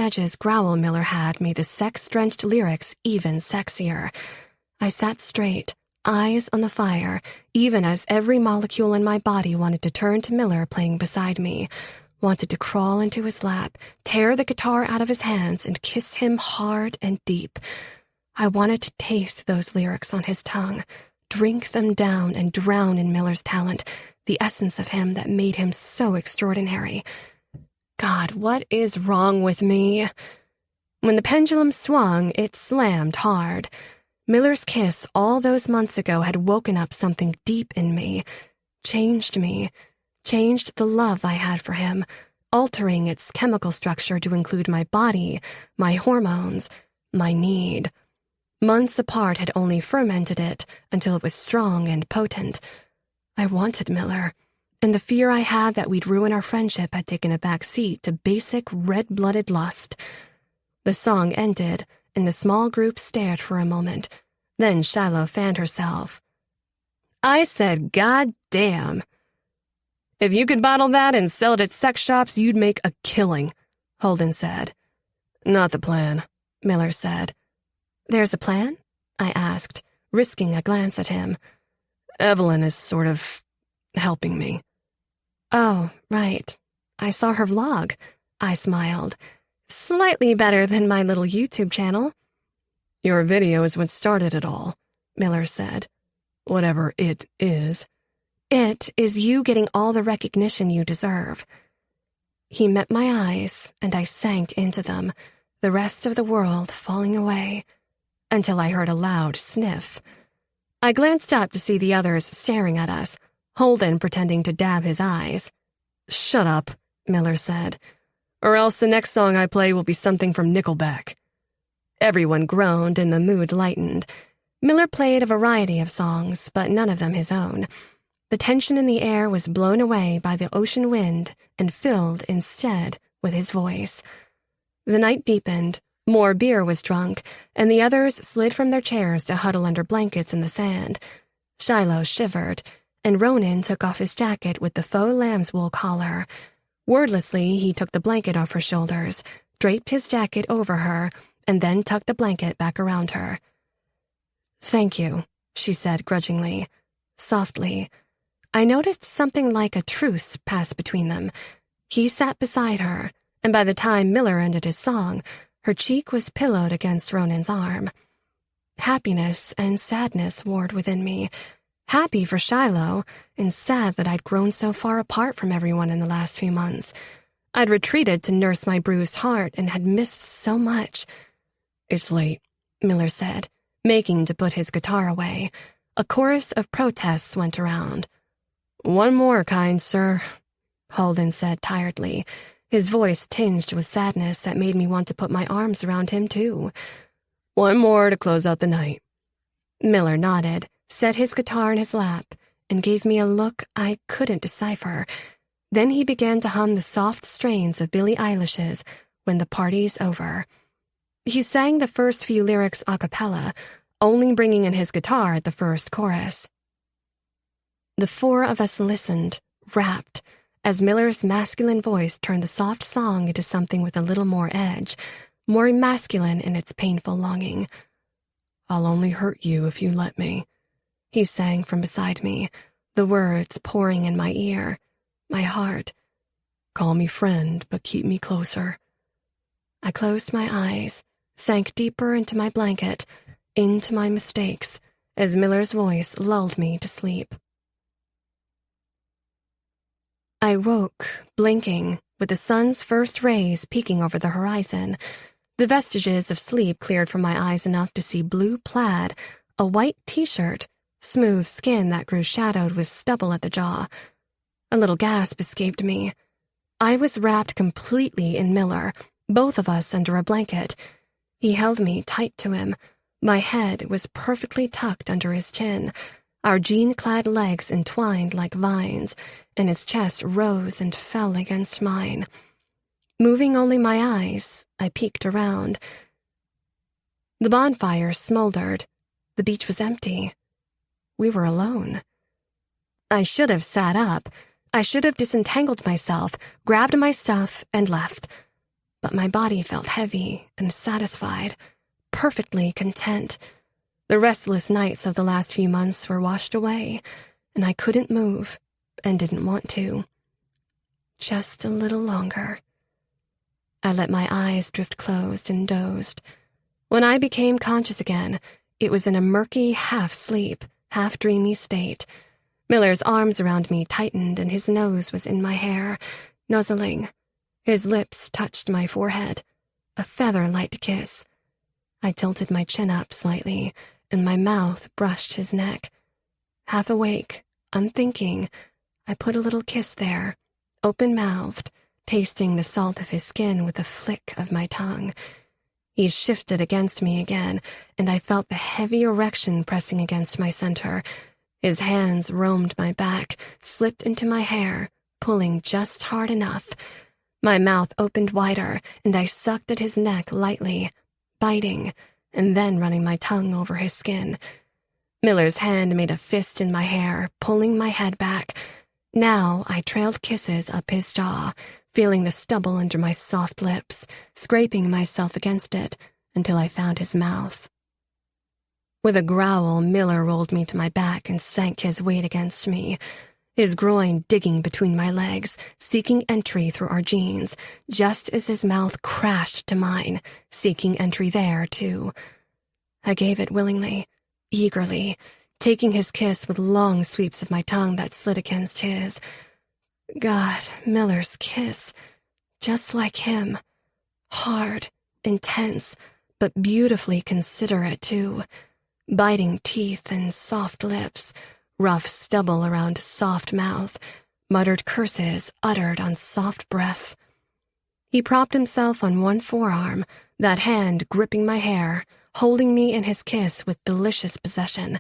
on-the-edges growl Miller had made the sex-drenched lyrics even sexier. I sat straight, eyes on the fire, even as every molecule in my body wanted to turn to Miller playing beside me, wanted to crawl into his lap, tear the guitar out of his hands, and kiss him hard and deep. I wanted to taste those lyrics on his tongue, drink them down and drown in Miller's talent, the essence of him that made him so extraordinary. God, what is wrong with me? When the pendulum swung, it slammed hard. Miller's kiss all those months ago had woken up something deep in me, changed the love I had for him, altering its chemical structure to include my body, my hormones, my need. Months apart had only fermented it until it was strong and potent. I wanted Miller, and the fear I had that we'd ruin our friendship had taken a back seat to basic red-blooded lust. The song ended, and the small group stared for a moment. Then Shiloh fanned herself. I said, God damn. If you could bottle that and sell it at sex shops, you'd make a killing, Holden said. Not the plan, Miller said. There's a plan? I asked, risking a glance at him. Evelyn is sort of helping me. Oh, right. I saw her vlog. I smiled. Slightly better than my little YouTube channel. Your video is what started it all, Miller said. Whatever it is. It is you getting all the recognition you deserve. He met my eyes, and I sank into them, the rest of the world falling away, until I heard a loud sniff. I glanced up to see the others staring at us, Holden pretending to dab his eyes. Shut up, Miller said, or else the next song I play will be something from Nickelback. Everyone groaned and the mood lightened. Miller played a variety of songs, but none of them his own. The tension in the air was blown away by the ocean wind and filled instead with his voice. The night deepened, more beer was drunk, and the others slid from their chairs to huddle under blankets in the sand. Shiloh shivered, and Ronan took off his jacket with the faux lamb's wool collar. Wordlessly, he took the blanket off her shoulders, draped his jacket over her, and then tucked the blanket back around her. Thank you, she said grudgingly, softly. I noticed something like a truce pass between them. He sat beside her, and by the time Miller ended his song, her cheek was pillowed against Ronan's arm. Happiness and sadness warred within me. Happy for Shiloh, and sad that I'd grown so far apart from everyone in the last few months. I'd retreated to nurse my bruised heart and had missed so much. It's late, Miller said, making to put his guitar away. A chorus of protests went around. One more, kind sir, Holden said tiredly, his voice tinged with sadness that made me want to put my arms around him, too. One more to close out the night. Miller nodded, set his guitar in his lap, and gave me a look I couldn't decipher. Then he began to hum the soft strains of Billie Eilish's When the Party's Over. He sang the first few lyrics a cappella, only bringing in his guitar at the first chorus. The four of us listened, rapt, as Miller's masculine voice turned the soft song into something with a little more edge, more masculine in its painful longing. I'll only hurt you if you let me, he sang from beside me, the words pouring in my ear, my heart. Call me friend, but keep me closer. I closed my eyes, sank deeper into my blanket, into my mistakes, as Miller's voice lulled me to sleep. I woke, blinking, with the sun's first rays peeking over the horizon. The vestiges of sleep cleared from my eyes enough to see blue plaid, a white t-shirt, smooth skin that grew shadowed with stubble at the jaw. A little gasp escaped me. I was wrapped completely in Miller, both of us under a blanket. He held me tight to him. My head was perfectly tucked under his chin, our jean-clad legs entwined like vines, and his chest rose and fell against mine. Moving only my eyes, I peeked around. The bonfire smoldered. The beach was empty. We were alone. I should have sat up. I should have disentangled myself, grabbed my stuff, and left. but my body felt heavy and satisfied, perfectly content. The restless nights of the last few months were washed away, and I couldn't move and didn't want to. Just a little longer. I let my eyes drift closed and dozed. When I became conscious again, it was in a murky half-sleep, half-dreamy state. Miller's arms around me tightened and his nose was in my hair, nuzzling. His lips touched my forehead, a feather-light kiss. I tilted my chin up slightly, and my mouth brushed his neck. Half awake, unthinking, I put a little kiss there, open-mouthed, tasting the salt of his skin with a flick of my tongue. He shifted against me again, and I felt the heavy erection pressing against my center. His hands roamed my back, slipped into my hair, pulling just hard enough. My mouth opened wider, and I sucked at his neck lightly, biting, and then running my tongue over his skin. Miller's hand made a fist in my hair, pulling my head back. Now I trailed kisses up his jaw, feeling the stubble under my soft lips, scraping myself against it until I found his mouth. With a growl, Miller rolled me to my back and sank his weight against me, his groin digging between my legs, seeking entry through our jeans, just as his mouth crashed to mine, seeking entry there, too. I gave it willingly, eagerly, taking his kiss with long sweeps of my tongue that slid against his. God, Miller's kiss. Just like him. Hard, intense, but beautifully considerate, too. Biting teeth and soft lips, rough stubble around soft mouth, muttered curses uttered on soft breath. He propped himself on one forearm, that hand gripping my hair, holding me in his kiss with delicious possession.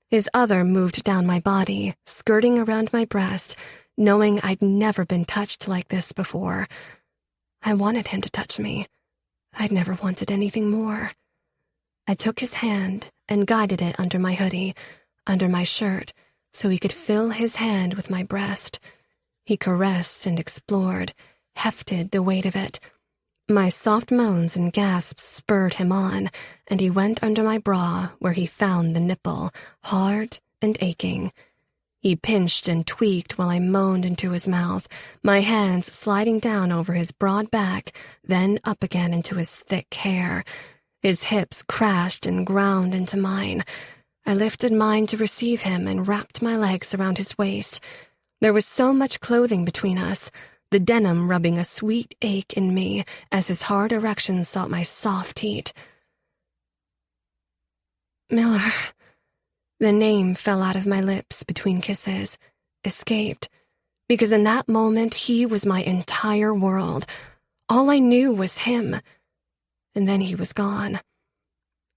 His other moved down my body, skirting around my breast, knowing I'd never been touched like this before. I wanted him to touch me. I'd never wanted anything more. I took his hand and guided it under my hoodie, under my shirt, so he could fill his hand with my breast. He caressed and explored, hefted the weight of it. My soft moans and gasps spurred him on, and he went under my bra where he found the nipple, hard and aching. He pinched and tweaked while I moaned into his mouth, my hands sliding down over his broad back, then up again into his thick hair. His hips crashed and ground into mine. I lifted mine to receive him and wrapped my legs around his waist. There was so much clothing between us, the denim rubbing a sweet ache in me as his hard erection sought my soft heat. Miller. The name fell out of my lips between kisses, escaped, because in that moment he was my entire world. All I knew was him. And then he was gone.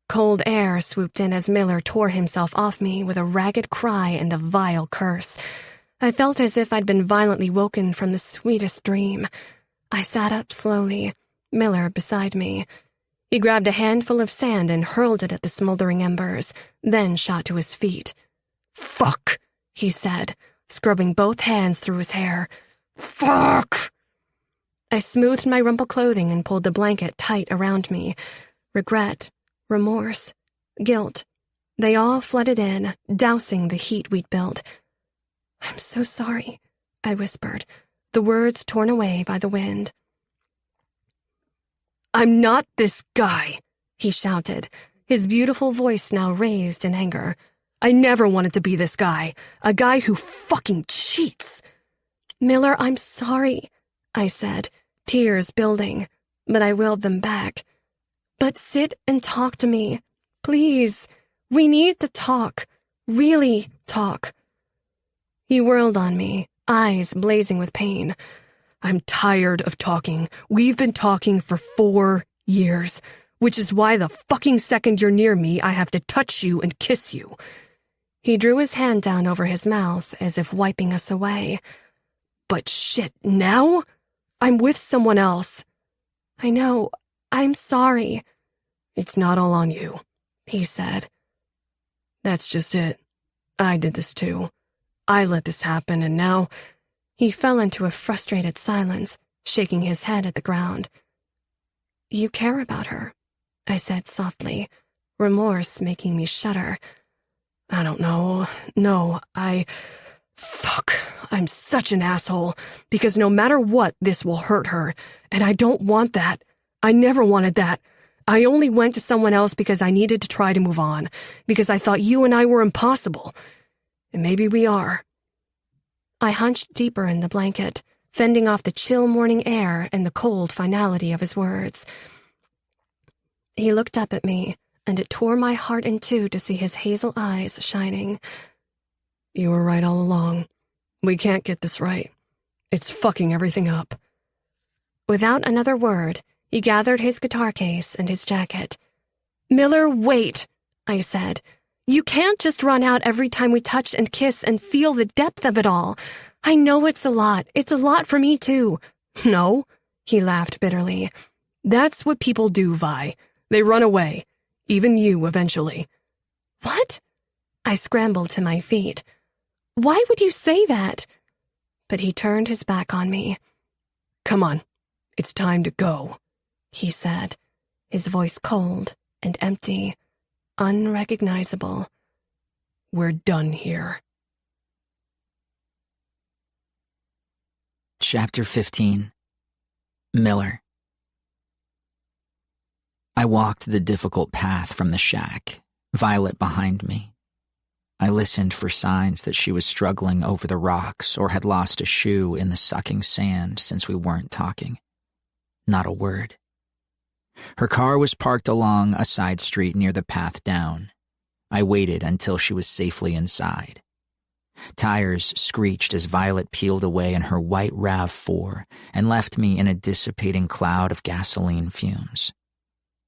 Cold air swooped in as Miller tore himself off me with a ragged cry and a vile curse. I felt as if I'd been violently woken from the sweetest dream. I sat up slowly, Miller beside me. He grabbed a handful of sand and hurled it at the smoldering embers, then shot to his feet. "Fuck," he said, scrubbing both hands through his hair. "Fuck!" I smoothed my rumpled clothing and pulled the blanket tight around me. Regret, remorse, guilt, they all flooded in, dousing the heat we'd built. "I'm so sorry," I whispered, the words torn away by the wind. "I'm not this guy," he shouted, his beautiful voice now raised in anger. "I never wanted to be this guy, a guy who fucking cheats." "Miller, I'm sorry," I said, tears building, but I willed them back. "But sit and talk to me. Please. We need to talk. Really talk." He whirled on me, eyes blazing with pain. "I'm tired of talking. We've been talking for 4 years, which is why the fucking second you're near me, I have to touch you and kiss you." He drew his hand down over his mouth as if wiping us away. "But shit, now? I'm with someone else." "I know. I'm sorry." "It's not all on you," he said. "That's just it. I did this too. I let this happen, and now—" He fell into a frustrated silence, shaking his head at the ground. You care about her, I said softly, remorse making me shudder. I don't know. No, Fuck, I'm such an asshole, because no matter what, this will hurt her, and I don't want that. I never wanted that. I only went to someone else because I needed to try to move on, because I thought you and I were impossible. And maybe we are. I hunched deeper in the blanket, fending off the chill morning air and the cold finality of his words. He looked up at me, and it tore my heart in two to see his hazel eyes shining. You were right all along. We can't get this right. It's fucking everything up. Without another word, he gathered his guitar case and his jacket. Miller, wait, I said. You can't just run out every time we touch and kiss and feel the depth of it all. I know it's a lot. It's a lot for me, too. No, he laughed bitterly. That's what people do, Vi. They run away. Even you, eventually. What? I scrambled to my feet. Why would you say that? But he turned his back on me. Come on, it's time to go, he said, his voice cold and empty, unrecognizable. We're done here. Chapter 15. Miller. I walked the difficult path from the shack, Violet behind me. I listened for signs that she was struggling over the rocks or had lost a shoe in the sucking sand since we weren't talking. Not a word. Her car was parked along a side street near the path down. I waited until she was safely inside. Tires screeched as Violet peeled away in her white RAV4 and left me in a dissipating cloud of gasoline fumes.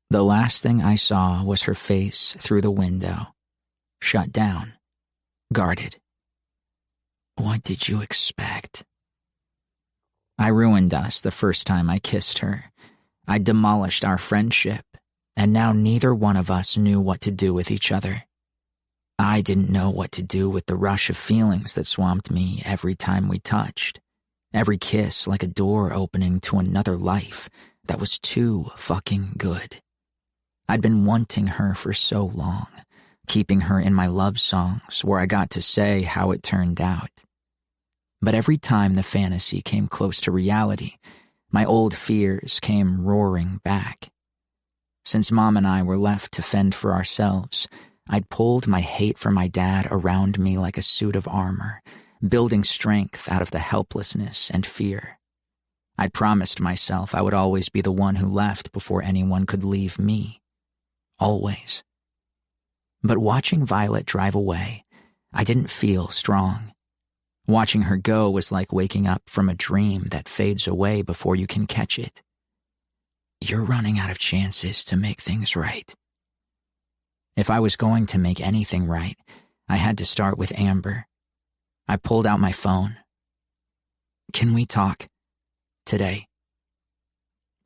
The last thing I saw was her face through the window, shut down, guarded. What did you expect? I ruined us the first time I kissed her. I demolished our friendship, and now neither one of us knew what to do with each other. I didn't know what to do with the rush of feelings that swamped me every time we touched. Every kiss like a door opening to another life that was too fucking good. I'd been wanting her for so long, keeping her in my love songs where I got to say how it turned out. But every time the fantasy came close to reality, my old fears came roaring back. Since Mom and I were left to fend for ourselves, I'd pulled my hate for my dad around me like a suit of armor, building strength out of the helplessness and fear. I'd promised myself I would always be the one who left before anyone could leave me. Always. But watching Violet drive away, I didn't feel strong. Watching her go was like waking up from a dream that fades away before you can catch it. You're running out of chances to make things right. If I was going to make anything right, I had to start with Amber. I pulled out my phone. Can we talk? Today.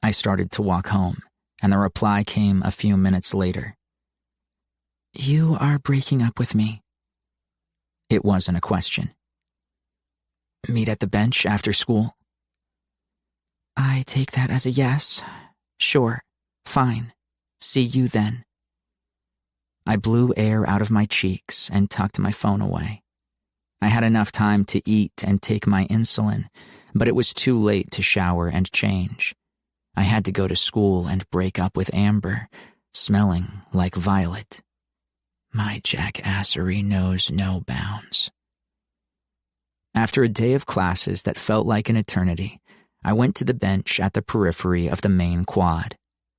I started to walk home, and the reply came a few minutes later. You are breaking up with me. It wasn't a question. Meet at the bench after school? I take that as a yes. Sure. Fine. See you then. I blew air out of my cheeks and tucked my phone away. I had enough time to eat and take my insulin, but it was too late to shower and change. I had to go to school and break up with Amber, smelling like Violet. My jackassery knows no bounds. After a day of classes that felt like an eternity, I went to the bench at the periphery of the main quad,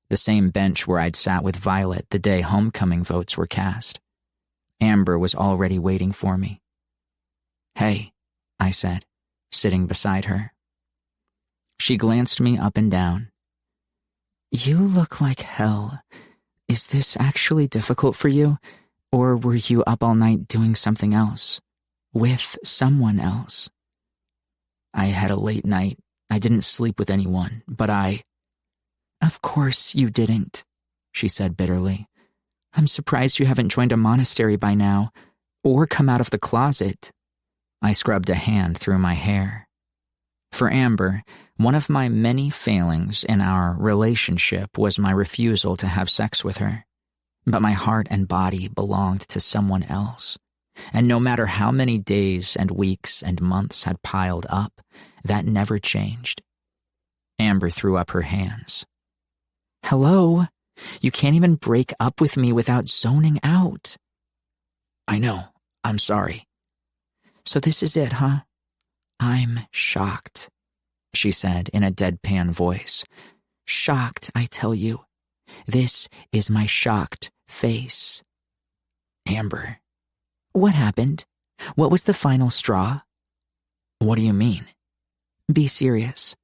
the same bench where I'd sat with Violet the day homecoming votes were cast. Amber was already waiting for me. Hey, I said, sitting beside her. She glanced me up and down. You look like hell. Is this actually difficult for you? Or were you up all night doing something else? With someone else? I had a late night. I didn't sleep with anyone, but Of course you didn't, she said bitterly. I'm surprised you haven't joined a monastery by now, or come out of the closet. I scrubbed a hand through my hair. For Amber, one of my many failings in our relationship was my refusal to have sex with her. But my heart and body belonged to someone else. And no matter how many days and weeks and months had piled up, that never changed. Amber threw up her hands. "Hello? You can't even break up with me without zoning out." "I know. I'm sorry." "So this is it, huh?" "I'm shocked," she said in a deadpan voice. "Shocked, I tell you. This is my shocked face." "Amber." "What happened? What was the final straw?" "What do you mean?" "Be serious.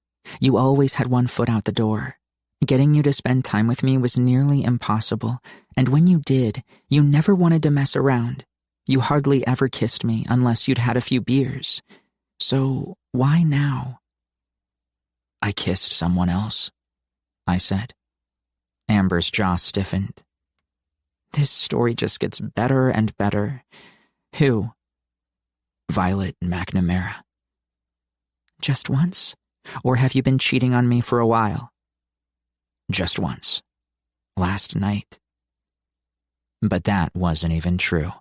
You always had one foot out the door. Getting you to spend time with me was nearly impossible, and when you did, you never wanted to mess around. You hardly ever kissed me unless you'd had a few beers. So why now?" "I kissed someone else," I said. Amber's jaw stiffened. "This story just gets better and better. Who?" "Violet McNamara." "Just once? Or have you been cheating on me for a while?" "Just once. Last night." But that wasn't even true.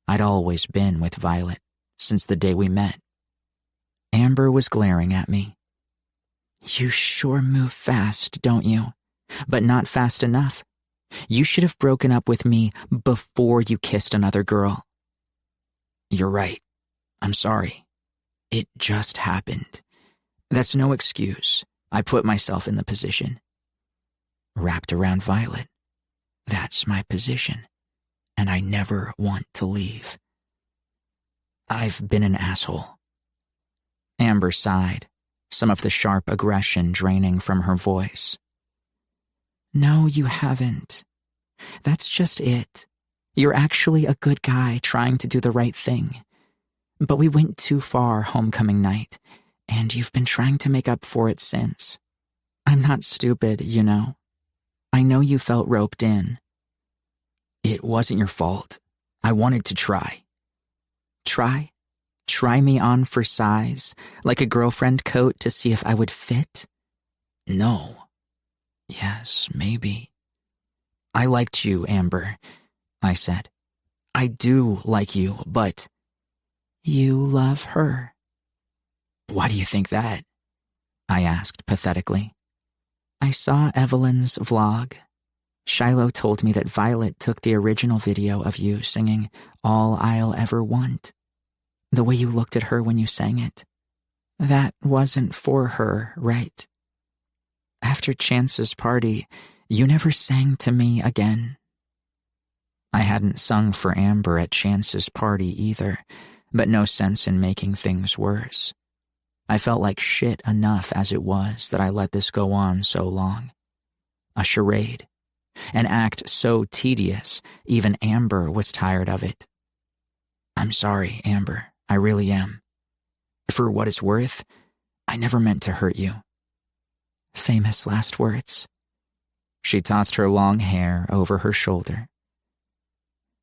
I'd always been with Violet since the day we met. Amber was glaring at me. "You sure move fast, don't you? But not fast enough. You should have broken up with me before you kissed another girl." "You're right. I'm sorry. It just happened. That's no excuse. I put myself in the position." "Wrapped around Violet. That's my position, and I never want to leave. I've been an asshole." Amber sighed, some of the sharp aggression draining from her voice. "No, you haven't. That's just it. You're actually a good guy trying to do the right thing. But we went too far homecoming night, and you've been trying to make up for it since. I'm not stupid, you know. I know you felt roped in." "It wasn't your fault. I wanted to try." "Try? Try me on for size, like a girlfriend coat to see if I would fit?" "No." "Yes, maybe." "I liked you, Amber," I said. "I do like you, but—" "You love her." "Why do you think that?" I asked pathetically. "I saw Evelyn's vlog. Shiloh told me that Violet took the original video of you singing All I'll Ever Want. The way you looked at her when you sang it. That wasn't for her, right? After Chance's party, you never sang to me again." I hadn't sung for Amber at Chance's party either, but no sense in making things worse. I felt like shit enough as it was that I let this go on so long. A charade. An act so tedious, even Amber was tired of it. "I'm sorry, Amber. I really am. For what it's worth, I never meant to hurt you." Famous last words. She tossed her long hair over her shoulder.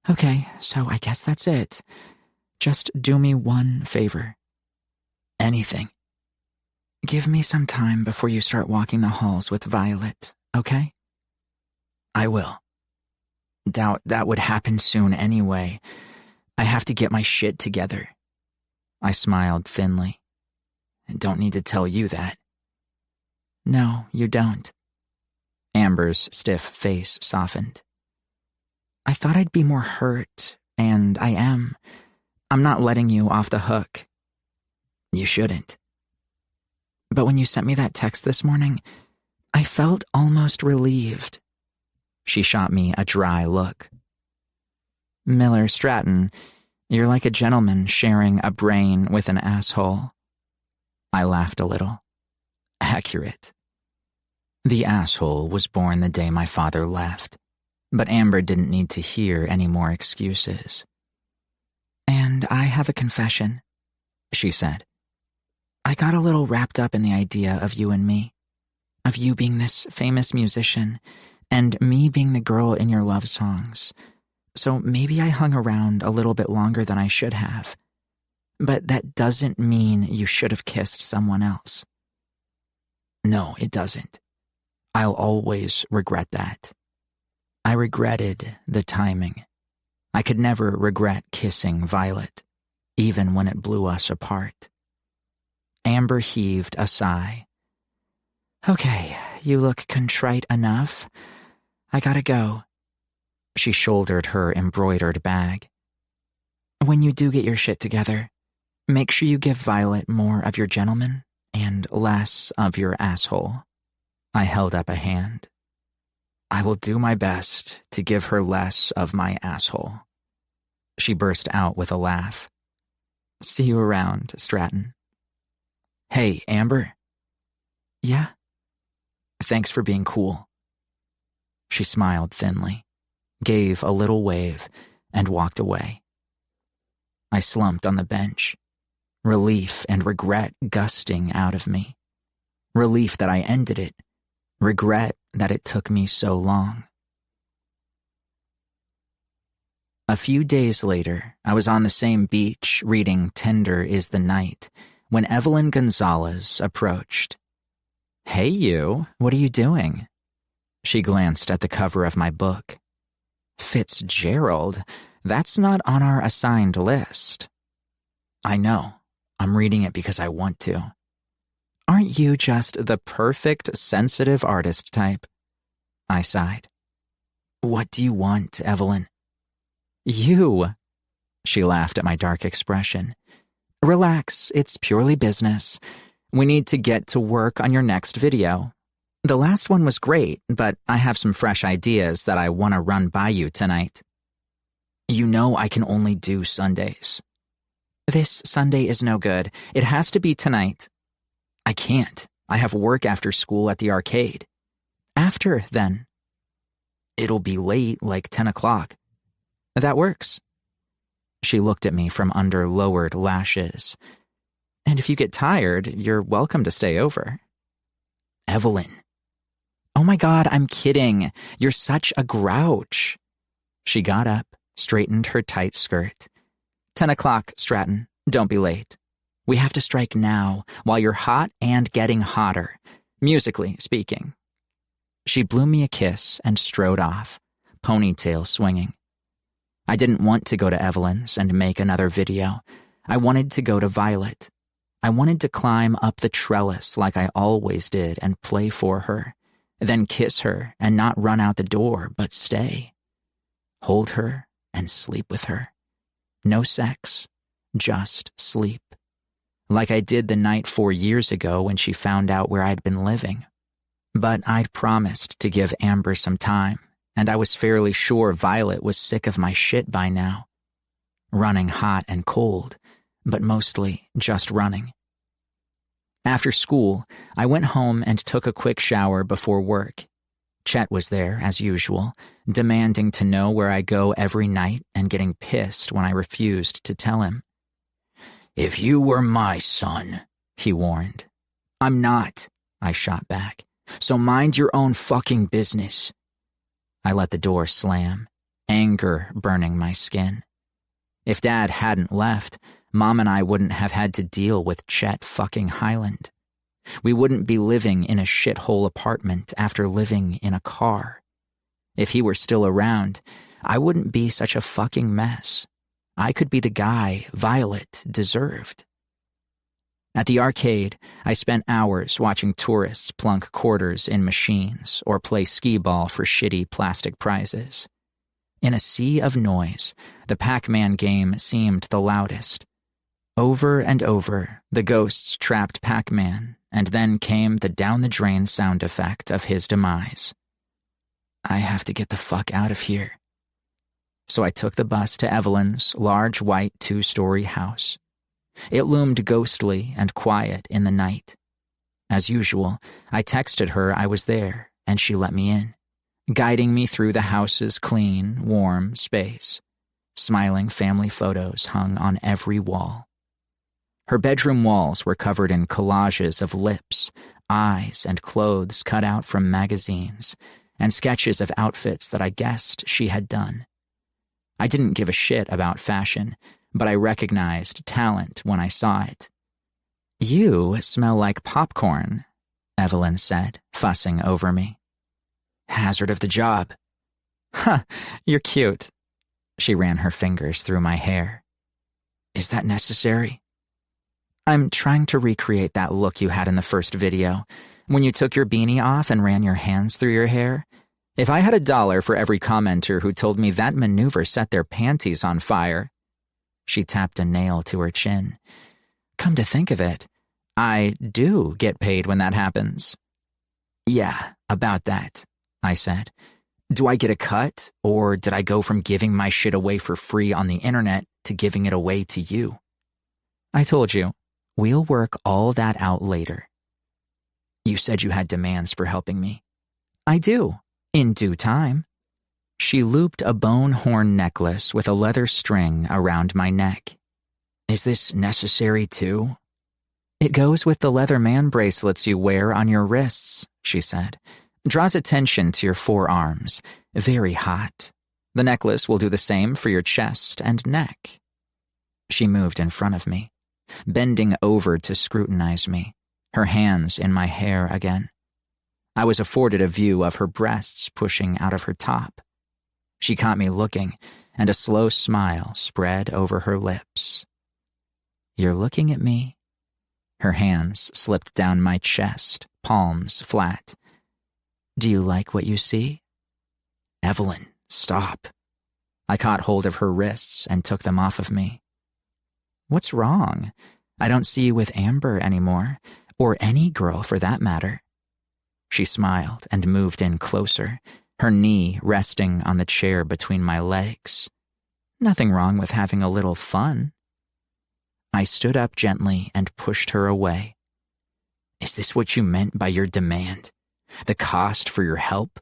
"Okay, so I guess that's it. Just do me one favor." "Anything." "Give me some time before you start walking the halls with Violet, okay?" "I will. Doubt that would happen soon anyway. I have to get my shit together." I smiled thinly. "Don't need to tell you that." "No, you don't." Amber's stiff face softened. "I thought I'd be more hurt, and I am. I'm not letting you off the hook." "You shouldn't." "But when you sent me that text this morning, I felt almost relieved." She shot me a dry look. "Miller Stratton, you're like a gentleman sharing a brain with an asshole." I laughed a little. Accurate. The asshole was born the day my father left, but Amber didn't need to hear any more excuses. "And I have a confession," she said. "I got a little wrapped up in the idea of you and me, of you being this famous musician, and me being the girl in your love songs. So maybe I hung around a little bit longer than I should have. But that doesn't mean you should have kissed someone else. No, it doesn't. I'll always regret that. I regretted the timing. I could never regret kissing Violet, even when it blew us apart. Amber heaved a sigh. Okay, you look contrite enough. I gotta go. She shouldered her embroidered bag. When you do get your shit together, make sure you give Violet more of your gentleman and less of your asshole. I held up a hand. I will do my best to give her less of my asshole. She burst out with a laugh. See you around, Stratton. Hey, Amber. Yeah? Thanks for being cool. She smiled thinly, gave a little wave, and walked away. I slumped on the bench, relief and regret gusting out of me. Relief that I ended it, regret that it took me so long. A few days later, I was on the same beach reading Tender is the Night when Evelyn Gonzalez approached. Hey you, what are you doing? She glanced at the cover of my book. Fitzgerald, that's not on our assigned list. I know, I'm reading it because I want to. Aren't you just the perfect sensitive artist type? I sighed. What do you want, Evelyn? You. She laughed at my dark expression. Relax, it's purely business. We need to get to work on your next video. The last one was great, but I have some fresh ideas that I want to run by you tonight. You know I can only do Sundays. This Sunday is no good. It has to be tonight. I can't. I have work after school at the arcade. After, then. It'll be late, like 10 o'clock. That works. She looked at me from under lowered lashes. And if you get tired, you're welcome to stay over. Evelyn. Oh my God, I'm kidding. You're such a grouch. She got up, straightened her tight skirt. 10 o'clock, Stratton. Don't be late. We have to strike now, while you're hot and getting hotter, musically speaking. She blew me a kiss and strode off, ponytail swinging. I didn't want to go to Evelyn's and make another video. I wanted to go to Violet. I wanted to climb up the trellis like I always did and play for her, then kiss her and not run out the door but stay. Hold her and sleep with her. No sex, just sleep. Like I did the night 4 years ago when she found out where I'd been living. But I'd promised to give Amber some time, and I was fairly sure Violet was sick of my shit by now. Running hot and cold, but mostly just running. After school, I went home and took a quick shower before work. Chet was there, as usual, demanding to know where I go every night and getting pissed when I refused to tell him. If you were my son, he warned. I'm not, I shot back. So mind your own fucking business. I let the door slam, anger burning my skin. If Dad hadn't left, Mom and I wouldn't have had to deal with Chet fucking Highland. We wouldn't be living in a shithole apartment after living in a car. If he were still around, I wouldn't be such a fucking mess. I could be the guy Violet deserved. At the arcade, I spent hours watching tourists plunk quarters in machines or play skee-ball for shitty plastic prizes. In a sea of noise, the Pac-Man game seemed the loudest. Over and over, the ghosts trapped Pac-Man, and then came the down-the-drain sound effect of his demise. I have to get the fuck out of here. So I took the bus to Evelyn's large white 2-story house. It loomed ghostly and quiet in the night. As usual, I texted her I was there, and she let me in, guiding me through the house's clean, warm space. Smiling family photos hung on every wall. Her bedroom walls were covered in collages of lips, eyes, and clothes cut out from magazines, and sketches of outfits that I guessed she had done. I didn't give a shit about fashion, but I recognized talent when I saw it. "You smell like popcorn," Evelyn said, fussing over me. "Hazard of the job." "Huh, you're cute." She ran her fingers through my hair. "Is that necessary?" "I'm trying to recreate that look you had in the first video, when you took your beanie off and ran your hands through your hair. If I had $1 for every commenter who told me that maneuver set their panties on fire." She tapped a nail to her chin. "Come to think of it, I do get paid when that happens." "Yeah, about that," I said. "Do I get a cut, or did I go from giving my shit away for free on the internet to giving it away to you?" "I told you, we'll work all that out later." "You said you had demands for helping me." "I do, in due time." She looped a bone horn necklace with a leather string around my neck. "Is this necessary too?" "It goes with the leather man bracelets you wear on your wrists," she said. "Draws attention to your forearms. Very hot. The necklace will do the same for your chest and neck." She moved in front of me, bending over to scrutinize me, her hands in my hair again. I was afforded a view of her breasts pushing out of her top. She caught me looking, and a slow smile spread over her lips. "You're looking at me?" Her hands slipped down my chest, palms flat. "Do you like what you see?" "Evelyn, stop." I caught hold of her wrists and took them off of me. "What's wrong? I don't see you with Amber anymore, or any girl for that matter." She smiled and moved in closer, her knee resting on the chair between my legs. "Nothing wrong with having a little fun." I stood up gently and pushed her away. "Is this what you meant by your demand? The cost for your help?"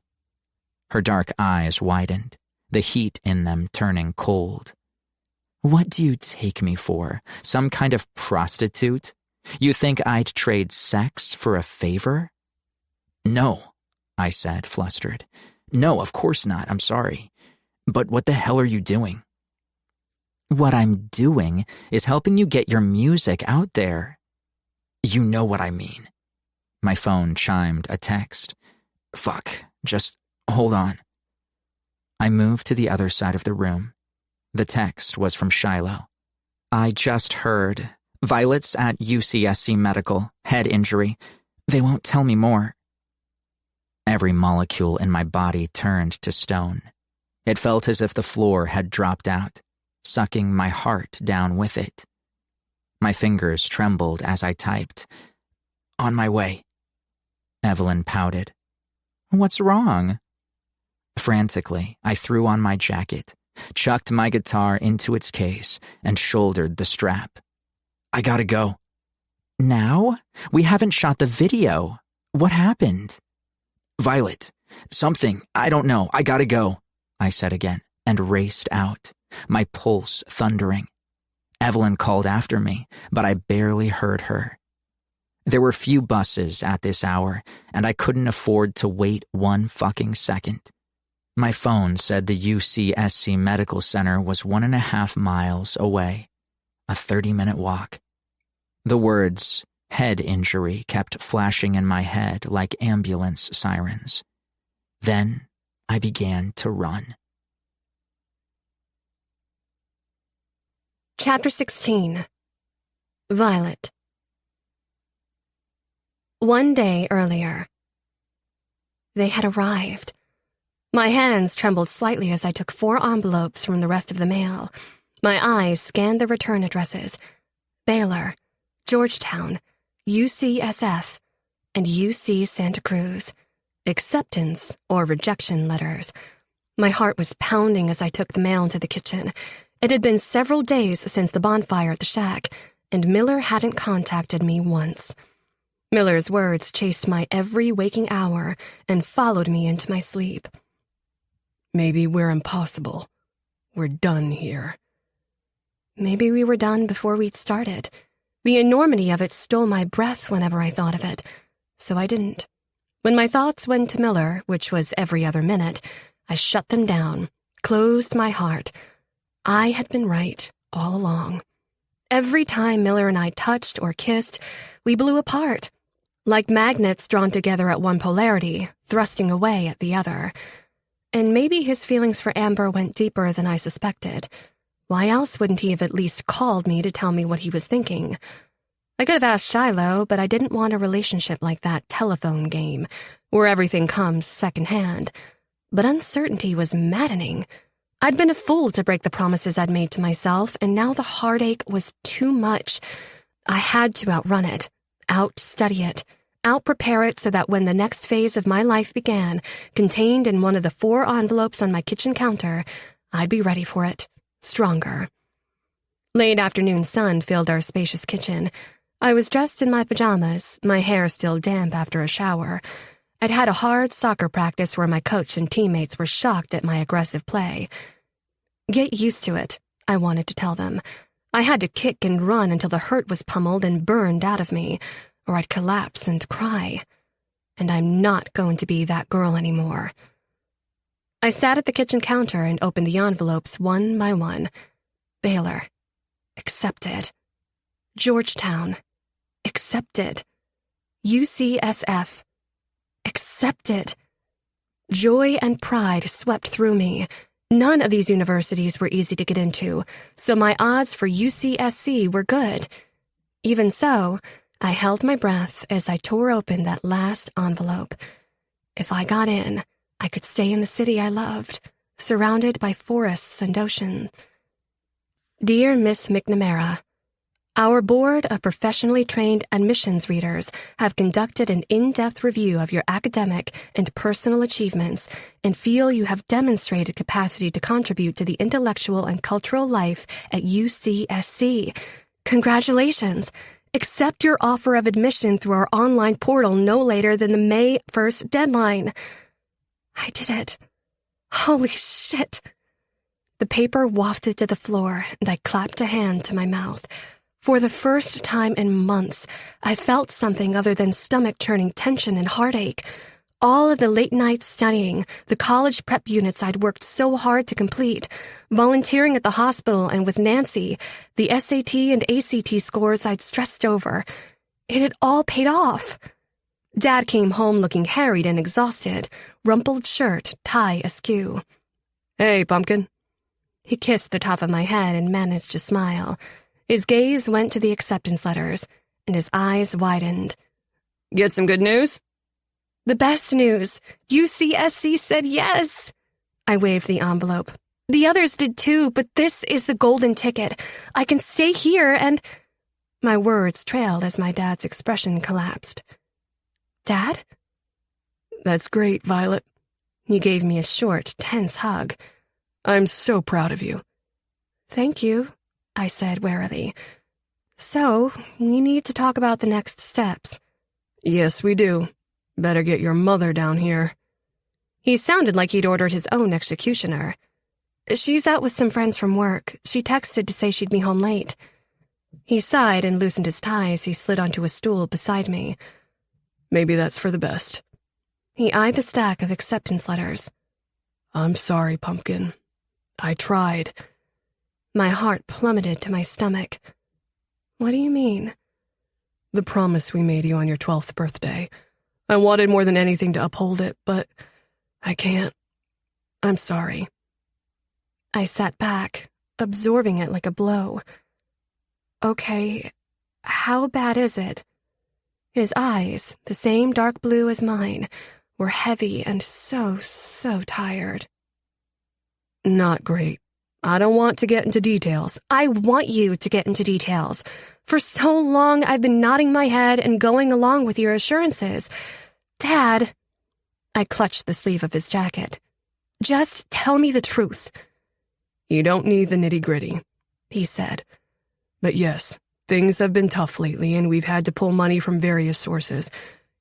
Her dark eyes widened, the heat in them turning cold. "What do you take me for? Some kind of prostitute? You think I'd trade sex for a favor?" "No," I said, flustered. "No, of course not. I'm sorry. But what the hell are you doing?" "What I'm doing is helping you get your music out there." "You know what I mean." My phone chimed a text. "Fuck, just hold on." I moved to the other side of the room. The text was from Shiloh. "I just heard. Violet's at UCSC Medical. Head injury. They won't tell me more." Every molecule in my body turned to stone. It felt as if the floor had dropped out, sucking my heart down with it. My fingers trembled as I typed. "On my way." Evelyn pouted. "What's wrong?" Frantically, I threw on my jacket, chucked my guitar into its case, and shouldered the strap. "I gotta go." "Now? We haven't shot the video. What happened?" "Violet. Something. I don't know. I gotta go," I said again, and raced out, my pulse thundering. Evelyn called after me, but I barely heard her. There were few buses at this hour, and I couldn't afford to wait one fucking second. My phone said the UCSC Medical Center was 1.5 miles away, a 30-minute walk. The words, "head injury," kept flashing in my head like ambulance sirens. Then I began to run. Chapter 16. Violet. One day earlier. They had arrived. My hands trembled slightly as I took 4 envelopes from the rest of the mail. My eyes scanned the return addresses: Baylor, Georgetown, UCSF, and UC Santa Cruz. Acceptance or rejection letters. My heart was pounding as I took the mail into the kitchen. It had been several days since the bonfire at the shack, and Miller hadn't contacted me once. Miller's words chased my every waking hour and followed me into my sleep. "Maybe we're impossible. We're done here." Maybe we were done before we'd started. The enormity of it stole my breath whenever I thought of it, so I didn't. When my thoughts went to Miller, which was every other minute, I shut them down, closed my heart. I had been right all along. Every time Miller and I touched or kissed, we blew apart, like magnets drawn together at one polarity, thrusting away at the other. And maybe his feelings for Amber went deeper than I suspected. Why else wouldn't he have at least called me to tell me what he was thinking? I could have asked Shiloh, but I didn't want a relationship like that telephone game, where everything comes secondhand. But uncertainty was maddening. I'd been a fool to break the promises I'd made to myself, and now the heartache was too much. I had to outrun it, outstudy it, out-prepare it so that when the next phase of my life began, contained in one of the 4 envelopes on my kitchen counter, I'd be ready for it, stronger. Late afternoon sun filled our spacious kitchen. I was dressed in my pajamas, my hair still damp after a shower. I'd had a hard soccer practice where my coach and teammates were shocked at my aggressive play. Get used to it, I wanted to tell them. I had to kick and run until the hurt was pummeled and burned out of me, or I'd collapse and cry. And I'm not going to be that girl anymore. I sat at the kitchen counter and opened the envelopes one by one. Baylor. Accepted. Georgetown. Accepted. UCSF. Accepted. Joy and pride swept through me. None of these universities were easy to get into, so my odds for UCSC were good. Even so, I held my breath as I tore open that last envelope. If I got in, I could stay in the city I loved, surrounded by forests and ocean. Dear Miss McNamara, our board of professionally trained admissions readers have conducted an in-depth review of your academic and personal achievements and feel you have demonstrated capacity to contribute to the intellectual and cultural life at UCSC. Congratulations! Accept your offer of admission through our online portal no later than the May 1st deadline. I did it. Holy shit! The paper wafted to the floor, and I clapped a hand to my mouth. For the first time in months, I felt something other than stomach-churning tension and heartache. All of the late nights studying, the college prep units I'd worked so hard to complete, volunteering at the hospital and with Nancy, the SAT and ACT scores I'd stressed over. It had all paid off. Dad came home looking harried and exhausted, rumpled shirt, tie askew. "Hey, pumpkin." He kissed the top of my head and managed to smile. His gaze went to the acceptance letters, and his eyes widened. "Get some good news?" "The best news. UCSC said yes." I waved the envelope. "The others did too, but this is the golden ticket. I can stay here and—" My words trailed as my dad's expression collapsed. "Dad?" "That's great, Violet." He gave me a short, tense hug. "I'm so proud of you." "Thank you," I said warily. "So, we need to talk about the next steps." "Yes, we do. Better get your mother down here." He sounded like he'd ordered his own executioner. "She's out with some friends from work. She texted to say she'd be home late." He sighed and loosened his tie as he slid onto a stool beside me. "Maybe that's for the best." He eyed the stack of acceptance letters. "I'm sorry, Pumpkin. I tried." My heart plummeted to my stomach. "What do you mean?" "The promise we made you on your 12th birthday. I wanted more than anything to uphold it, but I can't. I'm sorry." I sat back, absorbing it like a blow. "Okay, how bad is it?" His eyes, the same dark blue as mine, were heavy and so tired. "Not great. I don't want to get into details." "I want you to get into details. For so long I've been nodding my head and going along with your assurances. Dad," I clutched the sleeve of his jacket, "just tell me the truth." "You don't need the nitty-gritty," he said. "But yes, things have been tough lately and we've had to pull money from various sources,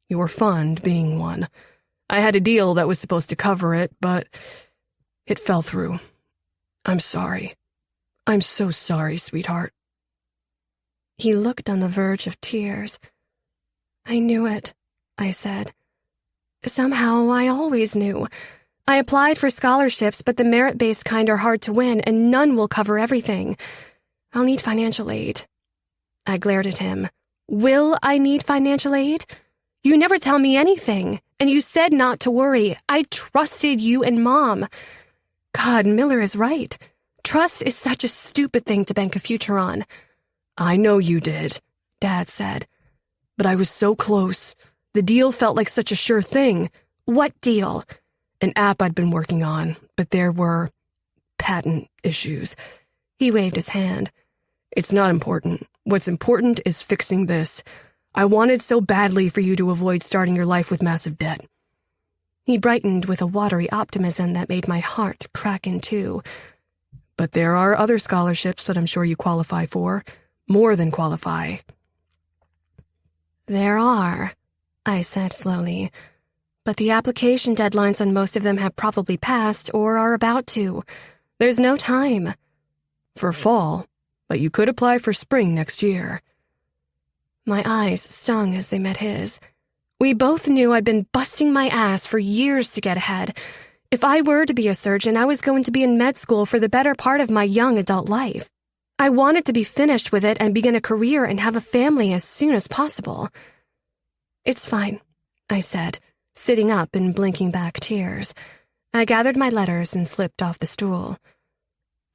your fund being one. I had a deal that was supposed to cover it, but it fell through. I'm sorry. I'm so sorry, sweetheart." He looked on the verge of tears. "I knew it," I said. "Somehow I always knew. I applied for scholarships, but the merit-based kind are hard to win, and none will cover everything. I'll need financial aid. I glared at him. Will I need financial aid? You never tell me anything, and you said not to worry. I trusted you and Mom. God, Miller is right. Trust is such a stupid thing to bank a future on. I know you did, Dad said. But I was so close. The deal felt like such a sure thing. What deal? An app I'd been working on, but there were patent issues. He waved his hand. It's not important. What's important is fixing this. I wanted so badly for you to avoid starting your life with massive debt. He brightened with a watery optimism that made my heart crack in two. But there are other scholarships that I'm sure you qualify for. More than qualify. There are, I said slowly. But the application deadlines on most of them have probably passed or are about to. There's no time. For fall, but you could apply for spring next year. My eyes stung as they met his. We both knew I'd been busting my ass for years to get ahead. If I were to be a surgeon, I was going to be in med school for the better part of my young adult life. I wanted to be finished with it and begin a career and have a family as soon as possible. It's fine, I said, sitting up and blinking back tears. I gathered my letters and slipped off the stool.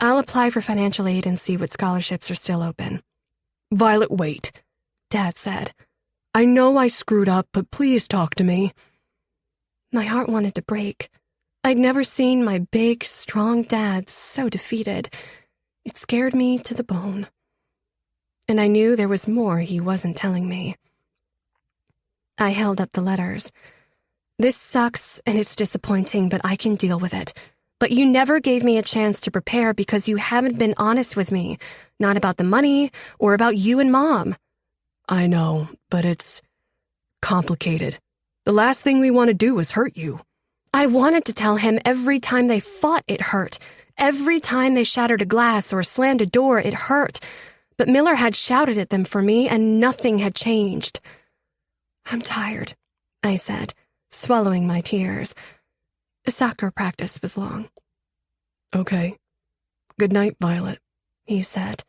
I'll apply for financial aid and see what scholarships are still open. Violet, wait, Dad said. I know I screwed up, but please talk to me. My heart wanted to break. I'd never seen my big, strong dad so defeated. It scared me to the bone. And I knew there was more he wasn't telling me. I held up the letters. This sucks and it's disappointing, but I can deal with it. But you never gave me a chance to prepare because you haven't been honest with me. Not about the money or about you and Mom. I know, but it's complicated. The last thing we want to do is hurt you. I wanted to tell him every time they fought it hurt. Every time they shattered a glass or slammed a door, it hurt. But Miller had shouted at them for me, and nothing had changed. I'm tired, I said, swallowing my tears. Soccer practice was long. Okay. Good night, Violet, he said.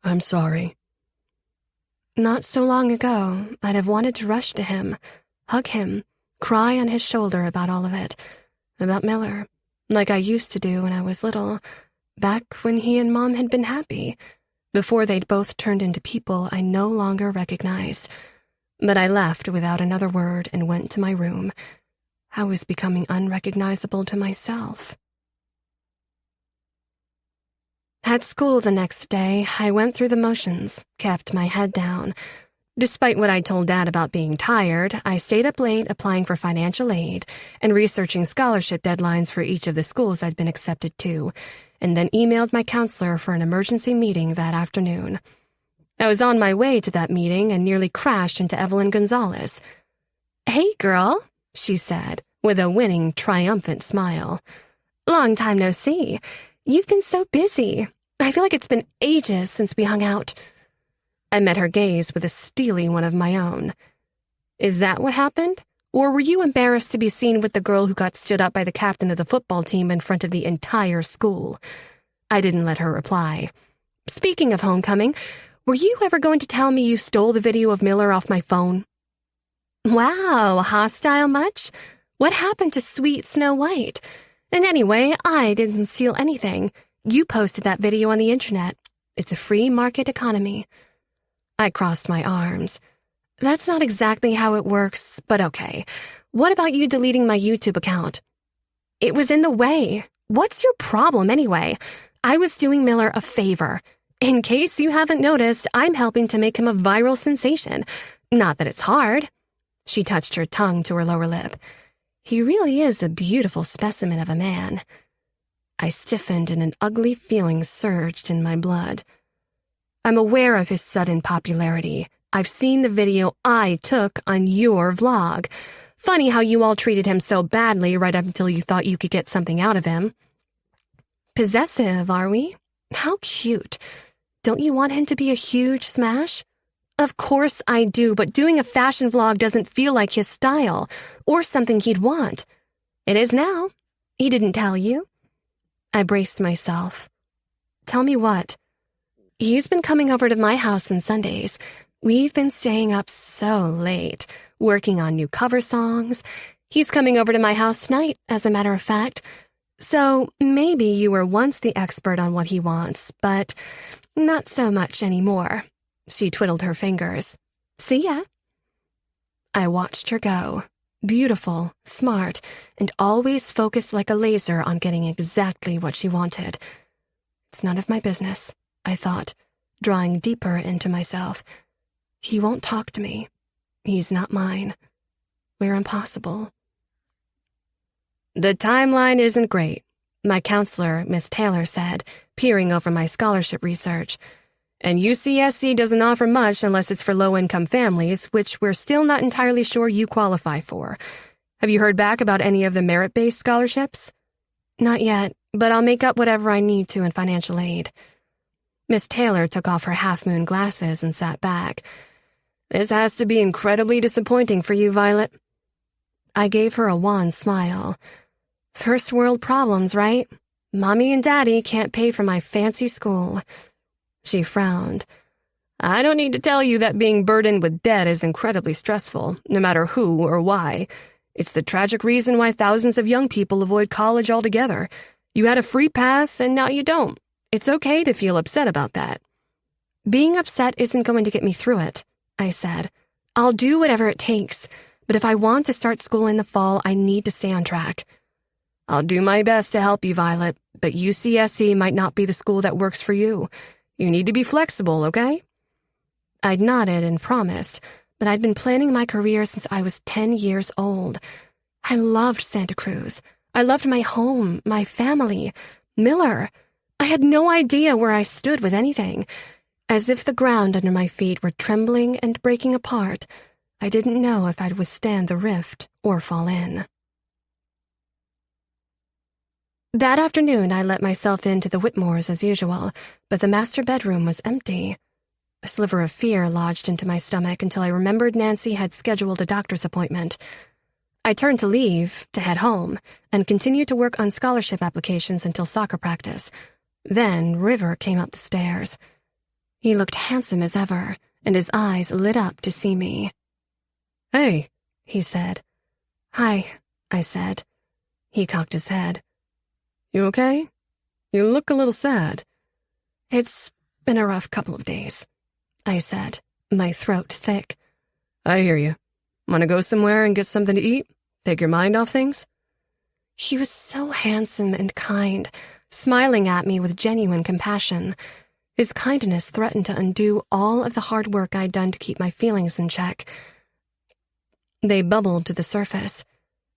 I'm sorry. Not so long ago, I'd have wanted to rush to him, hug him, cry on his shoulder about all of it, about Miller, like I used to do when I was little, back when he and Mom had been happy, before they'd both turned into people I no longer recognized. But I left without another word and went to my room. I was becoming unrecognizable to myself. At school the next day, I went through the motions, kept my head down. Despite what I told Dad about being tired, I stayed up late applying for financial aid and researching scholarship deadlines for each of the schools I'd been accepted to, and then emailed my counselor for an emergency meeting that afternoon. I was on my way to that meeting and nearly crashed into Evelyn Gonzalez. "Hey, girl," she said, with a winning, triumphant smile. "Long time no see. You've been so busy. I feel like it's been ages since we hung out." I met her gaze with a steely one of my own. "Is that what happened? Or were you embarrassed to be seen with the girl who got stood up by the captain of the football team in front of the entire school?" I didn't let her reply. "Speaking of homecoming, were you ever going to tell me you stole the video of Miller off my phone?" "Wow, hostile much? What happened to sweet Snow White? And anyway, I didn't steal anything. You posted that video on the internet. It's a free market economy." I crossed my arms. "That's not exactly how it works, but okay. What about you deleting my YouTube account?" "It was in the way. What's your problem anyway? I was doing Miller a favor. In case you haven't noticed, I'm helping to make him a viral sensation. Not that it's hard." She touched her tongue to her lower lip. "He really is a beautiful specimen of a man." I stiffened and an ugly feeling surged in my blood. "I'm aware of his sudden popularity. I've seen the video I took on your vlog. Funny how you all treated him so badly right up until you thought you could get something out of him." "Possessive, are we? How cute. Don't you want him to be a huge smash?" "Of course I do, but doing a fashion vlog doesn't feel like his style, or something he'd want. It is now. He didn't tell you." I braced myself. "Tell me what?" He's been coming over to my house on Sundays. We've been staying up so late, working on new cover songs. He's coming over to my house tonight, as a matter of fact. So maybe you were once the expert on what he wants, but not so much anymore. She twiddled her fingers. See ya. I watched her go. Beautiful, smart, and always focused like a laser on getting exactly what she wanted. It's none of my business, I thought, drawing deeper into myself. He won't talk to me. He's not mine. We're impossible. The timeline isn't great, my counselor, Miss Taylor, said, peering over my scholarship research. And UCSC doesn't offer much unless it's for low-income families, which we're still not entirely sure you qualify for. Have you heard back about any of the merit-based scholarships? Not yet, but I'll make up whatever I need to in financial aid. Miss Taylor took off her half-moon glasses and sat back. This has to be incredibly disappointing for you, Violet. I gave her a wan smile. First world problems, right? Mommy and Daddy can't pay for my fancy school. She frowned. I don't need to tell you that being burdened with debt is incredibly stressful, no matter who or why. It's the tragic reason why thousands of young people avoid college altogether. You had a free path, and now you don't. It's okay to feel upset about that. Being upset isn't going to get me through it, I said. I'll do whatever it takes, but if I want to start school in the fall, I need to stay on track. I'll do my best to help you, Violet, but UCSC might not be the school that works for you. You need to be flexible, okay? I'd nodded and promised, but I'd been planning my career since I was 10 years old. I loved Santa Cruz. I loved my home, my family, Miller. I had no idea where I stood with anything. As if the ground under my feet were trembling and breaking apart, I didn't know if I'd withstand the rift or fall in. That afternoon, I let myself into the Whitmores as usual, but the master bedroom was empty. A sliver of fear lodged into my stomach until I remembered Nancy had scheduled a doctor's appointment. I turned to leave, to head home, and continued to work on scholarship applications until soccer practice. Then River came up the stairs. He looked handsome as ever, and his eyes lit up to see me. Hey, he said. Hi, I said. He cocked his head. You okay? You look a little sad. It's been a rough couple of days, I said, my throat thick. I hear you. Want to go somewhere and get something to eat? Take your mind off things? He was so handsome and kind, smiling at me with genuine compassion. His kindness threatened to undo all of the hard work I'd done to keep my feelings in check. They bubbled to the surface.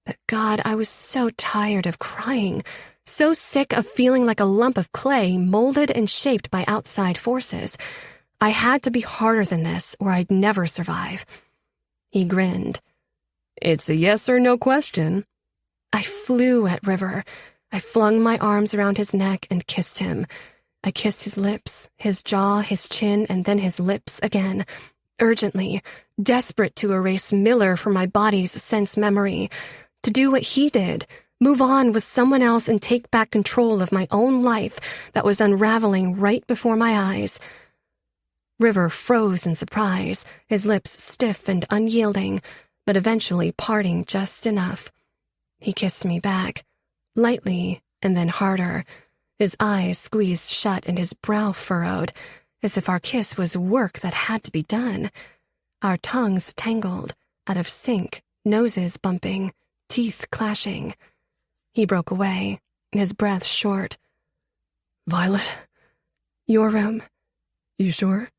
But God, I was so tired of crying, so sick of feeling like a lump of clay molded and shaped by outside forces. I had to be harder than this, or I'd never survive. He grinned. It's a yes or no question. I flew at River. I flung my arms around his neck and kissed him. I kissed his lips, his jaw, his chin, and then his lips again, urgently, desperate to erase Miller from my body's sense memory, to do what he did, move on with someone else and take back control of my own life that was unraveling right before my eyes. River froze in surprise, his lips stiff and unyielding, but eventually parting just enough. He kissed me back, lightly and then harder, his eyes squeezed shut and his brow furrowed, as if our kiss was work that had to be done. Our tongues tangled, out of sync, noses bumping, teeth clashing. He broke away, his breath short. Violet? Your room. You sure?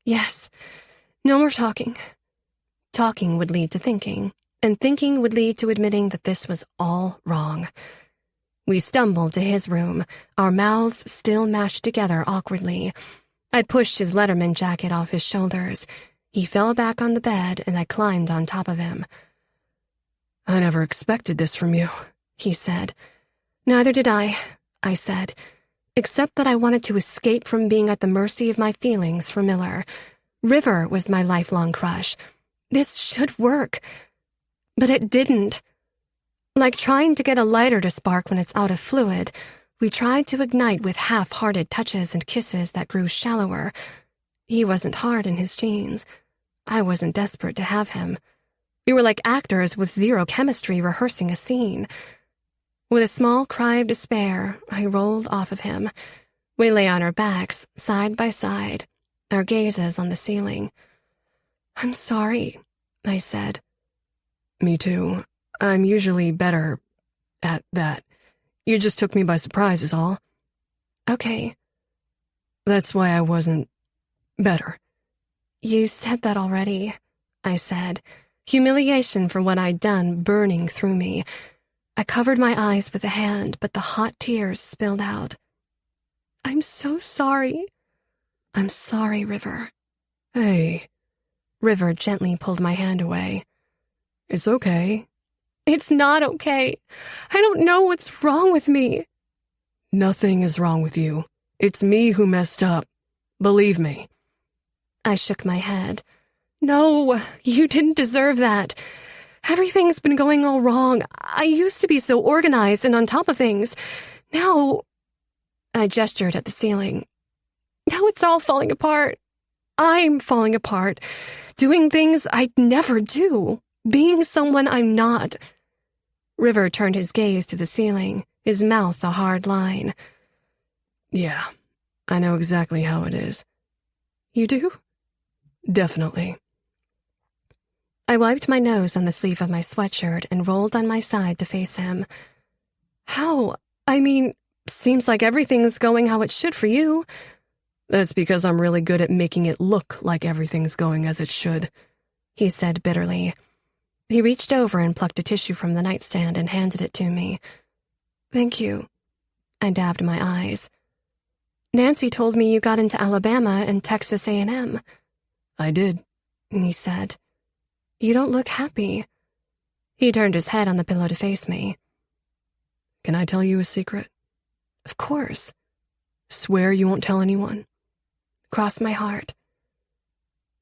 Yes. No more talking. Talking would lead to thinking, and thinking would lead to admitting that this was all wrong. We stumbled to his room, our mouths still mashed together awkwardly. I pushed his Letterman jacket off his shoulders. He fell back on the bed, and I climbed on top of him. I never expected this from you, he said. Neither did I said, except that I wanted to escape from being at the mercy of my feelings for Miller. River was my lifelong crush. This should work. But it didn't. Like trying to get a lighter to spark when it's out of fluid, We tried to ignite with half-hearted touches and kisses that grew shallower. He wasn't hard in his jeans. I wasn't desperate to have him. We were like actors with zero chemistry rehearsing a scene. With a small cry of despair, I rolled off of him. We lay on our backs, side by side, our gazes on the ceiling. "I'm sorry," I said. Me too. I'm usually better at that. You just took me by surprise is all. Okay. That's why I wasn't better. You said that already, I said, humiliation for what I'd done burning through me. I covered my eyes with a hand, but the hot tears spilled out. "I'm so sorry." "I'm sorry, River." Hey. River gently pulled my hand away. It's okay. "It's not okay. I don't know what's wrong with me." Nothing is wrong with you. It's me who messed up. Believe me. I shook my head. "No, you didn't deserve that. Everything's been going all wrong. I used to be so organized and on top of things. Now," I gestured at the ceiling. "Now it's all falling apart. I'm falling apart, doing things I'd never do, being someone I'm not." River turned his gaze to the ceiling, his mouth a hard line. Yeah, I know exactly how it is. "You do?" Definitely. I wiped my nose on the sleeve of my sweatshirt and rolled on my side to face him. "How? I mean, seems like everything's going how it should for you." That's because I'm really good at making it look like everything's going as it should, he said bitterly. He reached over and plucked a tissue from the nightstand and handed it to me. "Thank you." I dabbed my eyes. "Nancy told me you got into Alabama and Texas A&M. I did, he said. "You don't look happy." He turned his head on the pillow to face me. Can I tell you a secret? "Of course." Swear you won't tell anyone? "Cross my heart."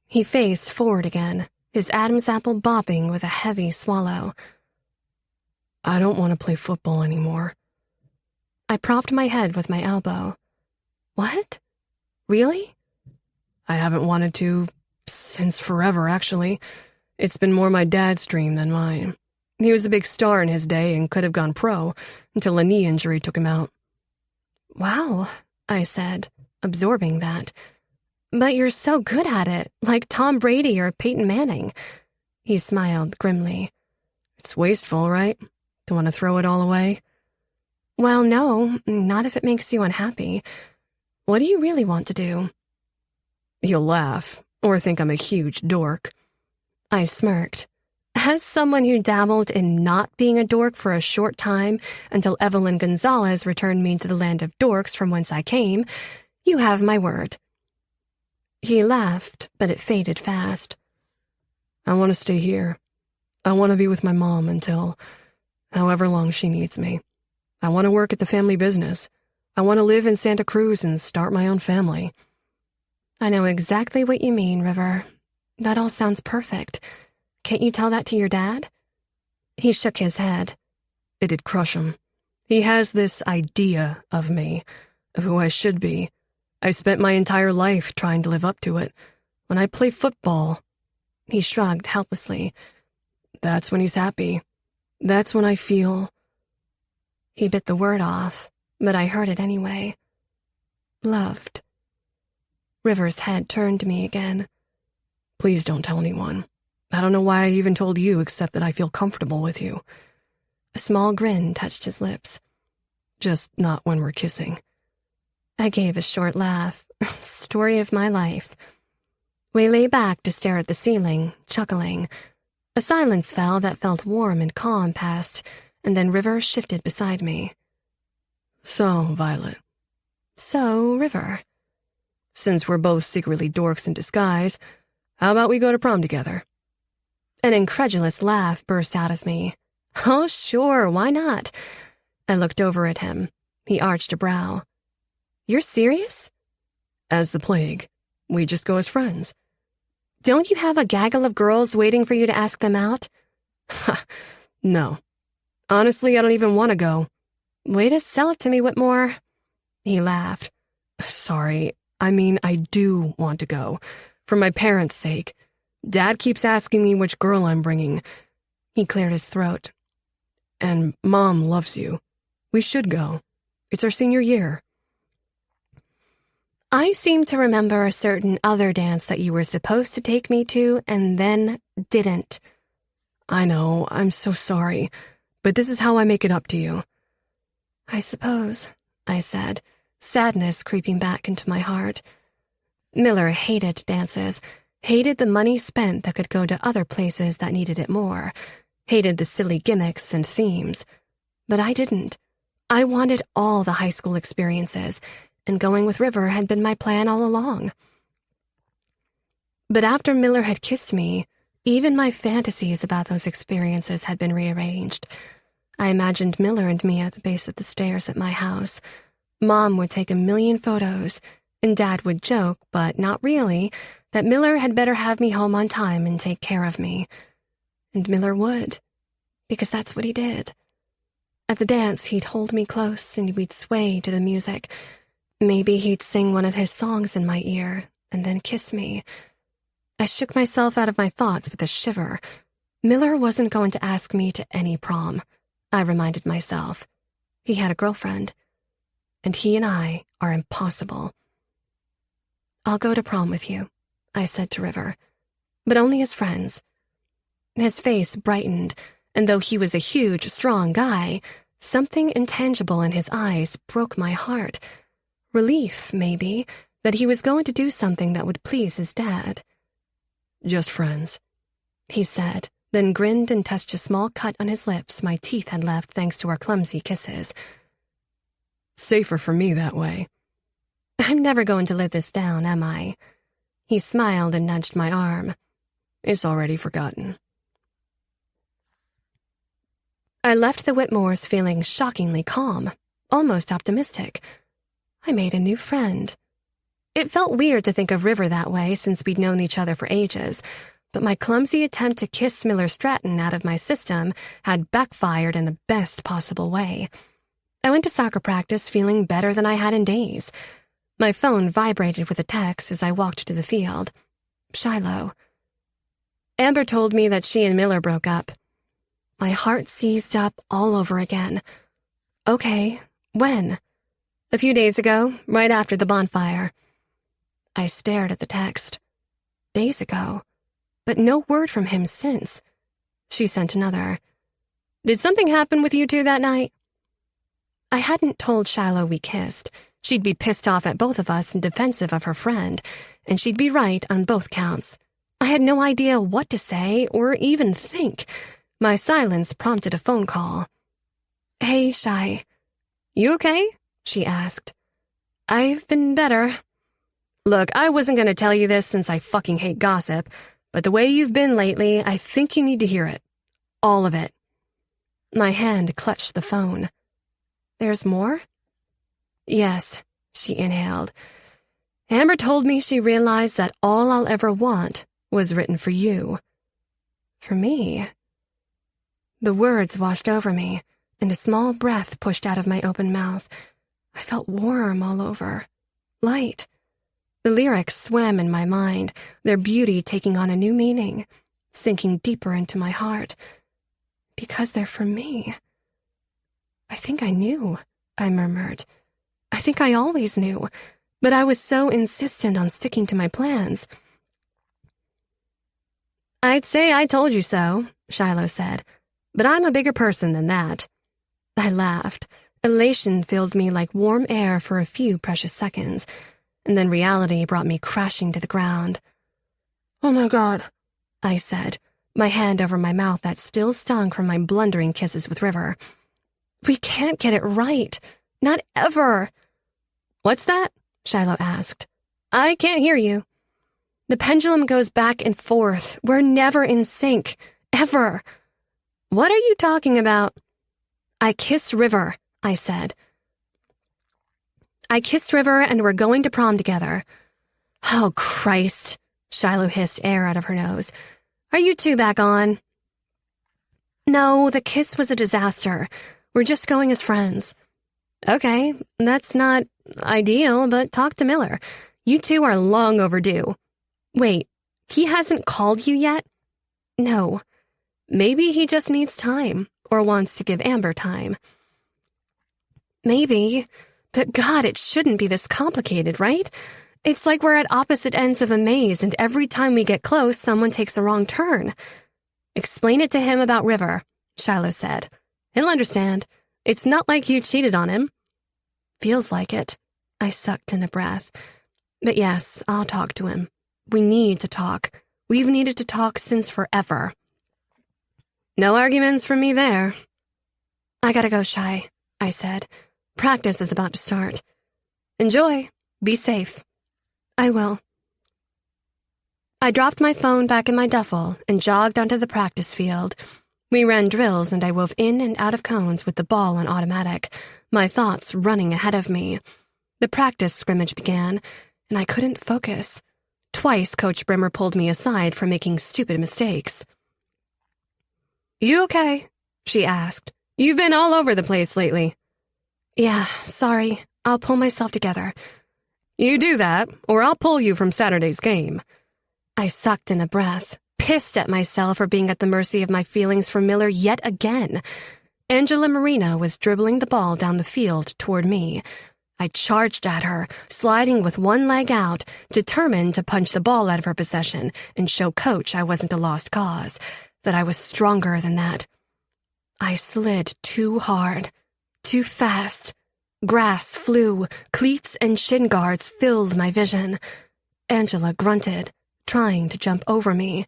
He faced forward again, his Adam's apple bobbing with a heavy swallow. I don't want to play football anymore. I propped my head with my elbow. "What? Really?" I haven't wanted to since forever, actually. It's been more my dad's dream than mine. He was a big star in his day and could have gone pro until a knee injury took him out. "Wow," I said, absorbing that. "But you're so good at it, like Tom Brady or Peyton Manning." He smiled grimly. It's wasteful, right? To want to throw it all away? "Well, no, not if it makes you unhappy. What do you really want to do?" You'll laugh, or think I'm a huge dork. I smirked. As someone who dabbled in not being a dork for a short time until Evelyn Gonzalez returned me to the land of dorks from whence I came, you have my word. He laughed, but it faded fast. I want to stay here. I want to be with my mom until however long she needs me. I want to work at the family business. I want to live in Santa Cruz and start my own family. I know exactly what you mean, River. That all sounds perfect. Can't you tell that to your dad? He shook his head. It'd crush him. He has this idea of me, of who I should be. I spent my entire life trying to live up to it. When I play football, he shrugged helplessly. That's when he's happy. That's when I feel... He bit the word off, but I heard it anyway. Loved. River's head turned to me again. Please don't tell anyone. I don't know why I even told you except that I feel comfortable with you. A small grin touched his lips. Just not when we're kissing. I gave a short laugh. Story of my life. We lay back to stare at the ceiling, chuckling. A silence fell that felt warm and calm past, and then River shifted beside me. So, Violet. So, River. Since we're both secretly dorks in disguise, how about we go to prom together? An incredulous laugh burst out of me. Oh, sure, why not? I looked over at him. He arched a brow. You're serious? As the plague. We just go as friends. Don't you have a gaggle of girls waiting for you to ask them out? No. Honestly, I don't even want to go. Way to sell it to me, Whitmore. He laughed. Sorry, I mean, I do want to go. For my parents' sake. Dad keeps asking me which girl I'm bringing. He cleared his throat. And Mom loves you. We should go. It's our senior year. I seem to remember a certain other dance that you were supposed to take me to and then didn't. I know, I'm so sorry, but this is how I make it up to you. I suppose, I said, sadness creeping back into my heart. Miller hated dances, hated the money spent that could go to other places that needed it more, hated the silly gimmicks and themes. But I didn't. I wanted all the high school experiences, and going with River had been my plan all along. But after Miller had kissed me, even my fantasies about those experiences had been rearranged. I imagined Miller and me at the base of the stairs at my house. Mom would take 1,000,000 photos, and Dad would joke, but not really, that Miller had better have me home on time and take care of me. And Miller would, because that's what he did. At the dance, he'd hold me close and we'd sway to the music. Maybe he'd sing one of his songs in my ear and then kiss me. I shook myself out of my thoughts with a shiver. Miller wasn't going to ask me to any prom, I reminded myself. He had a girlfriend, and he and I are impossible. I'll go to prom with you, I said to River, but only as friends. His face brightened, and though he was a huge, strong guy, something intangible in his eyes broke my heart. Relief, maybe, that he was going to do something that would please his dad. Just friends, he said, then grinned and touched a small cut on his lips my teeth had left thanks to our clumsy kisses. Safer for me that way. I'm never going to live this down, am I? He smiled and nudged my arm. It's already forgotten. I left the Whitmores feeling shockingly calm, almost optimistic. I made a new friend. It felt weird to think of River that way since we'd known each other for ages, but my clumsy attempt to kiss Miller Stratton out of my system had backfired in the best possible way. I went to soccer practice feeling better than I had in days. My phone vibrated with a text as I walked to the field. Shiloh. Amber told me that she and Miller broke up. My heart seized up all over again. Okay, when? A few days ago, right after the bonfire. I stared at the text. Days ago. But no word from him since. She sent another. Did something happen with you two that night? I hadn't told Shiloh we kissed. She'd be pissed off at both of us and defensive of her friend, and she'd be right on both counts. I had no idea what to say or even think. My silence prompted a phone call. Hey, Shy. You okay? She asked. I've been better. Look, I wasn't going to tell you this since I fucking hate gossip, but the way you've been lately, I think you need to hear it. All of it. My hand clutched the phone. There's more? Yes, she inhaled. Amber told me she realized that all I'll ever want was written for you. For me? The words washed over me, and a small breath pushed out of my open mouth. I felt warm all over. Light. The lyrics swam in my mind, their beauty taking on a new meaning, sinking deeper into my heart. Because they're for me. I think I knew, I murmured. I think I always knew, but I was so insistent on sticking to my plans. I'd say I told you so, Shiloh said, but I'm a bigger person than that. I laughed. Elation filled me like warm air for a few precious seconds, and then reality brought me crashing to the ground. Oh my God, I said, my hand over my mouth that still stung from my blundering kisses with River. We can't get it right. Not ever. What's that? Shiloh asked. I can't hear you. The pendulum goes back and forth. We're never in sync. Ever. What are you talking about? I kissed River, I said. I kissed River and we're going to prom together. Oh, Christ, Shiloh hissed air out of her nose. Are you two back on? No, the kiss was a disaster. We're just going as friends. Okay, that's not ideal, but talk to Miller. You two are long overdue. Wait, he hasn't called you yet? No. Maybe he just needs time, or wants to give Amber time. Maybe, but God, it shouldn't be this complicated, right? It's like we're at opposite ends of a maze, and every time we get close, someone takes a wrong turn. Explain it to him about River, Shiloh said. He'll understand. It's not like you cheated on him. Feels like it. I sucked in a breath. But yes, I'll talk to him. We need to talk. We've needed to talk since forever. No arguments from me there. I gotta go, Shy, I said. Practice is about to start. Enjoy. Be safe. I will. I dropped my phone back in my duffel and jogged onto the practice field. We ran drills and I wove in and out of cones with the ball on automatic, my thoughts running ahead of me. The practice scrimmage began, and I couldn't focus. Twice Coach Brimmer pulled me aside for making stupid mistakes. You okay? She asked. You've been all over the place lately. Yeah, sorry. I'll pull myself together. You do that, or I'll pull you from Saturday's game. I sucked in a breath, pissed at myself for being at the mercy of my feelings for Miller yet again. Angela Marina was dribbling the ball down the field toward me. I charged at her, sliding with one leg out, determined to punch the ball out of her possession and show Coach I wasn't a lost cause, that I was stronger than that. I slid too hard, too fast. Grass flew, cleats and shin guards filled my vision. Angela grunted, trying to jump over me.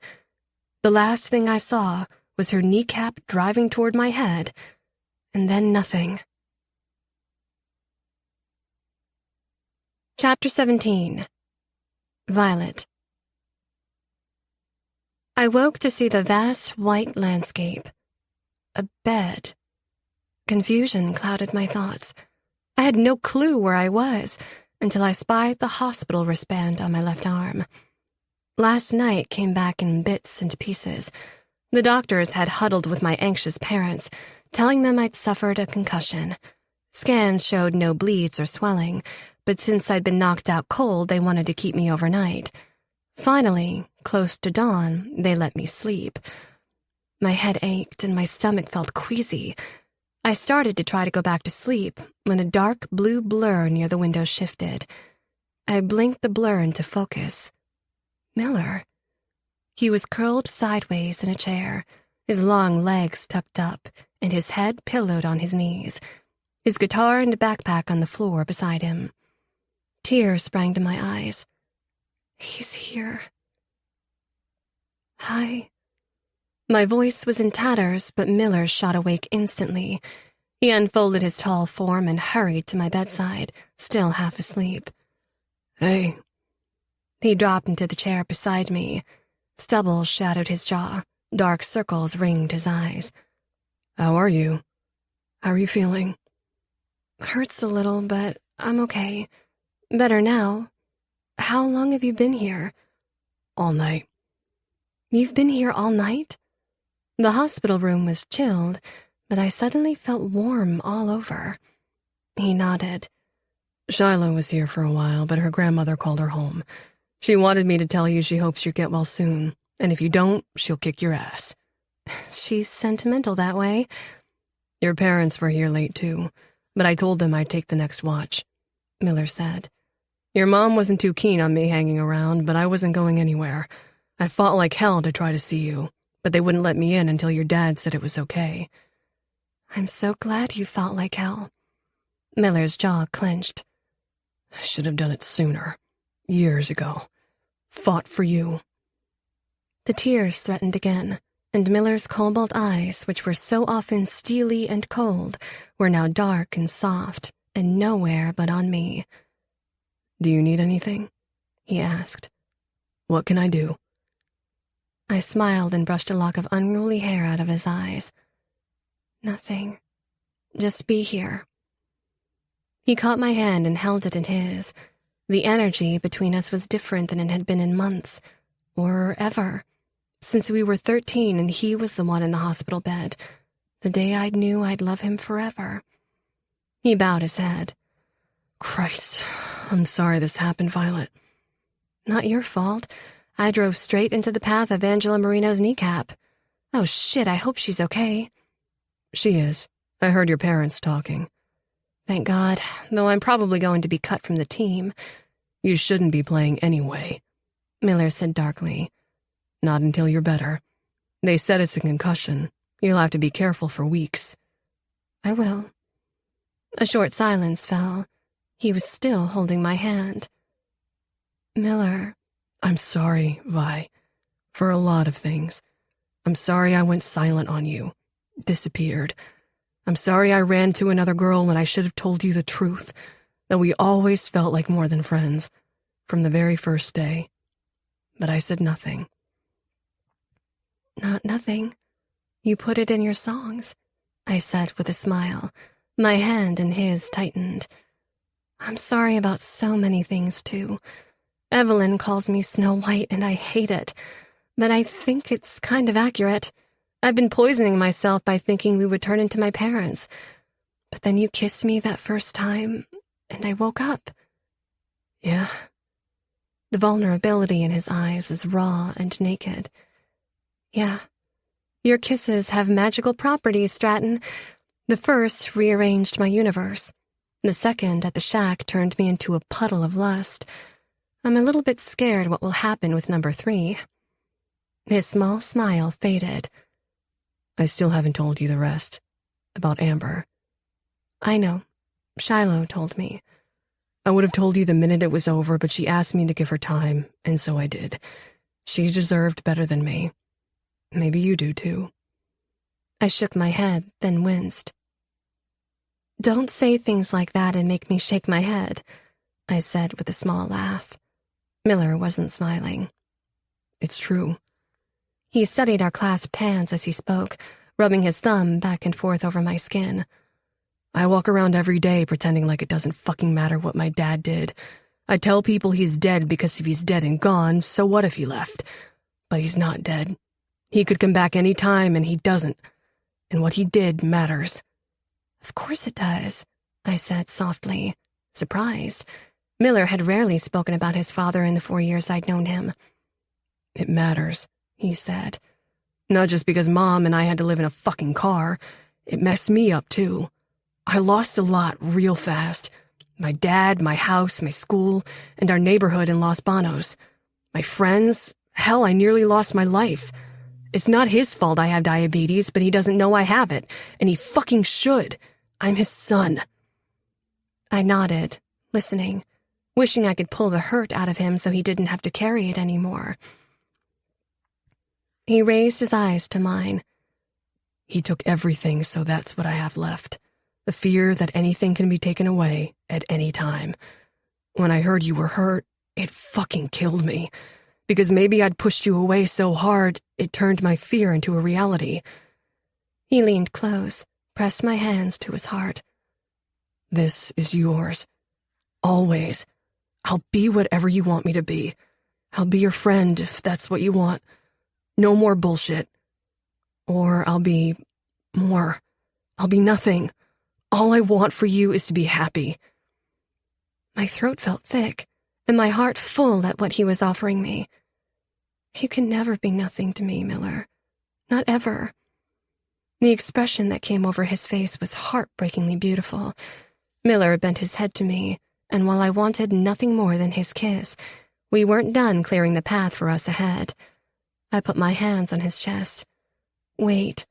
The last thing I saw was her kneecap driving toward my head, and then nothing. Chapter 17. Violet. I woke to see the vast white landscape. A bed. Confusion clouded my thoughts. I had no clue where I was until I spied the hospital wristband on my left arm. Last night came back in bits and pieces. The doctors had huddled with my anxious parents, telling them I'd suffered a concussion. Scans showed no bleeds or swelling, but since I'd been knocked out cold, they wanted to keep me overnight. Finally, close to dawn, they let me sleep. My head ached and my stomach felt queasy. I started to try to go back to sleep when a dark blue blur near the window shifted. I blinked the blur into focus. Miller. He was curled sideways in a chair, his long legs tucked up and his head pillowed on his knees, his guitar and backpack on the floor beside him. Tears sprang to my eyes. He's here. Hi. My voice was in tatters, but Miller shot awake instantly. He unfolded his tall form and hurried to my bedside, still half asleep. Hey. He dropped into the chair beside me. Stubble shadowed his jaw. Dark circles ringed his eyes. How are you? How are you feeling? Hurts a little, but I'm okay. Better now. How long have you been here? All night. You've been here all night? The hospital room was chilled, but I suddenly felt warm all over. He nodded. Shiloh was here for a while, but her grandmother called her home. She wanted me to tell you she hopes you get well soon, and if you don't, she'll kick your ass. She's sentimental that way. Your parents were here late, too, but I told them I'd take the next watch, Miller said. Your mom wasn't too keen on me hanging around, but I wasn't going anywhere. I fought like hell to try to see you, but they wouldn't let me in until your dad said it was okay. I'm so glad you felt like hell. Miller's jaw clenched. I should have done it sooner. Years ago. Fought for you. The tears threatened again, and Miller's cobalt eyes, which were so often steely and cold, were now dark and soft, and nowhere but on me. Do you need anything? He asked. What can I do? I smiled and brushed a lock of unruly hair out of his eyes. Nothing. Just be here. He caught my hand and held it in his. The energy between us was different than it had been in months, or ever, since we were 13 and he was the one in the hospital bed, the day I knew I'd love him forever. He bowed his head. Christ, I'm sorry this happened, Violet. Not your fault. I drove straight into the path of Angela Marino's kneecap. Oh shit, I hope she's okay. She is. I heard your parents talking. Thank God, though I'm probably going to be cut from the team. You shouldn't be playing anyway, Miller said darkly. Not until you're better. They said it's a concussion. You'll have to be careful for weeks. I will. A short silence fell. He was still holding my hand. Miller. I'm sorry, Vi, for a lot of things. I'm sorry I went silent on you. Disappeared. I'm sorry I ran to another girl when I should have told you the truth, that we always felt like more than friends, from the very first day. But I said nothing. Not nothing. You put it in your songs, I said with a smile. My hand in his tightened. I'm sorry about so many things, too. Evelyn calls me Snow White, and I hate it. But I think it's kind of accurate. I've been poisoning myself by thinking we would turn into my parents. But then you kissed me that first time, and I woke up. Yeah. The vulnerability in his eyes was raw and naked. Yeah. Your kisses have magical properties, Stratton. The first rearranged my universe. The second at the shack turned me into a puddle of lust. I'm a little bit scared what will happen with number 3. His small smile faded. I still haven't told you the rest. About Amber. I know. Shiloh told me. I would have told you the minute it was over, but she asked me to give her time, and so I did. She deserved better than me. Maybe you do, too. I shook my head, then winced. Don't say things like that and make me shake my head, I said with a small laugh. Miller wasn't smiling. It's true. He studied our clasped hands as he spoke, rubbing his thumb back and forth over my skin. I walk around every day pretending like it doesn't fucking matter what my dad did. I tell people he's dead because if he's dead and gone, so what if he left? But he's not dead. He could come back any time, and he doesn't. And what he did matters. Of course it does, I said softly, surprised. Miller had rarely spoken about his father in the 4 years I'd known him. It matters, he said. Not just because Mom and I had to live in a fucking car. It messed me up, too. I lost a lot real fast. My dad, my house, my school, and our neighborhood in Los Banos. My friends. Hell, I nearly lost my life. It's not his fault I have diabetes, but he doesn't know I have it, and he fucking should. I'm his son. I nodded, listening, wishing I could pull the hurt out of him so he didn't have to carry it anymore. He raised his eyes to mine. He took everything, so that's what I have left. The fear that anything can be taken away at any time. When I heard you were hurt, it fucking killed me. Because maybe I'd pushed you away so hard, it turned my fear into a reality. He leaned close, pressed my hands to his heart. This is yours. Always. I'll be whatever you want me to be. I'll be your friend if that's what you want. No more bullshit. Or I'll be more. I'll be nothing. All I want for you is to be happy. My throat felt thick, and my heart full at what he was offering me. You can never be nothing to me, Miller. Not ever. The expression that came over his face was heartbreakingly beautiful. Miller bent his head to me, and while I wanted nothing more than his kiss, we weren't done clearing the path for us ahead. I put my hands on his chest. Wait.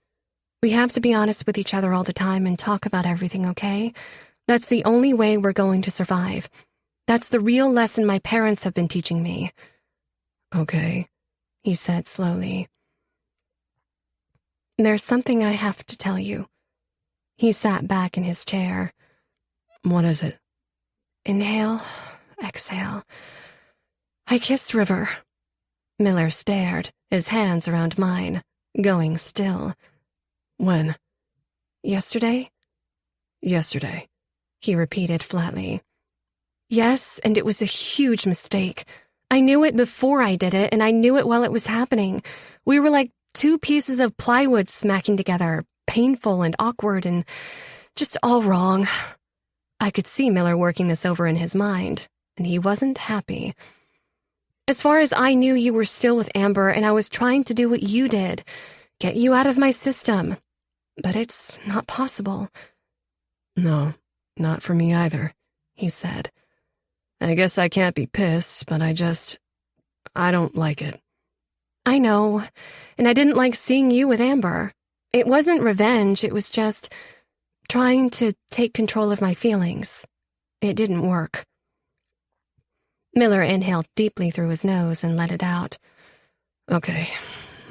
We have to be honest with each other all the time and talk about everything, okay? That's the only way we're going to survive. That's the real lesson my parents have been teaching me. Okay, he said slowly. There's something I have to tell you. He sat back in his chair. What is it? Inhale, exhale. I kissed River. Miller stared, his hands around mine, going still. When? Yesterday? Yesterday, he repeated flatly. Yes, and it was a huge mistake. I knew it before I did it, and I knew it while it was happening. We were like 2 pieces of plywood smacking together, painful and awkward and just all wrong. I could see Miller working this over in his mind, and he wasn't happy. As far as I knew, you were still with Amber, and I was trying to do what you did, get you out of my system. But it's not possible. No, not for me either, he said. I guess I can't be pissed, but I don't like it. I know, and I didn't like seeing you with Amber. It wasn't revenge, it was just trying to take control of my feelings. It didn't work. Miller inhaled deeply through his nose and let it out. Okay,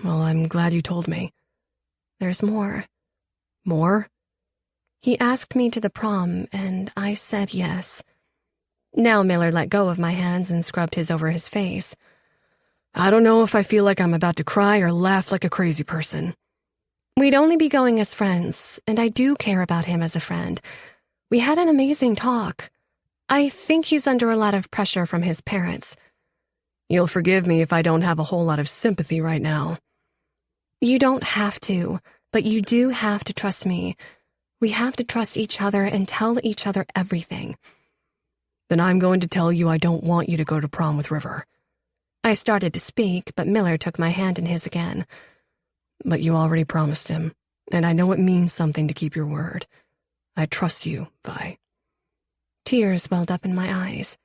well, I'm glad you told me. There's more. More? He asked me to the prom, and I said yes. Now Miller let go of my hands and scrubbed his over his face. I don't know if I feel like I'm about to cry or laugh like a crazy person. We'd only be going as friends, and I do care about him as a friend. We had an amazing talk. I think he's under a lot of pressure from his parents. You'll forgive me if I don't have a whole lot of sympathy right now. You don't have to, but you do have to trust me. We have to trust each other and tell each other everything. Then I'm going to tell you I don't want you to go to prom with River. I started to speak, but Miller took my hand in his again. But you already promised him, and I know it means something to keep your word. I trust you, Vi. Tears welled up in my eyes.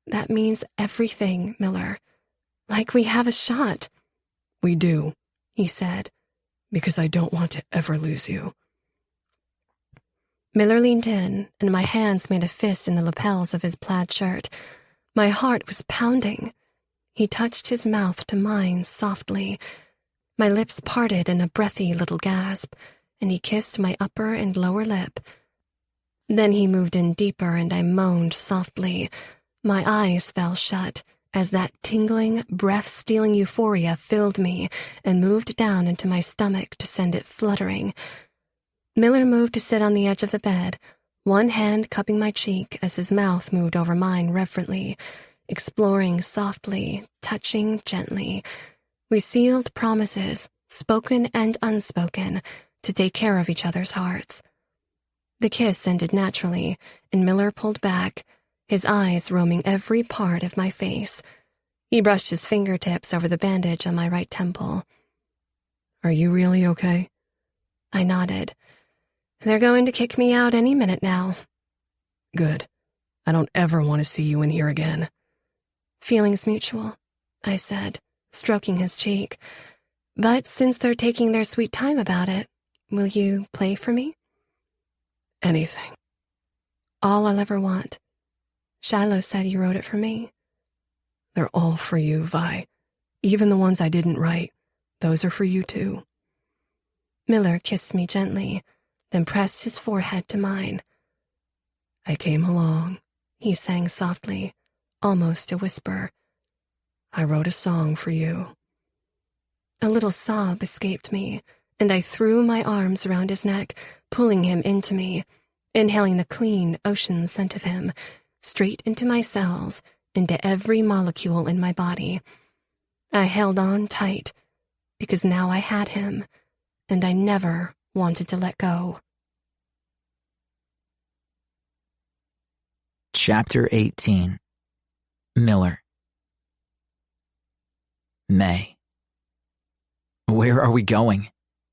That means everything, Miller. Like we have a shot. We do, he said. Because I don't want to ever lose you. Miller leaned in, and my hands made a fist in the lapels of his plaid shirt. My heart was pounding. He touched his mouth to mine softly. My lips parted in a breathy little gasp, and he kissed my upper and lower lip. Then he moved in deeper, and I moaned softly. My eyes fell shut as that tingling, breath-stealing euphoria filled me and moved down into my stomach to send it fluttering. Miller moved to sit on the edge of the bed, one hand cupping my cheek as his mouth moved over mine reverently, exploring softly, touching gently. We sealed promises, spoken and unspoken, to take care of each other's hearts. The kiss ended naturally, and Miller pulled back, his eyes roaming every part of my face. He brushed his fingertips over the bandage on my right temple. Are you really okay? I nodded. They're going to kick me out any minute now. Good. I don't ever want to see you in here again. Feelings mutual, I said, stroking his cheek. But since they're taking their sweet time about it, will you play for me? Anything. All I'll ever want. Shiloh said you wrote it for me. They're all for you, Vi. Even the ones I didn't write. Those are for you, too. Miller kissed me gently, then pressed his forehead to mine. I came along, he sang softly, almost a whisper. I wrote a song for you. A little sob escaped me, and I threw my arms around his neck, pulling him into me, inhaling the clean ocean scent of him, straight into my cells, into every molecule in my body. I held on tight, because now I had him, and I never wanted to let go. Chapter 18. Miller. May. Where are we going?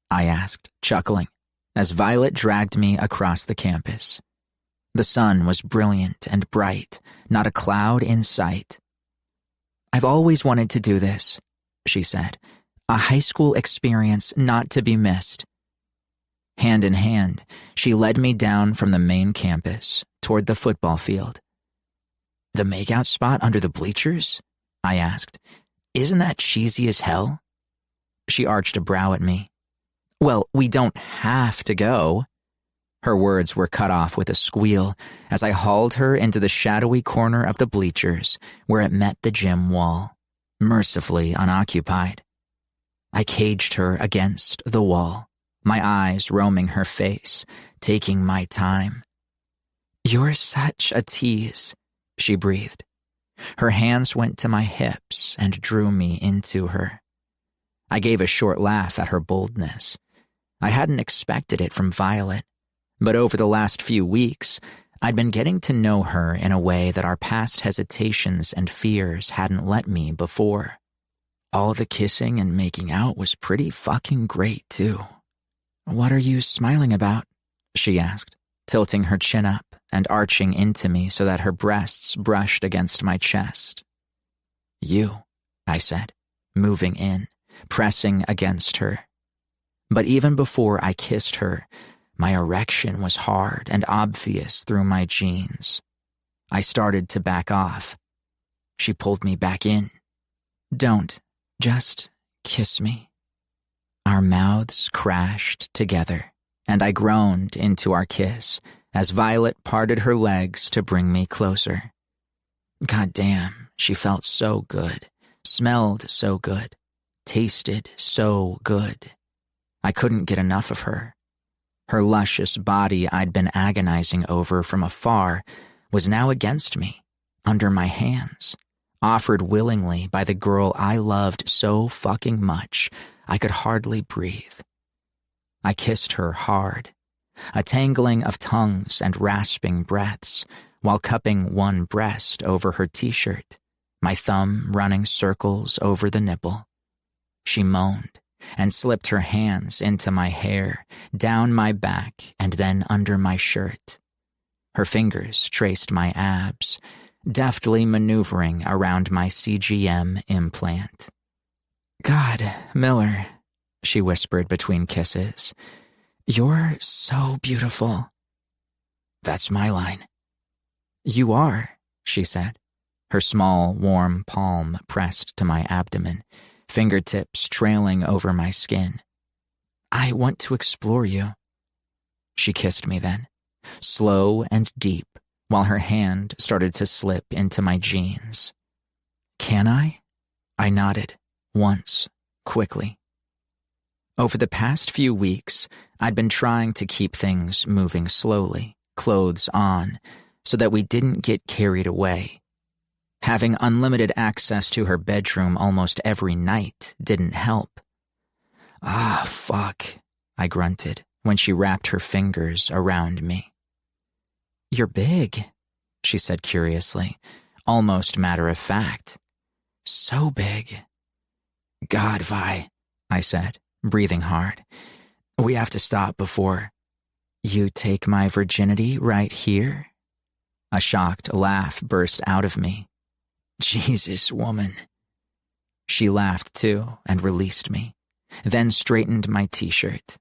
I asked, chuckling, as Violet dragged me across the campus. The sun was brilliant and bright, not a cloud in sight. I've always wanted to do this, she said, a high school experience not to be missed. Hand in hand, she led me down from the main campus toward the football field. The makeout spot under the bleachers? I asked. Isn't that cheesy as hell? She arched a brow at me. Well, we don't have to go. Her words were cut off with a squeal as I hauled her into the shadowy corner of the bleachers where it met the gym wall, mercifully unoccupied. I caged her against the wall, my eyes roaming her face, taking my time. You're such a tease, she breathed. Her hands went to my hips and drew me into her. I gave a short laugh at her boldness. I hadn't expected it from Violet, but over the last few weeks, I'd been getting to know her in a way that our past hesitations and fears hadn't let me before. All the kissing and making out was pretty fucking great, too. "What are you smiling about?" she asked, tilting her chin up and arching into me so that her breasts brushed against my chest. "You," I said, moving in, pressing against her. But even before I kissed her, my erection was hard and obvious through my jeans. I started to back off. She pulled me back in. "Don't. Just kiss me." Our mouths crashed together, and I groaned into our kiss as Violet parted her legs to bring me closer. God damn, she felt so good, smelled so good, tasted so good. I couldn't get enough of her. Her luscious body I'd been agonizing over from afar was now against me, under my hands, offered willingly by the girl I loved so fucking much I could hardly breathe. I kissed her hard, a tangling of tongues and rasping breaths, while cupping one breast over her t-shirt, my thumb running circles over the nipple. She moaned and slipped her hands into my hair, down my back, and then under my shirt. Her fingers traced my abs, deftly maneuvering around my CGM implant. "God, Miller," she whispered between kisses, "you're so beautiful." "That's my line." "You are," she said, her small, warm palm pressed to my abdomen, fingertips trailing over my skin. "I want to explore you." She kissed me then, slow and deep, while her hand started to slip into my jeans. "Can I?" I nodded, once, quickly. Over the past few weeks, I'd been trying to keep things moving slowly, clothes on, so that we didn't get carried away. Having unlimited access to her bedroom almost every night didn't help. "Ah, fuck," I grunted when she wrapped her fingers around me. "You're big," she said curiously, almost matter of fact. "So big." "God, Vi," I said, breathing hard. "We have to stop before—" "You take my virginity right here?" A shocked laugh burst out of me. "Jesus, woman." She laughed too and released me, then straightened my t-shirt.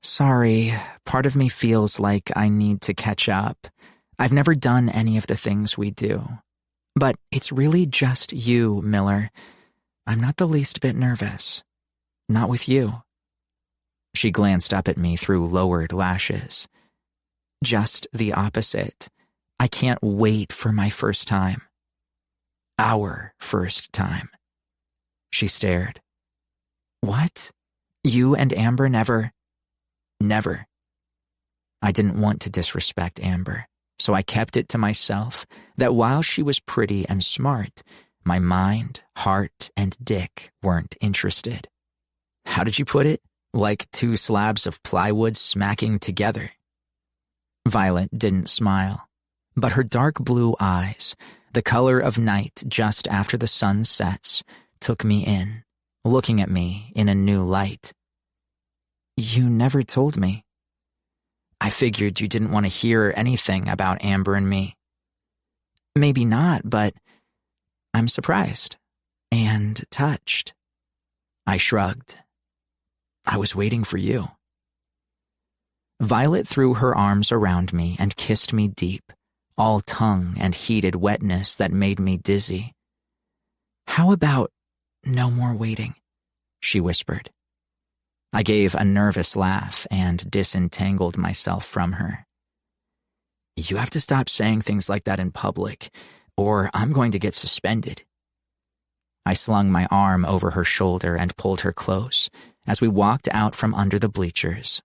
"Sorry, part of me feels like I need to catch up. I've never done any of the things we do. But it's really just you, Miller. I'm not the least bit nervous. Not with you." She glanced up at me through lowered lashes. "Just the opposite. I can't wait for my first time." "Our first time." She stared. "What? You and Amber never—" "Never." I didn't want to disrespect Amber, so I kept it to myself that while she was pretty and smart, my mind, heart, and dick weren't interested. How did you put it? Like two slabs of plywood smacking together. Violet didn't smile, but her dark blue eyes, the color of night just after the sun sets, took me in, looking at me in a new light. "You never told me." "I figured you didn't want to hear anything about Amber and me." "Maybe not, but I'm surprised and touched." I shrugged. "I was waiting for you." Violet threw her arms around me and kissed me deep, all tongue and heated wetness that made me dizzy. "How about no more waiting?" she whispered. I gave a nervous laugh and disentangled myself from her. "You have to stop saying things like that in public, or I'm going to get suspended." I slung my arm over her shoulder and pulled her close as we walked out from under the bleachers.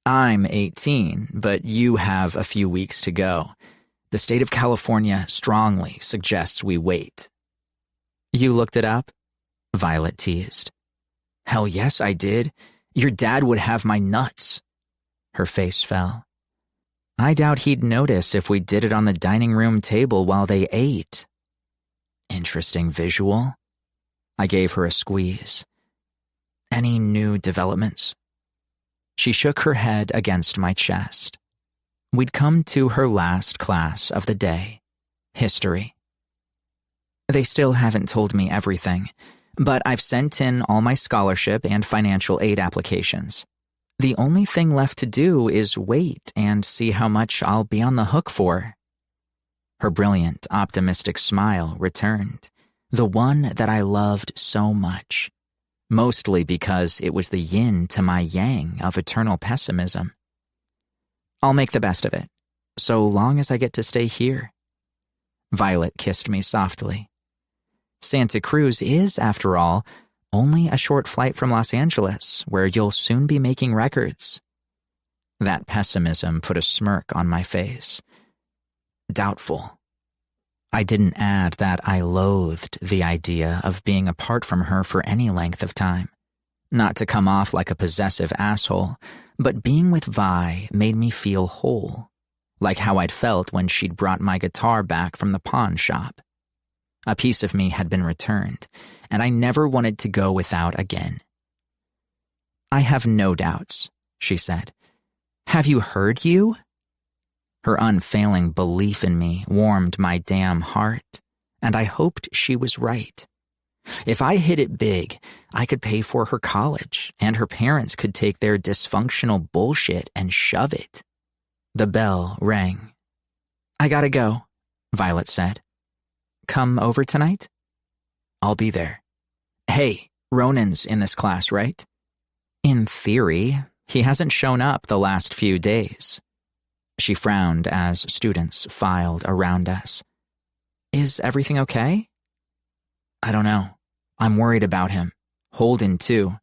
"I'm 18, but you have a few weeks to go. The state of California strongly suggests we wait." "You looked it up?" Violet teased. "Hell yes, I did. Your dad would have my nuts." Her face fell. I doubt he'd notice if we did it on the dining room table while they ate. Interesting visual. I gave her a squeeze. Any new developments? She shook her head against my chest. We'd come to her last class of the day, history. They still haven't told me everything, but I've sent in all my scholarship and financial aid applications. The only thing left to do is wait and see how much I'll be on the hook for. Her brilliant, optimistic smile returned, the one that I loved so much, mostly because it was the yin to my yang of eternal pessimism. I'll make the best of it, so long as I get to stay here. Violet kissed me softly. Santa Cruz is, after all, only a short flight from Los Angeles, where you'll soon be making records. That pessimism put a smirk on my face. Doubtful. I didn't add that I loathed the idea of being apart from her for any length of time. Not to come off like a possessive asshole, but being with Vi made me feel whole, like how I'd felt when she'd brought my guitar back from the pawn shop. A piece of me had been returned, and I never wanted to go without again. I have no doubts, she said. Have you heard you? Her unfailing belief in me warmed my damn heart, and I hoped she was right. If I hit it big, I could pay for her college, and her parents could take their dysfunctional bullshit and shove it. The bell rang. I gotta go, Violet said. Come over tonight? I'll be there. Hey, Ronan's in this class, right? In theory, he hasn't shown up the last few days. She frowned as students filed around us. Is everything okay? I don't know. I'm worried about him. Holden, too.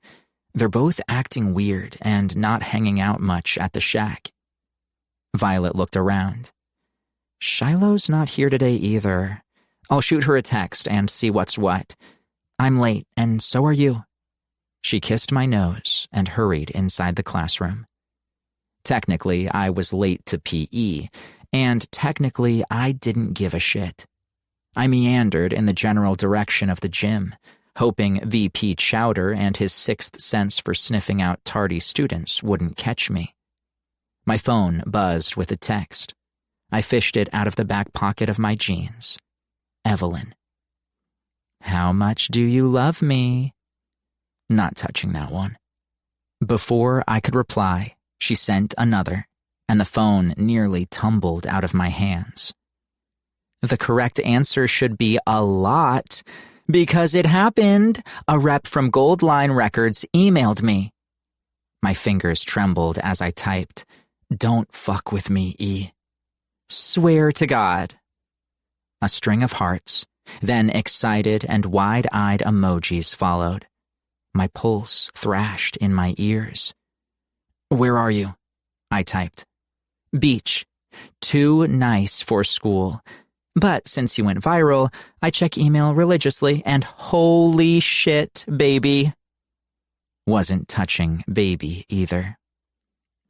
They're both acting weird and not hanging out much at the shack. Violet looked around. Shiloh's not here today either. I'll shoot her a text and see what's what. I'm late, and so are you. She kissed my nose and hurried inside the classroom. Technically, I was late to PE, and technically, I didn't give a shit. I meandered in the general direction of the gym, hoping VP Chowder and his sixth sense for sniffing out tardy students wouldn't catch me. My phone buzzed with a text. I fished it out of the back pocket of my jeans. Evelyn. How much do you love me? Not touching that one. Before I could reply, she sent another, and the phone nearly tumbled out of my hands. The correct answer should be a lot, because it happened. A rep from Gold Line Records emailed me. My fingers trembled as I typed, Don't fuck with me, E. Swear to God. A string of hearts, then excited and wide-eyed emojis followed. My pulse thrashed in my ears. Where are you? I typed. Beach. Too nice for school. But since you went viral, I check email religiously, and holy shit, baby. Wasn't touching baby either.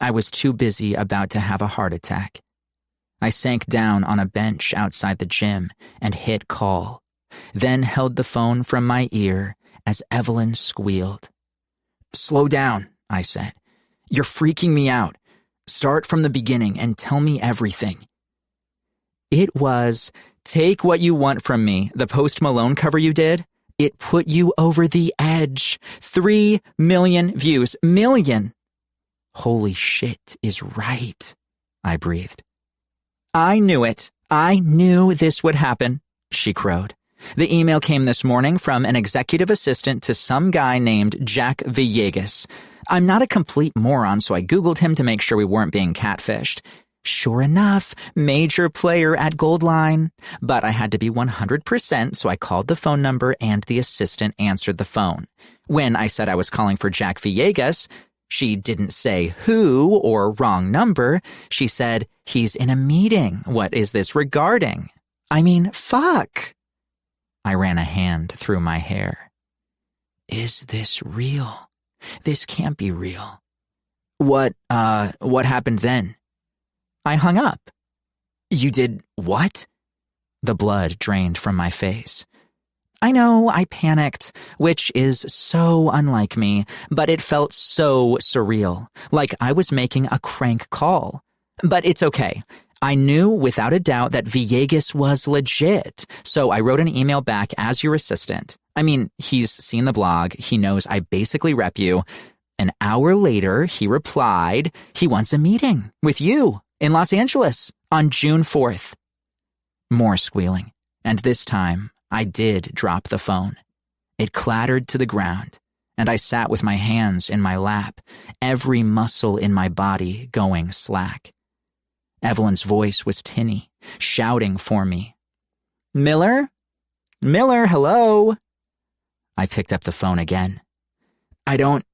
I was too busy about to have a heart attack. I sank down on a bench outside the gym and hit call, then held the phone from my ear as Evelyn squealed. Slow down, I said. You're freaking me out. Start from the beginning and tell me everything. It was, Take What You Want From Me, the Post Malone cover you did. It put you over the edge. 3 million views. Million. Holy shit is right, I breathed. I knew it. I knew this would happen, she crowed. The email came this morning from an executive assistant to some guy named Jack Villegas. I'm not a complete moron, so I Googled him to make sure we weren't being catfished. Sure enough, major player at Gold Line. But I had to be 100%, so I called the phone number and the assistant answered the phone. When I said I was calling for Jack Villegas, she didn't say who or wrong number. She said, he's in a meeting. What is this regarding? I mean, fuck. I ran a hand through my hair. Is this real? This can't be real. What happened then? I hung up. You did what? The blood drained from my face. I know, I panicked, which is so unlike me, but it felt so surreal, like I was making a crank call. But it's okay. I knew without a doubt that Villegas was legit, so I wrote an email back as your assistant. I mean, he's seen the blog, he knows I basically rep you. An hour later, he replied he wants a meeting with you in Los Angeles on June 4th. More squealing, and this time I did drop the phone. It clattered to the ground, and I sat with my hands in my lap, every muscle in my body going slack. Evelyn's voice was tinny, shouting for me. Miller? Miller, hello? I picked up the phone again. I don't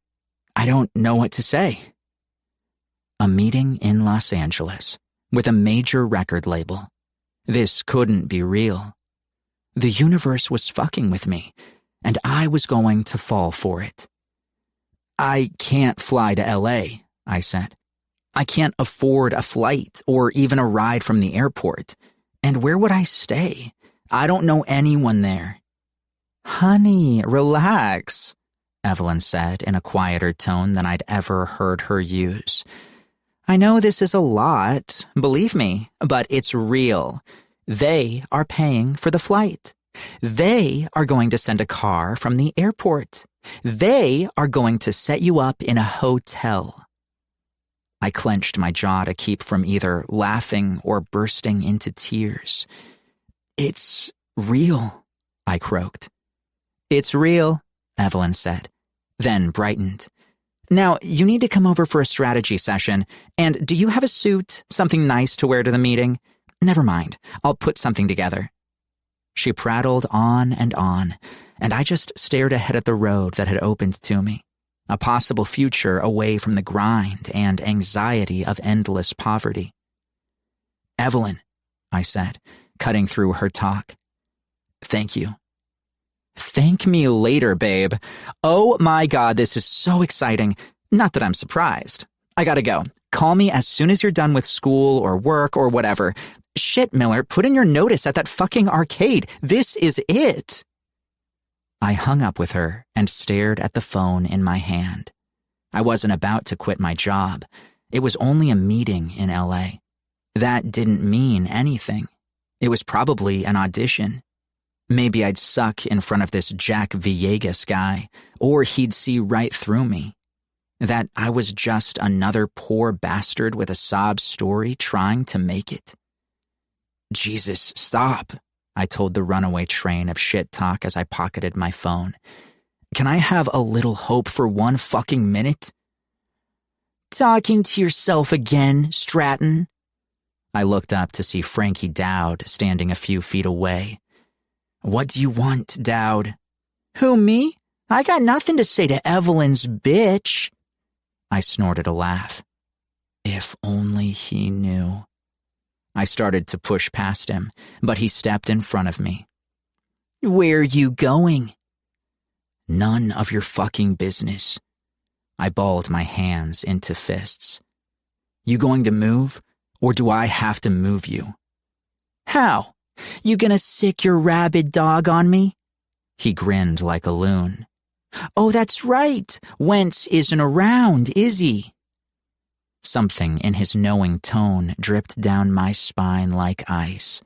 know what to say. A meeting in Los Angeles with a major record label. This couldn't be real. The universe was fucking with me, and I was going to fall for it. I can't fly to LA, I said. I can't afford a flight or even a ride from the airport. And where would I stay? I don't know anyone there. Honey, relax, Evelyn said in a quieter tone than I'd ever heard her use. I know this is a lot, believe me, but it's real. They are paying for the flight. They are going to send a car from the airport. They are going to set you up in a hotel. I clenched my jaw to keep from either laughing or bursting into tears. It's real, I croaked. It's real, Evelyn said, then brightened. Now, you need to come over for a strategy session, and do you have a suit, something nice to wear to the meeting? Never mind, I'll put something together. She prattled on, and I just stared ahead at the road that had opened to me. A possible future away from the grind and anxiety of endless poverty. Evelyn, I said, cutting through her talk. Thank you. Thank me later, babe. Oh my God, this is so exciting. Not that I'm surprised. I gotta go. Call me as soon as you're done with school or work or whatever. Shit, Miller, put in your notice at that fucking arcade. This is it. I hung up with her and stared at the phone in my hand. I wasn't about to quit my job. It was only a meeting in LA. That didn't mean anything. It was probably an audition. Maybe I'd suck in front of this Jack Villegas guy, or he'd see right through me. That I was just another poor bastard with a sob story trying to make it. Jesus, stop, I told the runaway train of shit talk as I pocketed my phone. Can I have a little hope for one fucking minute? Talking to yourself again, Stratton. I looked up to see Frankie Dowd standing a few feet away. What do you want, Dowd? Who, me? I got nothing to say to Evelyn's bitch. I snorted a laugh. If only he knew. I started to push past him, but he stepped in front of me. Where you going? None of your fucking business. I balled my hands into fists. You going to move, or do I have to move you? How? You gonna sick your rabid dog on me? He grinned like a loon. Oh, that's right. Wentz isn't around, is he? Something in his knowing tone dripped down my spine like ice.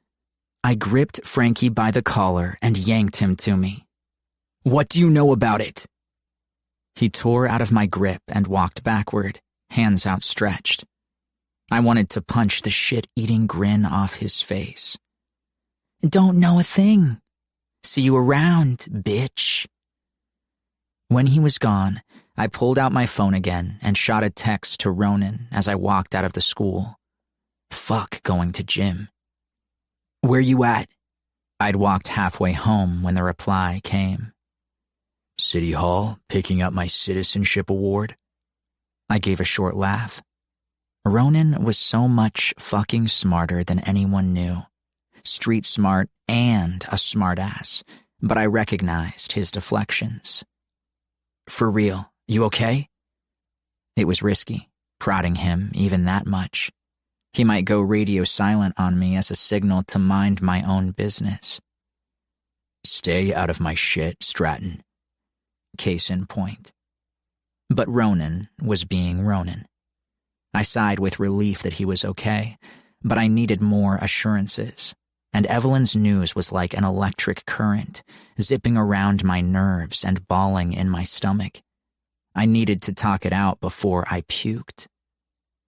I gripped Frankie by the collar and yanked him to me. What do you know about it? He tore out of my grip and walked backward, hands outstretched. I wanted to punch the shit-eating grin off his face. Don't know a thing. See you around, bitch. When he was gone, I pulled out my phone again and shot a text to Ronan as I walked out of the school. Fuck going to gym. Where you at? I'd walked halfway home when the reply came. City Hall, picking up my citizenship award. I gave a short laugh. Ronan was so much fucking smarter than anyone knew. Street smart and a smartass, but I recognized his deflections. For real, you okay? It was risky, prodding him even that much. He might go radio silent on me as a signal to mind my own business. Stay out of my shit, Stratton. Case in point. But Ronan was being Ronan. I sighed with relief that he was okay, but I needed more assurances, and Evelyn's news was like an electric current, zipping around my nerves and balling in my stomach. I needed to talk it out before I puked.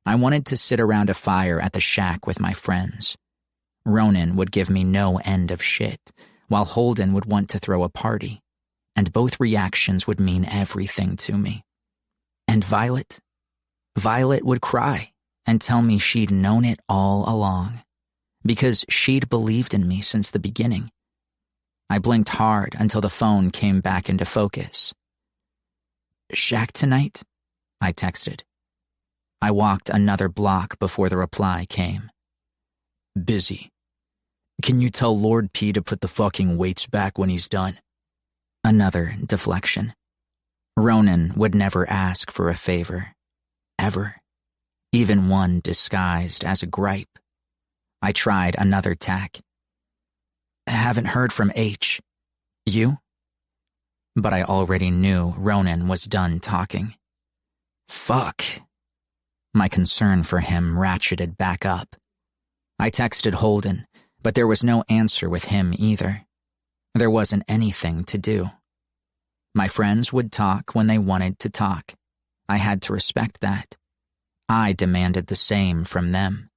I wanted to sit around a fire at the shack with my friends. Ronan would give me no end of shit, while Holden would want to throw a party, and both reactions would mean everything to me. And Violet would cry and tell me she'd known it all along, because she'd believed in me since the beginning. I blinked hard until the phone came back into focus. Shack tonight? I texted. I walked another block before the reply came. Busy. Can you tell Lord P to put the fucking weights back when he's done? Another deflection. Ronan would never ask for a favor. Ever. Even one disguised as a gripe. I tried another tack. Haven't heard from H. You? But I already knew Ronan was done talking. Fuck. My concern for him ratcheted back up. I texted Holden, but there was no answer with him either. There wasn't anything to do. My friends would talk when they wanted to talk. I had to respect that. I demanded the same from them.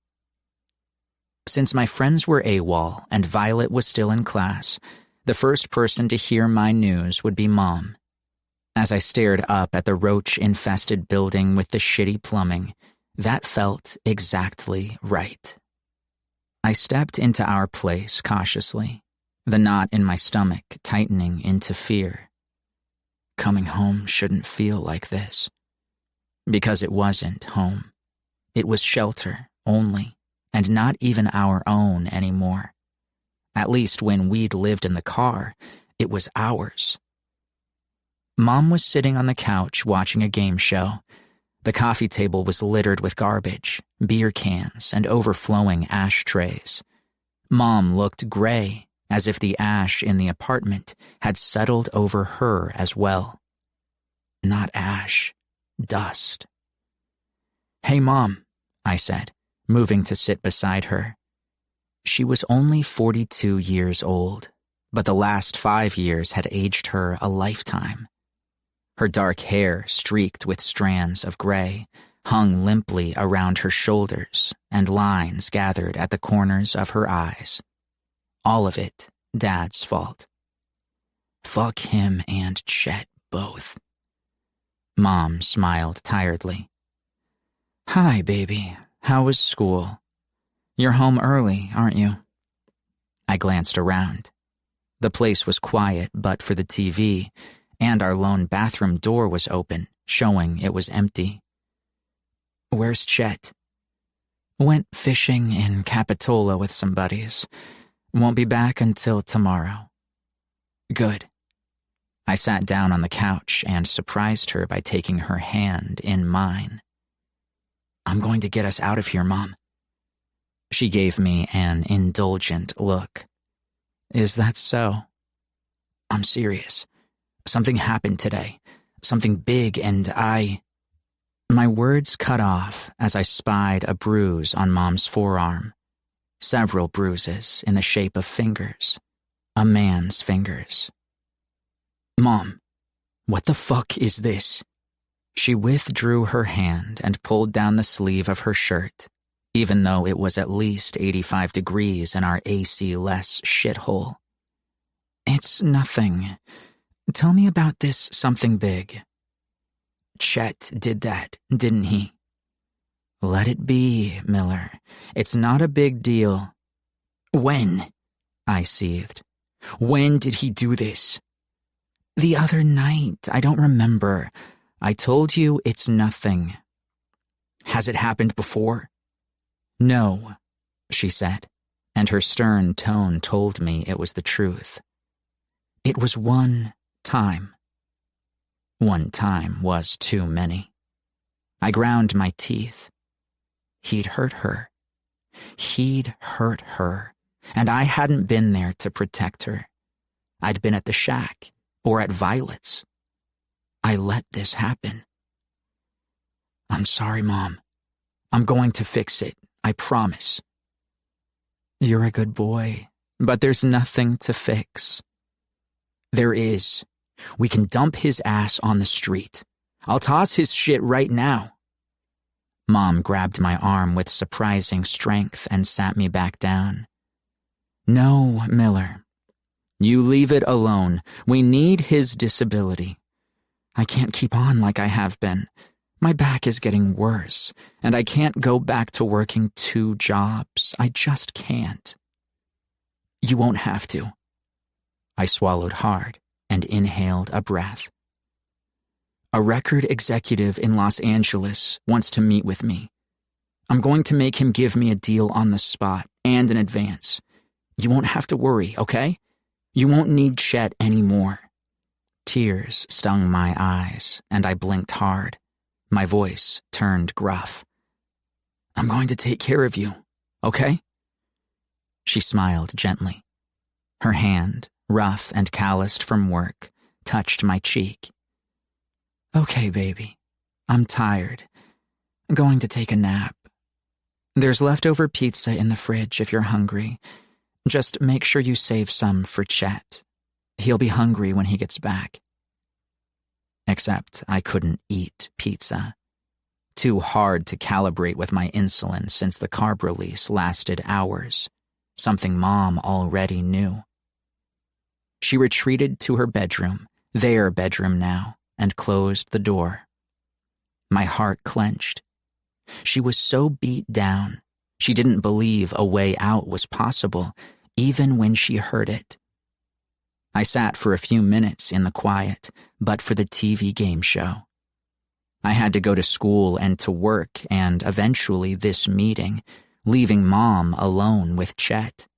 Since my friends were AWOL and Violet was still in class, the first person to hear my news would be Mom. As I stared up at the roach-infested building with the shitty plumbing, that felt exactly right. I stepped into our place cautiously, the knot in my stomach tightening into fear. Coming home shouldn't feel like this. Because it wasn't home. It was shelter only, and not even our own anymore. At least when we'd lived in the car, it was ours. Mom was sitting on the couch watching a game show. The coffee table was littered with garbage, beer cans, and overflowing ashtrays. Mom looked gray, as if the ash in the apartment had settled over her as well. Not ash, dust. Hey, Mom, I said, moving to sit beside her. She was only 42 years old, but the last 5 years had aged her a lifetime. Her dark hair, streaked with strands of gray, hung limply around her shoulders, and lines gathered at the corners of her eyes. All of it Dad's fault. Fuck him and Chet both. Mom smiled tiredly. Hi, baby. How was school? You're home early, aren't you? I glanced around. The place was quiet but for the TV, and our lone bathroom door was open, showing it was empty. Where's Chet? Went fishing in Capitola with some buddies. Won't be back until tomorrow. Good. I sat down on the couch and surprised her by taking her hand in mine. I'm going to get us out of here, Mom. She gave me an indulgent look. Is that so? I'm serious. Something happened today. Something big, and My words cut off as I spied a bruise on Mom's forearm. Several bruises in the shape of fingers. A man's fingers. Mom, what the fuck is this? She withdrew her hand and pulled down the sleeve of her shirt, even though it was at least 85 degrees in our AC-less shithole. It's nothing. Tell me about this something big. Chet did that, didn't he? Let it be, Miller. It's not a big deal. When? I seethed. When did he do this? The other night. I don't remember. I told you it's nothing. Has it happened before? No, she said, and her stern tone told me it was the truth. It was one time. One time was too many. I ground my teeth. He'd hurt her, He'd hurt her, and I hadn't been there to protect her. I'd been at the shack, or at Violet's. I let this happen. I'm sorry, Mom. I'm going to fix it, I promise. You're a good boy, but there's nothing to fix. There is. We can dump his ass on the street. I'll toss his shit right now. Mom grabbed my arm with surprising strength and sat me back down. No, Miller. You leave it alone. We need his disability. I can't keep on like I have been. My back is getting worse, and I can't go back to working 2 jobs. I just can't. You won't have to. I swallowed hard and inhaled a breath. A record executive in Los Angeles wants to meet with me. I'm going to make him give me a deal on the spot and in advance. You won't have to worry, okay? You won't need Chet anymore. Tears stung my eyes, and I blinked hard. My voice turned gruff. I'm going to take care of you, okay? She smiled gently. Her hand, rough and calloused from work, touched my cheek. Okay, baby. I'm tired. I'm going to take a nap. There's leftover pizza in the fridge if you're hungry. Just make sure you save some for Chet. He'll be hungry when he gets back. Except I couldn't eat pizza. Too hard to calibrate with my insulin since the carb release lasted hours. Something Mom already knew. She retreated to her bedroom, their bedroom now, and closed the door. My heart clenched. She was so beat down. She didn't believe a way out was possible, even when she heard it. I sat for a few minutes in the quiet, but for the TV game show. I had to go to school and to work and eventually this meeting, leaving Mom alone with Chet.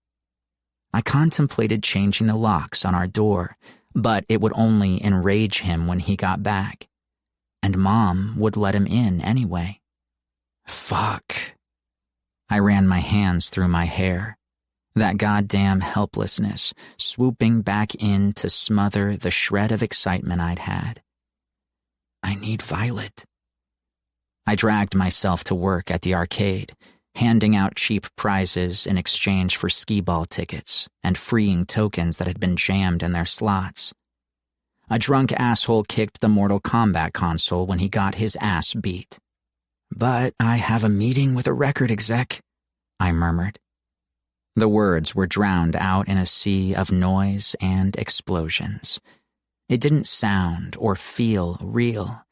I contemplated changing the locks on our door, but it would only enrage him when he got back. And Mom would let him in anyway. Fuck. I ran my hands through my hair. That goddamn helplessness swooping back in to smother the shred of excitement I'd had. I need Violet. I dragged myself to work at the arcade, handing out cheap prizes in exchange for skee-ball tickets and freeing tokens that had been jammed in their slots. A drunk asshole kicked the Mortal Kombat console when he got his ass beat. But I have a meeting with a record exec, I murmured. The words were drowned out in a sea of noise and explosions. It didn't sound or feel real,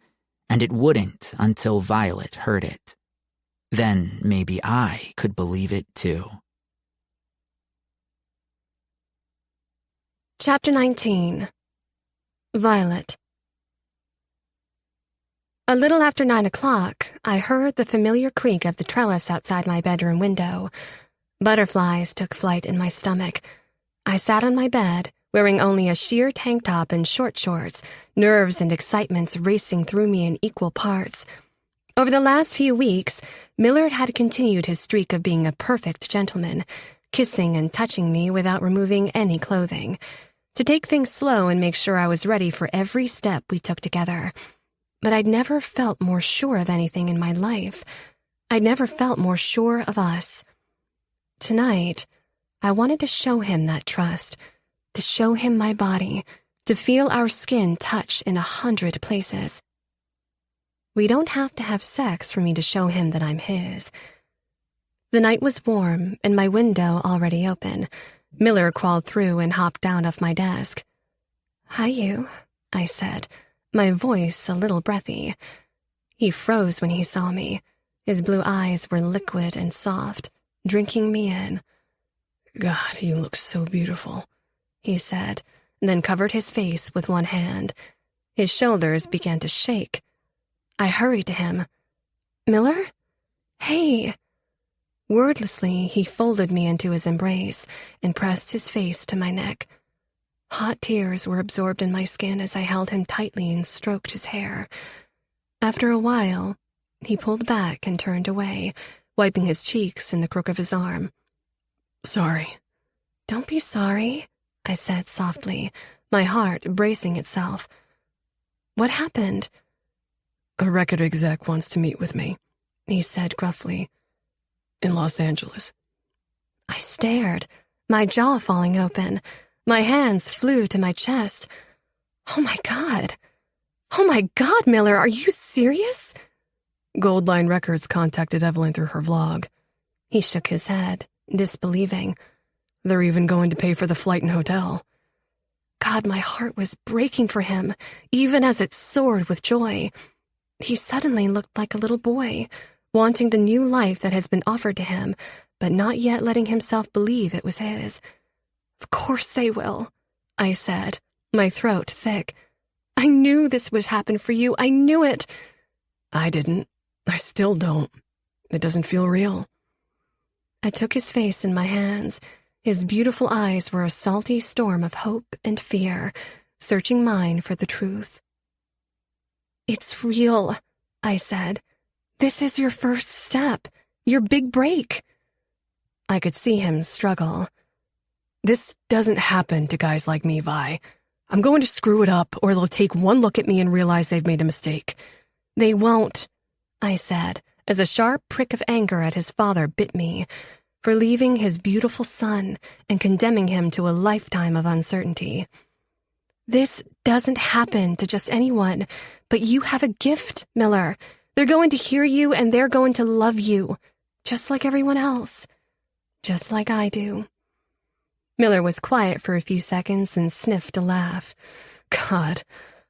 and it wouldn't until Violet heard it. Then maybe I could believe it too. Chapter 19. Violet. A little after 9 o'clock, I heard the familiar creak of the trellis outside my bedroom window. Butterflies took flight in my stomach. I sat on my bed, wearing only a sheer tank top and short shorts, nerves and excitements racing through me in equal parts. Over the last few weeks, Millard had continued his streak of being a perfect gentleman, kissing and touching me without removing any clothing, to take things slow and make sure I was ready for every step we took together. But I'd never felt more sure of anything in my life. I'd never felt more sure of us. Tonight, I wanted to show him that trust, to show him my body, to feel our skin touch in 100 places. We don't have to have sex for me to show him that I'm his. The night was warm, and my window already open. Miller crawled through and hopped down off my desk. "Hi, you," I said, my voice a little breathy. He froze when he saw me. His blue eyes were liquid and soft, drinking me in. "God, you look so beautiful," he said, and then covered his face with one hand. His shoulders began to shake. I hurried to him. "Miller? Hey." Wordlessly, he folded me into his embrace and pressed his face to my neck. Hot tears were absorbed in my skin as I held him tightly and stroked his hair. After a while, he pulled back and turned away, wiping his cheeks and the crook of his arm. Sorry. Don't be sorry, I said softly, my heart bracing itself. What happened? A record exec wants to meet with me, he said gruffly. In Los Angeles. I stared, my jaw falling open. My hands flew to my chest. Oh my God, Miller, are you serious? Goldline Records contacted Evelyn through her vlog. He shook his head, disbelieving. They're even going to pay for the flight and hotel. God, my heart was breaking for him, even as it soared with joy. He suddenly looked like a little boy, wanting the new life that has been offered to him, but not yet letting himself believe it was his. Of course they will, I said, my throat thick. I knew this would happen for you. I knew it. I didn't. I still don't. It doesn't feel real. I took his face in my hands. His beautiful eyes were a salty storm of hope and fear, searching mine for the truth. It's real, I said. This is your first step, your big break. I could see him struggle. This doesn't happen to guys like me, Vi. I'm going to screw it up, or they'll take one look at me and realize they've made a mistake. They won't, I said, as a sharp prick of anger at his father bit me, for leaving his beautiful son and condemning him to a lifetime of uncertainty. This doesn't happen to just anyone, but you have a gift, Miller. They're going to hear you and they're going to love you, just like everyone else, just like I do. Miller was quiet for a few seconds and sniffed a laugh. God,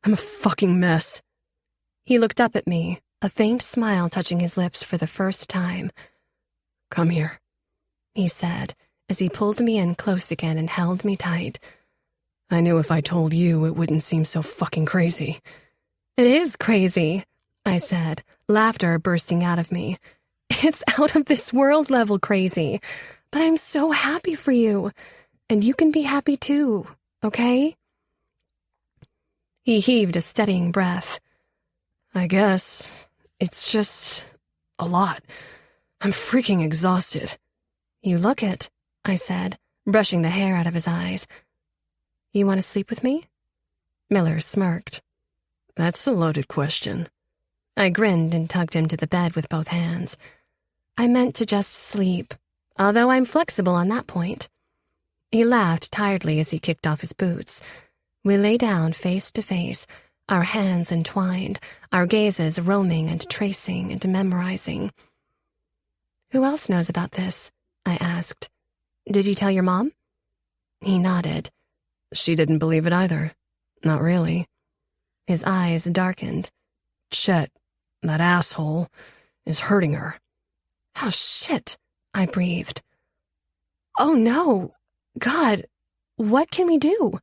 I'm a fucking mess. He looked up at me, a faint smile touching his lips for the first time. Come here, he said, as he pulled me in close again and held me tight. I knew if I told you, it wouldn't seem so fucking crazy. It is crazy, I said, laughter bursting out of me. It's out of this world level crazy, but I'm so happy for you. And you can be happy too, okay? He heaved a steadying breath. I guess it's just a lot. I'm freaking exhausted. You look it, I said, brushing the hair out of his eyes. You want to sleep with me? Miller smirked. That's a loaded question. I grinned and tugged him to the bed with both hands. I meant to just sleep, although I'm flexible on that point. He laughed tiredly as he kicked off his boots. We lay down face to face, our hands entwined, our gazes roaming and tracing and memorizing. Who else knows about this? I asked. Did you tell your mom? He nodded. She didn't believe it either. Not really. His eyes darkened. Chet, that asshole, is hurting her. Oh, shit, I breathed. Oh, no. God, what can we do?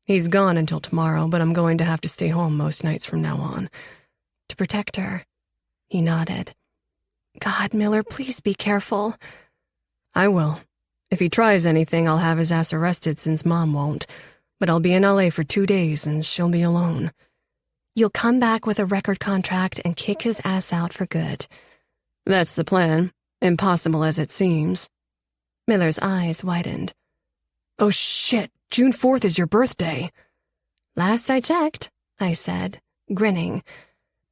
He's gone until tomorrow, but I'm going to have to stay home most nights from now on. To protect her. He nodded. God, Miller, please be careful. I will. If he tries anything, I'll have his ass arrested since Mom won't. But I'll be in LA for 2 days and she'll be alone. You'll come back with a record contract and kick his ass out for good. That's the plan, impossible as it seems. Miller's eyes widened. Oh shit, June 4th is your birthday. Last I checked, I said, grinning.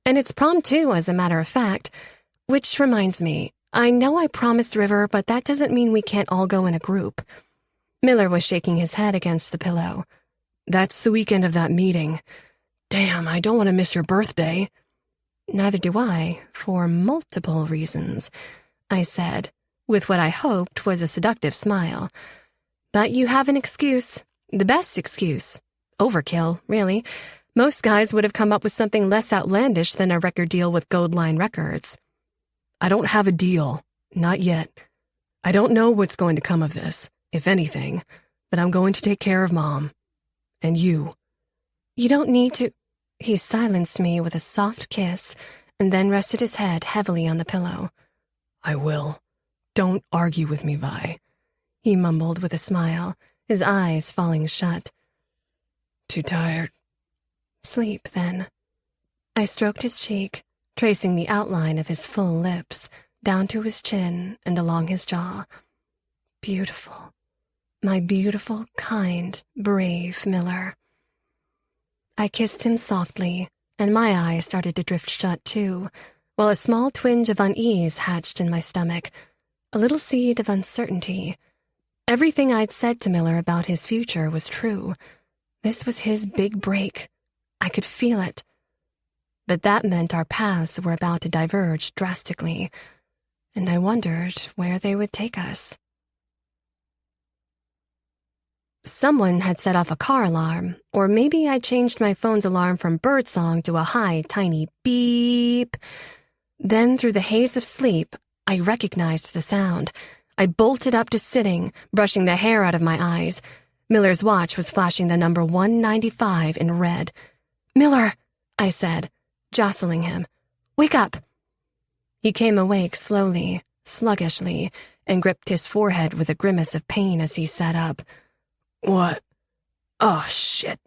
And it's prom too, as a matter of fact. Which reminds me, I know I promised River, but that doesn't mean we can't all go in a group. Miller was shaking his head against the pillow. That's the weekend of that meeting. Damn, I don't want to miss your birthday. Neither do I, for multiple reasons, I said, with what I hoped was a seductive smile. But you have an excuse. The best excuse. Overkill, really. Most guys would have come up with something less outlandish than a record deal with Goldline Records. I don't have a deal. Not yet. I don't know what's going to come of this, if anything, but I'm going to take care of Mom. And you. You don't need to... He silenced me with a soft kiss and then rested his head heavily on the pillow. I will. Don't argue with me, Vi. He mumbled with a smile, his eyes falling shut. Too tired. Sleep, then. I stroked his cheek, tracing the outline of his full lips, down to his chin and along his jaw. Beautiful. My beautiful, kind, brave Miller. I kissed him softly, and my eyes started to drift shut too, while a small twinge of unease hatched in my stomach, a little seed of uncertainty. Everything I'd said to Miller about his future was true. This was his big break. I could feel it. But that meant our paths were about to diverge drastically, and I wondered where they would take us. Someone had set off a car alarm, or maybe I changed my phone's alarm from birdsong to a high, tiny beep. Then, through the haze of sleep, I recognized the sound. I bolted up to sitting, brushing the hair out of my eyes. Miller's watch was flashing the number 195 in red. "Miller," I said, jostling him. "Wake up." He came awake slowly, sluggishly, and gripped his forehead with a grimace of pain as he sat up. "What? Oh, shit."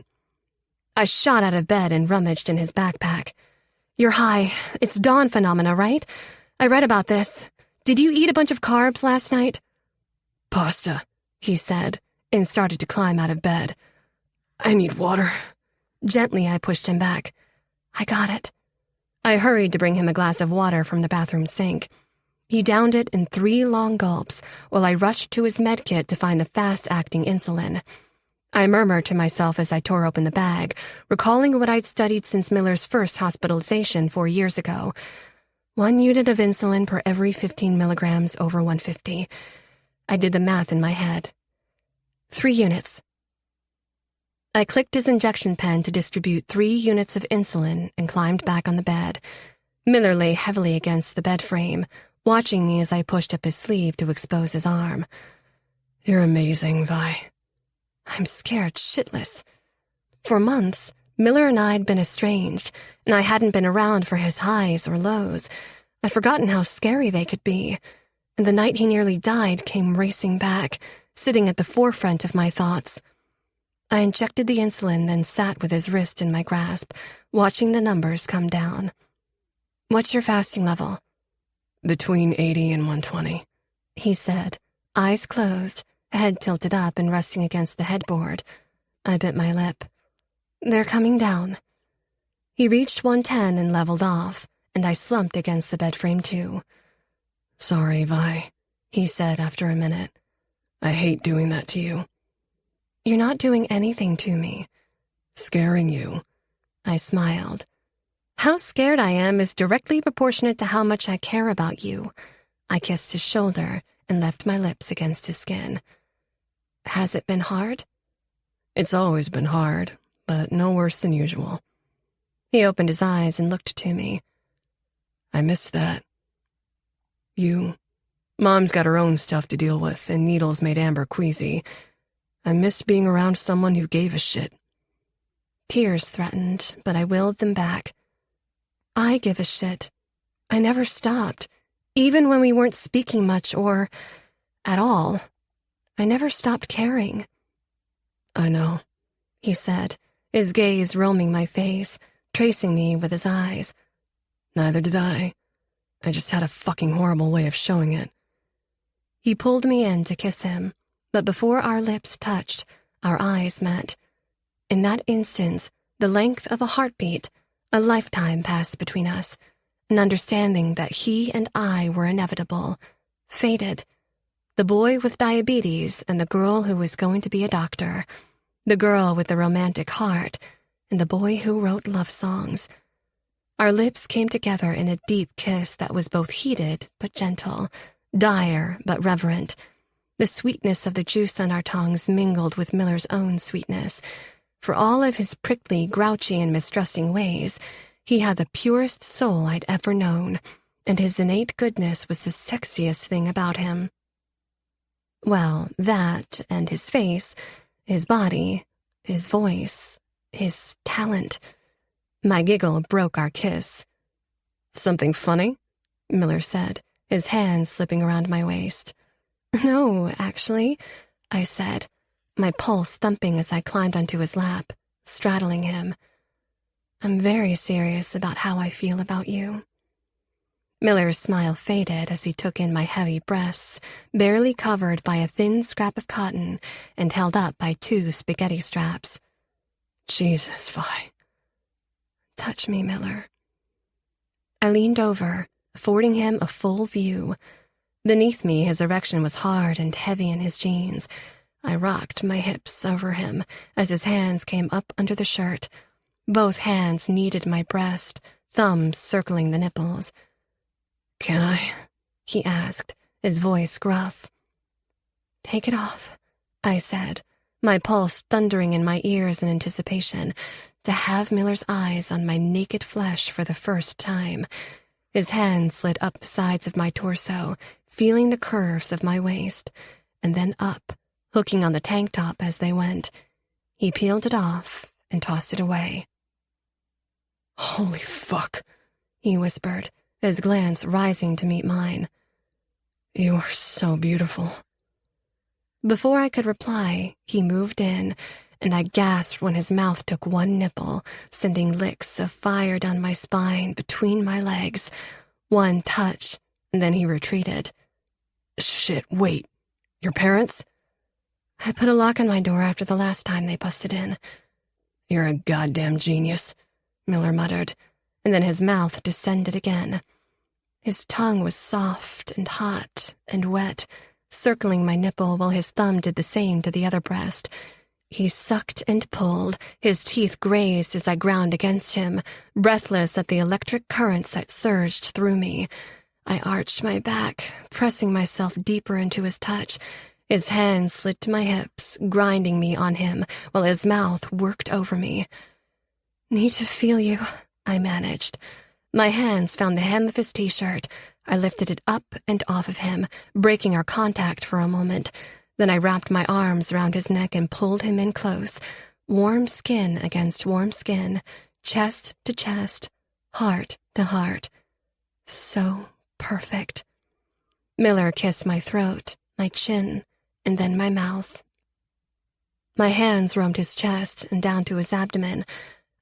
I shot out of bed and rummaged in his backpack. "You're high. It's dawn phenomena, right? I read about this. Did you eat a bunch of carbs last night?" "Pasta," he said, and started to climb out of bed. "I need water." Gently, I pushed him back. "I got it." I hurried to bring him a glass of water from the bathroom sink. He downed it in 3 long gulps, while I rushed to his med kit to find the fast-acting insulin. I murmured to myself as I tore open the bag, recalling what I'd studied since Miller's first hospitalization 4 years ago. 1 unit of insulin per every 15 milligrams over 150. I did the math in my head. 3 units. I clicked his injection pen to distribute 3 units of insulin and climbed back on the bed. Miller lay heavily against the bed frame, watching me as I pushed up his sleeve to expose his arm. "You're amazing, Vi." I'm scared shitless. For months, Miller and I had been estranged, and I hadn't been around for his highs or lows. I'd forgotten how scary they could be, and the night he nearly died came racing back, sitting at the forefront of my thoughts. I injected the insulin, then sat with his wrist in my grasp, watching the numbers come down. "What's your fasting level?" "Between 80 and 120, he said, eyes closed, head tilted up and resting against the headboard. I bit my lip. "They're coming down." He reached 110 and leveled off, and I slumped against the bed frame too. "Sorry, Vi," he said after a minute. "I hate doing that to you." "You're not doing anything to me." "Scaring you." I smiled. "How scared I am is directly proportionate to how much I care about you." I kissed his shoulder and left my lips against his skin. "Has it been hard?" "It's always been hard, but no worse than usual." He opened his eyes and looked to me. "I miss that. You. Mom's got her own stuff to deal with, and needles made Amber queasy. I missed being around someone who gave a shit." Tears threatened, but I willed them back. I give a shit. I never stopped, even when we weren't speaking much or at all. I never stopped caring. "I know," he said, his gaze roaming my face, tracing me with his eyes. "Neither did I. I just had a fucking horrible way of showing it." He pulled me in to kiss him, but before our lips touched, our eyes met. In that instant, the length of a heartbeat, a lifetime passed between us, an understanding that he and I were inevitable, fated. The boy with diabetes and the girl who was going to be a doctor, the girl with the romantic heart, and the boy who wrote love songs. Our lips came together in a deep kiss that was both heated but gentle, dire but reverent. The sweetness of the juice on our tongues mingled with Miller's own sweetness. For all of his prickly, grouchy, and mistrusting ways, he had the purest soul I'd ever known, and his innate goodness was the sexiest thing about him. Well, that and his face, his body, his voice, his talent. My giggle broke our kiss. "Something funny?" Miller said, his hands slipping around my waist. "No, actually," I said, my pulse thumping as I climbed onto his lap, straddling him. "I'm very serious about how I feel about you." Miller's smile faded as he took in my heavy breasts, barely covered by a thin scrap of cotton and held up by 2 spaghetti straps. Jesus, Vi. Touch me, Miller. I leaned over, affording him a full view. Beneath me, his erection was hard and heavy in his jeans. I rocked my hips over him as his hands came up under the shirt. Both hands kneaded my breast, thumbs circling the nipples. Can I? He asked, his voice gruff. Take it off, I said, my pulse thundering in my ears in anticipation, to have Miller's eyes on my naked flesh for the first time. His hand slid up the sides of my torso, feeling the curves of my waist, and then up, hooking on the tank top as they went. He peeled it off and tossed it away. Holy fuck, he whispered, his glance rising to meet mine. You are so beautiful. Before I could reply, he moved in, and I gasped when his mouth took one nipple, sending licks of fire down my spine between my legs. One touch, and then he retreated. Shit, wait. Your parents? I put a lock on my door after the last time they busted in. You're a goddamn genius, Miller muttered, and then his mouth descended again. His tongue was soft and hot and wet, circling my nipple while his thumb did the same to the other breast. He sucked and pulled, his teeth grazed as I ground against him, breathless at the electric currents that surged through me. I arched my back, pressing myself deeper into his touch. His hands slid to my hips, grinding me on him, while his mouth worked over me. Need to feel you, I managed. My hands found the hem of his t-shirt. I lifted it up and off of him, breaking our contact for a moment. Then I wrapped my arms around his neck and pulled him in close. Warm skin against warm skin, chest to chest, heart to heart. So perfect. Miller kissed my throat, my chin, and then my mouth. My hands roamed his chest and down to his abdomen.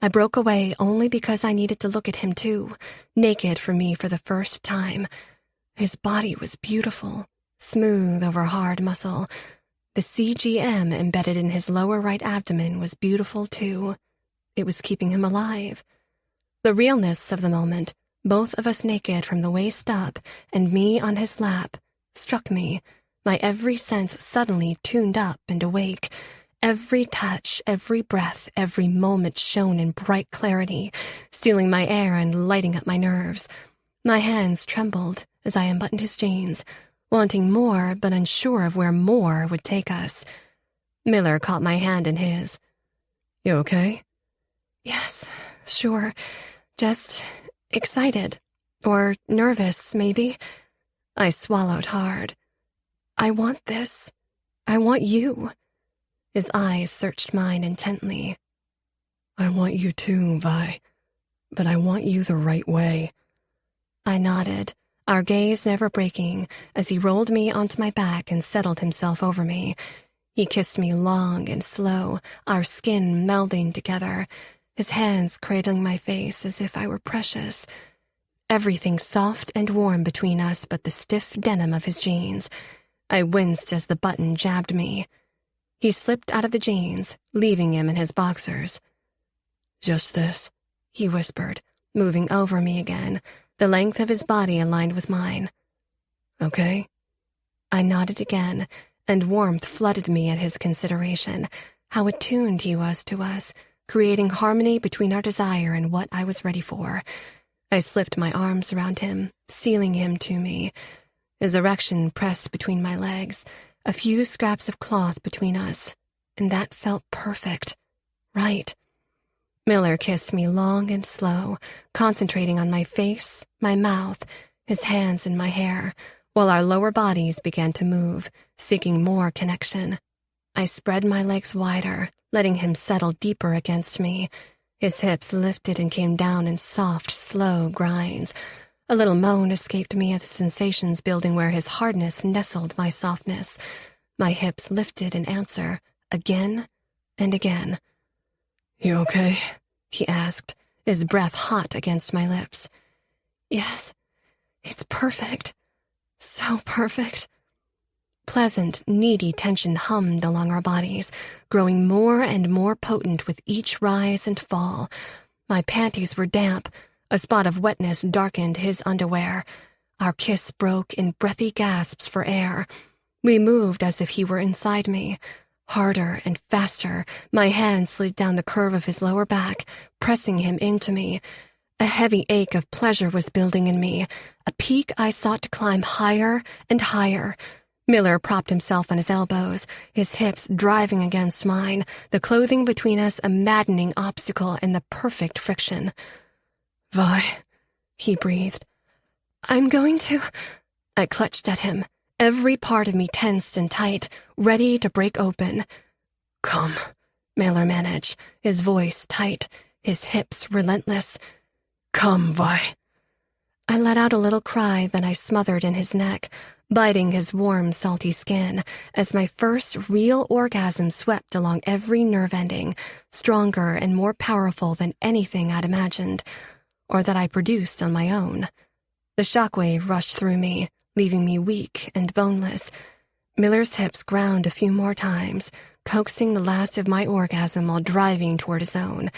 I broke away only because I needed to look at him too, naked for me for the first time. His body was beautiful, smooth over hard muscle. The CGM embedded in his lower right abdomen was beautiful too. It was keeping him alive. The realness of the moment, both of us naked from the waist up and me on his lap, struck me, my every sense suddenly tuned up and awake. Every touch, every breath, every moment shone in bright clarity, stealing my air and lighting up my nerves. My hands trembled as I unbuttoned his jeans, wanting more but unsure of where more would take us. Miller caught my hand in his. You okay? Yes, sure. Just excited. Or nervous, maybe. I swallowed hard. I want this. I want you. His eyes searched mine intently. I want you too, Vi. But I want you the right way. I nodded, our gaze never breaking, as he rolled me onto my back and settled himself over me. He kissed me long and slow, our skin melding together, his hands cradling my face as if I were precious. Everything soft and warm between us but the stiff denim of his jeans. I winced as the button jabbed me. He slipped out of the jeans, leaving him in his boxers. Just this, he whispered, moving over me again, the length of his body aligned with mine. Okay? I nodded again, and warmth flooded me at his consideration, how attuned he was to us, creating harmony between our desire and what I was ready for. I slipped my arms around him, sealing him to me. His erection pressed between my legs, a few scraps of cloth between us, and that felt perfect. Right. Miller kissed me long and slow, concentrating on my face, my mouth, his hands in my hair, while our lower bodies began to move, seeking more connection. I spread my legs wider, letting him settle deeper against me. His hips lifted and came down in soft, slow grinds. A little moan escaped me at the sensations building where his hardness nestled my softness. My hips lifted in answer, again and again. You okay? He asked, his breath hot against my lips. Yes, It's perfect. So perfect. Pleasant, needy tension hummed along our bodies, growing more and more potent with each rise and fall. My panties were damp. A spot of wetness darkened his underwear. Our kiss broke in breathy gasps for air. We moved as if he were inside me. Harder and faster, my hand slid down the curve of his lower back, pressing him into me. A heavy ache of pleasure was building in me, a peak I sought to climb higher and higher. Miller propped himself on his elbows, his hips driving against mine, the clothing between us a maddening obstacle in the perfect friction. Vi, he breathed. I'm going to... I clutched at him, every part of me tensed and tight, ready to break open. Come, Miller managed, his voice tight, his hips relentless. Come, Vi. I let out a little cry, then I smothered in his neck, biting his warm, salty skin, as my first real orgasm swept along every nerve ending, stronger and more powerful than anything I'd imagined, or that I produced on my own. The shockwave rushed through me, leaving me weak and boneless. Miller's hips ground a few more times, coaxing the last of my orgasm while driving toward his own.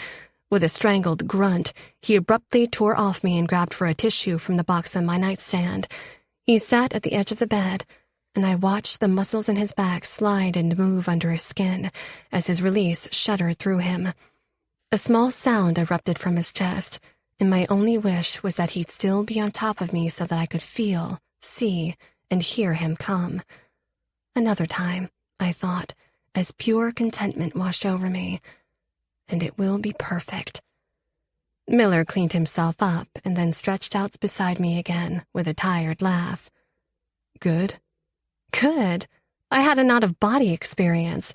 With a strangled grunt, he abruptly tore off me and grabbed for a tissue from the box on my nightstand. He sat at the edge of the bed, and I watched the muscles in his back slide and move under his skin as his release shuddered through him. A small sound erupted from his chest, and my only wish was that he'd still be on top of me so that I could feel, see, and hear him come. Another time, I thought, as pure contentment washed over me. And it will be perfect. Miller cleaned himself up and then stretched out beside me again with a tired laugh. Good? Good. I had an out-of-body experience.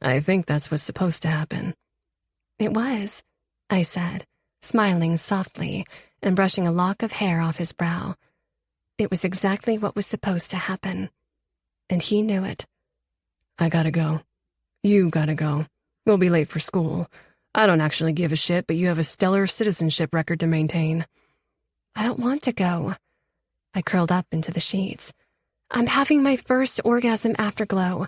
I think that's what's supposed to happen. It was, I said, smiling softly and brushing a lock of hair off his brow. It was exactly what was supposed to happen. And he knew it. I gotta go. You gotta go. We'll be late for school. I don't actually give a shit, but you have a stellar citizenship record to maintain. I don't want to go. I curled up into the sheets. I'm having my first orgasm afterglow.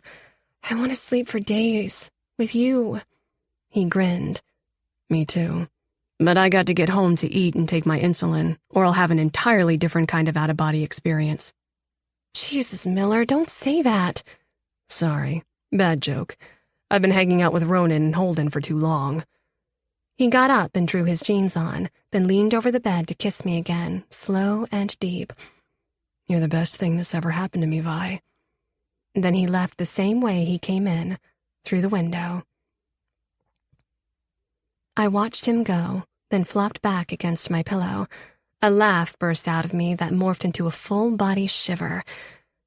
I want to sleep for days. With you. He grinned. Me too. But I got to get home to eat and take my insulin, or I'll have an entirely different kind of out-of-body experience. Jesus, Miller, don't say that. Sorry. Bad joke. I've been hanging out with Ronan and Holden for too long. He got up and drew his jeans on, then leaned over the bed to kiss me again, slow and deep. You're the best thing that's ever happened to me, Vi. Then he left the same way he came in, through the window. I watched him go, then flopped back against my pillow. A laugh burst out of me that morphed into a full-body shiver.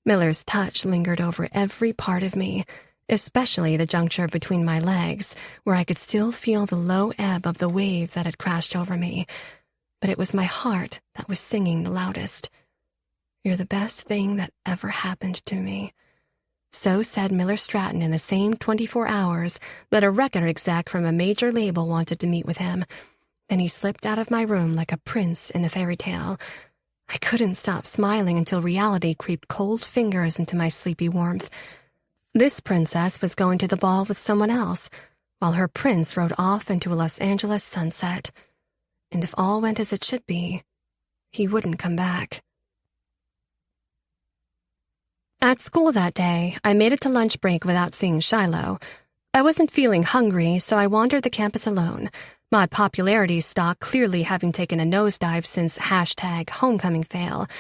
Miller's touch lingered over every part of me, especially the juncture between my legs, where I could still feel the low ebb of the wave that had crashed over me. But it was my heart that was singing the loudest. You're the best thing that ever happened to me. So said Miller Stratton in the same 24 hours that a record exec from a major label wanted to meet with him. Then he slipped out of my room like a prince in a fairy tale. I couldn't stop smiling until reality creeped cold fingers into my sleepy warmth. This princess was going to the ball with someone else, while her prince rode off into a Los Angeles sunset. And if all went as it should be, he wouldn't come back. At school that day, I made it to lunch break without seeing Shiloh. I wasn't feeling hungry, so I wandered the campus alone, my popularity stock clearly having taken a nosedive since #homecomingfail.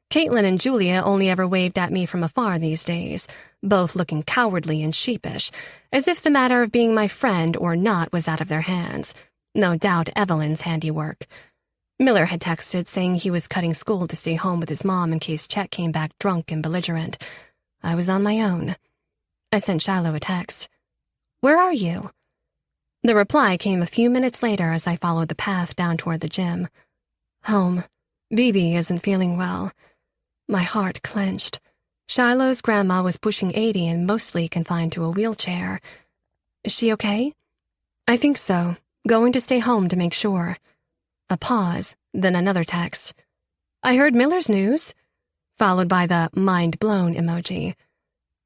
Caitlin and Julia only ever waved at me from afar these days, both looking cowardly and sheepish, as if the matter of being my friend or not was out of their hands. No doubt Evelyn's handiwork. Miller had texted saying he was cutting school to stay home with his mom in case Chet came back drunk and belligerent. I was on my own. I sent Shiloh a text. "Where are you?" The reply came a few minutes later as I followed the path down toward the gym. "Home. Bibi isn't feeling well." My heart clenched. Shiloh's grandma was pushing 80 and mostly confined to a wheelchair. "Is she okay?" "I think so. Going to stay home to make sure." A pause, then another text. I heard Miller's news," followed by the mind-blown emoji.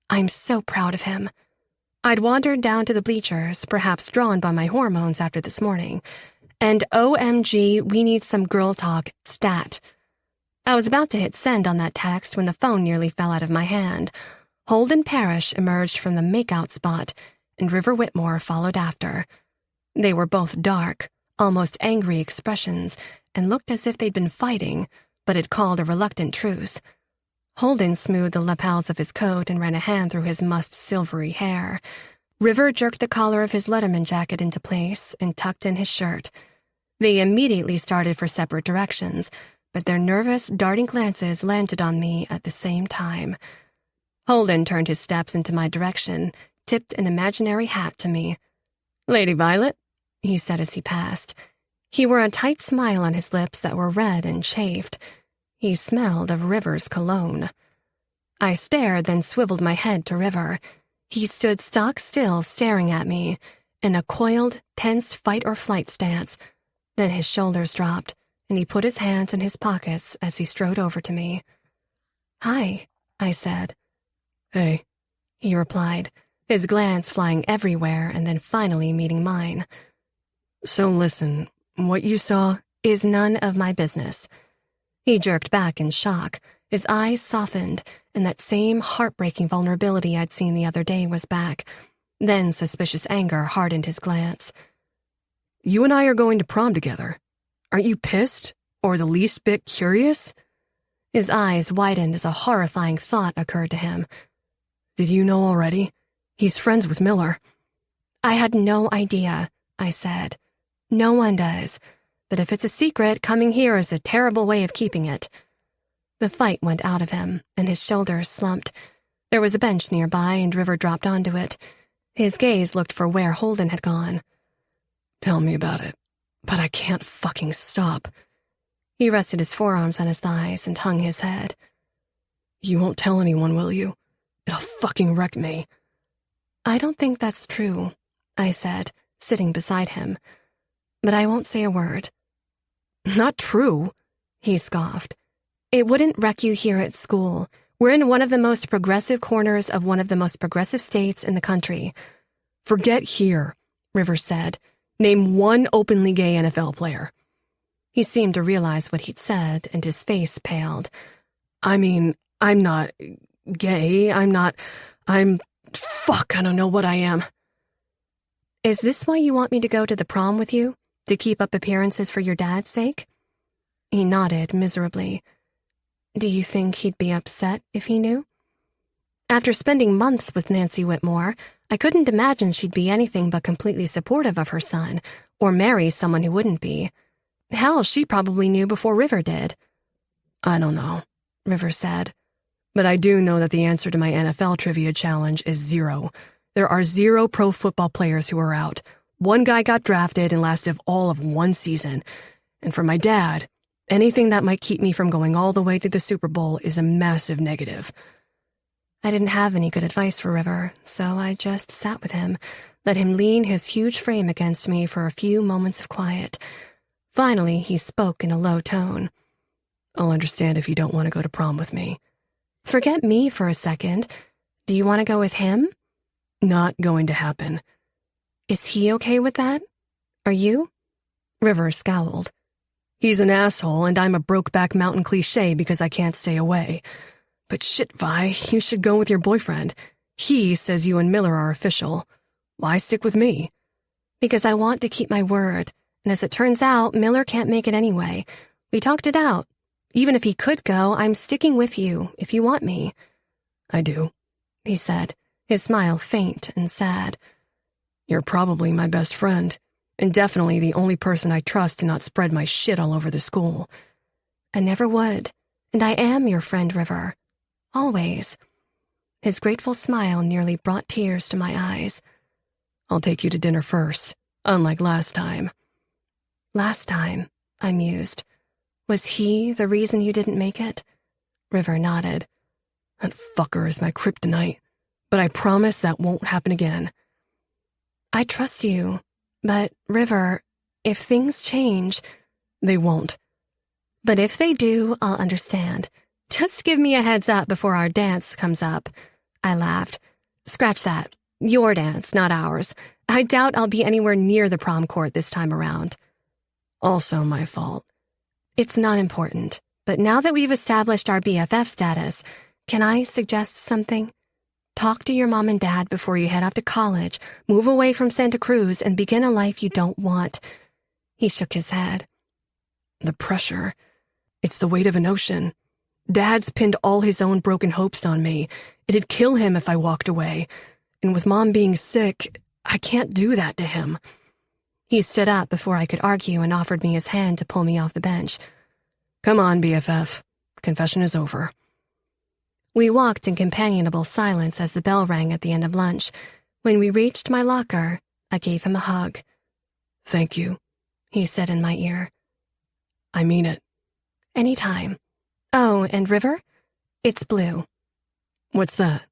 I'm so proud of him. I'd wandered down to the bleachers, perhaps drawn by my hormones after this morning, and OMG, we need some girl talk, stat. I was about to hit send on that text when the phone nearly fell out of my hand. Holden Parrish emerged from the makeout spot, and River Whitmore followed after. They were both dark, almost angry expressions, and looked as if they'd been fighting, but had called a reluctant truce. Holden smoothed the lapels of his coat and ran a hand through his mussed silvery hair. River jerked the collar of his Letterman jacket into place and tucked in his shirt. They immediately started for separate directions, but their nervous, darting glances landed on me at the same time. Holden turned his steps into my direction, tipped an imaginary hat to me. "Lady Violet," he said as he passed. He wore a tight smile on his lips that were red and chafed. He smelled of River's cologne. I stared, then swiveled my head to River. He stood stock still, staring at me, in a coiled, tense fight-or-flight stance. Then his shoulders dropped, and he put his hands in his pockets as he strode over to me. "Hi," I said. "Hey," he replied, his glance flying everywhere and then finally meeting mine. "So listen, what you saw is none of my business." He jerked back in shock. His eyes softened, and that same heartbreaking vulnerability I'd seen the other day was back. Then suspicious anger hardened his glance. "You and I are going to prom together. Aren't you pissed, or the least bit curious?" His eyes widened as a horrifying thought occurred to him. "Did you know already? He's friends with Miller." "I had no idea," I said. "No one does. But if it's a secret, coming here is a terrible way of keeping it." The fight went out of him, and his shoulders slumped. There was a bench nearby, and River dropped onto it. His gaze looked for where Holden had gone. "Tell me about it, but I can't fucking stop." He rested his forearms on his thighs and hung his head. "You won't tell anyone, will you? It'll fucking wreck me." "I don't think that's true," I said, sitting beside him. "But I won't say a word." "Not true," he scoffed. "It wouldn't wreck you here at school. We're in one of the most progressive corners of one of the most progressive states in the country." "Forget here," River said. "Name one openly gay NFL player." He seemed to realize what he'd said, and his face paled. "I mean, I'm not gay. Fuck, I don't know what I am." "Is this why you want me to go to the prom with you? To keep up appearances for your dad's sake?" He nodded miserably. "Do you think he'd be upset if he knew?" After spending months with Nancy Whitmore, I couldn't imagine she'd be anything but completely supportive of her son, or marry someone who wouldn't be. Hell, she probably knew before River did. "I don't know," River said. "But I do know that the answer to my NFL trivia challenge is 0. There are 0 pro football players who are out. One guy got drafted and lasted all of 1 season. And for my dad, anything that might keep me from going all the way to the Super Bowl is a massive negative." I didn't have any good advice for River, so I just sat with him, let him lean his huge frame against me for a few moments of quiet. Finally, he spoke in a low tone. "I'll understand if you don't want to go to prom with me." "Forget me for a second. Do you want to go with him?" "Not going to happen." "Is he okay with that? Are you?" River scowled. "He's an asshole, and I'm a brokeback mountain cliche because I can't stay away. But shit, Vi, you should go with your boyfriend. He says you and Miller are official. Why stick with me?" "Because I want to keep my word, and as it turns out, Miller can't make it anyway. We talked it out. Even if he could go, I'm sticking with you, if you want me." "I do," he said, his smile faint and sad. "You're probably my best friend, and definitely the only person I trust to not spread my shit all over the school." "I never would, and I am your friend, River. Always." His grateful smile nearly brought tears to my eyes. "I'll take you to dinner first, unlike last time." "Last time," I mused. "Was he the reason you didn't make it?" River nodded. "That fucker is my kryptonite, but I promise that won't happen again." "I trust you, but, River, if things change—" "They won't. But if they do, I'll understand. Just give me a heads up before our dance comes up. I laughed. Scratch that. Your dance, not ours. I doubt I'll be anywhere near the prom court this time around. Also my fault. It's not important. But now that we've established our BFF status, can I suggest something? Talk to your mom and dad before you head off to college, move away from Santa Cruz, and begin a life you don't want. He shook his head. The pressure. It's the weight of an ocean. Dad's pinned all his own broken hopes on me. It'd kill him if I walked away. And with Mom being sick, I can't do that to him. He stood up before I could argue and offered me his hand to pull me off the bench. Come on, BFF. Confession is over. We walked in companionable silence as the bell rang at the end of lunch. When we reached my locker, I gave him a hug. Thank you, he said in my ear. I mean it. Anytime. Oh, and River? It's blue. What's that?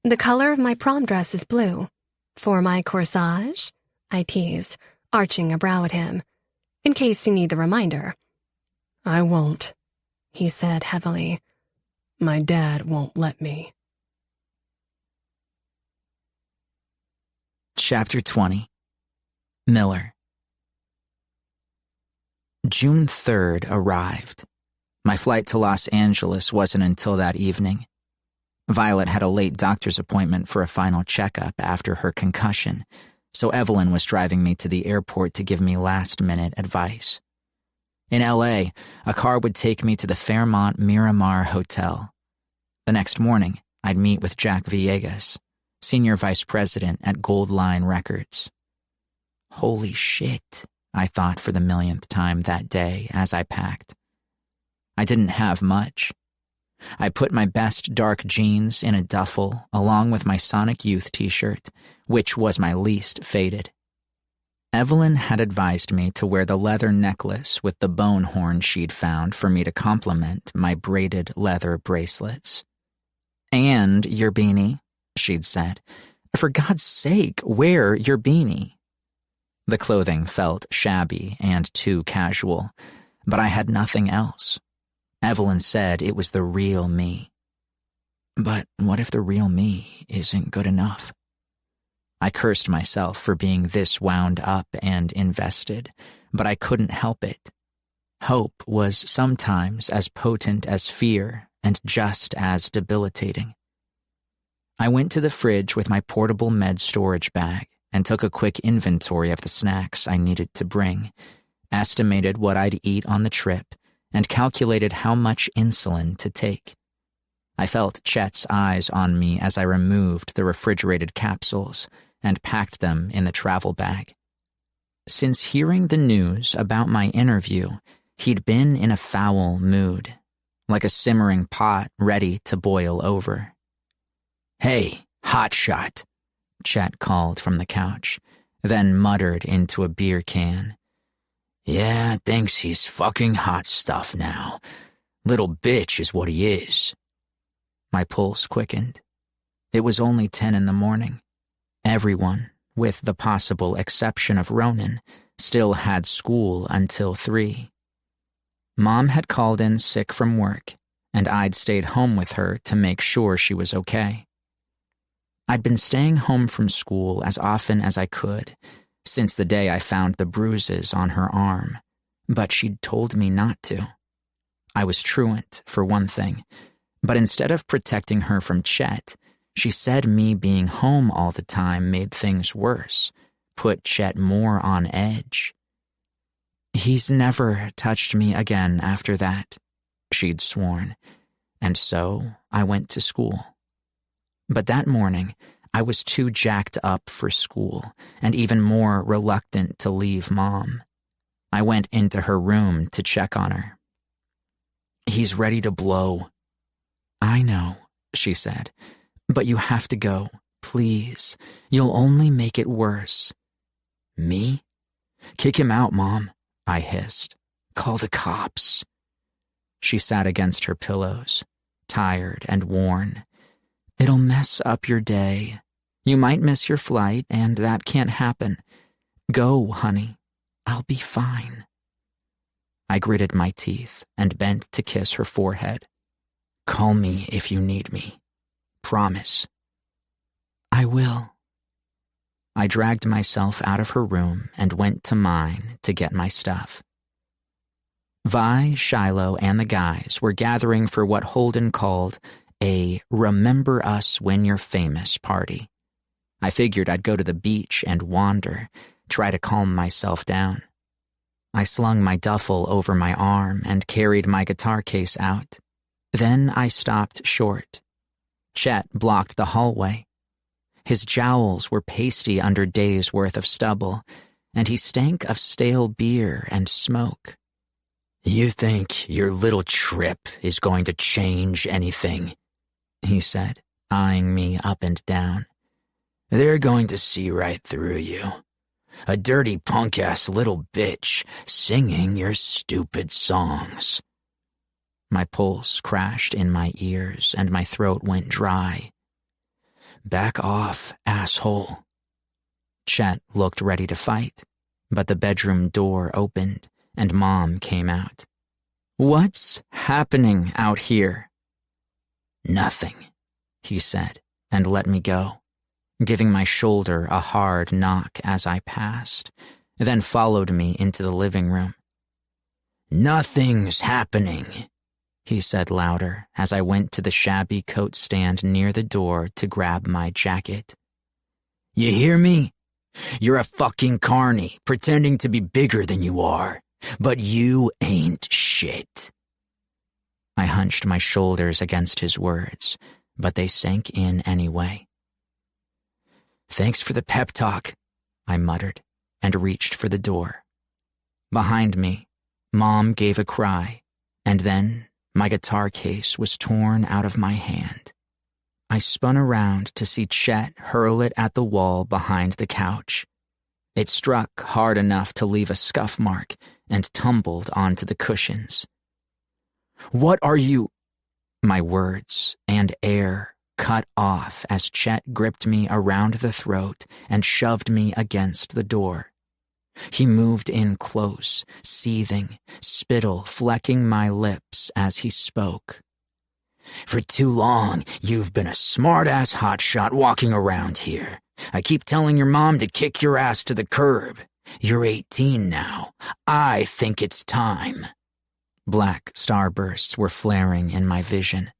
The color of my prom dress is blue. For my corsage? I teased, arching a brow at him. In case you need the reminder. I won't, he said heavily. My dad won't let me. Chapter 20. Miller. June 3rd arrived. My flight to Los Angeles wasn't until that evening. Violet had a late doctor's appointment for a final checkup after her concussion, so Evelyn was driving me to the airport to give me last-minute advice. In L.A., a car would take me to the Fairmont Miramar Hotel. The next morning, I'd meet with Jack Villegas, senior vice president at Gold Line Records. Holy shit, I thought for the millionth time that day as I packed. I didn't have much. I put my best dark jeans in a duffel along with my Sonic Youth t-shirt, which was my least faded. Evelyn had advised me to wear the leather necklace with the bone horn she'd found for me to complement my braided leather bracelets. And your beanie, she'd said. For God's sake, wear your beanie. The clothing felt shabby and too casual, but I had nothing else. Evelyn said it was the real me. But what if the real me isn't good enough? I cursed myself for being this wound up and invested, but I couldn't help it. Hope was sometimes as potent as fear and just as debilitating. I went to the fridge with my portable med storage bag and took a quick inventory of the snacks I needed to bring, estimated what I'd eat on the trip, and calculated how much insulin to take. I felt Chet's eyes on me as I removed the refrigerated capsules and packed them in the travel bag. Since hearing the news about my interview, he'd been in a foul mood, like a simmering pot ready to boil over. "Hey, hotshot," Chet called from the couch, then muttered into a beer can. "Yeah, thinks he's fucking hot stuff now. Little bitch is what he is." My pulse quickened. It was only 10 in the morning. Everyone, with the possible exception of Ronan, still had school until 3. Mom had called in sick from work, and I'd stayed home with her to make sure she was okay. I'd been staying home from school as often as I could, since the day I found the bruises on her arm, but she'd told me not to. I was truant, for one thing, but instead of protecting her from Chet, she said me being home all the time made things worse, put Chet more on edge. "He's never touched me again after that," she'd sworn, and so I went to school. But that morning, I was too jacked up for school and even more reluctant to leave Mom. I went into her room to check on her. "He's ready to blow." "I know," she said, "but you have to go, please. You'll only make it worse." "Me? Kick him out, Mom," I hissed. "Call the cops." She sat against her pillows, tired and worn. "It'll mess up your day. You might miss your flight, and that can't happen. Go, honey. I'll be fine." I gritted my teeth and bent to kiss her forehead. Call me if you need me. Promise. I will. I dragged myself out of her room and went to mine to get my stuff. Vi, Shiloh, and the guys were gathering for what Holden called a Remember Us When You're Famous party. I figured I'd go to the beach and wander, try to calm myself down. I slung my duffel over my arm and carried my guitar case out. Then I stopped short. Chet blocked the hallway. His jowls were pasty under days' worth of stubble, and he stank of stale beer and smoke. You think your little trip is going to change anything? He said, eyeing me up and down. They're going to see right through you. A dirty punk-ass little bitch singing your stupid songs. My pulse crashed in my ears and my throat went dry. Back off, asshole. Chet looked ready to fight, but the bedroom door opened and Mom came out. What's happening out here? Nothing, he said, and let me go, giving my shoulder a hard knock as I passed, then followed me into the living room. Nothing's happening, he said louder as I went to the shabby coat stand near the door to grab my jacket. You hear me? You're a fucking carny, pretending to be bigger than you are, but you ain't shit. I hunched my shoulders against his words, but they sank in anyway. Thanks for the pep talk, I muttered, and reached for the door. Behind me, Mom gave a cry, and then my guitar case was torn out of my hand. I spun around to see Chet hurl it at the wall behind the couch. It struck hard enough to leave a scuff mark and tumbled onto the cushions. What are you? My words and air cut off as Chet gripped me around the throat and shoved me against the door. He moved in close, seething, spittle flecking my lips as he spoke. For too long, you've been a smart-ass hotshot walking around here. I keep telling your mom to kick your ass to the curb. You're 18 now. I think it's time. Black starbursts were flaring in my vision.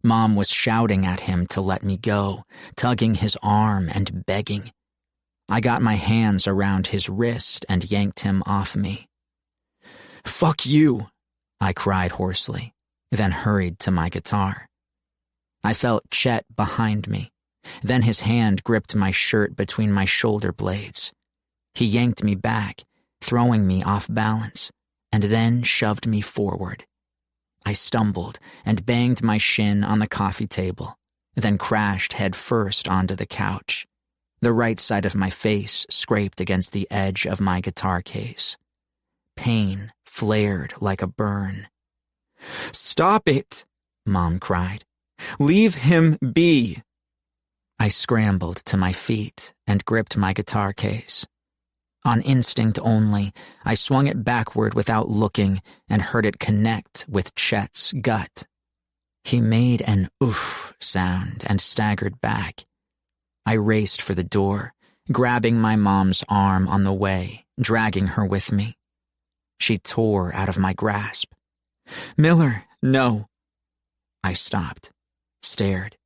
Mom was shouting at him to let me go, tugging his arm and begging. I got my hands around his wrist and yanked him off me. Fuck you, I cried hoarsely, then hurried to my guitar. I felt Chet behind me. Then his hand gripped my shirt between my shoulder blades. He yanked me back, throwing me off balance, and then shoved me forward. I stumbled and banged my shin on the coffee table, then crashed head first onto the couch. The right side of my face scraped against the edge of my guitar case. Pain flared like a burn. Stop it, Mom cried. Leave him be. I scrambled to my feet and gripped my guitar case. On instinct only, I swung it backward without looking and heard it connect with Chet's gut. He made an oof sound and staggered back. I raced for the door, grabbing my mom's arm on the way, dragging her with me. She tore out of my grasp. Miller, no. I stopped, stared,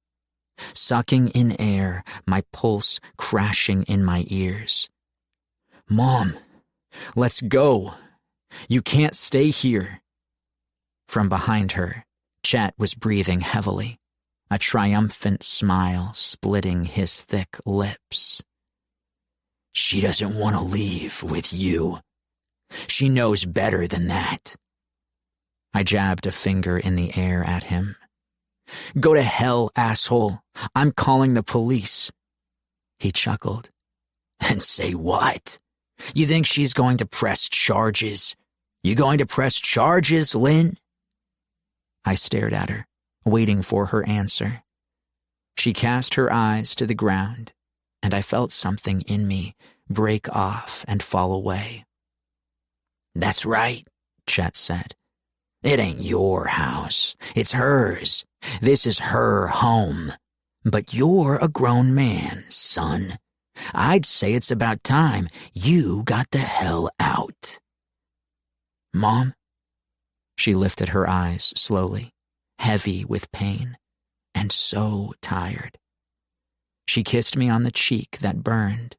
sucking in air, my pulse crashing in my ears. Mom, let's go. You can't stay here. From behind her, Chet was breathing heavily, a triumphant smile splitting his thick lips. She doesn't want to leave with you. She knows better than that. I jabbed a finger in the air at him. Go to hell, asshole. I'm calling the police. He chuckled. And say what? You think she's going to press charges? You going to press charges, Lynn? I stared at her, waiting for her answer. She cast her eyes to the ground, and I felt something in me break off and fall away. That's right, Chet said. "It ain't your house. It's hers. This is her home. But you're a grown man, son. I'd say it's about time you got the hell out." "Mom?" She lifted her eyes slowly, heavy with pain, and so tired. She kissed me on the cheek that burned.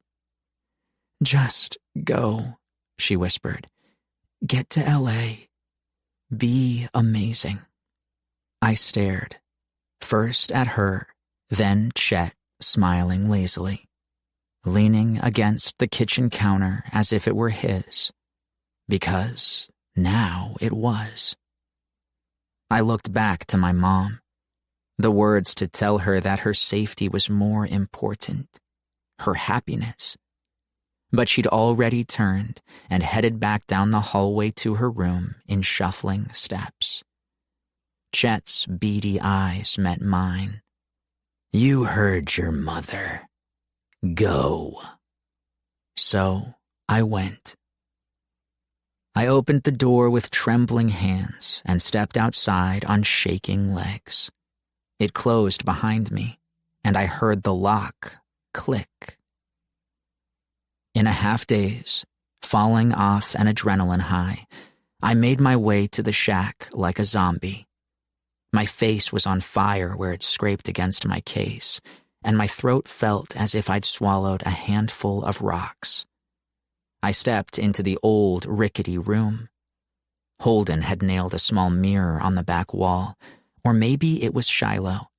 "Just go," she whispered. "Get to L.A. Be amazing." I stared, first at her, then Chet smiling lazily, leaning against the kitchen counter as if it were his, because now it was. I looked back to my mom, the words to tell her that her safety was more important, her happiness. But she'd already turned and headed back down the hallway to her room in shuffling steps. Chet's beady eyes met mine. "You heard your mother. Go." So I went. I opened the door with trembling hands and stepped outside on shaking legs. It closed behind me, and I heard the lock click. In a half-daze, falling off an adrenaline high, I made my way to the shack like a zombie. My face was on fire where it scraped against my case, and my throat felt as if I'd swallowed a handful of rocks. I stepped into the old, rickety room. Holden had nailed a small mirror on the back wall, or maybe it was Shiloh.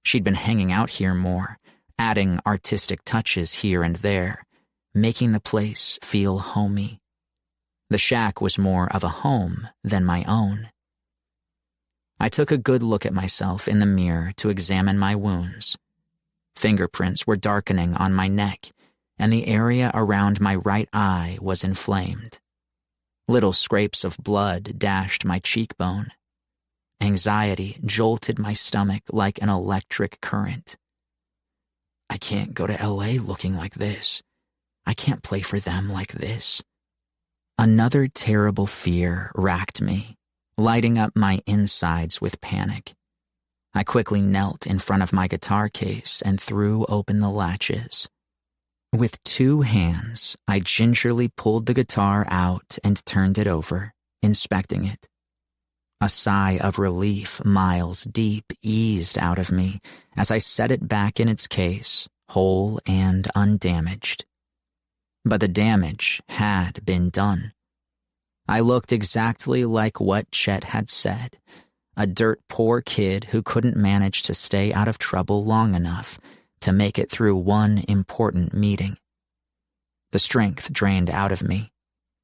She'd been hanging out here more, adding artistic touches here and there, making the place feel homey. The shack was more of a home than my own. I took a good look at myself in the mirror to examine my wounds. Fingerprints were darkening on my neck, and the area around my right eye was inflamed. Little scrapes of blood dashed my cheekbone. Anxiety jolted my stomach like an electric current. I can't go to L.A. looking like this. I can't play for them like this. Another terrible fear racked me, lighting up my insides with panic. I quickly knelt in front of my guitar case and threw open the latches. With 2 hands, I gingerly pulled the guitar out and turned it over, inspecting it. A sigh of relief miles deep eased out of me as I set it back in its case, whole and undamaged. But the damage had been done. I looked exactly like what Chet had said, a dirt-poor kid who couldn't manage to stay out of trouble long enough to make it through one important meeting. The strength drained out of me,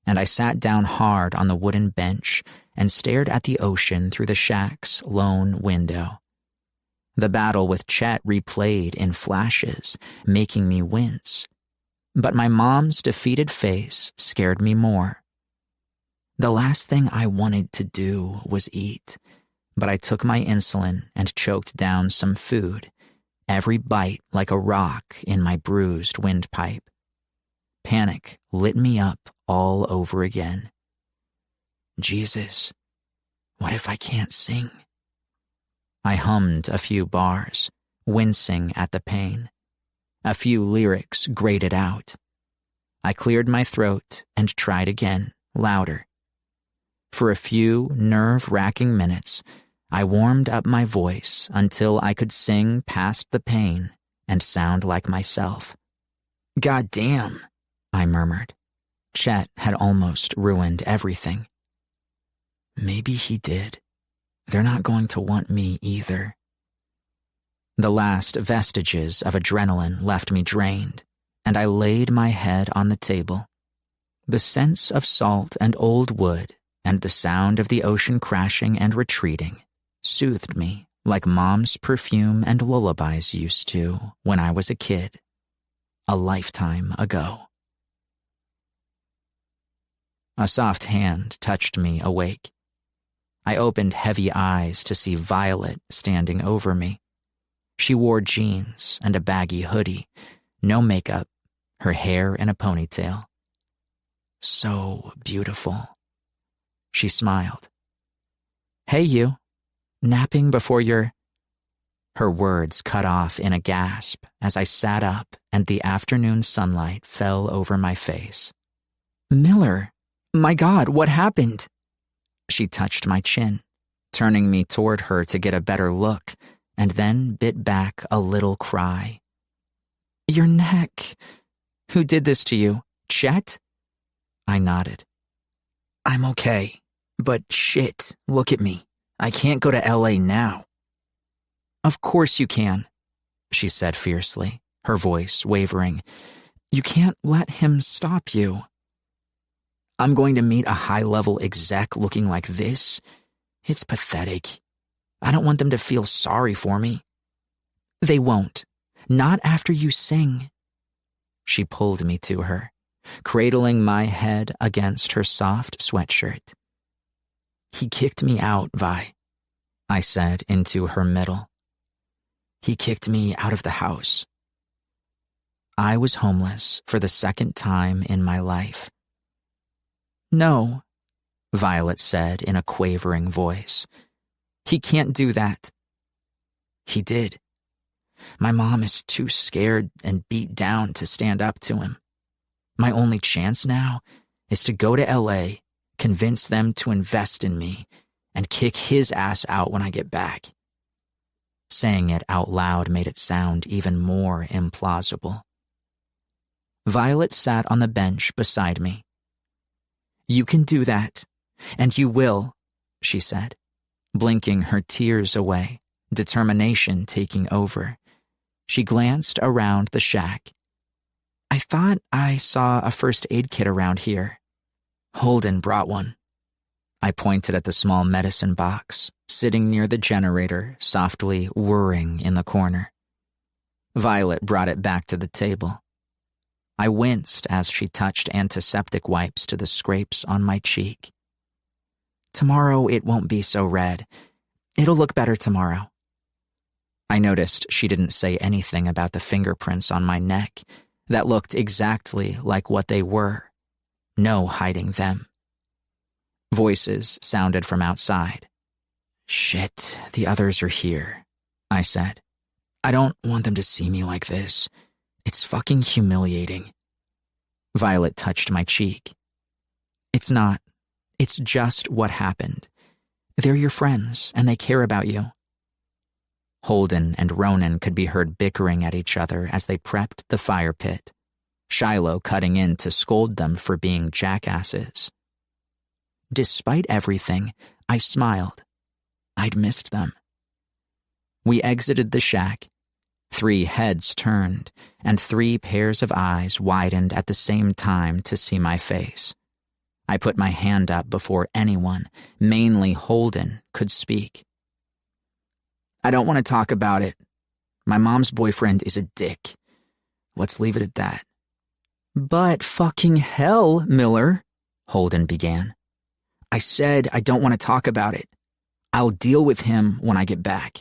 and I sat down hard on the wooden bench and stared at the ocean through the shack's lone window. The battle with Chet replayed in flashes, making me wince. But my mom's defeated face scared me more. The last thing I wanted to do was eat, but I took my insulin and choked down some food, every bite like a rock in my bruised windpipe. Panic lit me up all over again. Jesus, what if I can't sing? I hummed a few bars, wincing at the pain. A few lyrics grated out. I cleared my throat and tried again, louder. For a few nerve-wracking minutes, I warmed up my voice until I could sing past the pain and sound like myself. "God damn," I murmured. Chet had almost ruined everything. Maybe he did. They're not going to want me either. The last vestiges of adrenaline left me drained, and I laid my head on the table. The sense of salt and old wood and the sound of the ocean crashing and retreating soothed me like Mom's perfume and lullabies used to when I was a kid, a lifetime ago. A soft hand touched me awake. I opened heavy eyes to see Violet standing over me. She wore jeans and a baggy hoodie, no makeup, her hair in a ponytail. So beautiful. She smiled. Hey, you. Napping before your... Her words cut off in a gasp as I sat up and the afternoon sunlight fell over my face. Miller, my God, what happened? She touched my chin, turning me toward her to get a better look, and then bit back a little cry. Your neck. Who did this to you? Chet? I nodded. I'm okay, but shit, look at me. I can't go to LA now. Of course you can, she said fiercely, her voice wavering. You can't let him stop you. I'm going to meet a high-level exec looking like this? It's pathetic. I don't want them to feel sorry for me. They won't. Not after you sing. She pulled me to her, cradling my head against her soft sweatshirt. He kicked me out, Vi, I said into her middle. He kicked me out of the house. I was homeless for the second time in my life. No, Violet said in a quavering voice. He can't do that. He did. My mom is too scared and beat down to stand up to him. My only chance now is to go to LA, convince them to invest in me, and kick his ass out when I get back. Saying it out loud made it sound even more implausible. Violet sat on the bench beside me. You can do that, and you will, she said, blinking her tears away, determination taking over. She glanced around the shack. I thought I saw a first aid kit around here. Holden brought one. I pointed at the small medicine box, sitting near the generator, softly whirring in the corner. Violet brought it back to the table. I winced as she touched antiseptic wipes to the scrapes on my cheek. Tomorrow it won't be so red. It'll look better tomorrow. I noticed she didn't say anything about the fingerprints on my neck that looked exactly like what they were. No hiding them. Voices sounded from outside. Shit, the others are here, I said. I don't want them to see me like this. It's fucking humiliating. Violet touched my cheek. It's not. It's just what happened. They're your friends, and they care about you. Holden and Ronan could be heard bickering at each other as they prepped the fire pit, Shiloh cutting in to scold them for being jackasses. Despite everything, I smiled. I'd missed them. We exited the shack. 3 heads turned, and 3 pairs of eyes widened at the same time to see my face. I put my hand up before anyone, mainly Holden, could speak. I don't want to talk about it. My mom's boyfriend is a dick. Let's leave it at that. But fucking hell, Miller, Holden began. I said I don't want to talk about it. I'll deal with him when I get back.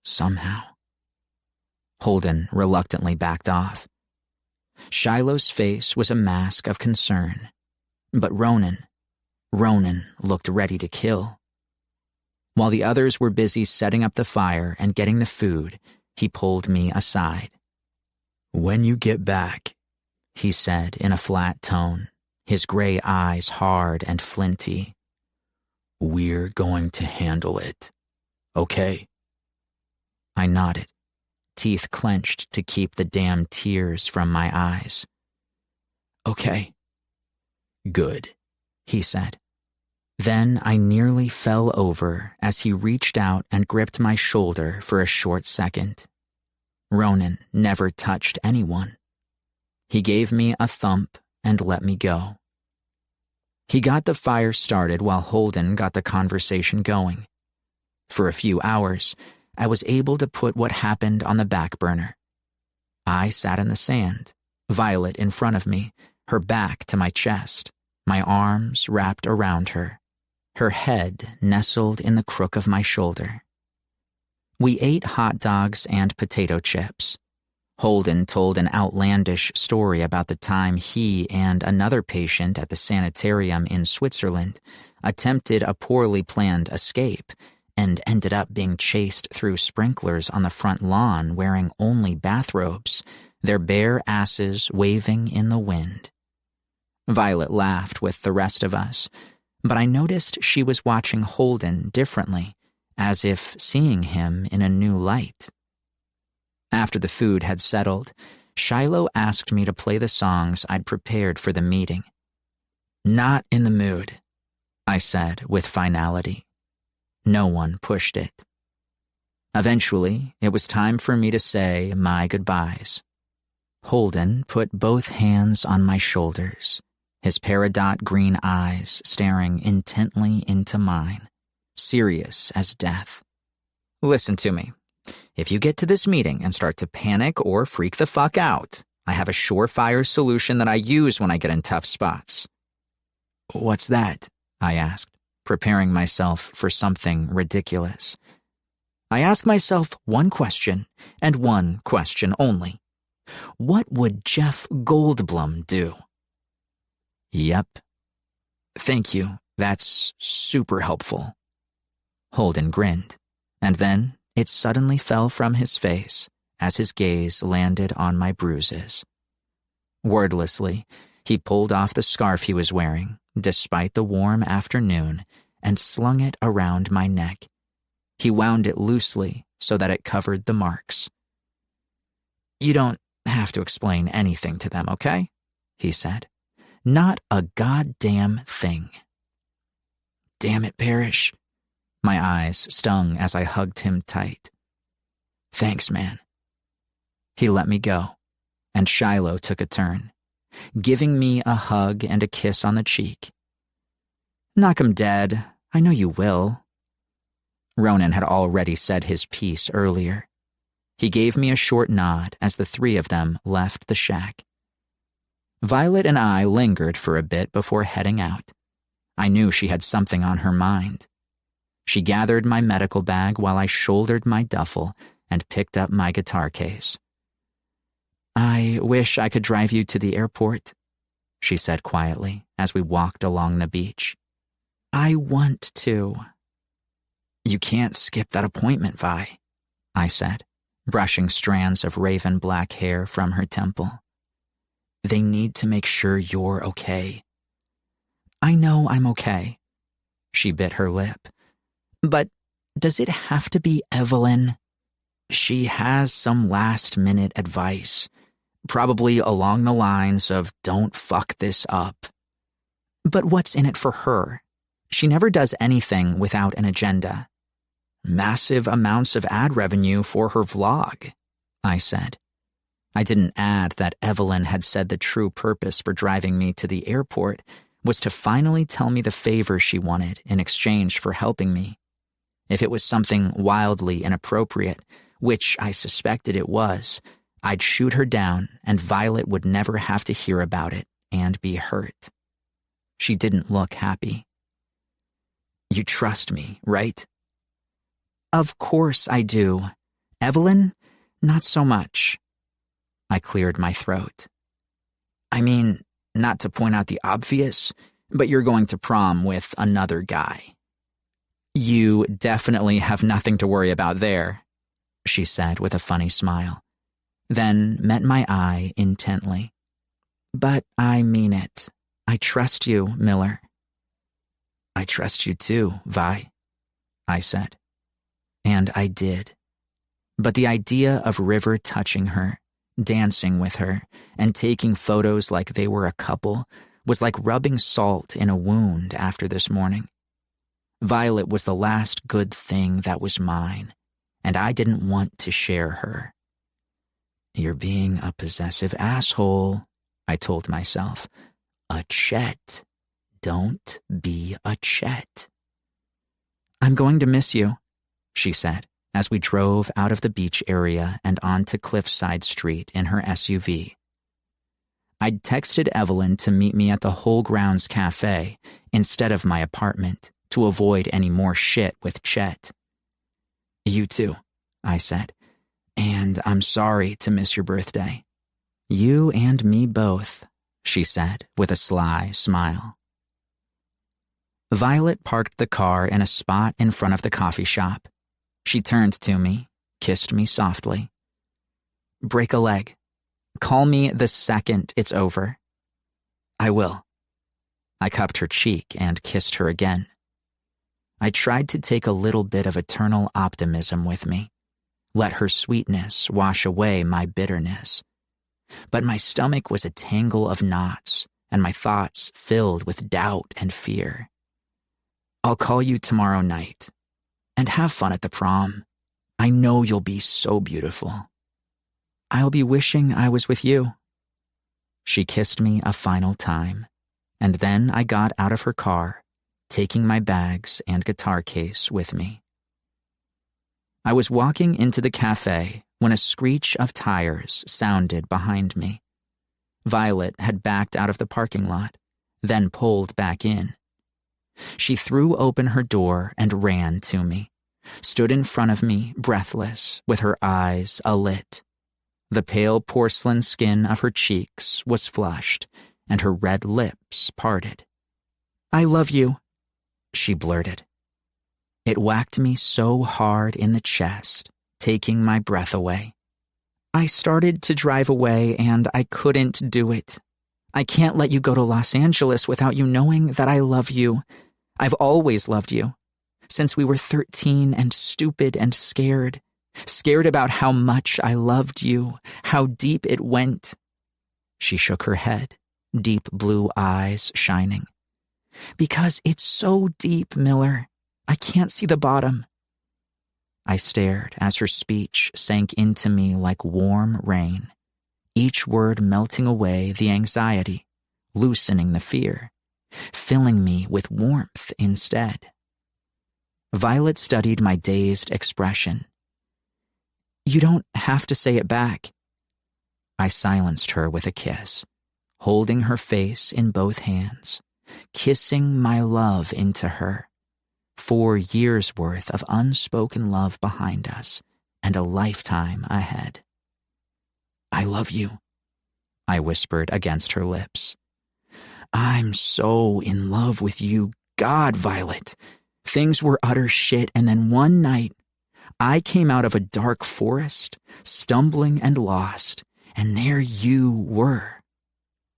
Somehow. Holden reluctantly backed off. Shiloh's face was a mask of concern. But Ronan looked ready to kill. While the others were busy setting up the fire and getting the food, he pulled me aside. When you get back, he said in a flat tone, his gray eyes hard and flinty, we're going to handle it. Okay? I nodded, teeth clenched to keep the damn tears from my eyes. Okay. Good, he said. Then I nearly fell over as he reached out and gripped my shoulder for a short second. Ronan never touched anyone. He gave me a thump and let me go. He got the fire started while Holden got the conversation going. For a few hours, I was able to put what happened on the back burner. I sat in the sand, Violet in front of me, her back to my chest, my arms wrapped around her, her head nestled in the crook of my shoulder. We ate hot dogs and potato chips. Holden told an outlandish story about the time he and another patient at the sanitarium in Switzerland attempted a poorly planned escape and ended up being chased through sprinklers on the front lawn wearing only bathrobes, their bare asses waving in the wind. Violet laughed with the rest of us, but I noticed she was watching Holden differently, as if seeing him in a new light. After the food had settled, Shiloh asked me to play the songs I'd prepared for the meeting. "Not in the mood," I said with finality. No one pushed it. Eventually, it was time for me to say my goodbyes. Holden put both hands on my shoulders, his peridot green eyes staring intently into mine, serious as death. "Listen to me. If you get to this meeting and start to panic or freak the fuck out, I have a surefire solution that I use when I get in tough spots." "What's that?" I asked, preparing myself for something ridiculous. I ask myself one question, and one question only. What would Jeff Goldblum do? "Yep." "Thank you. That's super helpful." Holden grinned, and then it suddenly fell from his face as his gaze landed on my bruises. Wordlessly, he pulled off the scarf he was wearing, despite the warm afternoon, and slung it around my neck. He wound it loosely so that it covered the marks. "You don't have to explain anything to them, okay?" he said. "Not a goddamn thing." "Damn it, Parrish." My eyes stung as I hugged him tight. "Thanks, man." He let me go, and Shiloh took a turn, giving me a hug and a kiss on the cheek. "Knock 'em dead. I know you will." Ronan had already said his piece earlier. He gave me a short nod as the three of them left the shack. Violet and I lingered for a bit before heading out. I knew she had something on her mind. She gathered my medical bag while I shouldered my duffel and picked up my guitar case. "I wish I could drive you to the airport," she said quietly as we walked along the beach. "I want to." "You can't skip that appointment, Vi," I said, brushing strands of raven black hair from her temple. "They need to make sure you're okay." "I know I'm okay." She bit her lip. "But does it have to be Evelyn?" "She has some last-minute advice, probably along the lines of don't fuck this up." "But what's in it for her? She never does anything without an agenda." "Massive amounts of ad revenue for her vlog," I said. I didn't add that Evelyn had said the true purpose for driving me to the airport was to finally tell me the favor she wanted in exchange for helping me. If it was something wildly inappropriate, which I suspected it was, I'd shoot her down and Violet would never have to hear about it and be hurt. She didn't look happy. "You trust me, right?" "Of course I do. Evelyn, not so much." I cleared my throat. "I mean, not to point out the obvious, but you're going to prom with another guy." "You definitely have nothing to worry about there," she said with a funny smile, then met my eye intently. "But I mean it. I trust you, Miller." "I trust you too, Vi," I said. And I did. But the idea of River touching her, dancing with her, and taking photos like they were a couple was like rubbing salt in a wound after this morning. Violet was the last good thing that was mine, and I didn't want to share her. "You're being a possessive asshole," I told myself. "A Chet. Don't be a Chet." "I'm going to miss you," she said, as we drove out of the beach area and onto Cliffside Street in her SUV. I'd texted Evelyn to meet me at the Whole Grounds Cafe instead of my apartment to avoid any more shit with Chet. "You too," I said. And I'm sorry to miss your birthday. You and me both, she said with a sly smile. Violet parked the car in a spot in front of the coffee shop. She turned to me, kissed me softly. Break a leg. Call me the second it's over. I will. I cupped her cheek and kissed her again. I tried to take a little bit of eternal optimism with me, let her sweetness wash away my bitterness. But my stomach was a tangle of knots, and my thoughts filled with doubt and fear. I'll call you tomorrow night, and have fun at the prom. I know you'll be so beautiful. I'll be wishing I was with you. She kissed me a final time, and then I got out of her car, taking my bags and guitar case with me. I was walking into the cafe when a screech of tires sounded behind me. Violet had backed out of the parking lot, then pulled back in. She threw open her door and ran to me, stood in front of me, breathless, with her eyes alit. The pale porcelain skin of her cheeks was flushed, and her red lips parted. I love you, she blurted. It whacked me so hard in the chest, taking my breath away. I started to drive away, and I couldn't do it. I can't let you go to Los Angeles without you knowing that I love you. I've always loved you, since we were 13 and stupid and scared about how much I loved you, how deep it went. She shook her head, deep blue eyes shining. Because it's so deep, Miller. I can't see the bottom. I stared as her speech sank into me like warm rain, each word melting away the anxiety, loosening the fear, filling me with warmth instead. Violet studied my dazed expression. You don't have to say it back. I silenced her with a kiss, holding her face in both hands, kissing my love into her. 4 years' worth of unspoken love behind us, and a lifetime ahead. I love you, I whispered against her lips. I'm so in love with you, God, Violet. Things were utter shit, and then one night, I came out of a dark forest, stumbling and lost, and there you were.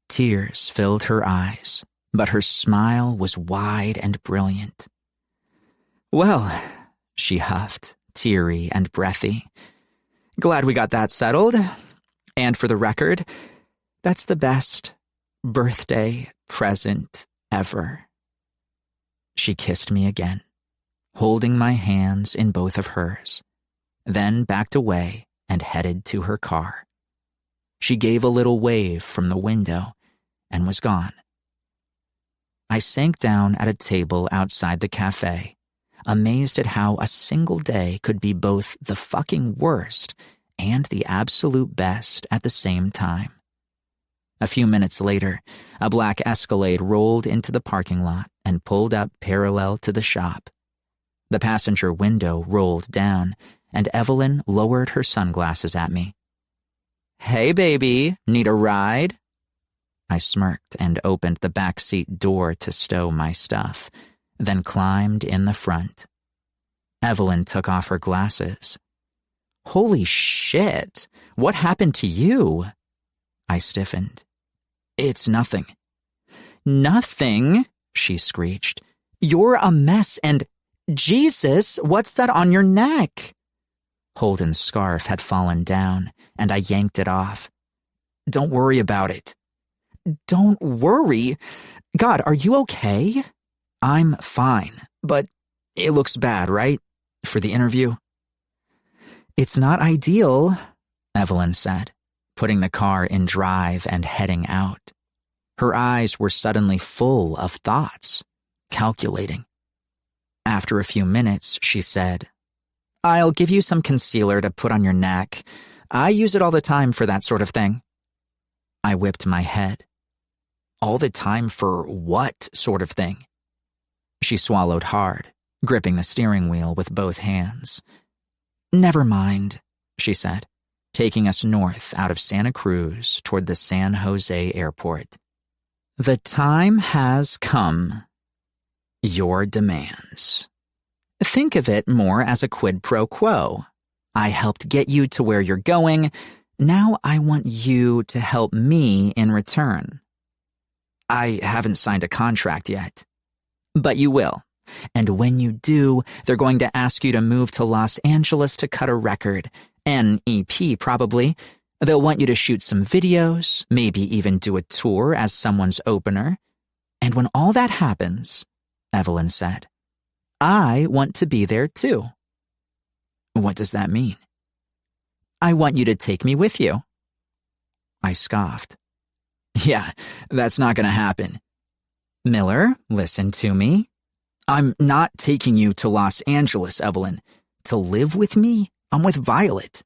Tears filled her eyes, but her smile was wide and brilliant. Well, she huffed, teary and breathy. Glad we got that settled. And for the record, that's the best birthday present ever. She kissed me again, holding my hands in both of hers, then backed away and headed to her car. She gave a little wave from the window and was gone. I sank down at a table outside the cafe, amazed at how a single day could be both the fucking worst and the absolute best at the same time. A few minutes later, a black Escalade rolled into the parking lot and pulled up parallel to the shop. The passenger window rolled down, and Evelyn lowered her sunglasses at me. Hey, baby, need a ride? I smirked and opened the backseat door to stow my stuff, then climbed in the front. Evelyn took off her glasses. Holy shit, what happened to you? I stiffened. It's nothing. Nothing, she screeched. You're a mess and, Jesus, what's that on your neck? Holden's scarf had fallen down, and I yanked it off. Don't worry about it. Don't worry? God, are you okay? I'm fine, but it looks bad, right? For the interview? It's not ideal, Evelyn said, putting the car in drive and heading out. Her eyes were suddenly full of thoughts, calculating. After a few minutes, she said, I'll give you some concealer to put on your neck. I use it all the time for that sort of thing. I whipped my head. All the time for what sort of thing? She swallowed hard, gripping the steering wheel with both hands. Never mind, she said, taking us north out of Santa Cruz toward the San Jose airport. The time has come. Your demands. Think of it more as a quid pro quo. I helped get you to where you're going. Now I want you to help me in return. I haven't signed a contract yet. But you will. And when you do, they're going to ask you to move to Los Angeles to cut a record. An EP, probably. They'll want you to shoot some videos, maybe even do a tour as someone's opener. And when all that happens, Evelyn said, I want to be there too. What does that mean? I want you to take me with you. I scoffed. Yeah, that's not going to happen. Miller, listen to me. I'm not taking you to Los Angeles, Evelyn. To live with me? I'm with Violet.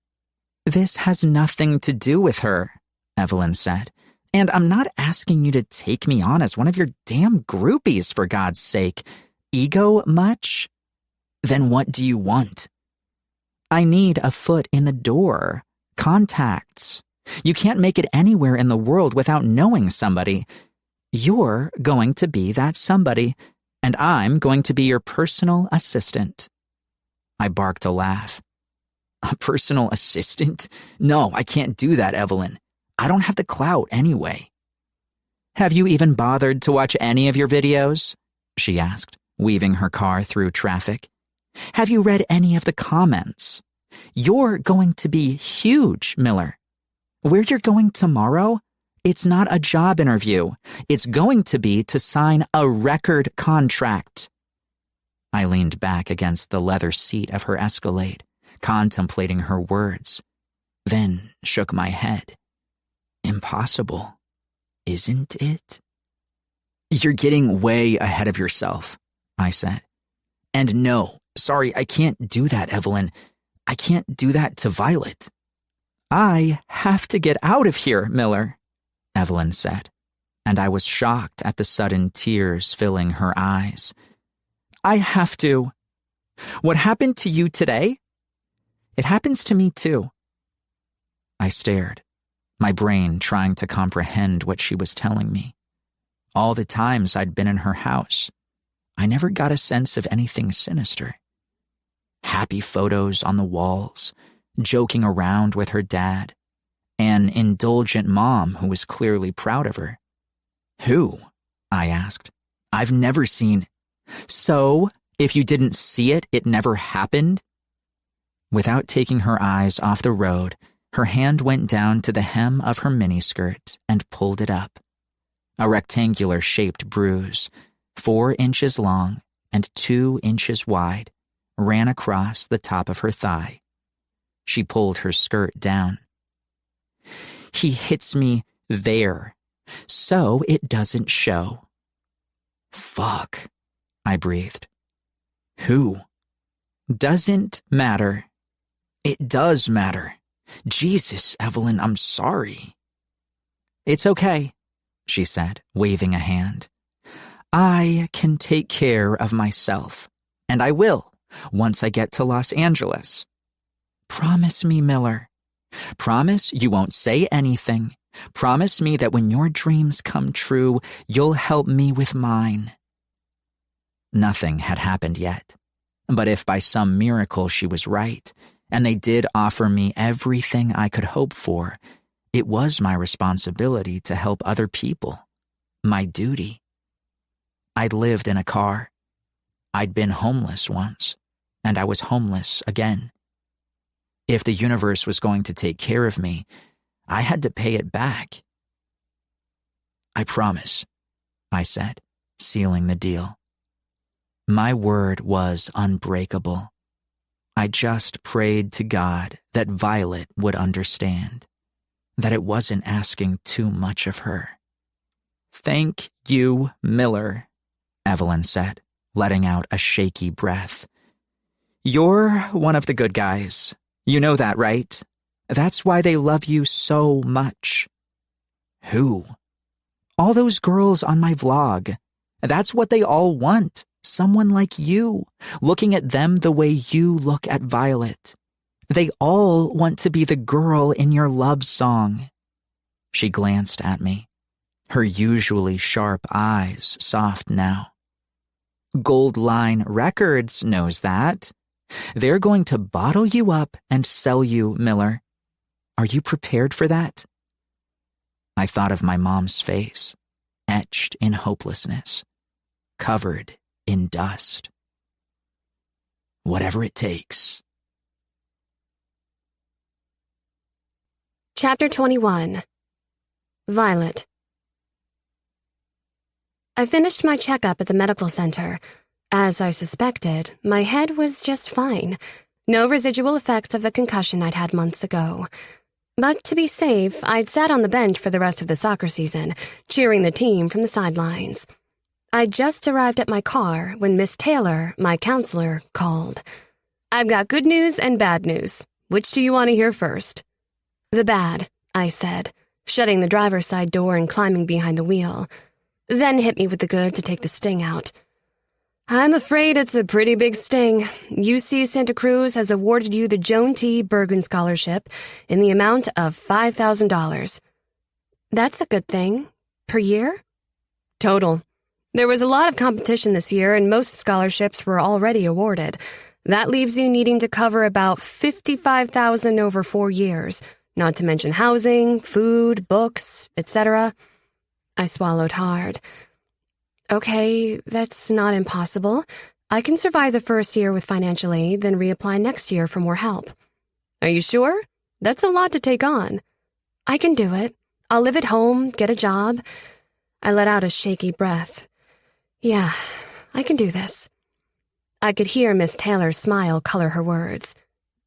This has nothing to do with her, Evelyn said. And I'm not asking you to take me on as one of your damn groupies, for God's sake. Ego much? Then what do you want? I need a foot in the door. Contacts. You can't make it anywhere in the world without knowing somebody. You're going to be that somebody, and I'm going to be your personal assistant. I barked a laugh. A personal assistant? No, I can't do that, Evelyn. I don't have the clout anyway. Have you even bothered to watch any of your videos? She asked, weaving her car through traffic. Have you read any of the comments? You're going to be huge, Miller. Where you're going tomorrow, it's not a job interview. It's going to be to sign a record contract. I leaned back against the leather seat of her Escalade, contemplating her words, then shook my head. Impossible, isn't it? You're getting way ahead of yourself, I said. And no, sorry, I can't do that, Evelyn. I can't do that to Violet. I have to get out of here, Miller, Evelyn said, and I was shocked at the sudden tears filling her eyes. I have to. What happened to you today? It happens to me too. I stared, my brain trying to comprehend what she was telling me. All the times I'd been in her house, I never got a sense of anything sinister. Happy photos on the walls, joking around with her dad, an indulgent mom who was clearly proud of her. Who? I asked. I've never seen. So, if you didn't see it, it never happened? Without taking her eyes off the road, her hand went down to the hem of her miniskirt and pulled it up. A rectangular-shaped bruise, 4 inches long and 2 inches wide, ran across the top of her thigh. She pulled her skirt down. He hits me there, so it doesn't show. Fuck, I breathed. Who? Doesn't matter. It does matter. Jesus, Evelyn, I'm sorry. It's okay, she said, waving a hand. I can take care of myself, and I will, once I get to Los Angeles. Promise me, Miller. Promise you won't say anything. Promise me that when your dreams come true, you'll help me with mine. Nothing had happened yet, but if by some miracle she was right, and they did offer me everything I could hope for, it was my responsibility to help other people. My duty. I'd lived in a car. I'd been homeless once, and I was homeless again. If the universe was going to take care of me, I had to pay it back. I promise, I said, sealing the deal. My word was unbreakable. I just prayed to God that Violet would understand, that it wasn't asking too much of her. Thank you, Miller, Evelyn said, letting out a shaky breath. You're one of the good guys. You know that, right? That's why they love you so much. Who? All those girls on my vlog. That's what they all want. Someone like you, looking at them the way you look at Violet. They all want to be the girl in your love song." She glanced at me, her usually sharp eyes soft now. "Gold Line Records knows that. They're going to bottle you up and sell you, Miller. Are you prepared for that?" I thought of my mom's face, etched in hopelessness, covered in dust. "Whatever it takes." Chapter 21. Violet. I finished my checkup at the medical center. As I suspected, my head was just fine. No residual effects of the concussion I'd had months ago. But to be safe, I'd sat on the bench for the rest of the soccer season, cheering the team from the sidelines. I'd just arrived at my car when Miss Taylor, my counselor, called. "I've got good news and bad news. Which do you want to hear first?" "The bad," I said, shutting the driver's side door and climbing behind the wheel. Then hit me with the good to take the sting out. "I'm afraid it's a pretty big sting. UC Santa Cruz has awarded you the Joan T. Bergen Scholarship in the amount of $5,000. "That's a good thing. Per year?" "Total. There was a lot of competition this year, and most scholarships were already awarded. That leaves you needing to cover about $55,000 over 4 years, not to mention housing, food, books, etc." I swallowed hard. "Okay, that's not impossible. I can survive the first year with financial aid, then reapply next year for more help." "Are you sure? That's a lot to take on." "I can do it. I'll live at home, get a job." I let out a shaky breath. "Yeah, I can do this." I could hear Miss Taylor's smile color her words.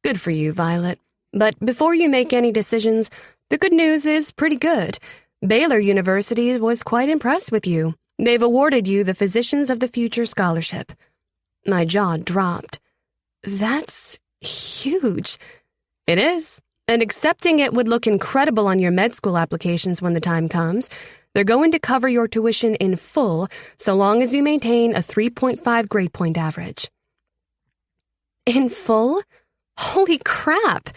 "Good for you, Violet. But before you make any decisions, the good news is pretty good. Baylor University was quite impressed with you. They've awarded you the Physicians of the Future Scholarship." My jaw dropped. "That's huge." "It is, and accepting it would look incredible on your med school applications when the time comes. They're going to cover your tuition in full so long as you maintain a 3.5 grade point average." "In full? Holy crap!"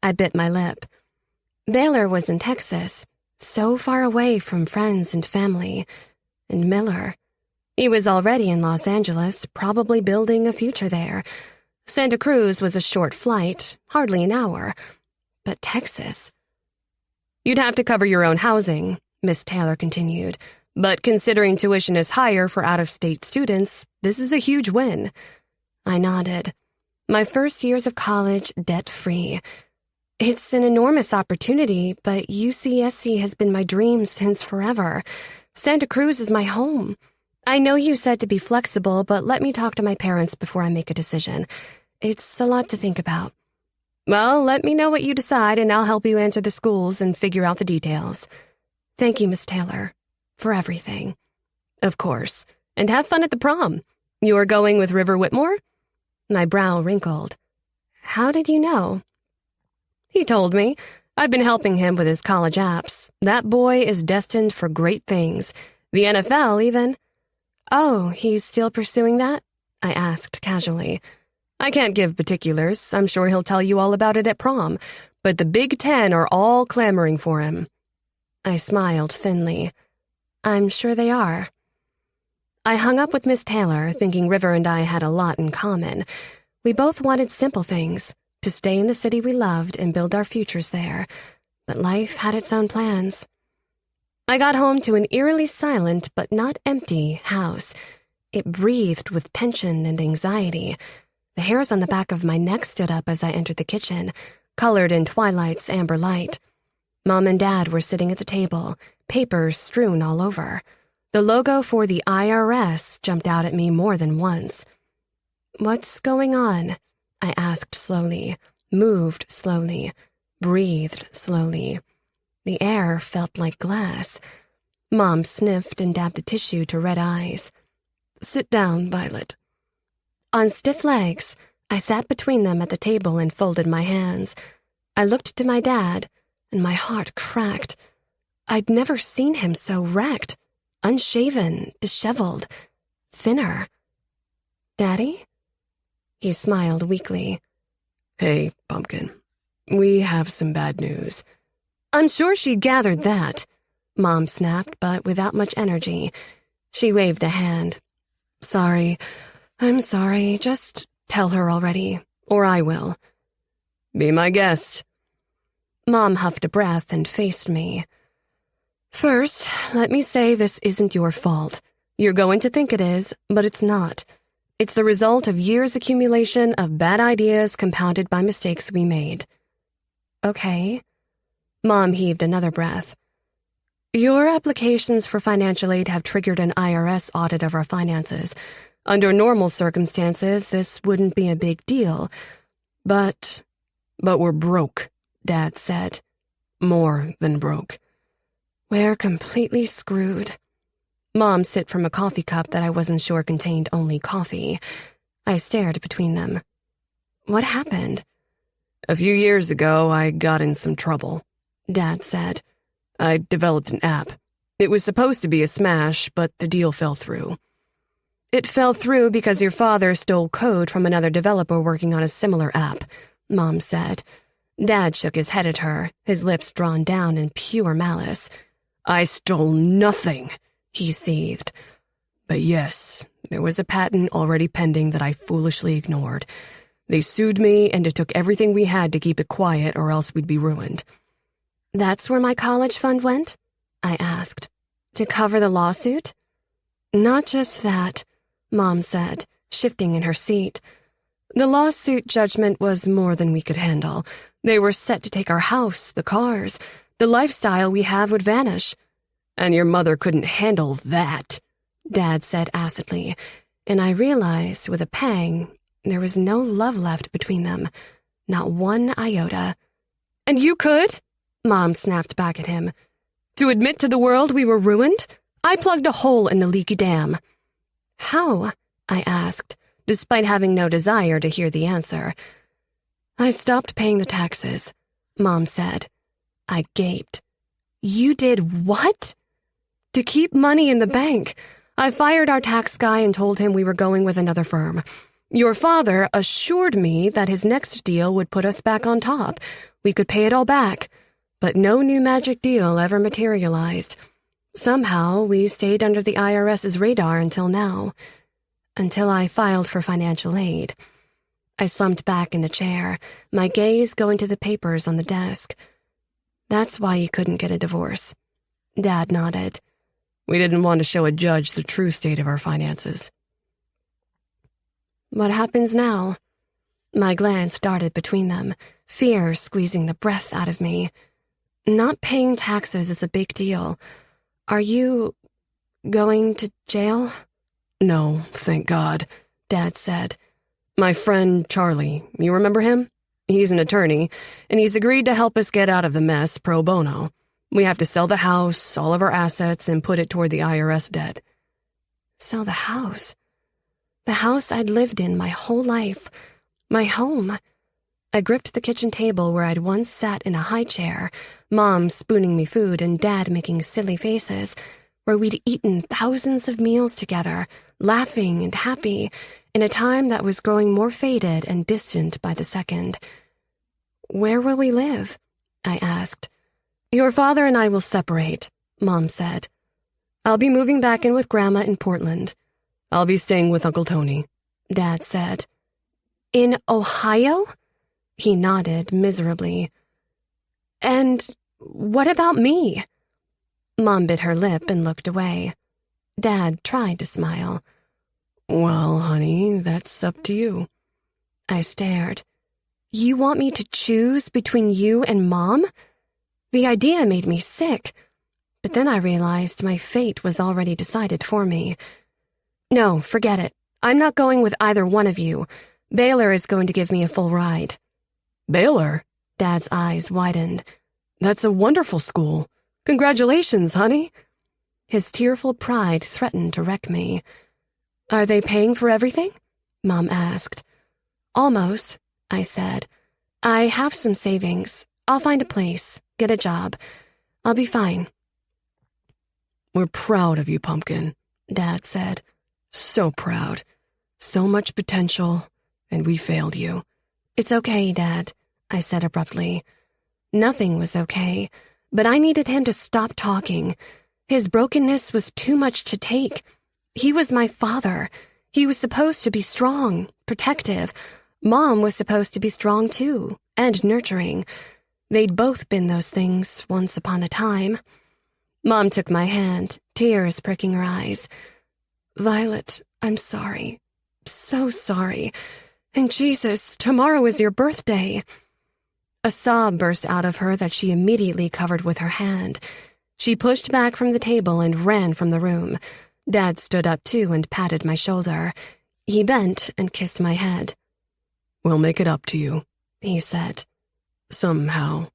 I bit my lip. Baylor was in Texas, so far away from friends and family. And Miller. He was already in Los Angeles, probably building a future there. Santa Cruz was a short flight, hardly an hour. But Texas. "You'd have to cover your own housing," Miss Taylor continued. "But considering tuition is higher for out-of-state students, this is a huge win." I nodded. My first years of college debt-free. It's an enormous opportunity, but UCSC has been my dream since forever. Santa Cruz is my home. I know you said to be flexible, but let me talk to my parents before I make a decision. It's a lot to think about." "Well, let me know what you decide, and I'll help you answer the schools and figure out the details." "Thank you, Miss Taylor, for everything." "Of course. And have fun at the prom. You are going with River Whitmore?" My brow wrinkled. "How did you know?" "He told me. I've been helping him with his college apps. That boy is destined for great things. The NFL, even." "Oh, he's still pursuing that?" I asked casually. "I can't give particulars. I'm sure he'll tell you all about it at prom. But the Big Ten are all clamoring for him." I smiled thinly. "I'm sure they are." I hung up with Miss Taylor, thinking River and I had a lot in common. We both wanted simple things. To stay in the city we loved and build our futures there. But life had its own plans. I got home to an eerily silent but not empty house. It breathed with tension and anxiety. The hairs on the back of my neck stood up as I entered the kitchen, colored in twilight's amber light. Mom and Dad were sitting at the table, papers strewn all over. The logo for the IRS jumped out at me more than once. "What's going on?" I asked slowly, moved slowly, breathed slowly. The air felt like glass. Mom sniffed and dabbed a tissue to red eyes. "Sit down, Violet." On stiff legs, I sat between them at the table and folded my hands. I looked to my dad, and my heart cracked. I'd never seen him so wrecked, unshaven, disheveled, thinner. "Daddy?" He smiled weakly. Hey, Pumpkin. We have some bad news. I'm sure she gathered that, Mom snapped, but without much energy. She waved a hand. Sorry. I'm sorry. Just tell her already, or I will. Be my guest. Mom huffed a breath and faced me. First, let me say this isn't your fault. You're going to think it is, but it's not. It's the result of years' accumulation of bad ideas compounded by mistakes we made. Okay. Mom heaved another breath. Your applications for financial aid have triggered an IRS audit of our finances. Under normal circumstances, this wouldn't be a big deal. But we're broke, Dad said. More than broke. We're completely screwed. Mom sipped from a coffee cup that I wasn't sure contained only coffee. I stared between them. What happened? A few years ago, I got in some trouble, Dad said. I developed an app. It was supposed to be a smash, but the deal fell through. It fell through because your father stole code from another developer working on a similar app, Mom said. Dad shook his head at her, his lips drawn down in pure malice. I stole nothing, he seethed. But yes, there was a patent already pending that I foolishly ignored. They sued me, and it took everything we had to keep it quiet, or else we'd be ruined. That's where my college fund went? I asked. To cover the lawsuit? Not just that, Mom said, shifting in her seat. The lawsuit judgment was more than we could handle. They were set to take our house, the cars. The lifestyle we have would vanish. And your mother couldn't handle that, Dad said acidly, and I realized with a pang there was no love left between them, not one iota. And you could? Mom snapped back at him. To admit to the world we were ruined? I plugged a hole in the leaky dam. How? I asked, despite having no desire to hear the answer. I stopped paying the taxes, Mom said. I gaped. You did what? To keep money in the bank. I fired our tax guy and told him we were going with another firm. Your father assured me that his next deal would put us back on top. We could pay it all back. But no new magic deal ever materialized. Somehow, we stayed under the IRS's radar until now. Until I filed for financial aid. I slumped back in the chair, my gaze going to the papers on the desk. That's why you couldn't get a divorce. Dad nodded. We didn't want to show a judge the true state of our finances. What happens now? My glance darted between them, fear squeezing the breath out of me. Not paying taxes is a big deal. Are you going to jail? No, thank God, Dad said. My friend Charlie, you remember him? He's an attorney, and he's agreed to help us get out of the mess pro bono. We have to sell the house, all of our assets, and put it toward the IRS debt. Sell the house? The house I'd lived in my whole life. My home. I gripped the kitchen table where I'd once sat in a high chair, Mom spooning me food and Dad making silly faces, where we'd eaten thousands of meals together, laughing and happy, in a time that was growing more faded and distant by the second. Where will we live? I asked. Your father and I will separate, Mom said. I'll be moving back in with Grandma in Portland. I'll be staying with Uncle Tony, Dad said. In Ohio? He nodded miserably. And what about me? Mom bit her lip and looked away. Dad tried to smile. Well, honey, that's up to you. I stared. You want me to choose between you and Mom? The idea made me sick, but then I realized my fate was already decided for me. No, forget it. I'm not going with either one of you. Baylor is going to give me a full ride. Baylor? Dad's eyes widened. That's a wonderful school. Congratulations, honey. His tearful pride threatened to wreck me. Are they paying for everything? Mom asked. Almost, I said. I have some savings. I'll find a place, get a job. I'll be fine. We're proud of you, Pumpkin, Dad said. So proud. So much potential, and we failed you. "It's okay, Dad," I said abruptly. Nothing was okay, but I needed him to stop talking. His brokenness was too much to take. He was my father. He was supposed to be strong, protective. Mom was supposed to be strong too, and nurturing. They'd both been those things once upon a time. Mom took my hand, tears pricking her eyes. "Violet, I'm sorry. So sorry. And Jesus, tomorrow is your birthday." A sob burst out of her that she immediately covered with her hand. She pushed back from the table and ran from the room. Dad stood up too and patted my shoulder. He bent and kissed my head. "We'll make it up to you," he said. "Somehow."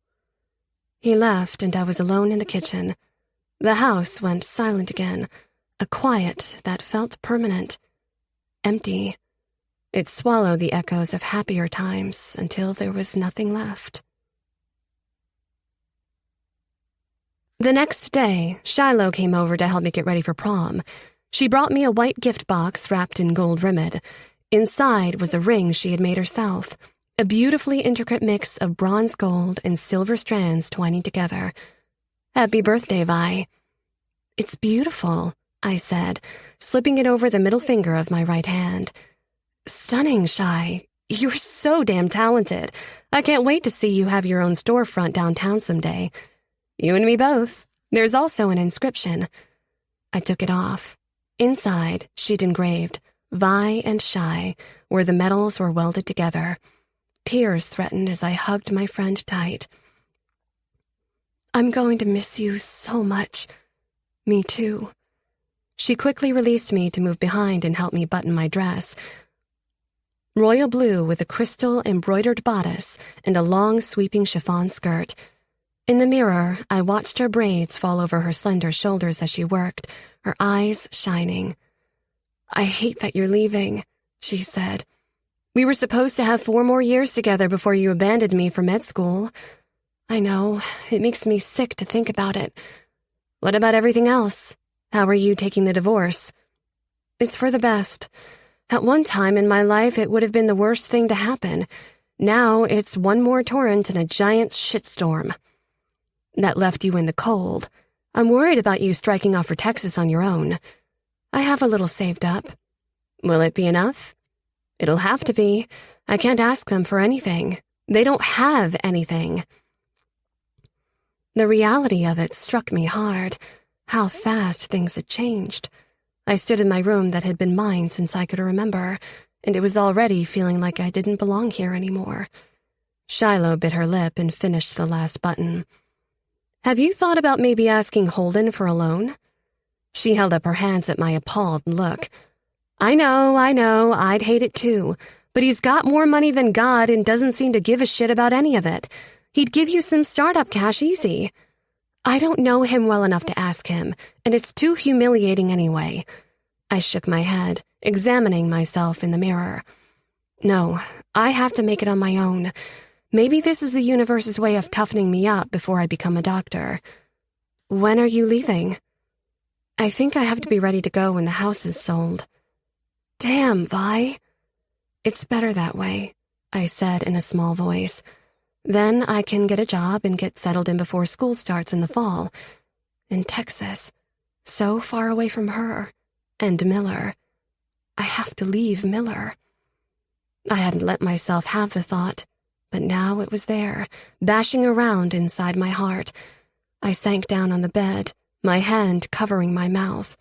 He left and I was alone in the kitchen. The house went silent again, a quiet that felt permanent. Empty. It swallowed the echoes of happier times until there was nothing left. The next day, Shiloh came over to help me get ready for prom. She brought me a white gift box wrapped in gold rimmel. Inside was a ring she had made herself, a beautifully intricate mix of bronze gold and silver strands twining together. "Happy birthday, Vi." "It's beautiful," I said, slipping it over the middle finger of my right hand. "Stunning, Shy. You're so damn talented. I can't wait to see you have your own storefront downtown someday. You and me both. There's also an inscription." I took it off. Inside, she'd engraved, "Vi and Shy," where the metals were welded together. Tears threatened as I hugged my friend tight. "I'm going to miss you so much." "Me too." She quickly released me to move behind and help me button my dress. Royal blue with a crystal embroidered bodice and a long sweeping chiffon skirt. In the mirror, I watched her braids fall over her slender shoulders as she worked, her eyes shining. "I hate that you're leaving," she said. "We were supposed to have 4 more years together before you abandoned me for med school." "I know. It makes me sick to think about it." "What about everything else? How are you taking the divorce?" "It's for the best. At one time in my life, it would have been the worst thing to happen. Now it's one more torrent in a giant shitstorm." "That left you in the cold. I'm worried about you striking off for Texas on your own." "I have a little saved up." "Will it be enough?" "It'll have to be. I can't ask them for anything. They don't have anything." The reality of it struck me hard. How fast things had changed. I stood in my room that had been mine since I could remember, and it was already feeling like I didn't belong here anymore. Shiloh bit her lip and finished the last button. "Have you thought about maybe asking Holden for a loan?" She held up her hands at my appalled look. I know, I'd hate it too, but he's got more money than God and doesn't seem to give a shit about any of it. He'd give you some startup cash easy." "I don't know him well enough to ask him, and it's too humiliating anyway." I shook my head, examining myself in the mirror. "No, I have to make it on my own. Maybe this is the universe's way of toughening me up before I become a doctor." "When are you leaving?" "I think I have to be ready to go when the house is sold." "Damn, Vi." "It's better that way," I said in a small voice. "Then I can get a job and get settled in before school starts in the fall. In Texas. So far away from her. And Miller. I have to leave Miller." I hadn't let myself have the thought, but now it was there, bashing around inside my heart. I sank down on the bed, my hand covering my mouth.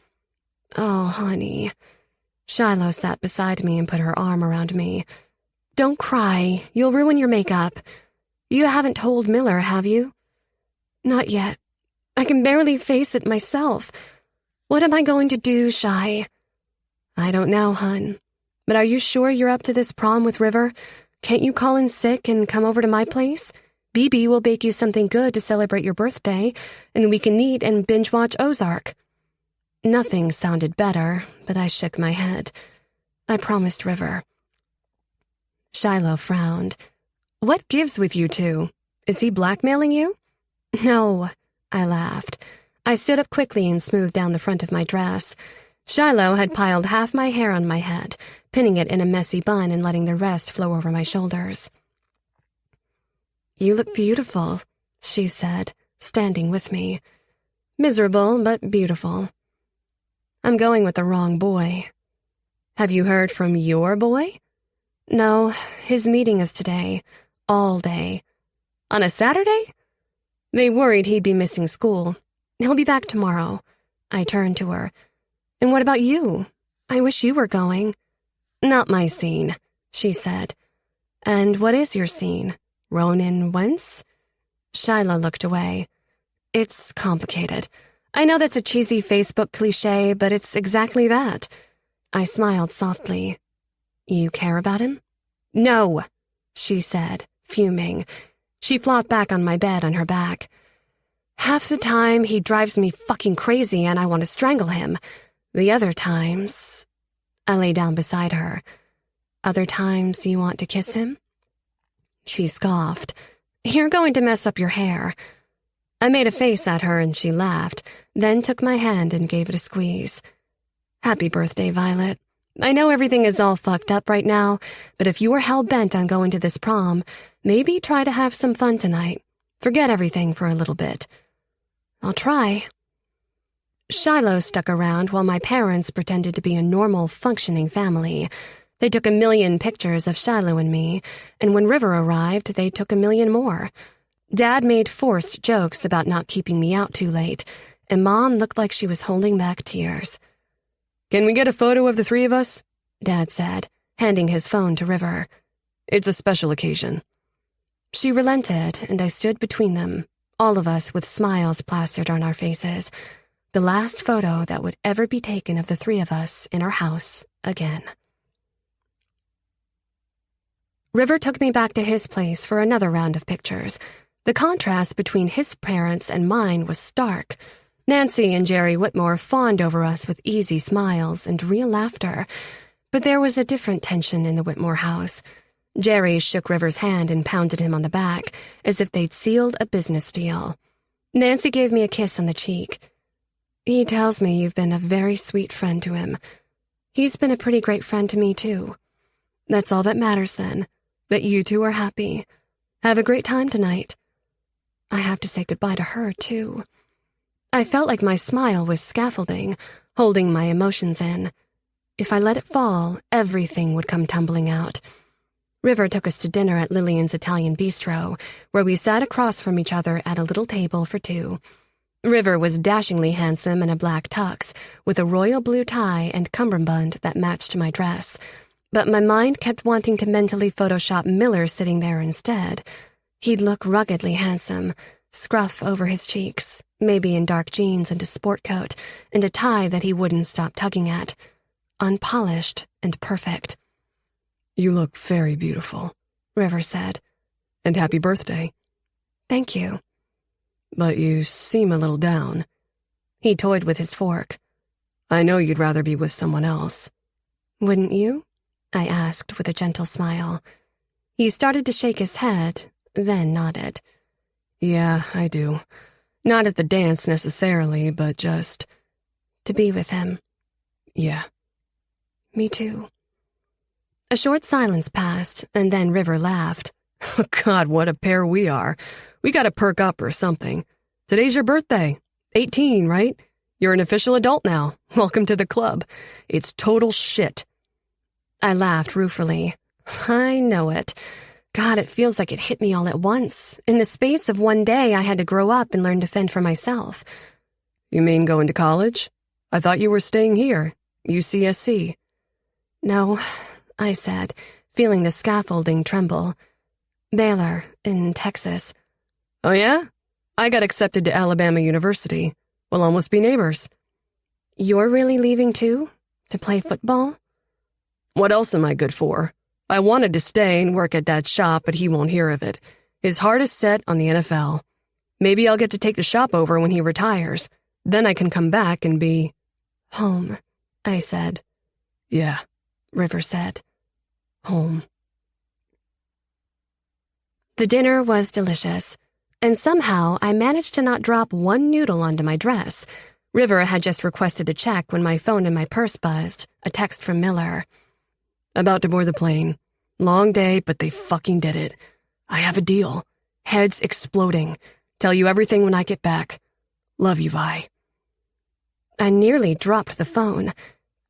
"Oh, honey." Shiloh sat beside me and put her arm around me. "Don't cry. You'll ruin your makeup. You haven't told Miller, have you?" "Not yet. I can barely face it myself. What am I going to do, Shy?" "I don't know, hun. But are you sure you're up to this prom with River? Can't you call in sick and come over to my place? BB will bake you something good to celebrate your birthday, and we can eat and binge-watch Ozark." Nothing sounded better, but I shook my head. I promised River. Shiloh frowned. "What gives with you two? Is he blackmailing you?" "No," I laughed. I stood up quickly and smoothed down the front of my dress. Shiloh had piled half my hair on my head, pinning it in a messy bun and letting the rest flow over my shoulders. You look beautiful, she said, standing with me. Miserable, but beautiful. I'm going with the wrong boy. Have you heard from your boy? No, his meeting is today, all day. On a Saturday? They worried he'd be missing school. He'll be back tomorrow. I turned to her. And what about you? I wish you were going. Not my scene, she said. And what is your scene? Ronin whence? Shiloh looked away. It's complicated. I know that's a cheesy Facebook cliche, but it's exactly that. I smiled softly. You care about him? No, she said, fuming. She flopped back on my bed on her back. Half the time, he drives me fucking crazy and I want to strangle him. The other times... I lay down beside her. Other times you want to kiss him? She scoffed. You're going to mess up your hair. I made a face at her and she laughed, then took my hand and gave it a squeeze. Happy birthday, Violet. I know everything is all fucked up right now, but if you were hell-bent on going to this prom, maybe try to have some fun tonight. Forget everything for a little bit. I'll try. Shiloh stuck around while my parents pretended to be a normal, functioning family. They took 1,000,000 pictures of Shiloh and me, and when River arrived, they took 1,000,000 more. Dad made forced jokes about not keeping me out too late, and Mom looked like she was holding back tears. Can we get a photo of the three of us? Dad said, handing his phone to River. It's a special occasion. She relented, and I stood between them, all of us with smiles plastered on our faces. The last photo that would ever be taken of the three of us in our house again. River took me back to his place for another round of pictures. The contrast between his parents and mine was stark. Nancy and Jerry Whitmore fawned over us with easy smiles and real laughter. But there was a different tension in the Whitmore house. Jerry shook River's hand and pounded him on the back, as if they'd sealed a business deal. Nancy gave me a kiss on the cheek. He tells me you've been a very sweet friend to him. He's been a pretty great friend to me, too. That's all that matters, then, that you two are happy. Have a great time tonight. I have to say goodbye to her, too. I felt like my smile was scaffolding, holding my emotions in. If I let it fall, everything would come tumbling out. River took us to dinner at Lillian's Italian Bistro, where we sat across from each other at a little table for two. River was dashingly handsome in a black tux, with a royal blue tie and cummerbund that matched my dress. But my mind kept wanting to mentally Photoshop Miller sitting there instead. He'd look ruggedly handsome, scruff over his cheeks, maybe in dark jeans and a sport coat, and a tie that he wouldn't stop tugging at. Unpolished and perfect. You look very beautiful, River said. And happy birthday. Thank you. But you seem a little down. He toyed with his fork. I know you'd rather be with someone else. Wouldn't you? I asked with a gentle smile. He started to shake his head, then nodded. Yeah, I do. Not at the dance necessarily, but just... to be with him. Yeah. Me too. A short silence passed, and then River laughed. Oh, God, what a pair we are. We gotta perk up or something. Today's your birthday. 18, right? You're an official adult now. Welcome to the club. It's total shit. I laughed ruefully. I know it. God, it feels like it hit me all at once. In the space of one day, I had to grow up and learn to fend for myself. You mean going to college? I thought you were staying here, UCSC. No, I said, feeling the scaffolding tremble. Baylor, in Texas. Oh, yeah? I got accepted to Alabama University. We'll almost be neighbors. You're really leaving, too? To play football? What else am I good for? I wanted to stay and work at that shop, but he won't hear of it. His heart is set on the NFL. Maybe I'll get to take the shop over when he retires. Then I can come back and be... home, I said. Yeah, River said. Home. The dinner was delicious, and somehow I managed to not drop one noodle onto my dress. River had just requested the check when my phone in my purse buzzed, a text from Miller. About to board the plane. Long day, but they fucking did it. I have a deal. Heads exploding. Tell you everything when I get back. Love you, Vi. I nearly dropped the phone.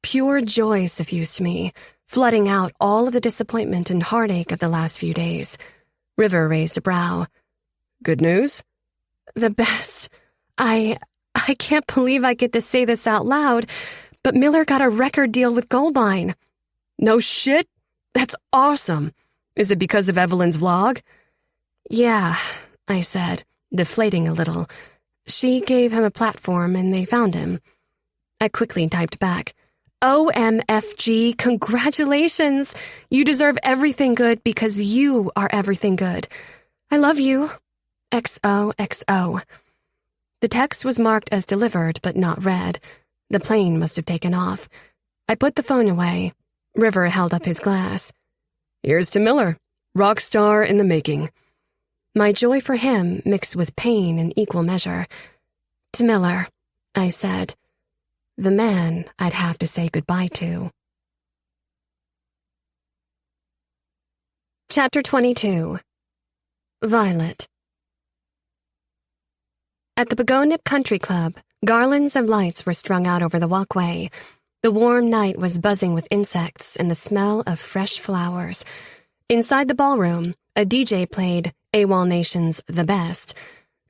Pure joy suffused me, flooding out all of the disappointment and heartache of the last few days. River raised a brow. Good news? The best. I can't believe I get to say this out loud, but Miller got a record deal with Goldline. No shit? That's awesome. Is it because of Evelyn's vlog? Yeah, I said, deflating a little. She gave him a platform and they found him. I quickly typed back, OMFG, congratulations. You deserve everything good because you are everything good. I love you. XOXO. The text was marked as delivered but not read. The plane must have taken off. I put the phone away. River held up his glass. Here's to Miller, rock star in the making. My joy for him mixed with pain in equal measure. To Miller, I said, the man I'd have to say goodbye to. Chapter 22. Violet. At the Begonip Country Club, garlands of lights were strung out over the walkway. The warm night was buzzing with insects and the smell of fresh flowers. Inside the ballroom, a DJ played AWOL Nation's The Best.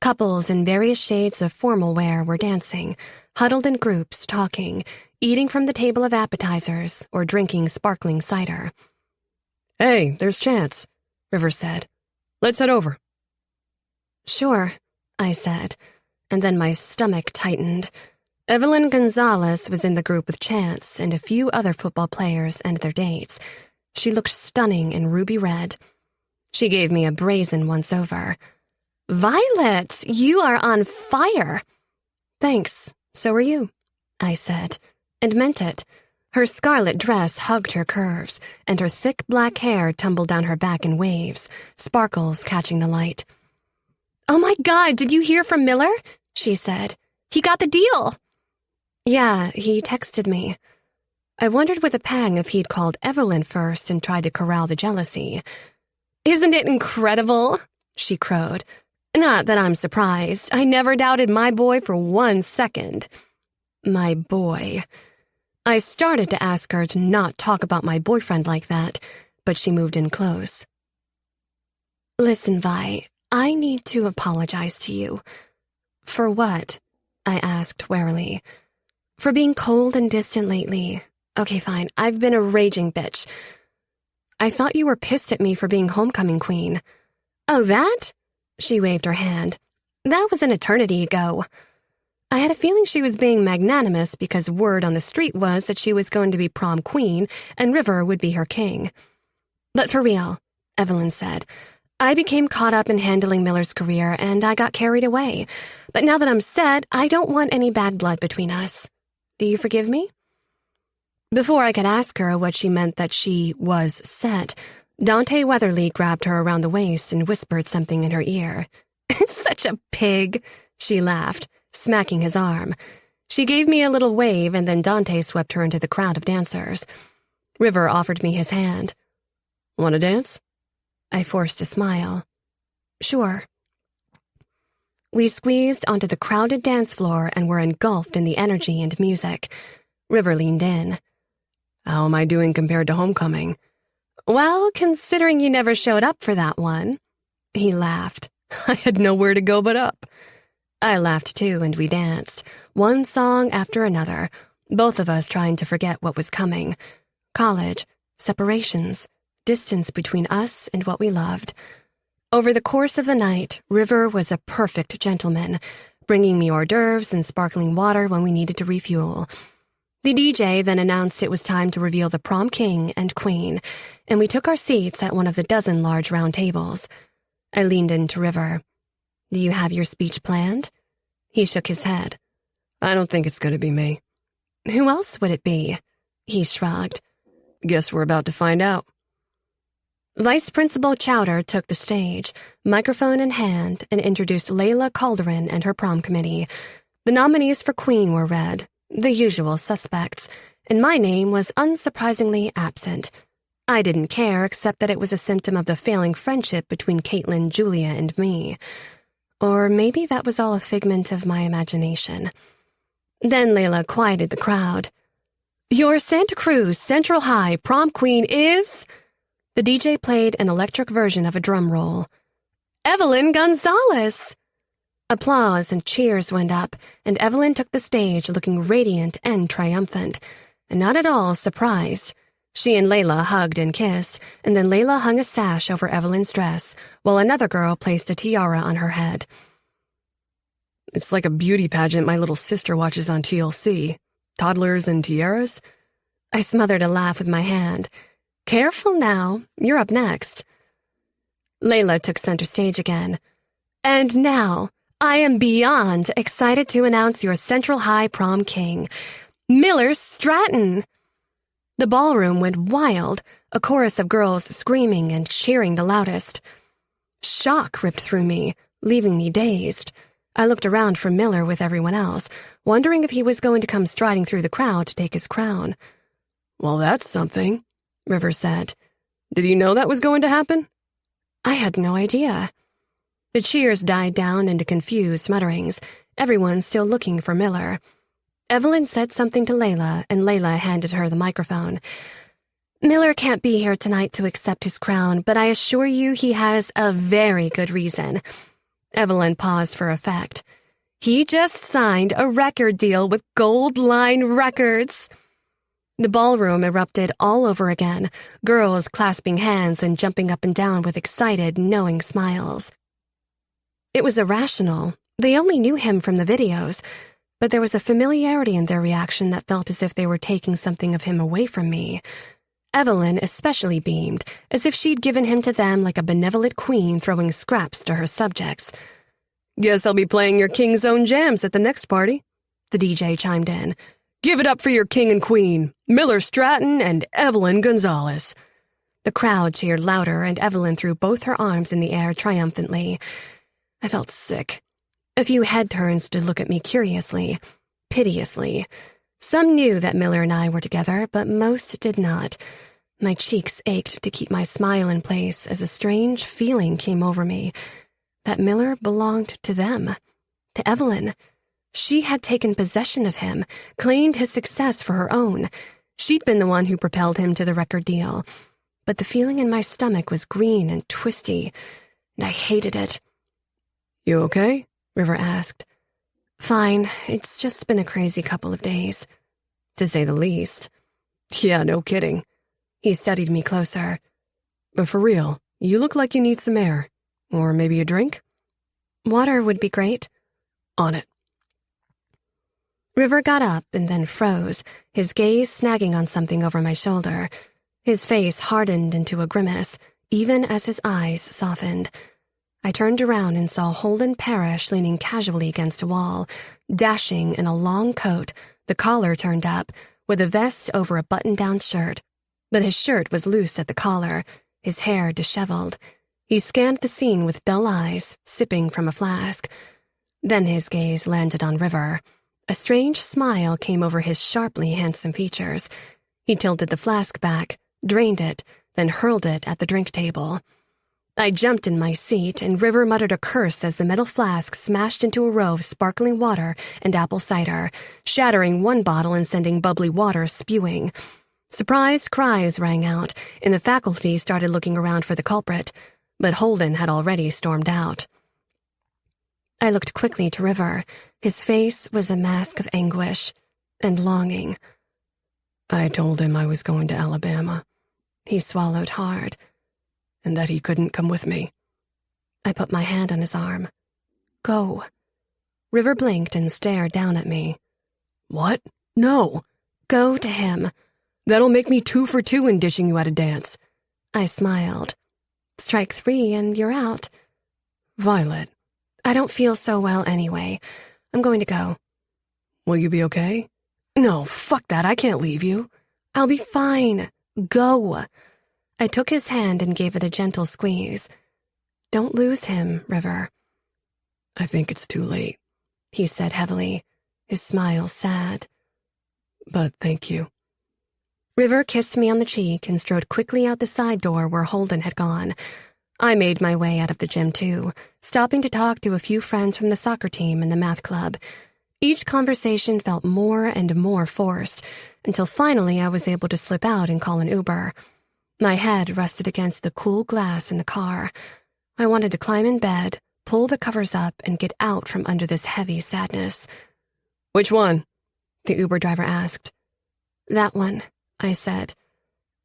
Couples in various shades of formal wear were dancing, huddled in groups, talking, eating from the table of appetizers, or drinking sparkling cider. Hey, there's Chance, River said. Let's head over. Sure, I said, and then my stomach tightened. Evelyn Gonzalez was in the group with Chance and a few other football players and their dates. She looked stunning in ruby red. She gave me a brazen once-over. Violet, you are on fire. Thanks, so are you, I said, and meant it. Her scarlet dress hugged her curves, and her thick black hair tumbled down her back in waves, sparkles catching the light. Oh my God, did you hear from Miller? She said. He got the deal. Yeah, he texted me. I wondered with a pang if he'd called Evelyn first and tried to corral the jealousy. Isn't it incredible? She crowed. Not that I'm surprised. I never doubted my boy for 1 second. My boy. I started to ask her to not talk about my boyfriend like that, but she moved in close. Listen, Vi, I need to apologize to you. For what? I asked warily. For being cold and distant lately. Okay, fine. I've been a raging bitch. I thought you were pissed at me for being homecoming queen. Oh, that? She waved her hand. That was an eternity ago. I had a feeling she was being magnanimous because word on the street was that she was going to be prom queen and River would be her king. But for real, Evelyn said, I became caught up in handling Miller's career and I got carried away. But now that I'm set, I don't want any bad blood between us. Do you forgive me? Before I could ask her what she meant that she was set, Dante Weatherly grabbed her around the waist and whispered something in her ear. Such a pig, she laughed, smacking his arm. She gave me a little wave and then Dante swept her into the crowd of dancers. River offered me his hand. Want to dance? I forced a smile. Sure. We squeezed onto the crowded dance floor and were engulfed in the energy and music. River leaned in. How am I doing compared to homecoming? Well, considering you never showed up for that one. He laughed. I had nowhere to go but up. I laughed too, and we danced, one song after another, both of us trying to forget what was coming. College, separations, distance between us and what we loved. Over the course of the night, River was a perfect gentleman, bringing me hors d'oeuvres and sparkling water when we needed to refuel. The DJ then announced it was time to reveal the prom king and queen, and we took our seats at one of the dozen large round tables. I leaned into River. Do you have your speech planned? He shook his head. I don't think it's going to be me. Who else would it be? He shrugged. Guess we're about to find out. Vice Principal Chowder took the stage, microphone in hand, and introduced Layla Calderon and her prom committee. The nominees for queen were read, the usual suspects, and my name was unsurprisingly absent. I didn't care except that it was a symptom of the failing friendship between Caitlin, Julia, and me. Or maybe that was all a figment of my imagination. Then Layla quieted the crowd. "Your Santa Cruz Central High prom queen is..." The DJ played an electric version of a drum roll. "Evelyn Gonzalez!" Applause and cheers went up, and Evelyn took the stage looking radiant and triumphant, and not at all surprised. She and Layla hugged and kissed, and then Layla hung a sash over Evelyn's dress, while another girl placed a tiara on her head. "It's like a beauty pageant my little sister watches on TLC. Toddlers and tiaras?" I smothered a laugh with my hand. "Careful now, you're up next." Layla took center stage again. "And now, I am beyond excited to announce your Central High prom king, Miller Stratton." The ballroom went wild, a chorus of girls screaming and cheering the loudest. Shock ripped through me, leaving me dazed. I looked around for Miller with everyone else, wondering if he was going to come striding through the crowd to take his crown. "Well, that's something," River said. "Did you know that was going to happen?" I had no idea. The cheers died down into confused mutterings, everyone still looking for Miller. Evelyn said something to Layla, and Layla handed her the microphone. "Miller can't be here tonight to accept his crown, but I assure you he has a very good reason." Evelyn paused for effect. "He just signed a record deal with Gold Line Records." The ballroom erupted all over again, girls clasping hands and jumping up and down with excited, knowing smiles. It was irrational. They only knew him from the videos, but there was a familiarity in their reaction that felt as if they were taking something of him away from me. Evelyn especially beamed, as if she'd given him to them like a benevolent queen throwing scraps to her subjects. "Guess I'll be playing your King's Own jams at the next party," the DJ chimed in. "Give it up for your king and queen, Miller Stratton and Evelyn Gonzalez." The crowd cheered louder, and Evelyn threw both her arms in the air triumphantly. I felt sick. A few head turns to look at me curiously, piteously. Some knew that Miller and I were together, but most did not. My cheeks ached to keep my smile in place as a strange feeling came over me, that Miller belonged to them, to Evelyn. She had taken possession of him, claimed his success for her own. She'd been the one who propelled him to the record deal. But the feeling in my stomach was green and twisty, and I hated it. "You okay?" River asked. "Fine, it's just been a crazy couple of days." To say the least. "Yeah, no kidding." He studied me closer. "But for real, you look like you need some air. Or maybe a drink?" "Water would be great." "On it." River got up and then froze, his gaze snagging on something over my shoulder. His face hardened into a grimace, even as his eyes softened. I turned around and saw Holden Parrish leaning casually against a wall, dashing in a long coat, the collar turned up, with a vest over a button-down shirt. But his shirt was loose at the collar, his hair disheveled. He scanned the scene with dull eyes, sipping from a flask. Then his gaze landed on River. A strange smile came over his sharply handsome features. He tilted the flask back, drained it, then hurled it at the drink table. I jumped in my seat, and River muttered a curse as the metal flask smashed into a row of sparkling water and apple cider, shattering one bottle and sending bubbly water spewing. Surprised cries rang out, and the faculty started looking around for the culprit, but Holden had already stormed out. I looked quickly to River. His face was a mask of anguish and longing. "I told him I was going to Alabama." He swallowed hard. "And that he couldn't come with me." I put my hand on his arm. "Go." River blinked and stared down at me. "What? No." "Go to him." "That'll make me 2 for 2 in dishing you at a dance." I smiled. "Strike 3 and you're out." "Violet." "I don't feel so well anyway. I'm going to go." "Will you be okay?" "No, fuck that. I can't leave you." "I'll be fine. Go." I took his hand and gave it a gentle squeeze. "Don't lose him, River." "I think it's too late," he said heavily, his smile sad. "But thank you." River kissed me on the cheek and strode quickly out the side door where Holden had gone. I made my way out of the gym too, stopping to talk to a few friends from the soccer team and the math club. Each conversation felt more and more forced, until finally I was able to slip out and call an Uber. My head rested against the cool glass in the car. I wanted to climb in bed, pull the covers up, and get out from under this heavy sadness. Which one? The Uber driver asked. That one, I said.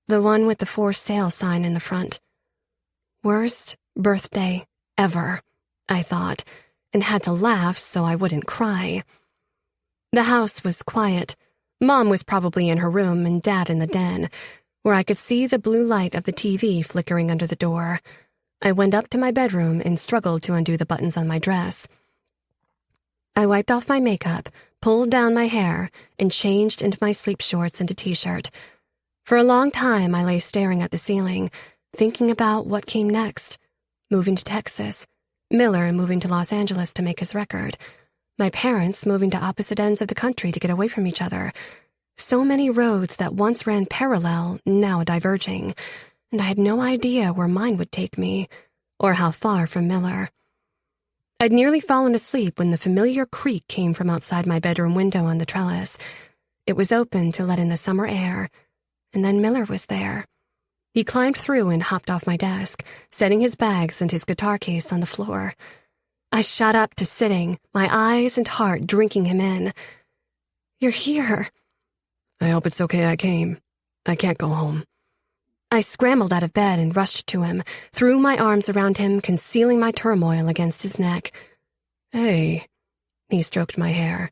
The one with the for sale sign in the front. Worst birthday ever, I thought, and had to laugh so I wouldn't cry. The house was quiet. Mom was probably in her room and Dad in the den, where I could see the blue light of the TV flickering under the door. I went up to my bedroom and struggled to undo the buttons on my dress. I wiped off my makeup, pulled down my hair, and changed into my sleep shorts and a t-shirt. For a long time, I lay staring at the ceiling, thinking about what came next. Moving to Texas, Miller moving to Los Angeles to make his record, my parents moving to opposite ends of the country to get away from each other. So many roads that once ran parallel, now diverging, and I had no idea where mine would take me, or how far from Miller. I'd nearly fallen asleep when the familiar creak came from outside my bedroom window on the trellis. It was open to let in the summer air, and then Miller was there. He climbed through and hopped off my desk, setting his bags and his guitar case on the floor. I shot up to sitting, my eyes and heart drinking him in. You're here. I hope it's okay I came. I can't go home. I scrambled out of bed and rushed to him, threw my arms around him, concealing my turmoil against his neck. Hey, he stroked my hair.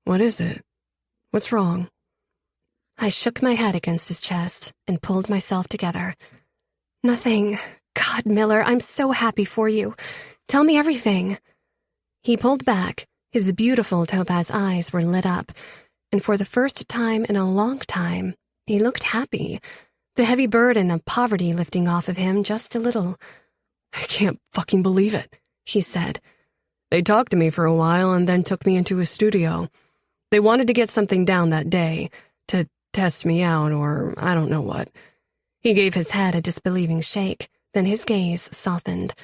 What is it? What's wrong? I shook my head against his chest and pulled myself together. Nothing. God, Miller, I'm so happy for you. Tell me everything. He pulled back. His beautiful topaz eyes were lit up, and for the first time in a long time, he looked happy, the heavy burden of poverty lifting off of him just a little. I can't fucking believe it, he said. They talked to me for a while and then took me into a studio. They wanted to get something down that day, to test me out or I don't know what. He gave his head a disbelieving shake, then his gaze softened.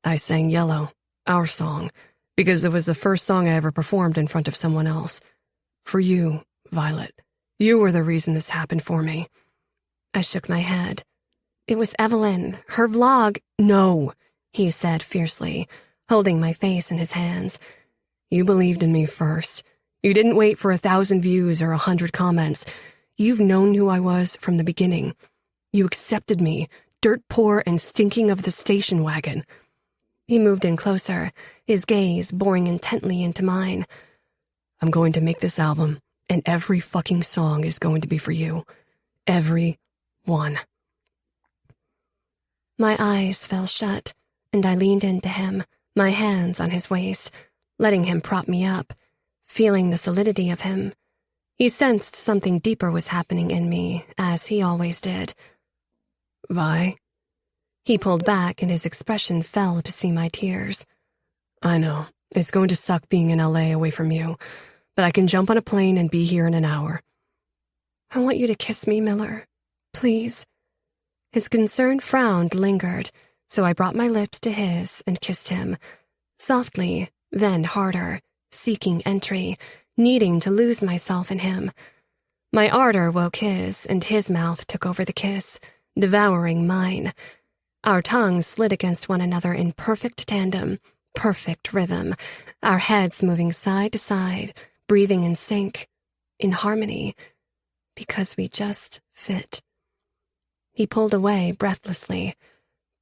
I sang Yellow, our song, because it was the first song I ever performed in front of someone else. For you, Violet. You were the reason this happened for me. I shook my head. It was Evelyn, her vlog. No, he said fiercely, holding my face in his hands. You believed in me first. You didn't wait for 1,000 views or 100 comments. You've known who I was from the beginning. You accepted me, dirt poor and stinking of the station wagon. He moved in closer, his gaze boring intently into mine. I'm going to make this album, and every fucking song is going to be for you. Every one. My eyes fell shut, and I leaned into him, my hands on his waist, letting him prop me up, feeling the solidity of him. He sensed something deeper was happening in me, as he always did. Vi? He pulled back and his expression fell to see my tears. I know, it's going to suck being in LA away from you, but I can jump on a plane and be here in an hour. I want you to kiss me, Miller. Please. His concerned frown lingered, so I brought my lips to his and kissed him. Softly, then harder, seeking entry, needing to lose myself in him. My ardor woke his, and his mouth took over the kiss, devouring mine. Our tongues slid against one another in perfect tandem, perfect rhythm, our heads moving side to side, breathing in sync, in harmony, because we just fit. He pulled away breathlessly.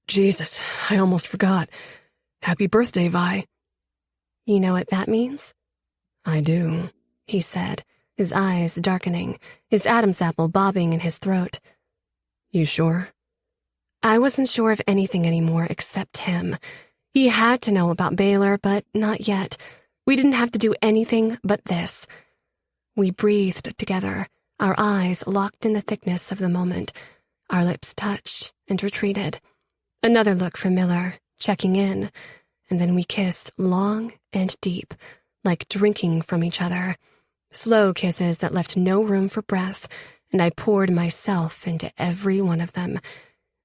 Jesus, I almost forgot. Happy birthday, Vi. You know what that means? I do, he said, his eyes darkening, his Adam's apple bobbing in his throat. You sure? I wasn't sure of anything anymore except him. He had to know about Baylor, but not yet. We didn't have to do anything but this. We breathed together, our eyes locked in the thickness of the moment. Our lips touched and retreated. Another look from Miller, checking in, and then we kissed long and deep, like drinking from each other. Slow kisses that left no room for breath, and I poured myself into every one of them.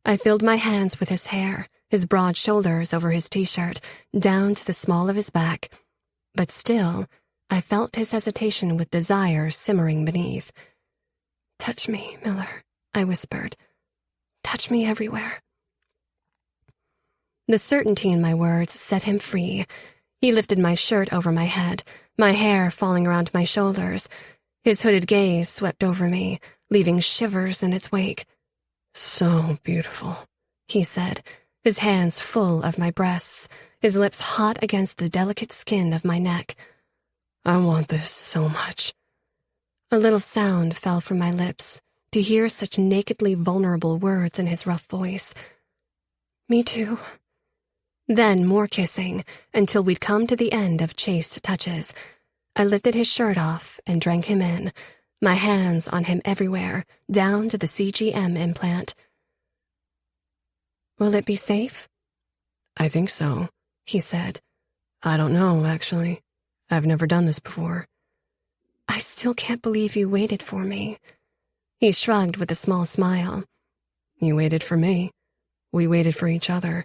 I filled my hands with his hair, his broad shoulders over his t-shirt, down to the small of his back. But still, I felt his hesitation with desire simmering beneath. "Touch me, Miller," I whispered. "Touch me everywhere." The certainty in my words set him free. He lifted my shirt over my head, my hair falling around my shoulders. His hooded gaze swept over me, leaving shivers in its wake. "So beautiful," he said, his hands full of my breasts, his lips hot against the delicate skin of my neck. "I want this so much." A little sound fell from my lips to hear such nakedly vulnerable words in his rough voice. "Me too." Then more kissing, until we'd come to the end of chaste touches. I lifted his shirt off and drank him in, my hands on him everywhere, down to the CGM implant. "Will it be safe?" "I think so," he said. "I don't know, actually. I've never done this before." "I still can't believe you waited for me." He shrugged with a small smile. "You waited for me. We waited for each other.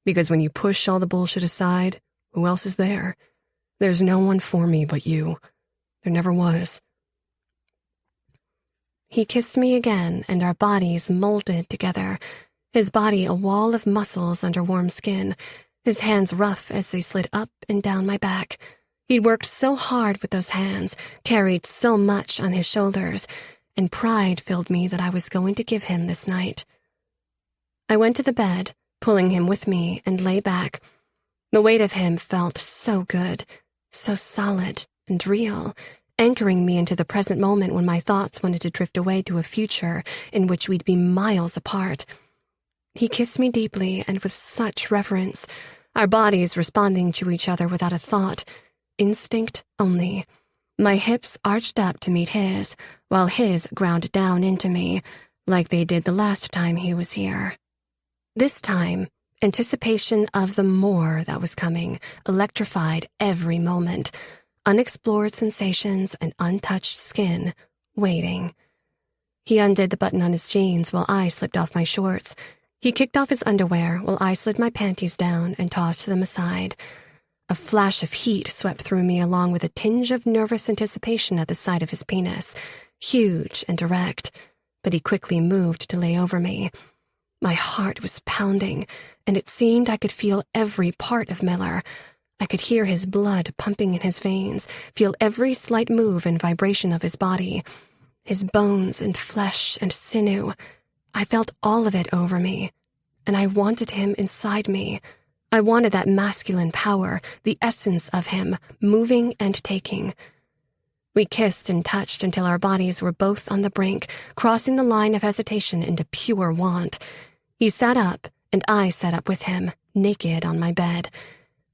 Because when you push all the bullshit aside, who else is there? There's no one for me but you. There never was." He kissed me again, and our bodies molded together, his body a wall of muscles under warm skin, his hands rough as they slid up and down my back. He'd worked so hard with those hands, carried so much on his shoulders, and pride filled me that I was going to give him this night. I went to the bed, pulling him with me, and lay back. The weight of him felt so good, so solid and real, anchoring me into the present moment when my thoughts wanted to drift away to a future in which we'd be miles apart. He kissed me deeply and with such reverence, our bodies responding to each other without a thought, instinct only. My hips arched up to meet his, while his ground down into me, like they did the last time he was here. This time, anticipation of the more that was coming electrified every moment. Unexplored sensations and untouched skin, waiting. He undid the button on his jeans while I slipped off my shorts. He kicked off his underwear while I slid my panties down and tossed them aside. A flash of heat swept through me along with a tinge of nervous anticipation at the sight of his penis, huge and erect, but he quickly moved to lay over me. My heart was pounding, and it seemed I could feel every part of Miller. I could hear his blood pumping in his veins, feel every slight move and vibration of his body, his bones and flesh and sinew. I felt all of it over me, and I wanted him inside me. I wanted that masculine power, the essence of him, moving and taking. We kissed and touched until our bodies were both on the brink, crossing the line of hesitation into pure want. He sat up, and I sat up with him, naked on my bed.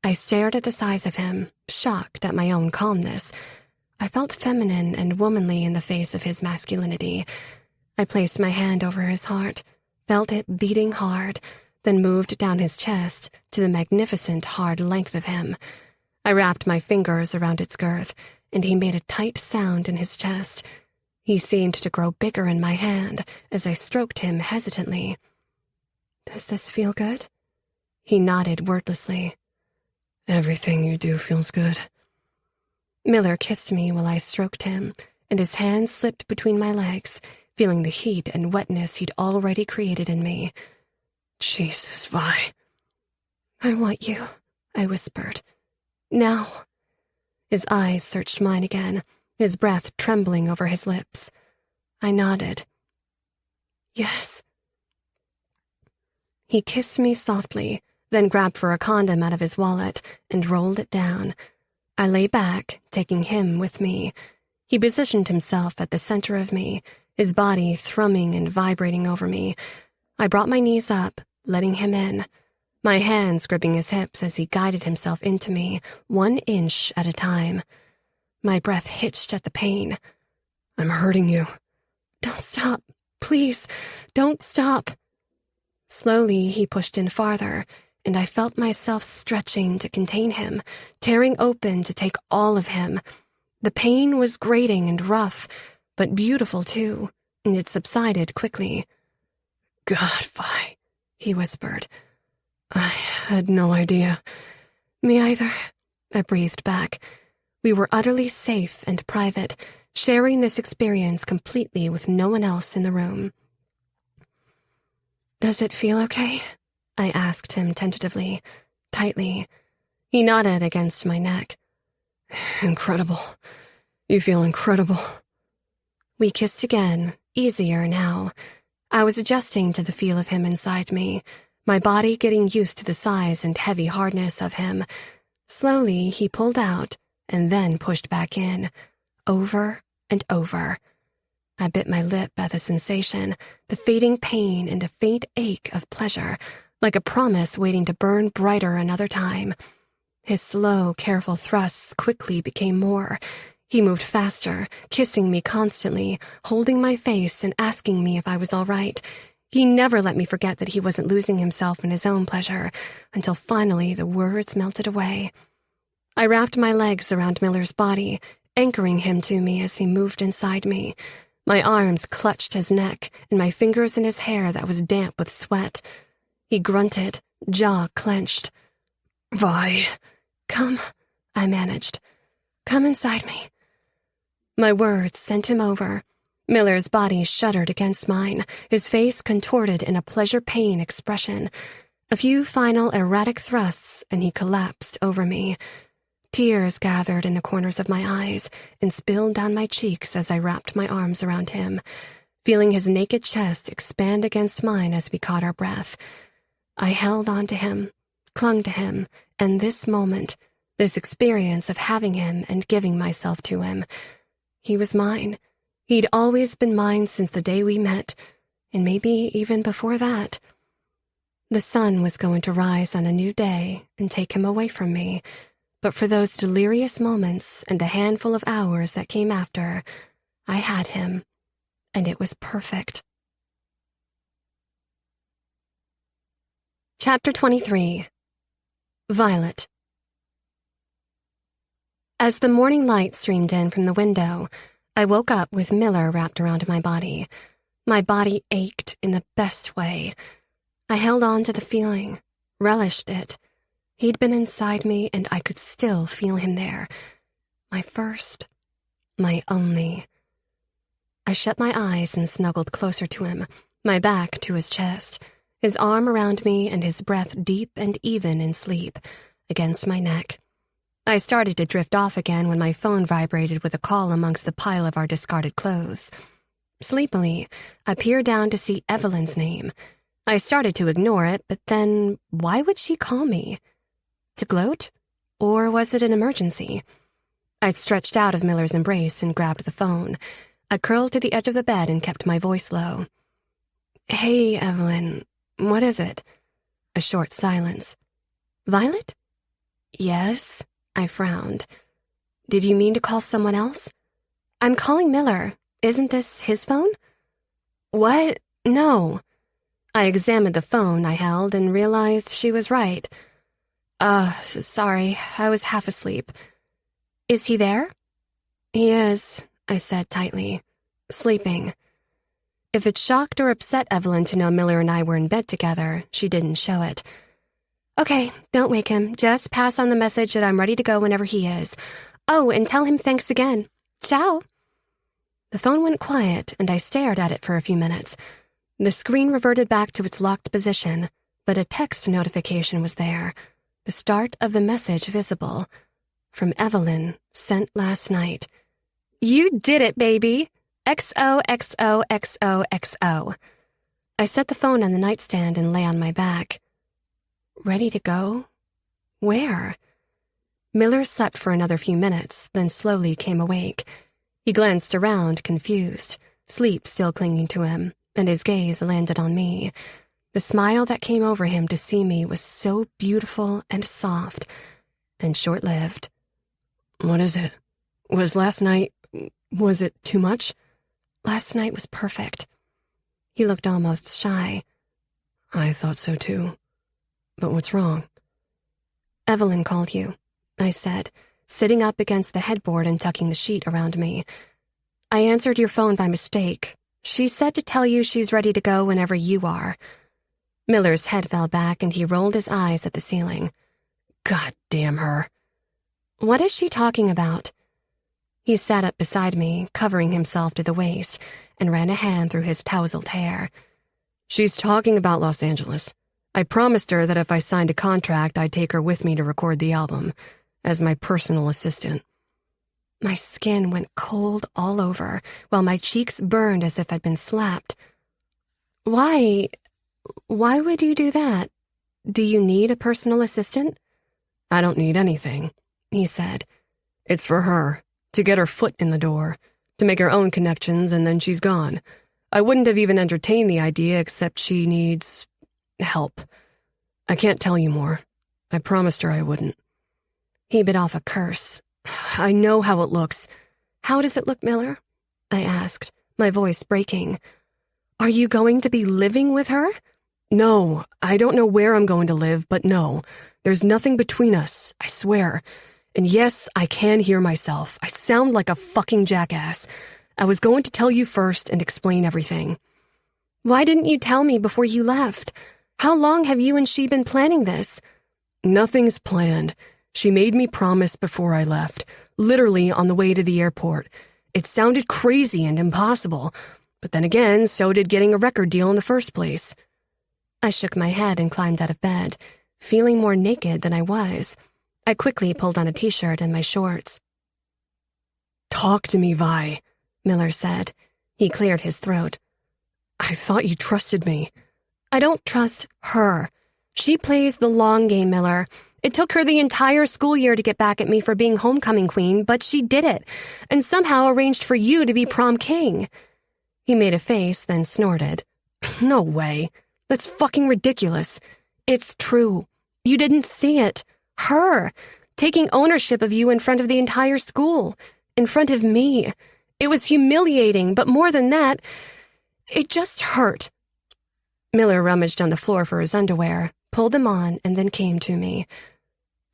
I stared at the size of him, shocked at my own calmness. I felt feminine and womanly in the face of his masculinity. I placed my hand over his heart, felt it beating hard, then moved down his chest to the magnificent hard length of him. I wrapped my fingers around its girth, and he made a tight sound in his chest. He seemed to grow bigger in my hand as I stroked him hesitantly. "Does this feel good?" He nodded wordlessly. "Everything you do feels good." Miller kissed me while I stroked him, and his hand slipped between my legs, feeling the heat and wetness he'd already created in me. "Jesus, Vi." "I want you," I whispered. "Now." His eyes searched mine again, his breath trembling over his lips. I nodded. "Yes." He kissed me softly, then grabbed for a condom out of his wallet and rolled it down. I lay back, taking him with me. He positioned himself at the center of me, his body thrumming and vibrating over me. I brought my knees up, letting him in, my hands gripping his hips as he guided himself into me, 1 inch at a time. My breath hitched at the pain. "I'm hurting you." "Don't stop. Please, don't stop." Slowly, he pushed in farther, and I felt myself stretching to contain him, tearing open to take all of him. The pain was grating and rough, but beautiful too, It subsided quickly. God, Vi, he whispered. I had no idea. Me either, I breathed back. We were utterly safe and private, sharing this experience completely with no one else in the room. Does it feel okay? I asked him tentatively, tightly. He nodded against my neck. Incredible. You feel incredible. We kissed again, easier now. I was adjusting to the feel of him inside me, my body getting used to the size and heavy hardness of him. Slowly, he pulled out and then pushed back in, over and over. I bit my lip at the sensation, the fading pain and a faint ache of pleasure, like a promise waiting to burn brighter another time. His slow, careful thrusts quickly became more. He moved faster, kissing me constantly, holding my face and asking me if I was all right. He never let me forget that he wasn't losing himself in his own pleasure, until finally the words melted away. I wrapped my legs around Miller's body, anchoring him to me as he moved inside me. My arms clutched his neck, and my fingers in his hair that was damp with sweat. He grunted, jaw clenched. Vi. Come, I managed. Come inside me. My words sent him over. Miller's body shuddered against mine, his face contorted in a pleasure-pain expression. A few final erratic thrusts, and he collapsed over me. Tears gathered in the corners of my eyes and spilled down my cheeks as I wrapped my arms around him, feeling his naked chest expand against mine as we caught our breath. I held on to him, clung to him, and this moment, this experience of having him and giving myself to him, he was mine. He'd always been mine since the day we met, and maybe even before that. The sun was going to rise on a new day and take him away from me, but for those delirious moments and a handful of hours that came after, I had him, and it was perfect. Chapter 23. Violet. As the morning light streamed in from the window, I woke up with Miller wrapped around my body. My body ached in the best way. I held on to the feeling, relished it. He'd been inside me, and I could still feel him there. My first, my only. I shut my eyes and snuggled closer to him, my back to his chest, his arm around me and his breath deep and even in sleep, against my neck. I started to drift off again when my phone vibrated with a call amongst the pile of our discarded clothes. Sleepily, I peered down to see Evelyn's name. I started to ignore it, but then why would she call me? To gloat? Or was it an emergency? I'd stretched out of Miller's embrace and grabbed the phone. I curled to the edge of the bed and kept my voice low. Hey, Evelyn, what is it? A short silence. Violet? Yes. I frowned. Did you mean to call someone else? I'm calling Miller. Isn't this his phone? What? No. I examined the phone I held and realized she was right. Sorry, I was half asleep. Is he there? He is, I said tightly. Sleeping. If it shocked or upset Evelyn to know Miller and I were in bed together, she didn't show it. Okay, don't wake him. Just pass on the message that I'm ready to go whenever he is. Oh, and tell him thanks again. Ciao. The phone went quiet, and I stared at it for a few minutes. The screen reverted back to its locked position, but a text notification was there. The start of the message visible. From Evelyn, sent last night. You did it, baby. XOXOXOXO. I set the phone on the nightstand and lay on my back. Ready to go? Where? Miller slept for another few minutes, then slowly came awake. He glanced around, confused, sleep still clinging to him, and his gaze landed on me. The smile that came over him to see me was so beautiful and soft, and short-lived. What is it? Was it too much? Last night was perfect. He looked almost shy. I thought so too. But what's wrong? Evelyn called you, I said, sitting up against the headboard and tucking the sheet around me. I answered your phone by mistake. She said to tell you she's ready to go whenever you are. Miller's head fell back and he rolled his eyes at the ceiling. God damn her. What is she talking about? He sat up beside me, covering himself to the waist, and ran a hand through his tousled hair. She's talking about Los Angeles. I promised her that if I signed a contract, I'd take her with me to record the album, as my personal assistant. My skin went cold all over, while my cheeks burned as if I'd been slapped. Why would you do that? Do you need a personal assistant? I don't need anything, he said. It's for her, to get her foot in the door, to make her own connections, and then she's gone. I wouldn't have even entertained the idea except she needs help. I can't tell you more. I promised her I wouldn't. He bit off a curse. I know how it looks. How does it look, Miller? I asked, my voice breaking. Are you going to be living with her? No, I don't know where I'm going to live, but no. There's nothing between us, I swear. And yes, I can hear myself. I sound like a fucking jackass. I was going to tell you first and explain everything. Why didn't you tell me before you left? How long have you and she been planning this? Nothing's planned. She made me promise before I left, literally on the way to the airport. It sounded crazy and impossible, but then again, so did getting a record deal in the first place. I shook my head and climbed out of bed, feeling more naked than I was. I quickly pulled on a t-shirt and my shorts. Talk to me, Vi, Miller said. He cleared his throat. I thought you trusted me. I don't trust her. She plays the long game, Miller. It took her the entire school year to get back at me for being homecoming queen, but she did it, and somehow arranged for you to be prom king. He made a face, then snorted. No way. That's fucking ridiculous. It's true. You didn't see it. Her, taking ownership of you in front of the entire school, in front of me. It was humiliating, but more than that, it just hurt. Miller rummaged on the floor for his underwear, pulled them on, and then came to me.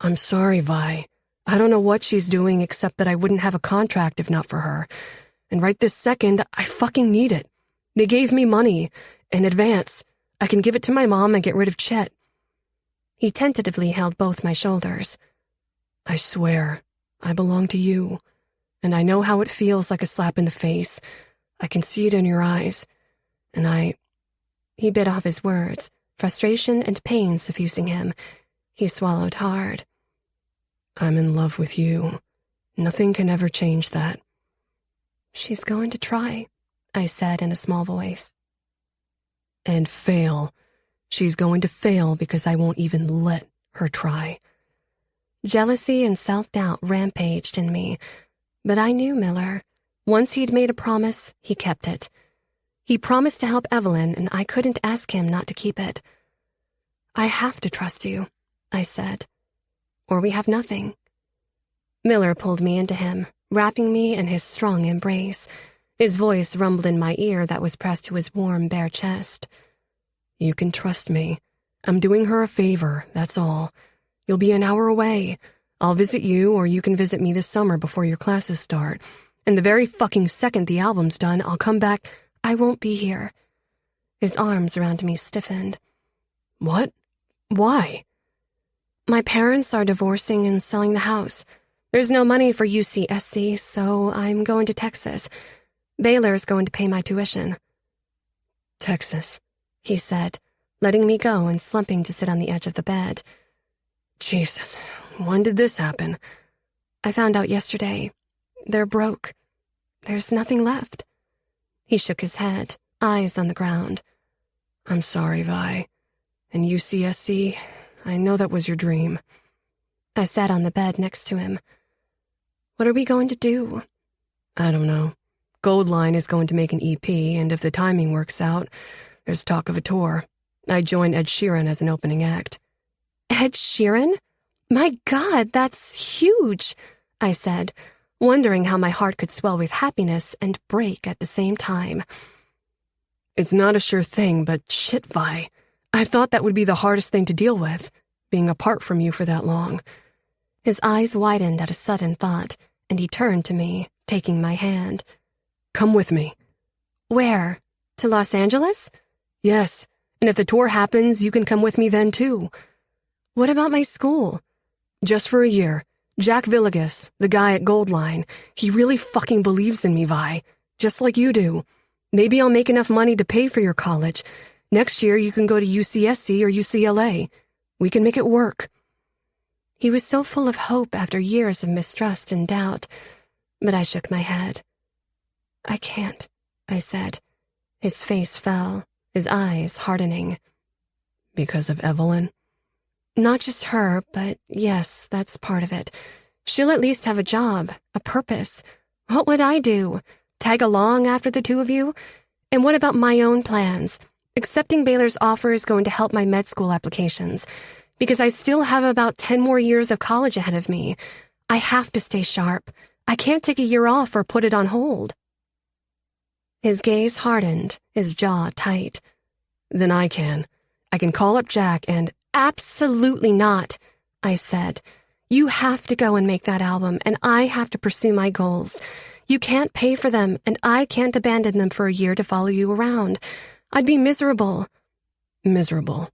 I'm sorry, Vi. I don't know what she's doing except that I wouldn't have a contract if not for her. And right this second, I fucking need it. They gave me money, in advance. I can give it to my mom and get rid of Chet. He tentatively held both my shoulders. I swear, I belong to you. And I know how it feels like a slap in the face. I can see it in your eyes. And He bit off his words, frustration and pain suffusing him. He swallowed hard. I'm in love with you. Nothing can ever change that. She's going to try, I said in a small voice. And fail. She's going to fail because I won't even let her try. Jealousy and self-doubt rampaged in me, but I knew Miller. Once he'd made a promise, he kept it. He promised to help Evelyn, and I couldn't ask him not to keep it. I have to trust you, I said, or we have nothing. Miller pulled me into him, wrapping me in his strong embrace. His voice rumbled in my ear that was pressed to his warm, bare chest. You can trust me. I'm doing her a favor, that's all. You'll be an hour away. I'll visit you, or you can visit me this summer before your classes start. And the very fucking second the album's done, I'll come back. I won't be here. His arms around me stiffened. What? Why? My parents are divorcing and selling the house. There's no money for UCSC, so I'm going to Texas. Baylor's going to pay my tuition. Texas, he said, letting me go and slumping to sit on the edge of the bed. Jesus, when did this happen? I found out yesterday. They're broke. There's nothing left. He shook his head, eyes on the ground. I'm sorry, Vi. And UCSC, I know that was your dream. I sat on the bed next to him. What are we going to do? I don't know. Goldline is going to make an EP, and if the timing works out, there's talk of a tour. I joined Ed Sheeran as an opening act. Ed Sheeran? My God, that's huge, I said, wondering how my heart could swell with happiness and break at the same time. It's not a sure thing, but shit, Vi. I thought that would be the hardest thing to deal with, being apart from you for that long. His eyes widened at a sudden thought, and he turned to me, taking my hand. Come with me. Where? To Los Angeles? Yes, and if the tour happens, you can come with me then too. What about my school? Just for a year. Jack Villegas, the guy at Goldline, he really fucking believes in me, Vi. Just like you do. Maybe I'll make enough money to pay for your college. Next year you can go to UCSC or UCLA. We can make it work. He was so full of hope after years of mistrust and doubt, but I shook my head. I can't, I said. His face fell, his eyes hardening. Because of Evelyn? Not just her, but yes, that's part of it. She'll at least have a job, a purpose. What would I do? Tag along after the two of you? And what about my own plans? Accepting Baylor's offer is going to help my med school applications, because I still have about 10 more years of college ahead of me. I have to stay sharp. I can't take a year off or put it on hold. His gaze hardened, his jaw tight. Then I can. I can call up Jack and... Absolutely not, I said. You have to go and make that album, and I have to pursue my goals. You can't pay for them, and I can't abandon them for a year to follow you around. I'd be miserable. Miserable,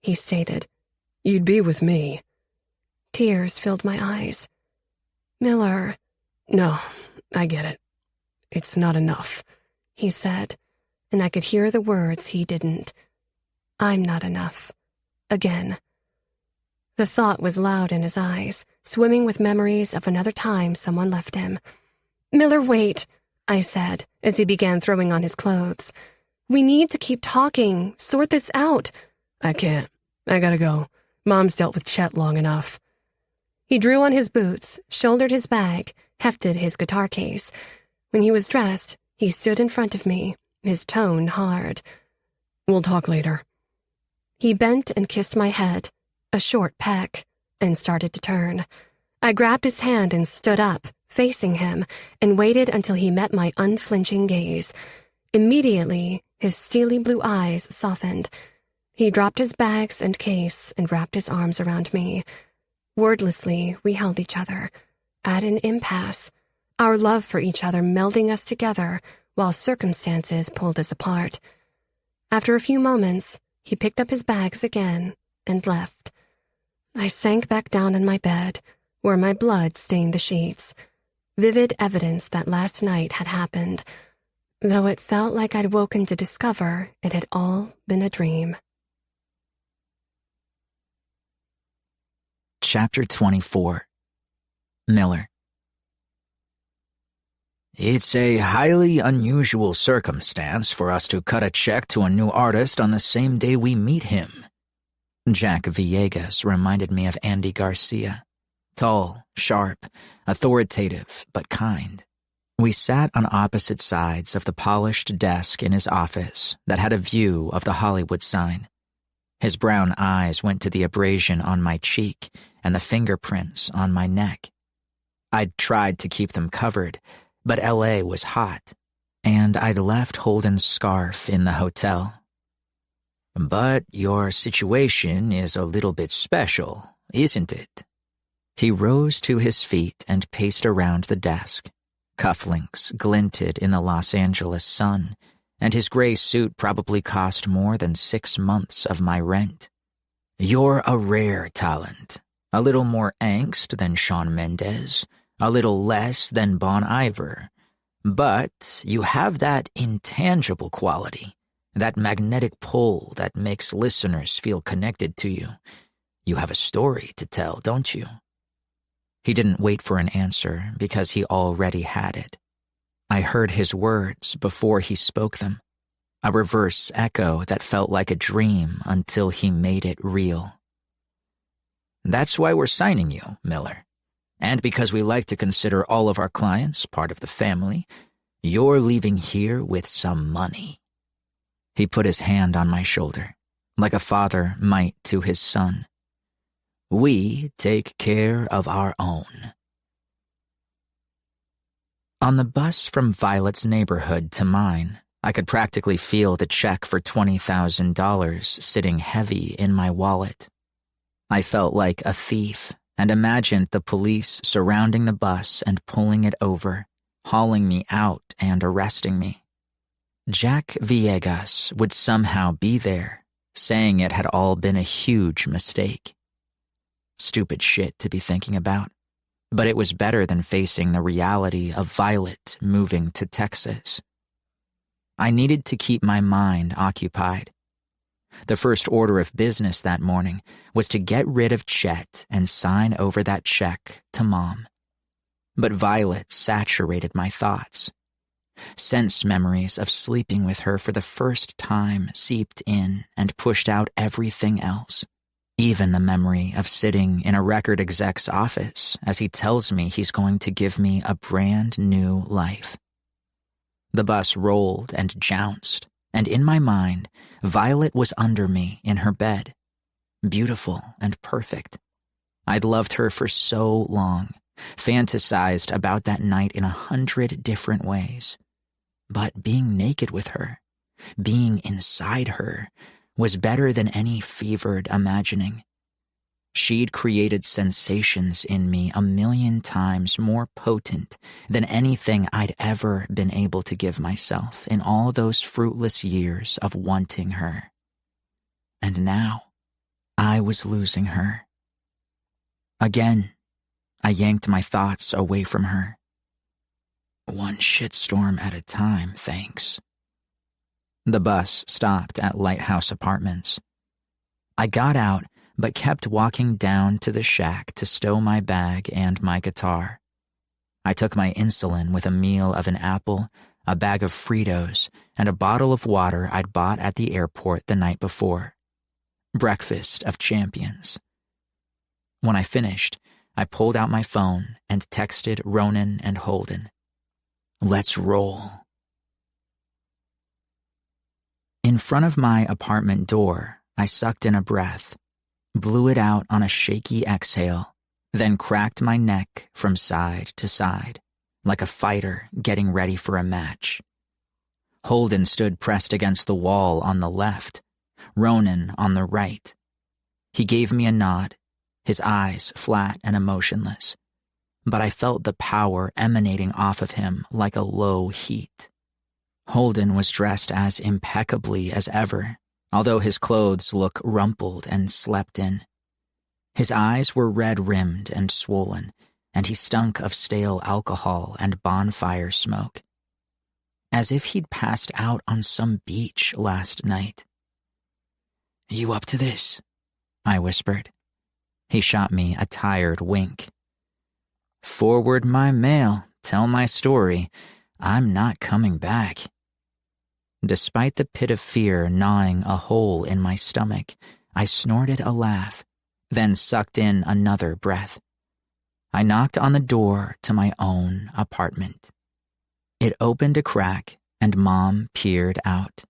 he stated. You'd be with me. Tears filled my eyes. Miller. No, I get it. It's not enough, he said, and I could hear the words he didn't. I'm not enough. Again. The thought was loud in his eyes, swimming with memories of another time someone left him. Miller, wait, I said, as he began throwing on his clothes. We need to keep talking, sort this out. I can't. I gotta go. Mom's dealt with Chet long enough. He drew on his boots, shouldered his bag, hefted his guitar case. When he was dressed, he stood in front of me, his tone hard. We'll talk later. He bent and kissed my head, a short peck, and started to turn. I grabbed his hand and stood up, facing him, and waited until he met my unflinching gaze. Immediately, his steely blue eyes softened. He dropped his bags and case and wrapped his arms around me. Wordlessly, we held each other, at an impasse, our love for each other melding us together while circumstances pulled us apart. After a few moments, he picked up his bags again and left. I sank back down in my bed, where my blood stained the sheets. Vivid evidence that last night had happened, though it felt like I'd woken to discover it had all been a dream. Chapter 24. Miller. It's a highly unusual circumstance for us to cut a check to a new artist on the same day we meet him. Jack Villegas reminded me of Andy Garcia. Tall, sharp, authoritative, but kind. We sat on opposite sides of the polished desk in his office that had a view of the Hollywood sign. His brown eyes went to the abrasion on my cheek and the fingerprints on my neck. I'd tried to keep them covered, but L.A. was hot, and I'd left Holden's scarf in the hotel. But your situation is a little bit special, isn't it? He rose to his feet and paced around the desk. Cufflinks glinted in the Los Angeles sun, and his gray suit probably cost more than 6 months of my rent. You're a rare talent, a little more angst than Shawn Mendes, a little less than Bon Iver, but you have that intangible quality, that magnetic pull that makes listeners feel connected to you. You have a story to tell, don't you? He didn't wait for an answer because he already had it. I heard his words before he spoke them, a reverse echo that felt like a dream until he made it real. That's why we're signing you, Miller. And because we like to consider all of our clients part of the family, you're leaving here with some money. He put his hand on my shoulder, like a father might to his son. We take care of our own. On the bus from Violet's neighborhood to mine, I could practically feel the check for $20,000 sitting heavy in my wallet. I felt like a thief and imagined the police surrounding the bus and pulling it over, hauling me out and arresting me. Jack Villegas would somehow be there, saying it had all been a huge mistake. Stupid shit to be thinking about, but it was better than facing the reality of Violet moving to Texas. I needed to keep my mind occupied. The first order of business that morning was to get rid of Chet and sign over that check to Mom. But Violet saturated my thoughts. Sense memories of sleeping with her for the first time seeped in and pushed out everything else, even the memory of sitting in a record exec's office as he tells me he's going to give me a brand new life. The bus rolled and jounced, and in my mind, Violet was under me in her bed, beautiful and perfect. I'd loved her for so long, fantasized about that night in 100 different ways. But being naked with her, being inside her, was better than any fevered imagining. She'd created sensations in me 1,000,000 times more potent than anything I'd ever been able to give myself in all those fruitless years of wanting her. And now, I was losing her. Again, I yanked my thoughts away from her. One shitstorm at a time, thanks. The bus stopped at Lighthouse Apartments. I got out, but kept walking down to the shack to stow my bag and my guitar. I took my insulin with a meal of an apple, a bag of Fritos, and a bottle of water I'd bought at the airport the night before. Breakfast of champions. When I finished, I pulled out my phone and texted Ronan and Holden. Let's roll. In front of my apartment door, I sucked in a breath, blew it out on a shaky exhale, then cracked my neck from side to side, like a fighter getting ready for a match. Holden stood pressed against the wall on the left, Ronan on the right. He gave me a nod, his eyes flat and emotionless, but I felt the power emanating off of him like a low heat. Holden was dressed as impeccably as ever, although his clothes looked rumpled and slept in. His eyes were red-rimmed and swollen, and he stunk of stale alcohol and bonfire smoke, as if he'd passed out on some beach last night. You up to this? I whispered. He shot me a tired wink. Forward my mail, tell my story. I'm not coming back. Despite the pit of fear gnawing a hole in my stomach, I snorted a laugh, then sucked in another breath. I knocked on the door to my own apartment. It opened a crack, and Mom peered out.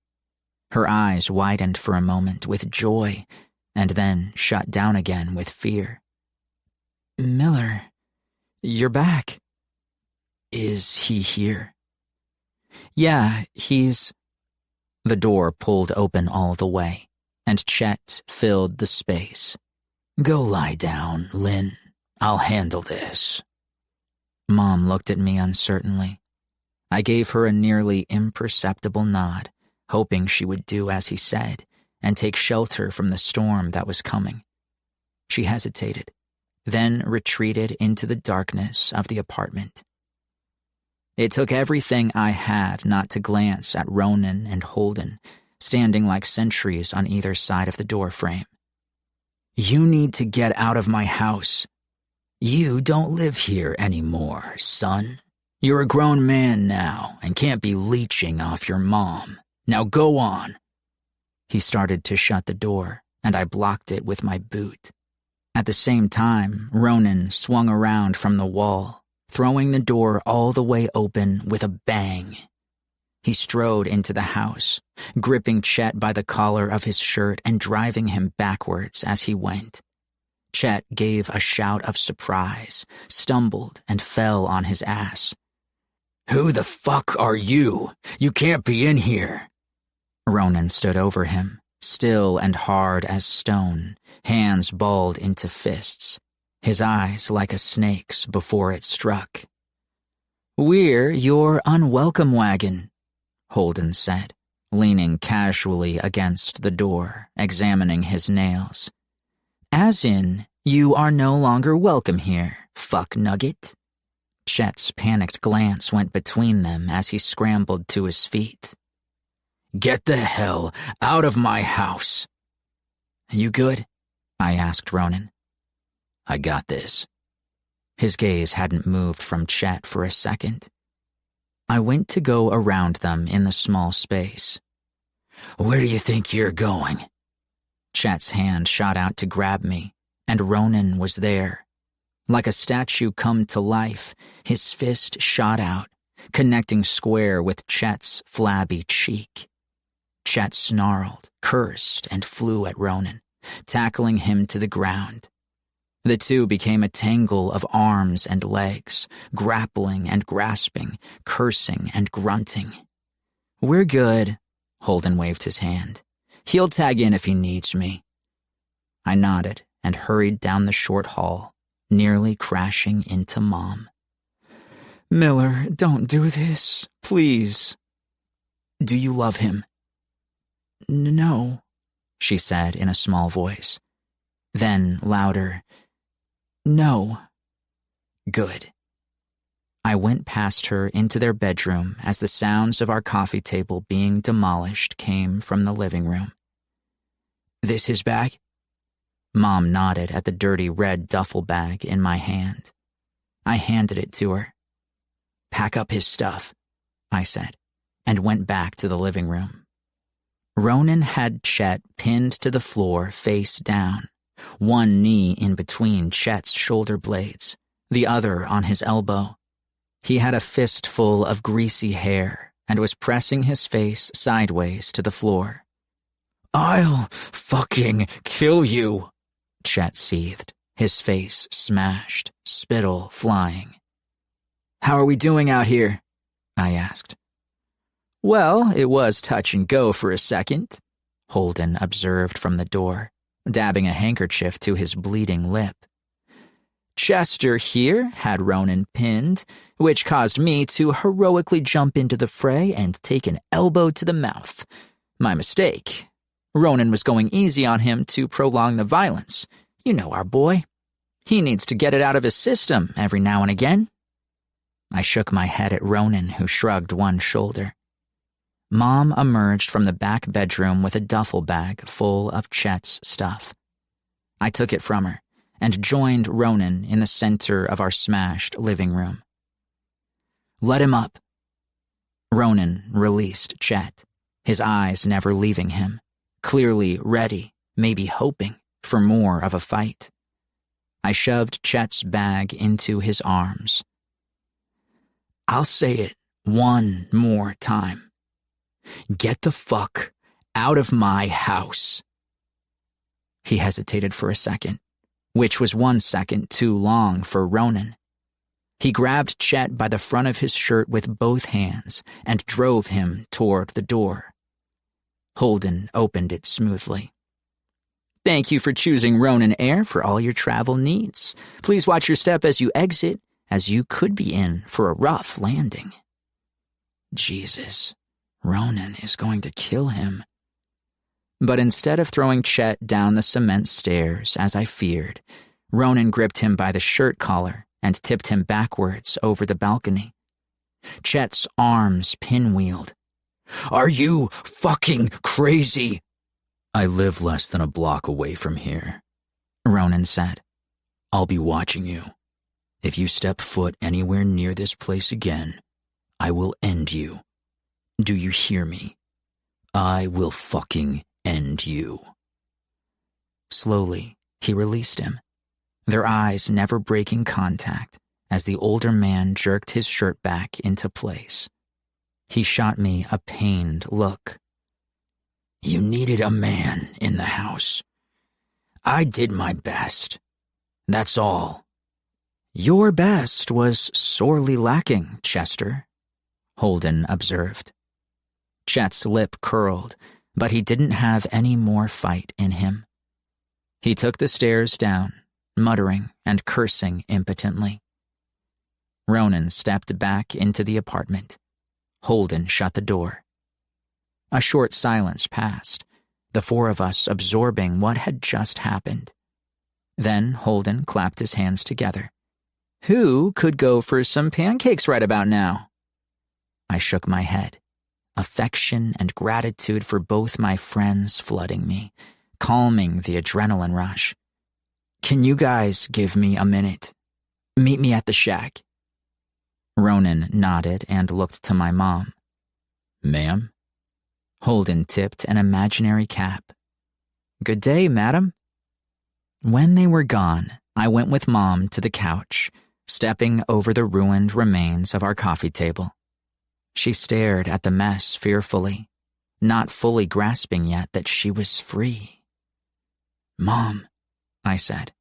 Her eyes widened for a moment with joy, and then shut down again with fear. Miller, you're back. Is he here? Yeah, he's... The door pulled open all the way, and Chet filled the space. Go lie down, Lynn. I'll handle this. Mom looked at me uncertainly. I gave her a nearly imperceptible nod, hoping she would do as he said and take shelter from the storm that was coming. She hesitated, then retreated into the darkness of the apartment. It took everything I had not to glance at Ronan and Holden, standing like sentries on either side of the doorframe. You need to get out of my house. You don't live here anymore, son. You're a grown man now and can't be leeching off your mom. Now go on. He started to shut the door, and I blocked it with my boot. At the same time, Ronan swung around from the wall, throwing the door all the way open with a bang. He strode into the house, gripping Chet by the collar of his shirt and driving him backwards as he went. Chet gave a shout of surprise, stumbled, and fell on his ass. Who the fuck are you? You can't be in here. Ronan stood over him, still and hard as stone, hands balled into fists, his eyes like a snake's before it struck. We're your unwelcome wagon. Holden said, leaning casually against the door, examining his nails. As in, you are no longer welcome here, fuck nugget. Chet's panicked glance went between them as he scrambled to his feet. Get the hell out of my house. You good? I asked Ronan. I got this. His gaze hadn't moved from Chet for a second. I went to go around them in the small space. Where do you think you're going? Chet's hand shot out to grab me, and Ronan was there. Like a statue come to life, his fist shot out, connecting square with Chet's flabby cheek. Chet snarled, cursed, and flew at Ronan, tackling him to the ground. The two became a tangle of arms and legs, grappling and grasping, cursing and grunting. We're good, Holden waved his hand. He'll tag in if he needs me. I nodded and hurried down the short hall, nearly crashing into Mom. Miller, don't do this, please. Do you love him? No, she said in a small voice. Then, louder, no. Good. I went past her into their bedroom as the sounds of our coffee table being demolished came from the living room. This his bag? Mom nodded at the dirty red duffel bag in my hand. I handed it to her. Pack up his stuff, I said, and went back to the living room. Ronan had Chet pinned to the floor face down, one knee in between Chet's shoulder blades, the other on his elbow. He had a fistful of greasy hair and was pressing his face sideways to the floor. I'll fucking kill you, Chet seethed, his face smashed, spittle flying. How are we doing out here? I asked. Well, it was touch and go for a second, Holden observed from the door, dabbing a handkerchief to his bleeding lip. Chester here had Ronan pinned, which caused me to heroically jump into the fray and take an elbow to the mouth. My mistake. Ronan was going easy on him to prolong the violence. You know our boy. He needs to get it out of his system every now and again. I shook my head at Ronan, who shrugged one shoulder. Mom emerged from the back bedroom with a duffel bag full of Chet's stuff. I took it from her and joined Ronan in the center of our smashed living room. Let him up. Ronan released Chet, his eyes never leaving him, clearly ready, maybe hoping, for more of a fight. I shoved Chet's bag into his arms. I'll say it one more time. Get the fuck out of my house. He hesitated for a second, which was 1 second too long for Ronan. He grabbed Chet by the front of his shirt with both hands and drove him toward the door. Holden opened it smoothly. Thank you for choosing Ronan Air for all your travel needs. Please watch your step as you exit, as you could be in for a rough landing. Jesus, Ronan is going to kill him. But instead of throwing Chet down the cement stairs, as I feared, Ronan gripped him by the shirt collar and tipped him backwards over the balcony. Chet's arms pinwheeled. Are you fucking crazy? I live less than a block away from here, Ronan said. I'll be watching you. If you step foot anywhere near this place again, I will end you. Do you hear me? I will fucking end you. Slowly, he released him, their eyes never breaking contact as the older man jerked his shirt back into place. He shot me a pained look. You needed a man in the house. I did my best. That's all. Your best was sorely lacking, Chester, Holden observed. Chet's lip curled, but he didn't have any more fight in him. He took the stairs down, muttering and cursing impotently. Ronan stepped back into the apartment. Holden shut the door, A short silence passed, the four of us absorbing what had just happened. Then Holden clapped his hands together. "Who could go for some pancakes right about now?" I shook my head, affection and gratitude for both my friends flooding me, calming the adrenaline rush. "Can you guys give me a minute? Meet me at the shack." Ronan nodded and looked to my mom. "Ma'am?" Holden tipped an imaginary cap. "Good day, madam." When they were gone, I went with Mom to the couch, stepping over the ruined remains of our coffee table. She stared at the mess fearfully, not fully grasping yet that she was free. "Mom," I said,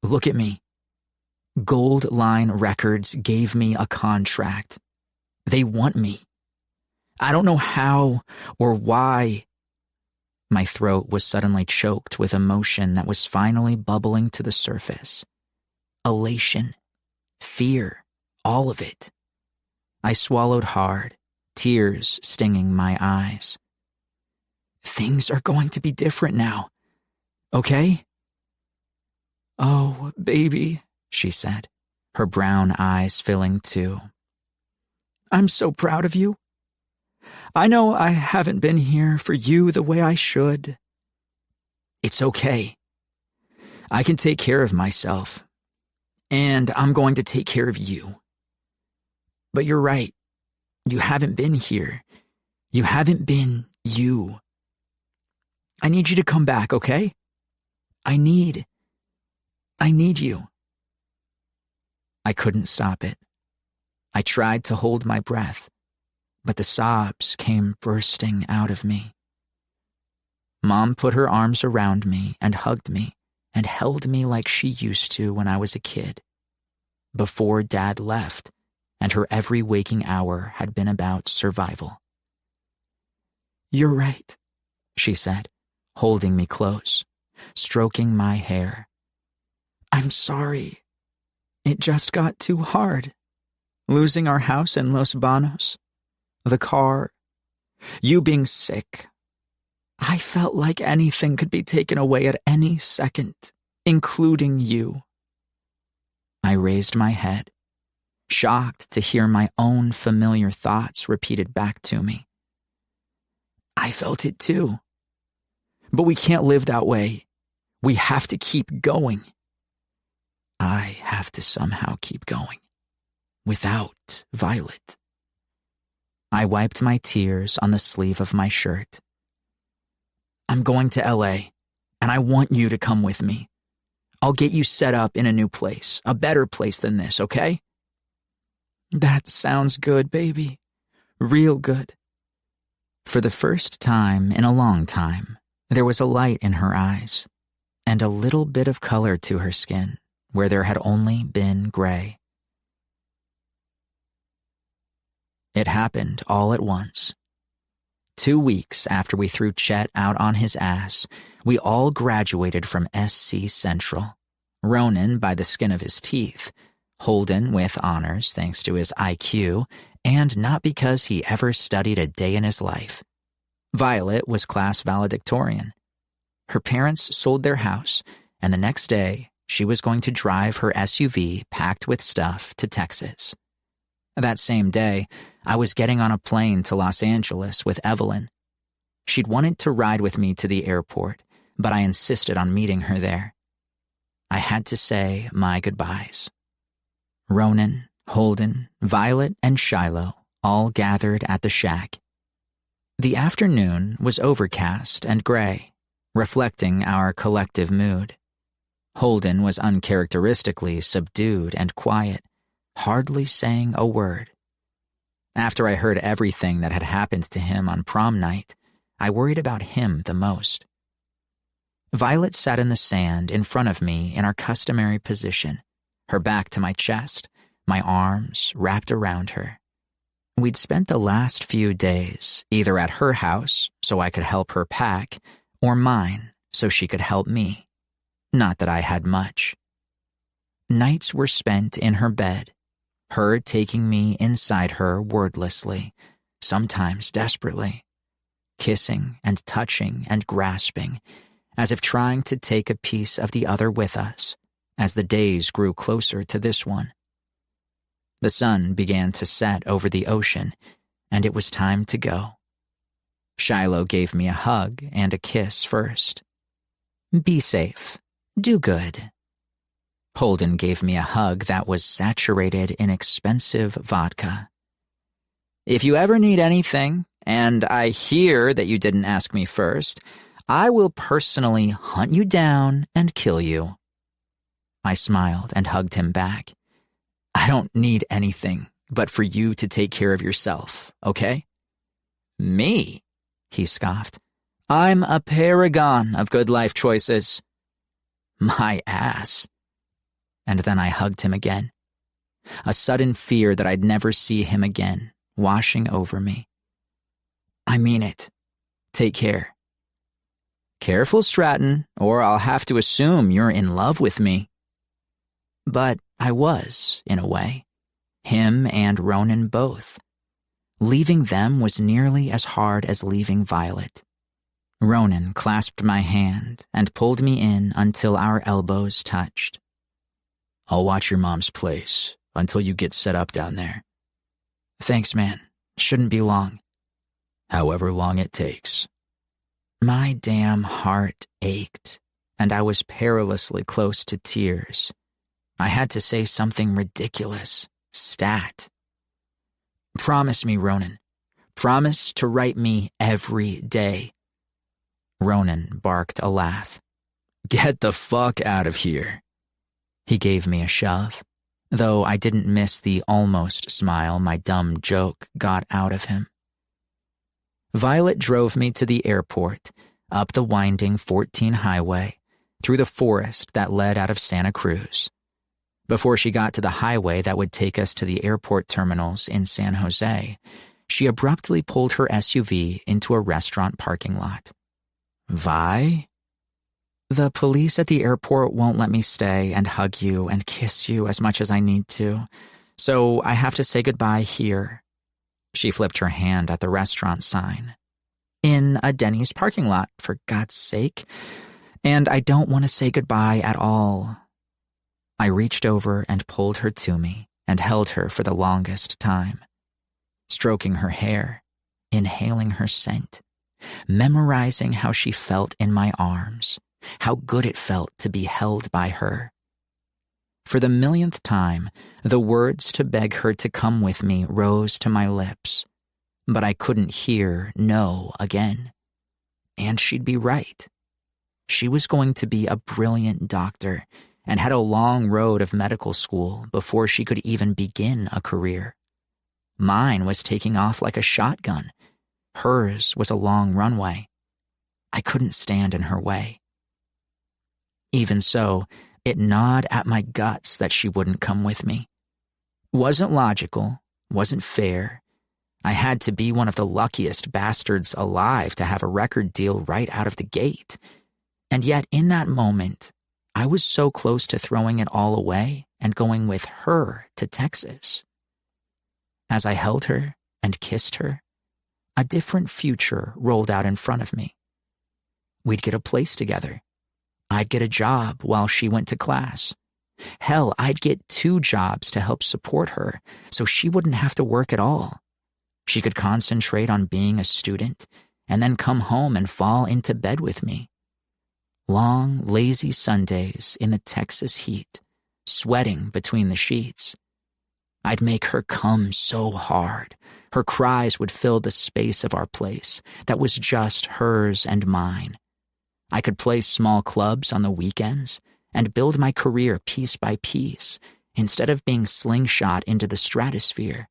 "look at me. Gold Line Records gave me a contract. They want me. I don't know how or why." My throat was suddenly choked with emotion that was finally bubbling to the surface. Elation, fear, all of it. I swallowed hard, tears stinging my eyes. "Things are going to be different now, okay?" "Oh, baby," she said, her brown eyes filling too. "I'm so proud of you. I know I haven't been here for you the way I should." "It's okay. I can take care of myself. And I'm going to take care of you. But you're right. You haven't been here. You haven't been you. I need you to come back, okay? I need you." I couldn't stop it. I tried to hold my breath, but the sobs came bursting out of me. Mom put her arms around me and hugged me and held me like she used to when I was a kid, before Dad left and her every waking hour had been about survival. "You're right," she said, holding me close, stroking my hair. "I'm sorry. It just got too hard. Losing our house in Los Banos, the car, you being sick. I felt like anything could be taken away at any second, including you." I raised my head, shocked to hear my own familiar thoughts repeated back to me. "I felt it too. But we can't live that way. We have to keep going. I have to somehow keep going. Without Violet." I wiped my tears on the sleeve of my shirt. "I'm going to LA, and I want you to come with me. I'll get you set up in a new place, a better place than this, okay?" "That sounds good, baby. Real good." For the first time in a long time, there was a light in her eyes, and a little bit of color to her skin, where there had only been gray. It happened all at once. 2 weeks after we threw Chet out on his ass, we all graduated from SC Central. Ronan by the skin of his teeth, Holden with honors thanks to his IQ, and not because he ever studied a day in his life. Violet was class valedictorian. Her parents sold their house, and the next day she was going to drive her SUV packed with stuff to Texas. That same day, I was getting on a plane to Los Angeles with Evelyn. She'd wanted to ride with me to the airport, but I insisted on meeting her there. I had to say my goodbyes. Ronan, Holden, Violet, and Shiloh all gathered at the shack. The afternoon was overcast and gray, reflecting our collective mood. Holden was uncharacteristically subdued and quiet, hardly saying a word. After I heard everything that had happened to him on prom night, I worried about him the most. Violet sat in the sand in front of me in our customary position, her back to my chest, my arms wrapped around her. We'd spent the last few days either at her house so I could help her pack, or mine so she could help me. Not that I had much. Nights were spent in her bed, her taking me inside her wordlessly, sometimes desperately. kissing and touching and grasping, as if trying to take a piece of the other with us, as the days grew closer to this one. The sun began to set over the ocean, and it was time to go. Shiloh gave me a hug and a kiss first. "Be safe. Do good." Holden gave me a hug that was saturated in expensive vodka. "If you ever need anything, and I hear that you didn't ask me first, I will personally hunt you down and kill you." I smiled and hugged him back. "I don't need anything but for you to take care of yourself, okay?" "Me?" he scoffed. "I'm a paragon of good life choices." "My ass." And then I hugged him again. A sudden fear that I'd never see him again washing over me. "I mean it. Take care." "Careful, Stratton, or I'll have to assume you're in love with me." But I was, in a way. Him and Ronan both. Leaving them was nearly as hard as leaving Violet. Ronan clasped my hand and pulled me in until our elbows touched. "I'll watch your mom's place until you get set up down there." "Thanks, man. Shouldn't be long." "However long it takes." My damn heart ached, and I was perilously close to tears. I had to say something ridiculous. Stat. "Promise me, Ronan. Promise to write me every day." Ronan barked a laugh. "Get the fuck out of here." He gave me a shove, though I didn't miss the almost smile my dumb joke got out of him. Violet drove me to the airport, up the winding 14 highway, through the forest that led out of Santa Cruz. Before she got to the highway that would take us to the airport terminals in San Jose, she abruptly pulled her SUV into a restaurant parking lot. "Vi?" "The police at the airport won't let me stay and hug you and kiss you as much as I need to, so I have to say goodbye here." She flipped her hand at the restaurant sign. "In a Denny's parking lot, for God's sake. And I don't want to say goodbye at all." I reached over and pulled her to me and held her for the longest time, stroking her hair, inhaling her scent, memorizing how she felt in my arms, how good it felt to be held by her. For the millionth time, the words to beg her to come with me rose to my lips, but I couldn't hear no again. And she'd be right. She was going to be a brilliant doctor and had a long road of medical school before she could even begin a career. Mine was taking off like a shotgun. Hers was a long runway. I couldn't stand in her way. Even so, it gnawed at my guts that she wouldn't come with me. Wasn't logical, wasn't fair. I had to be one of the luckiest bastards alive to have a record deal right out of the gate. And yet in that moment, I was so close to throwing it all away and going with her to Texas. As I held her and kissed her, a different future rolled out in front of me. We'd get a place together. I'd get a job while she went to class. Hell, I'd get 2 jobs to help support her so she wouldn't have to work at all. She could concentrate on being a student and then come home and fall into bed with me. Long, lazy Sundays in the Texas heat, sweating between the sheets. I'd make her come so hard. Her cries would fill the space of our place that was just hers and mine. I could play small clubs on the weekends and build my career piece by piece instead of being slingshot into the stratosphere.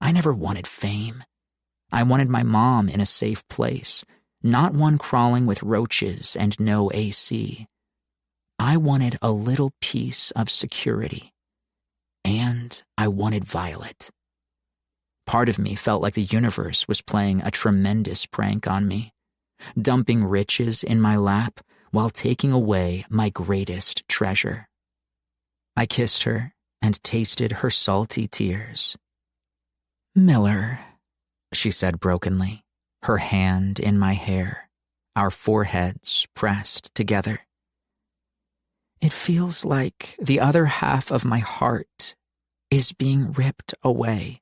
I never wanted fame. I wanted my mom in a safe place, not one crawling with roaches and no AC. I wanted a little piece of security. And I wanted Violet. Part of me felt like the universe was playing a tremendous prank on me, dumping riches in my lap while taking away my greatest treasure. I kissed her and tasted her salty tears. "Miller," she said brokenly, her hand in my hair, our foreheads pressed together. It feels like the other half of my heart is being ripped away.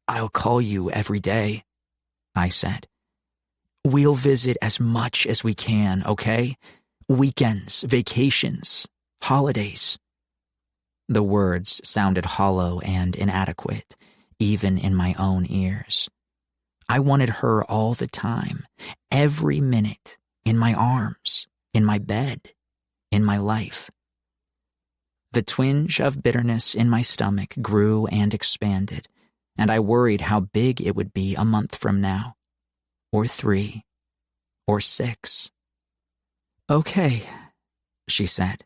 I'll call you every day, I said. We'll visit as much as we can, okay? Weekends, vacations, holidays. The words sounded hollow and inadequate, even in my own ears. I wanted her all the time, every minute, in my arms, in my bed, in my life. The twinge of bitterness in my stomach grew and expanded, and I worried how big it would be a month from now, or 3, or 6. Okay, she said,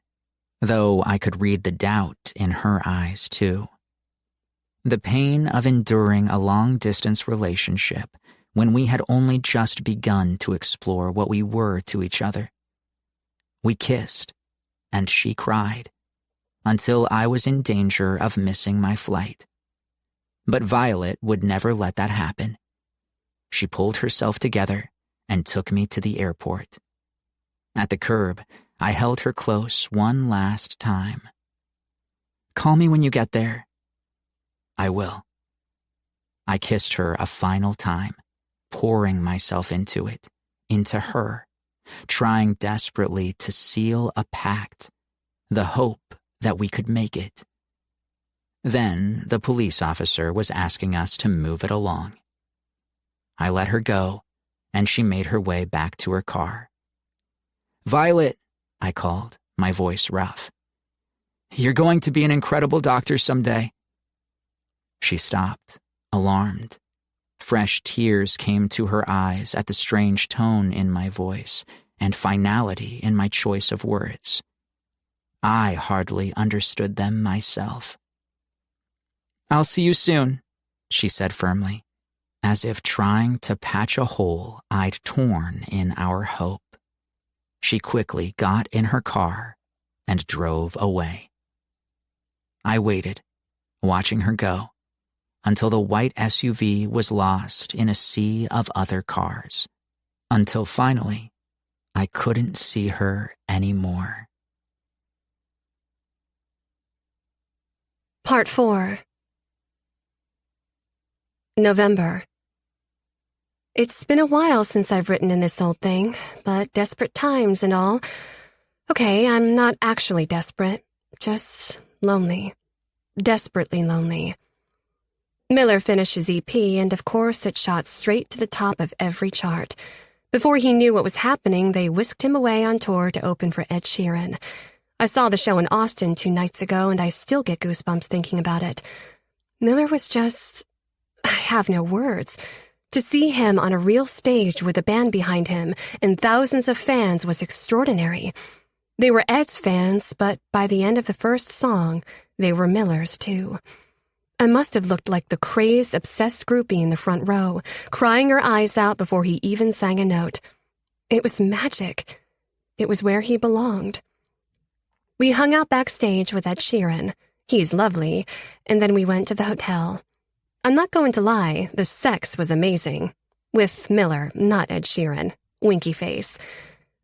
though I could read the doubt in her eyes too. The pain of enduring a long-distance relationship when we had only just begun to explore what we were to each other. We kissed, and she cried, until I was in danger of missing my flight. But Violet would never let that happen. She pulled herself together and took me to the airport. At the curb, I held her close one last time. Call me when you get there. I will. I kissed her a final time, pouring myself into it, into her, trying desperately to seal a pact, the hope that we could make it. Then the police officer was asking us to move it along. I let her go, and she made her way back to her car. Violet, I called, my voice rough. You're going to be an incredible doctor someday. She stopped, alarmed. Fresh tears came to her eyes at the strange tone in my voice and finality in my choice of words. I hardly understood them myself. I'll see you soon, she said firmly, as if trying to patch a hole I'd torn in our hope. She quickly got in her car and drove away. I waited, watching her go, until the white SUV was lost in a sea of other cars, until finally I couldn't see her anymore. Part 4. November. It's been a while since I've written in this old thing, but desperate times and all. Okay, I'm not actually desperate, just lonely. Desperately lonely. Miller finished his EP, and of course it shot straight to the top of every chart. Before he knew what was happening, they whisked him away on tour to open for Ed Sheeran. I saw the show in Austin 2 nights ago, and I still get goosebumps thinking about it. Miller was just... I have no words. To see him on a real stage with a band behind him and thousands of fans was extraordinary. They were Ed's fans, but by the end of the first song, they were Miller's too. I must have looked like the crazed, obsessed groupie in the front row, crying her eyes out before he even sang a note. It was magic. It was where he belonged. We hung out backstage with Ed Sheeran. He's lovely, and then we went to the hotel. I'm not going to lie, the sex was amazing. With Miller, not Ed Sheeran. Winky face.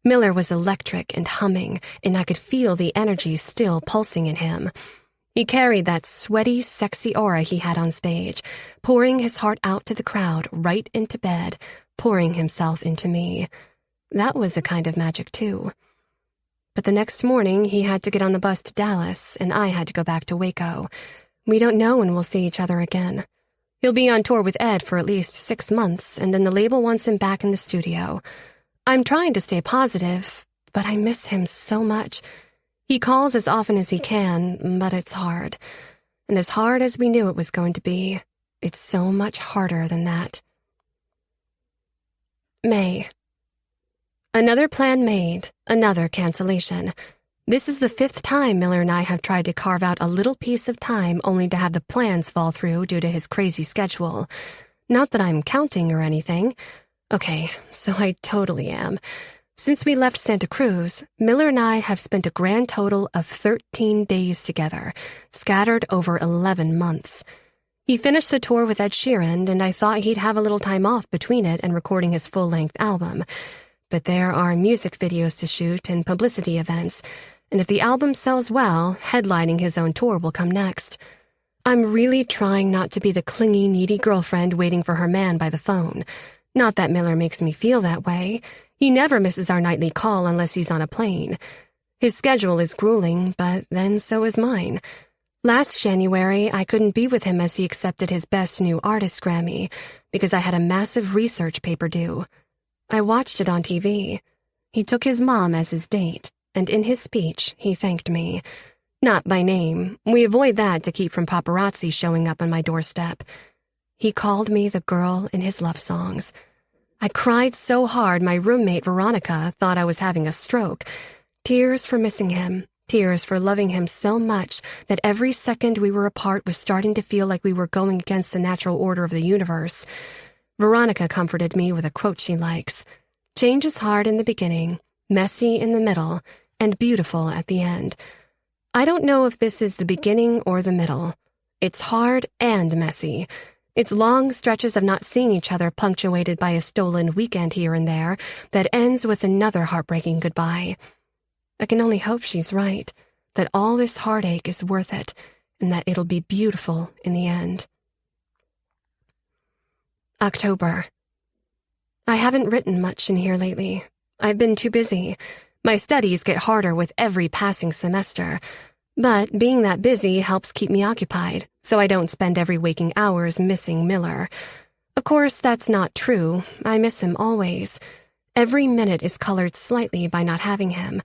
Miller was electric and humming, and I could feel the energy still pulsing in him. He carried that sweaty, sexy aura he had on stage, pouring his heart out to the crowd, right into bed, pouring himself into me. That was a kind of magic, too. But the next morning, he had to get on the bus to Dallas, and I had to go back to Waco. We don't know when we'll see each other again. He'll be on tour with Ed for at least 6 months, and then the label wants him back in the studio. I'm trying to stay positive, but I miss him so much. He calls as often as he can, but it's hard. And as hard as we knew it was going to be, it's so much harder than that. May. Another plan made, another cancellation. This is the 5th time Miller and I have tried to carve out a little piece of time only to have the plans fall through due to his crazy schedule. Not that I'm counting or anything. Okay, so I totally am. Since we left Santa Cruz, Miller and I have spent a grand total of 13 days together, scattered over 11 months. He finished the tour with Ed Sheeran, and I thought he'd have a little time off between it and recording his full-length album. But there are music videos to shoot and publicity events, and if the album sells well, headlining his own tour will come next. I'm really trying not to be the clingy, needy girlfriend waiting for her man by the phone. Not that Miller makes me feel that way. He never misses our nightly call unless he's on a plane. His schedule is grueling, but then so is mine. Last January, I couldn't be with him as he accepted his Best New Artist Grammy because I had a massive research paper due. I watched it on TV. He took his mom as his date, and in his speech, he thanked me. Not by name. We avoid that to keep from paparazzi showing up on my doorstep. He called me the girl in his love songs. I cried so hard my roommate Veronica thought I was having a stroke. Tears for missing him. Tears for loving him so much that every second we were apart was starting to feel like we were going against the natural order of the universe. Veronica comforted me with a quote she likes. Change is hard in the beginning, messy in the middle, and beautiful at the end. I don't know if this is the beginning or the middle. It's hard and messy. It's long stretches of not seeing each other punctuated by a stolen weekend here and there that ends with another heartbreaking goodbye. I can only hope she's right, that all this heartache is worth it, and that it'll be beautiful in the end. October. I haven't written much in here lately. I've been too busy. My studies get harder with every passing semester, but being that busy helps keep me occupied, so I don't spend every waking hours missing Miller. Of course, that's not true. I miss him always. Every minute is colored slightly by not having him.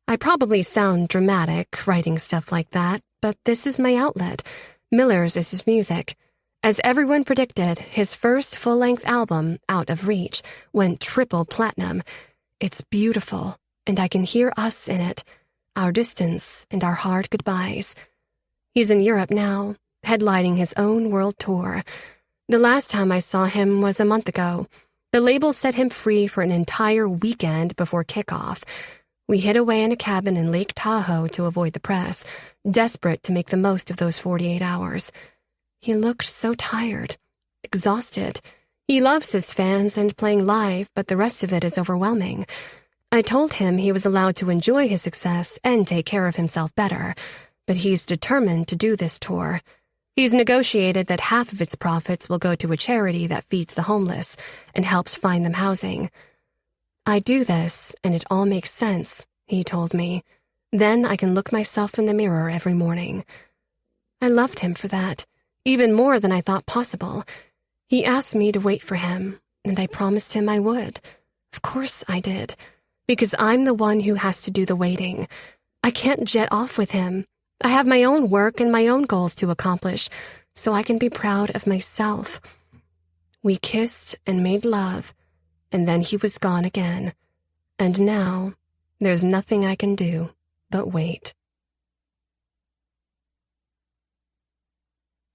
I probably sound dramatic writing stuff like that, but this is my outlet. Miller's is his music. As everyone predicted, his first full-length album, Out of Reach, went triple platinum. It's beautiful, and I can hear us in it, our distance and our hard goodbyes. He's in Europe now, headlining his own world tour. The last time I saw him was a month ago. The label set him free for an entire weekend before kickoff. We hid away in a cabin in Lake Tahoe to avoid the press, desperate to make the most of those 48 hours. He looked so tired, exhausted. He loves his fans and playing live, but the rest of it is overwhelming. I told him he was allowed to enjoy his success and take care of himself better, but he's determined to do this tour. He's negotiated that half of its profits will go to a charity that feeds the homeless and helps find them housing. I do this, and it all makes sense, he told me. Then I can look myself in the mirror every morning. I loved him for that, even more than I thought possible. He asked me to wait for him, and I promised him I would. Of course I did, because I'm the one who has to do the waiting. I can't jet off with him. I have my own work and my own goals to accomplish, so I can be proud of myself. We kissed and made love, and then he was gone again. And now, there's nothing I can do but wait.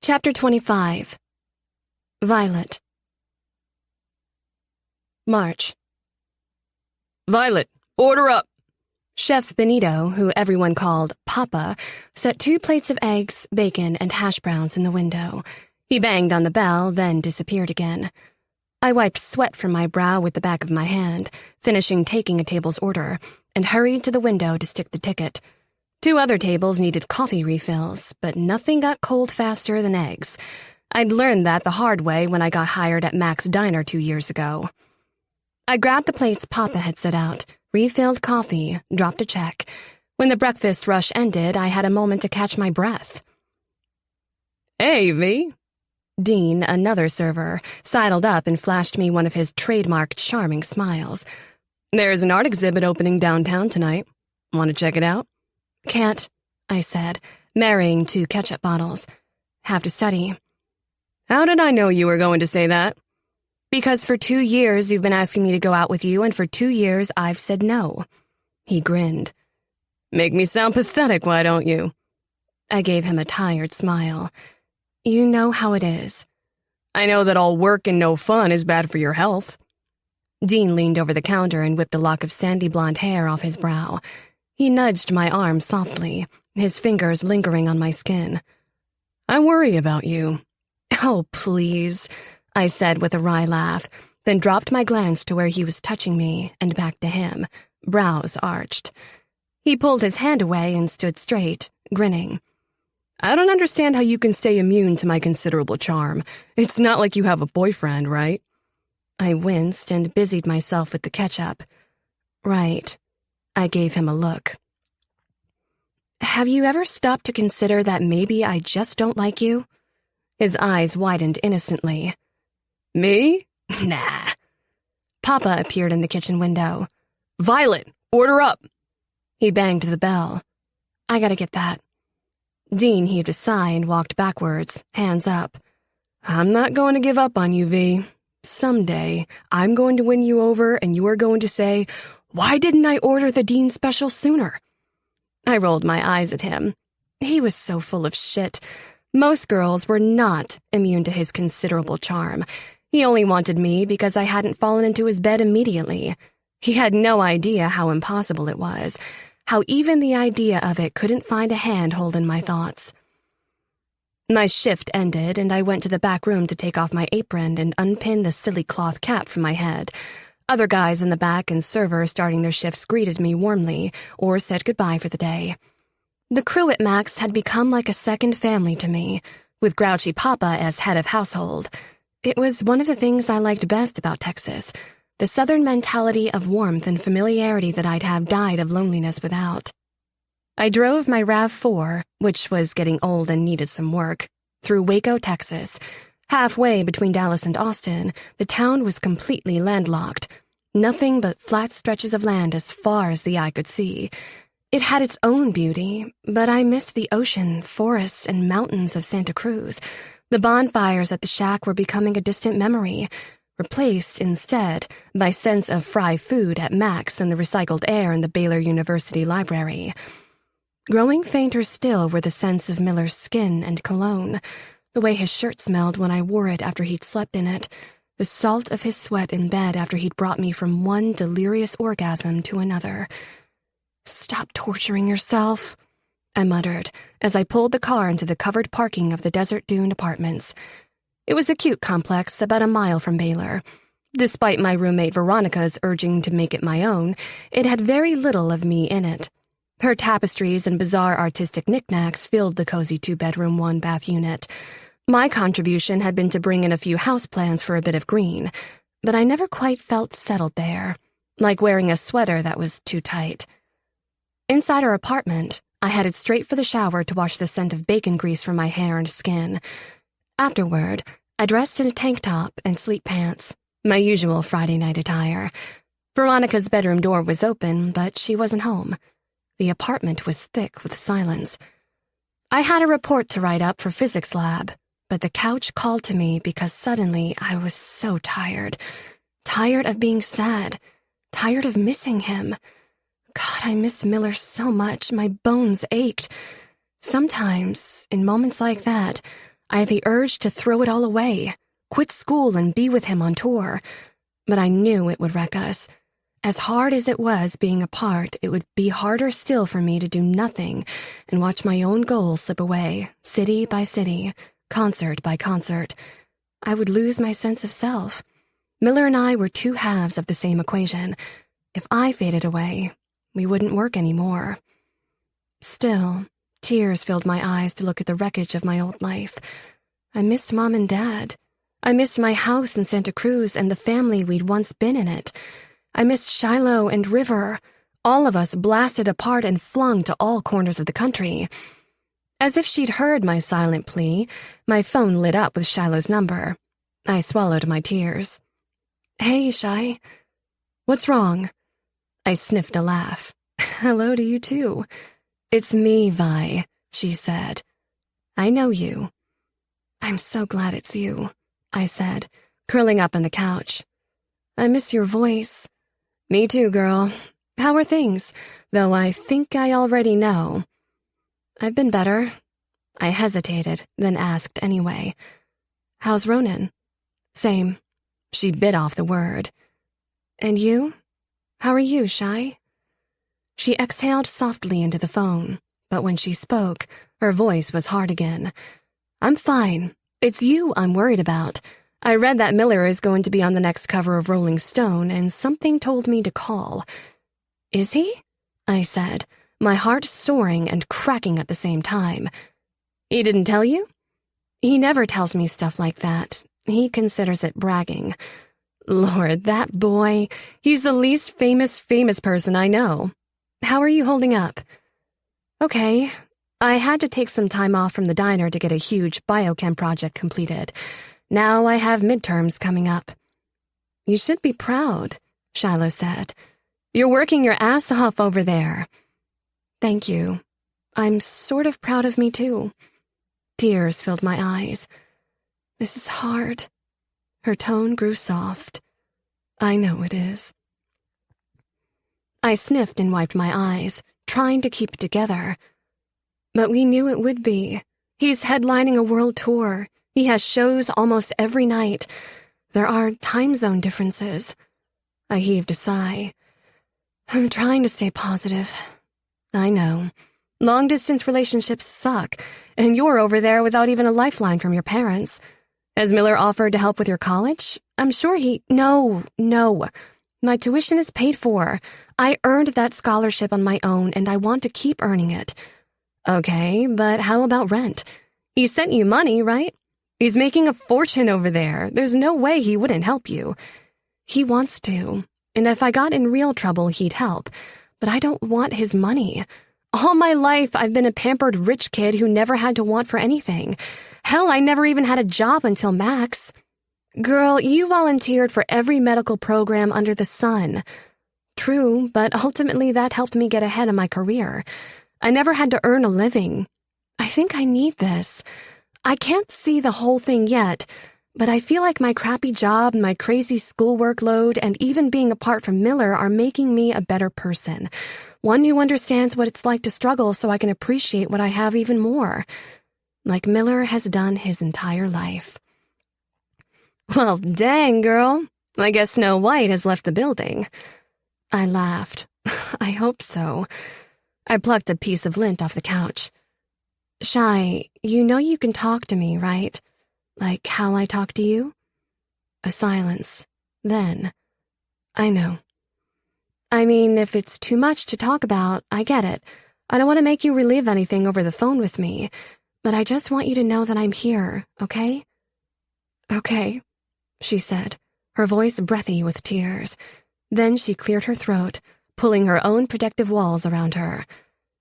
Chapter 25. Violet. March. Violet, order up. Chef Benito, who everyone called Papa, set 2 plates of eggs, bacon, and hash browns in the window. He banged on the bell, then disappeared again. I wiped sweat from my brow with the back of my hand, finishing taking a table's order, and hurried to the window to stick the ticket. 2 other tables needed coffee refills, but nothing got cold faster than eggs. I'd learned that the hard way when I got hired at Mac's Diner 2 years ago. I grabbed the plates Papa had set out, refilled coffee, dropped a check. When the breakfast rush ended, I had a moment to catch my breath. Hey, V. Dean, another server, sidled up and flashed me one of his trademarked charming smiles. There's an art exhibit opening downtown tonight. Want to check it out? Can't, I said, marrying 2 ketchup bottles. Have to study. How did I know you were going to say that? Because for 2 years you've been asking me to go out with you, and for 2 years I've said no. He grinned. Make me sound pathetic, why don't you? I gave him a tired smile. You know how it is. I know that all work and no fun is bad for your health. Dean leaned over the counter and whipped a lock of sandy blonde hair off his brow. He nudged my arm softly, his fingers lingering on my skin. I worry about you. Oh, please, I said with a wry laugh, then dropped my glance to where he was touching me and back to him, brows arched. He pulled his hand away and stood straight, grinning. I don't understand how you can stay immune to my considerable charm. It's not like you have a boyfriend, right? I winced and busied myself with the ketchup. Right. I gave him a look. Have you ever stopped to consider that maybe I just don't like you? His eyes widened innocently. Me? Nah. Papa appeared in the kitchen window. Violet, order up. He banged the bell. I gotta get that. Dean heaved a sigh and walked backwards, hands up. I'm not going to give up on you, V. Someday, I'm going to win you over and you are going to say, why didn't I order the Dean special sooner? I rolled my eyes at him. He was so full of shit. Most girls were not immune to his considerable charm. He only wanted me because I hadn't fallen into his bed immediately. He had no idea how impossible it was, how even the idea of it couldn't find a handhold in my thoughts. My shift ended, and I went to the back room to take off my apron and unpin the silly cloth cap from my head. Other guys in the back and servers starting their shifts greeted me warmly or said goodbye for the day. The crew at Max had become like a second family to me, with grouchy Papa as head of household. It was one of the things I liked best about Texas, the Southern mentality of warmth and familiarity that I'd have died of loneliness without. I drove my RAV4, which was getting old and needed some work, through Waco, Texas. Halfway between Dallas and Austin, the town was completely landlocked. Nothing but flat stretches of land as far as the eye could see. It had its own beauty, but I missed the ocean, forests, and mountains of Santa Cruz. The bonfires at the shack were becoming a distant memory, replaced instead by scents of fried food at Max and the recycled air in the Baylor University Library. Growing fainter still were the scents of Miller's skin and cologne, the way his shirt smelled when I wore it after he'd slept in it, the salt of his sweat in bed after he'd brought me from one delirious orgasm to another. Stop torturing yourself, I muttered as I pulled the car into the covered parking of the Desert Dune Apartments. It was a cute complex about a mile from Baylor. Despite my roommate Veronica's urging to make it my own, it had very little of me in it. Her tapestries and bizarre artistic knickknacks filled the cozy two-bedroom, one-bath unit. My contribution had been to bring in a few houseplants for a bit of green, but I never quite felt settled there, like wearing a sweater that was too tight. Inside our apartment, I headed straight for the shower to wash the scent of bacon grease from my hair and skin. Afterward, I dressed in a tank top and sleep pants, my usual Friday night attire. Veronica's bedroom door was open, but she wasn't home. The apartment was thick with silence. I had a report to write up for physics lab, but the couch called to me because suddenly I was so tired. Tired of being sad. Tired of missing him. God, I missed Miller so much, my bones ached. Sometimes, in moments like that, I had the urge to throw it all away, quit school and be with him on tour. But I knew it would wreck us. As hard as it was being apart, it would be harder still for me to do nothing and watch my own goals slip away, city by city, concert by concert. I would lose my sense of self. Miller and I were two halves of the same equation. If I faded away, we wouldn't work anymore. Still, tears filled my eyes to look at the wreckage of my old life. I missed Mom and Dad. I missed my house in Santa Cruz and the family we'd once been in it. I missed Shiloh and River, all of us blasted apart and flung to all corners of the country. As if she'd heard my silent plea, my phone lit up with Shiloh's number. I swallowed my tears. Hey, Shi. What's wrong? I sniffed a laugh. Hello to you, too. It's me, Vi, she said. I know you. I'm so glad it's you, I said, curling up on the couch. I miss your voice. Me too, girl. How are things? Though I think I already know. I've been better. I hesitated, then asked anyway. How's Ronan? Same. She bit off the word. And you? How are you, Shi? She exhaled softly into the phone, but when she spoke, her voice was hard again. I'm fine. It's you I'm worried about. I read that Miller is going to be on the next cover of Rolling Stone, and something told me to call. Is he? I said, my heart soaring and cracking at the same time. He didn't tell you? He never tells me stuff like that. He considers it bragging. Lord, that boy, he's the least famous person I know. How are you holding up? Okay. I had to take some time off from the diner to get a huge biochem project completed. Now I have midterms coming up. You should be proud, Shiloh said. You're working your ass off over there. Thank you. I'm sort of proud of me, too. Tears filled my eyes. This is hard. Her tone grew soft. I know it is. I sniffed and wiped my eyes, trying to keep it together. But we knew it would be. He's headlining a world tour. He has shows almost every night. There are time zone differences. I heaved a sigh. I'm trying to stay positive. I know. Long-distance relationships suck, and you're over there without even a lifeline from your parents. Has Miller offered to help with your college? I'm sure he— No. My tuition is paid for. I earned that scholarship on my own, and I want to keep earning it. Okay, but how about rent? He sent you money, right? He's making a fortune over there. There's no way he wouldn't help you. He wants to, and if I got in real trouble, he'd help. But I don't want his money. All my life, I've been a pampered rich kid who never had to want for anything. Hell, I never even had a job until Max. Girl, you volunteered for every medical program under the sun. True, but ultimately that helped me get ahead in my career. I never had to earn a living. I think I need this. I can't see the whole thing yet, but I feel like my crappy job, my crazy school workload, and even being apart from Miller are making me a better person. One who understands what it's like to struggle so I can appreciate what I have even more. Like Miller has done his entire life. Well, dang, girl. I guess Snow White has left the building. I laughed. I hope so. I plucked a piece of lint off the couch. Shy, you know you can talk to me, right? Like how I talk to you? A silence. Then, I know. I mean, if it's too much to talk about, I get it. I don't want to make you relive anything over the phone with me, but I just want you to know that I'm here, okay? Okay, she said, her voice breathy with tears. Then she cleared her throat, pulling her own protective walls around her.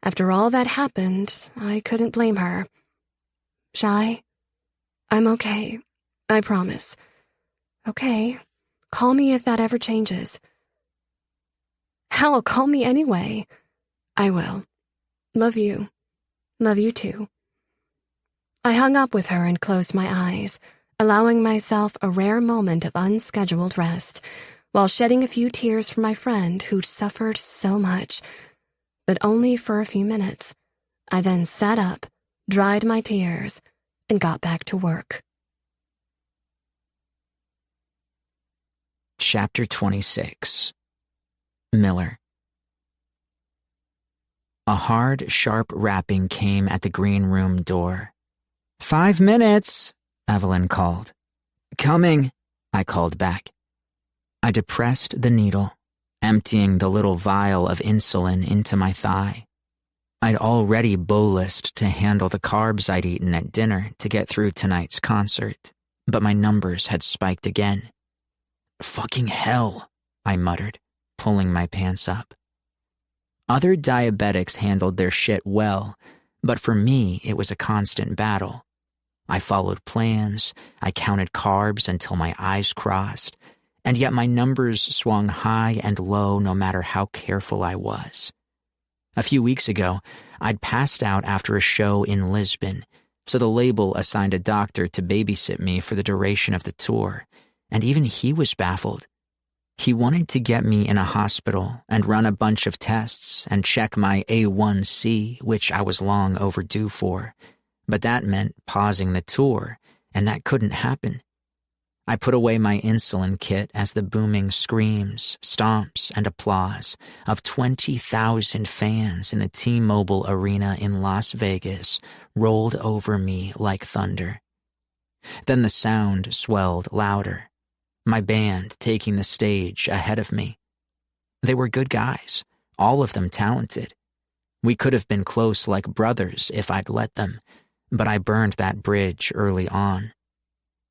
After all that happened, I couldn't blame her. Shy? I'm okay. I promise. Okay. Call me if that ever changes. Hell, call me anyway. I will. Love you. Love you too. I hung up with her and closed my eyes, allowing myself a rare moment of unscheduled rest, while shedding a few tears for my friend who'd suffered so much. But only for a few minutes. I then sat up, dried my tears, and got back to work. Chapter 26. Miller. A hard, sharp rapping came at the green room door. 5 minutes, Evelyn called. Coming, I called back. I depressed the needle, emptying the little vial of insulin into my thigh. I'd already bolused to handle the carbs I'd eaten at dinner to get through tonight's concert, but my numbers had spiked again. Fucking hell, I muttered, pulling my pants up. Other diabetics handled their shit well, but for me it was a constant battle. I followed plans, I counted carbs until my eyes crossed, and yet my numbers swung high and low no matter how careful I was. A few weeks ago, I'd passed out after a show in Lisbon, so the label assigned a doctor to babysit me for the duration of the tour, and even he was baffled. He wanted to get me in a hospital and run a bunch of tests and check my A1C, which I was long overdue for, but that meant pausing the tour, and that couldn't happen. I put away my insulin kit as the booming screams, stomps, and applause of 20,000 fans in the T-Mobile Arena in Las Vegas rolled over me like thunder. Then the sound swelled louder, my band taking the stage ahead of me. They were good guys, all of them talented. We could have been close like brothers if I'd let them, but I burned that bridge early on.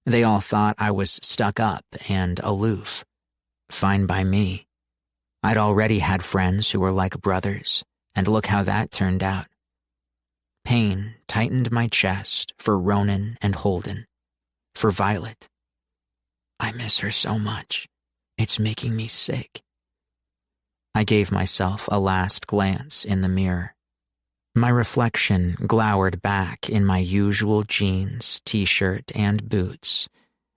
They all thought I was stuck up and aloof. Fine by me. I'd already had friends who were like brothers, and look how that turned out. Pain tightened my chest for Ronan and Holden, for Violet. I miss her so much. It's making me sick. I gave myself a last glance in the mirror. My reflection glowered back in my usual jeans, t-shirt, and boots,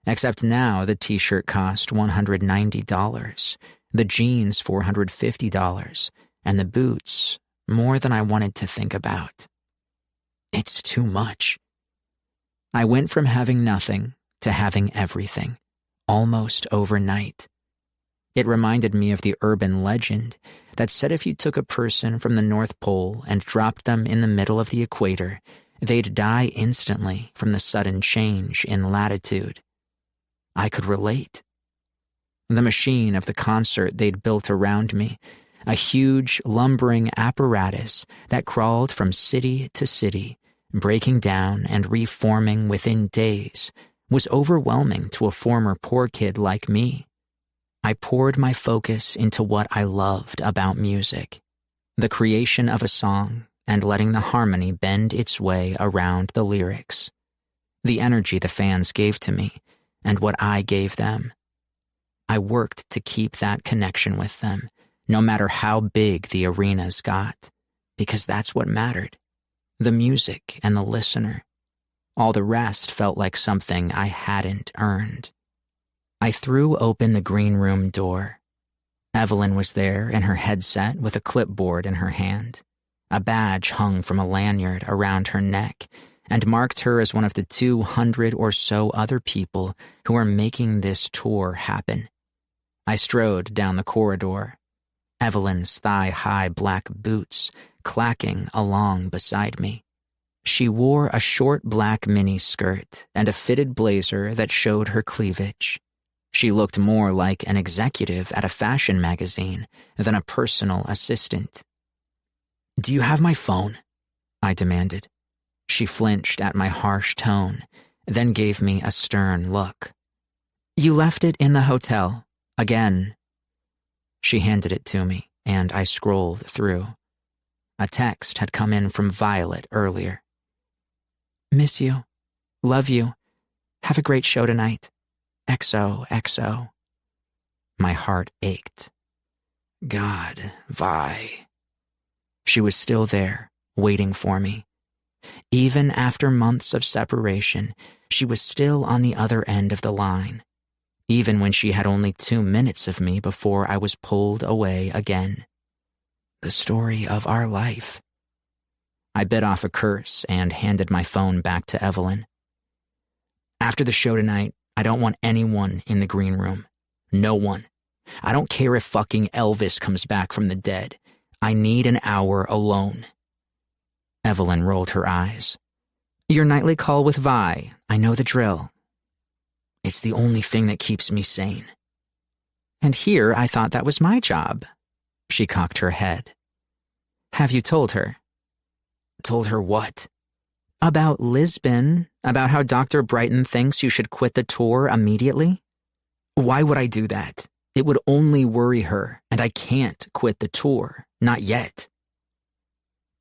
except now the t-shirt cost $190, the jeans $450, and the boots more than I wanted to think about. It's too much. I went from having nothing to having everything, almost overnight. It reminded me of the urban legend that said if you took a person from the North Pole and dropped them in the middle of the equator, they'd die instantly from the sudden change in latitude. I could relate. The machine of the concert they'd built around me, a huge, lumbering apparatus that crawled from city to city, breaking down and reforming within days, was overwhelming to a former poor kid like me. I poured my focus into what I loved about music, the creation of a song and letting the harmony bend its way around the lyrics, the energy the fans gave to me and what I gave them. I worked to keep that connection with them, no matter how big the arenas got, because that's what mattered, the music and the listener. All the rest felt like something I hadn't earned. I threw open the green room door. Evelyn was there in her headset with a clipboard in her hand. A badge hung from a lanyard around her neck and marked her as one of the 200 or so other people who were making this tour happen. I strode down the corridor, Evelyn's thigh-high black boots clacking along beside me. She wore a short black mini-skirt and a fitted blazer that showed her cleavage. She looked more like an executive at a fashion magazine than a personal assistant. "Do you have my phone?" I demanded. She flinched at my harsh tone, then gave me a stern look. "You left it in the hotel. Again." She handed it to me, and I scrolled through. A text had come in from Violet earlier. "Miss you. Love you. Have a great show tonight. XOXO. My heart ached. God, Vi. She was still there, waiting for me. Even after months of separation, she was still on the other end of the line, even when she had only 2 minutes of me before I was pulled away again. The story of our life. I bit off a curse and handed my phone back to Evelyn. "After the show tonight, I don't want anyone in the green room. No one. I don't care if fucking Elvis comes back from the dead. I need an hour alone." Evelyn rolled her eyes. "Your nightly call with Vi. I know the drill. It's the only thing that keeps me sane." "And here I thought that was my job." She cocked her head. "Have you told her?" "Told her what?" "About Lisbon, about how Dr. Brighton thinks you should quit the tour immediately." "Why would I do that? It would only worry her, and I can't quit the tour. Not yet."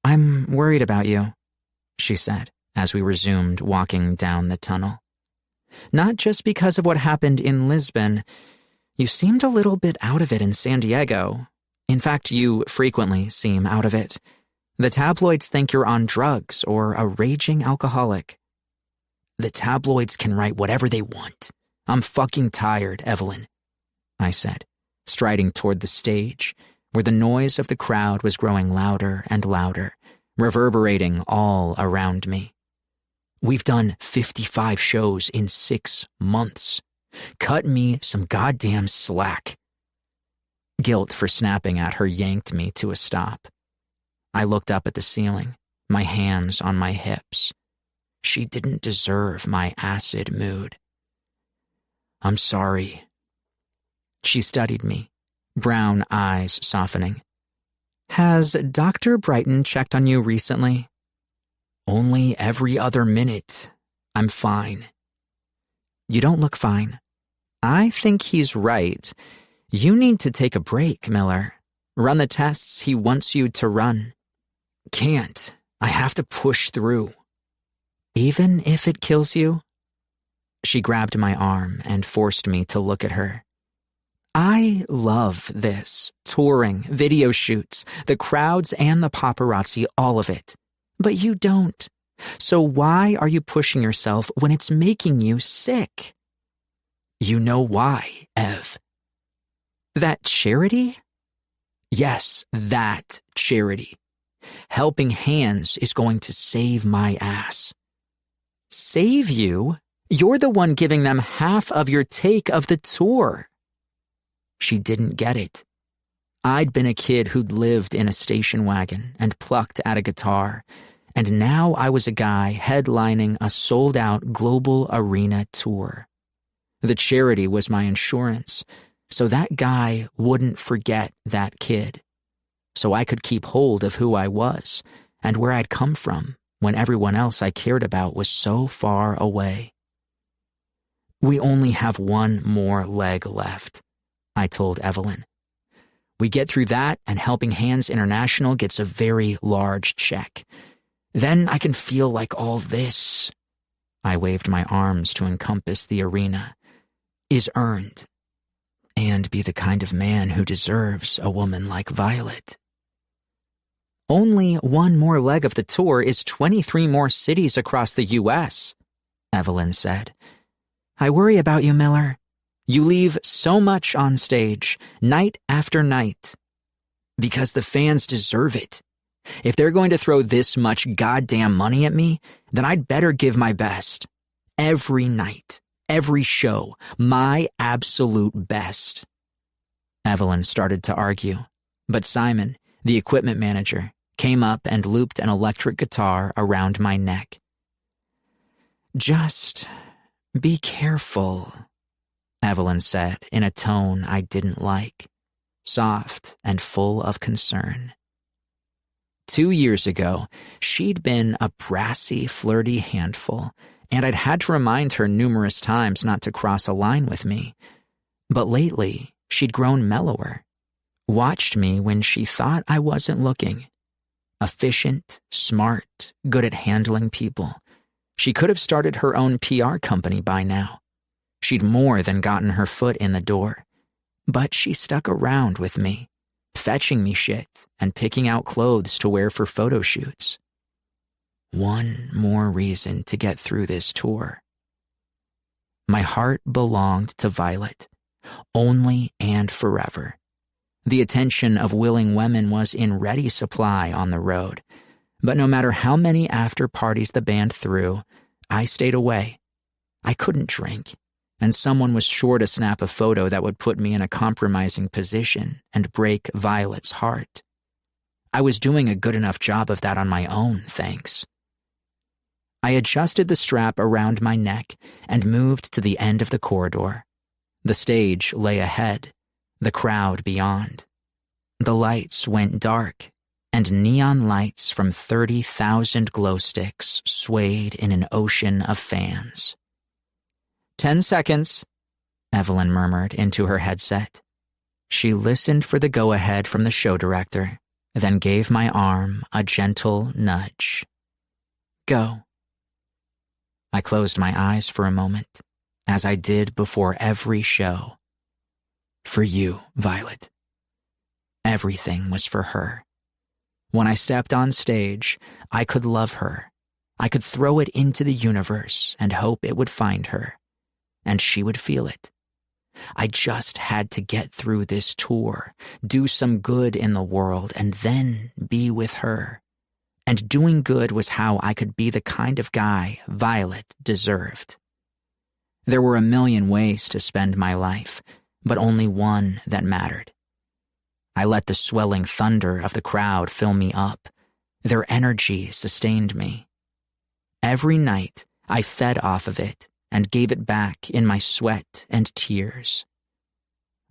"I'm worried about you," she said as we resumed walking down the tunnel. "Not just because of what happened in Lisbon. You seemed a little bit out of it in San Diego. In fact, you frequently seem out of it. The tabloids think you're on drugs or a raging alcoholic." "The tabloids can write whatever they want. I'm fucking tired, Evelyn," I said, striding toward the stage, where the noise of the crowd was growing louder and louder, reverberating all around me. "We've done 55 shows in 6 months. Cut me some goddamn slack." Guilt for snapping at her yanked me to a stop. I looked up at the ceiling, my hands on my hips. She didn't deserve my acid mood. I'm sorry. She studied me, brown eyes softening. Has Dr. Brighton checked on you recently? Only every other minute. I'm fine. You don't look fine. I think he's right. You need to take a break, Miller. Run the tests he wants you to run. Can't. I have to push through. Even if it kills you? She grabbed my arm and forced me to look at her. I love this. Touring, video shoots, the crowds and the paparazzi, all of it. But you don't. So why are you pushing yourself when it's making you sick? You know why, Ev. That charity? Yes, that charity. Helping Hands is going to save my ass. Save you? You're the one giving them half of your take of the tour. She didn't get it. I'd been a kid who'd lived in a station wagon and plucked at a guitar, and now I was a guy headlining a sold-out global arena tour. The charity was my insurance, so that guy wouldn't forget that kid. So I could keep hold of who I was and where I'd come from when everyone else I cared about was so far away. We only have one more leg left, I told Evelyn. We get through that and Helping Hands International gets a very large check. Then I can feel like all this, I waved my arms to encompass the arena, is earned, and be the kind of man who deserves a woman like Violet. Only one more leg of the tour is 23 more cities across the U.S., Evelyn said. I worry about you, Miller. You leave so much on stage, night after night. Because the fans deserve it. If they're going to throw this much goddamn money at me, then I'd better give my best. Every night, every show, my absolute best. Evelyn started to argue, but Simon, the equipment manager, came up and looped an electric guitar around my neck. Just be careful, Evelyn said in a tone I didn't like, soft and full of concern. 2 years ago, she'd been a brassy, flirty handful, and I'd had to remind her numerous times not to cross a line with me. But lately, she'd grown mellower, watched me when she thought I wasn't looking. Efficient, smart, good at handling people. She could have started her own PR company by now. She'd more than gotten her foot in the door. But she stuck around with me, fetching me shit and picking out clothes to wear for photo shoots. One more reason to get through this tour. My heart belonged to Violet, only and forever. The attention of willing women was in ready supply on the road, but no matter how many after parties the band threw, I stayed away. I couldn't drink, and someone was sure to snap a photo that would put me in a compromising position and break Violet's heart. I was doing a good enough job of that on my own, thanks. I adjusted the strap around my neck and moved to the end of the corridor. The stage lay ahead, the crowd beyond. The lights went dark, and neon lights from 30,000 glow sticks swayed in an ocean of fans. 10 seconds, Evelyn murmured into her headset. She listened for the go-ahead from the show director, then gave my arm a gentle nudge. Go. I closed my eyes for a moment, as I did before every show. For you, Violet. Everything was for her. When I stepped on stage, I could love her. I could throw it into the universe and hope it would find her, and she would feel it. I just had to get through this tour, do some good in the world, and then be with her. And doing good was how I could be the kind of guy Violet deserved. There were a million ways to spend my life, but only one that mattered. I let the swelling thunder of the crowd fill me up. Their energy sustained me. Every night, I fed off of it and gave it back in my sweat and tears.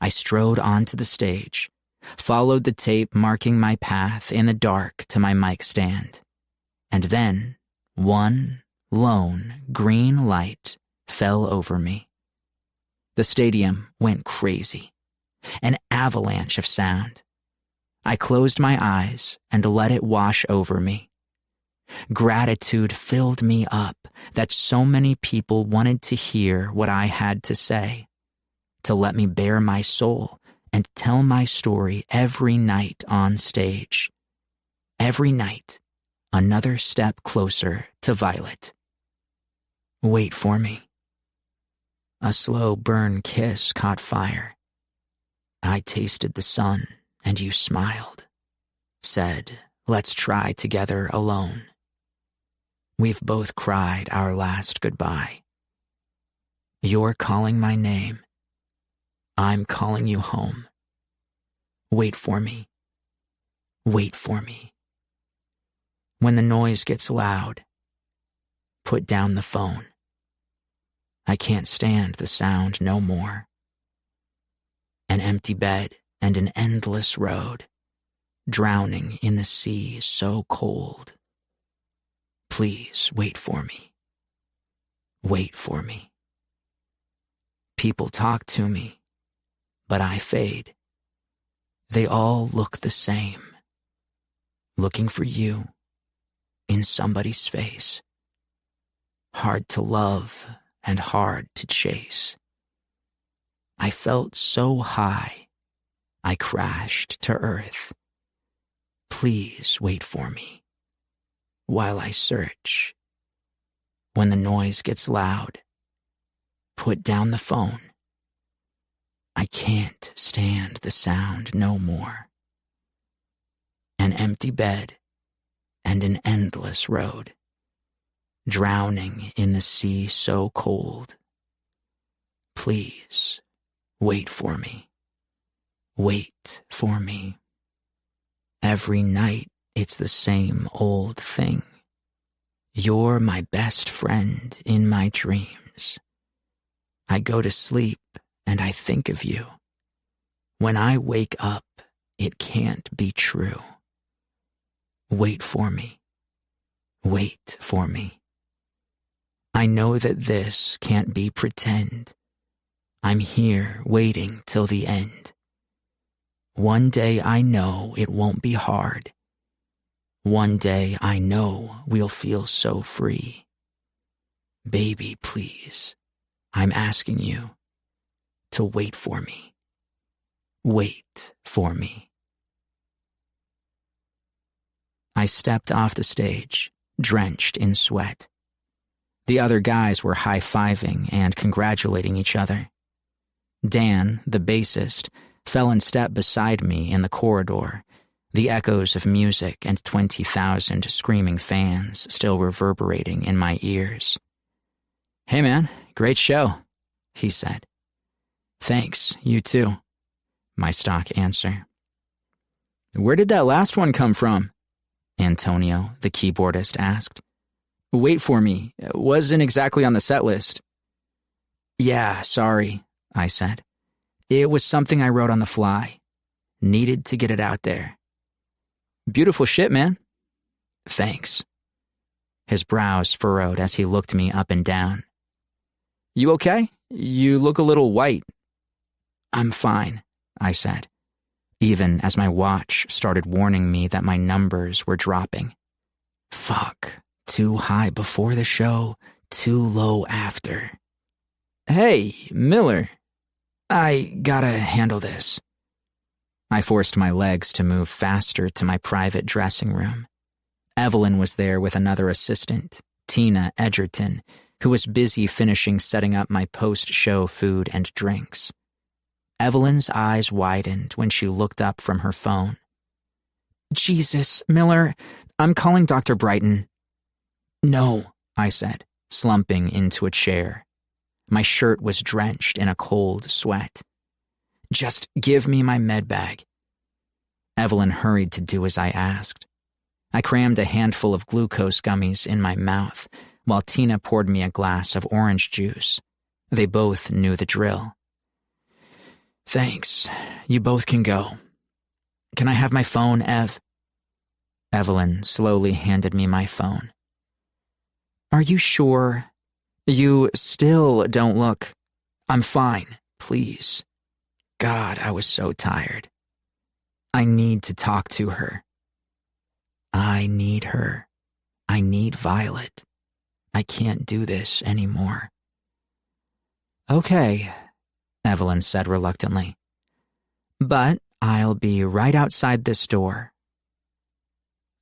I strode onto the stage, followed the tape marking my path in the dark to my mic stand, and then one lone green light fell over me. The stadium went crazy, an avalanche of sound. I closed my eyes and let it wash over me. Gratitude filled me up that so many people wanted to hear what I had to say, to let me bare my soul and tell my story every night on stage. Every night, another step closer to Violet. Wait for me. A slow burn kiss caught fire. I tasted the sun, and you smiled. Said, let's try together alone. We've both cried our last goodbye. You're calling my name. I'm calling you home. Wait for me. Wait for me. When the noise gets loud, put down the phone. I can't stand the sound no more. An empty bed and an endless road, drowning in the sea so cold. Please wait for me. Wait for me. People talk to me, but I fade. They all look the same, looking for you in somebody's face. Hard to love and hard to chase. I felt so high, I crashed to earth. Please wait for me while I search. When the noise gets loud, put down the phone. I can't stand the sound no more. An empty bed and an endless road, drowning in the sea so cold. Please wait for me. Wait for me. Every night it's the same old thing. You're my best friend in my dreams. I go to sleep and I think of you. When I wake up, it can't be true. Wait for me. Wait for me. I know that this can't be pretend. I'm here waiting till the end. One day I know it won't be hard. One day I know we'll feel so free. Baby, please, I'm asking you to wait for me. Wait for me. I stepped off the stage, drenched in sweat. The other guys were high-fiving and congratulating each other. Dan, the bassist, fell in step beside me in the corridor, the echoes of music and 20,000 screaming fans still reverberating in my ears. "Hey man, great show," he said. "Thanks, you too," my stock answer. "Where did that last one come from?" Antonio, the keyboardist, asked. "Wait for me, wasn't exactly on the set list." "Yeah, sorry," I said. "It was something I wrote on the fly. Needed to get it out there." "Beautiful shit, man." "Thanks." His brows furrowed as he looked me up and down. "You okay? You look a little white." "I'm fine," I said, even as my watch started warning me that my numbers were dropping. Fuck, too high before the show, too low after. "Hey, Miller, I gotta handle this." I forced my legs to move faster to my private dressing room. Evelyn was there with another assistant, Tina Edgerton, who was busy finishing setting up my post-show food and drinks. Evelyn's eyes widened when she looked up from her phone. "Jesus, Miller, I'm calling Dr. Brighton." "No," I said, slumping into a chair. My shirt was drenched in a cold sweat. "Just give me my med bag." Evelyn hurried to do as I asked. I crammed a handful of glucose gummies in my mouth, while Tina poured me a glass of orange juice. They both knew the drill. "Thanks. You both can go. Can I have my phone, Ev?" Evelyn slowly handed me my phone. "Are you sure? You still don't look—" "I'm fine, please. God, I was so tired. I need to talk to her. I need her. I need Violet. I can't do this anymore." "Okay," Evelyn said reluctantly. "But I'll be right outside this door."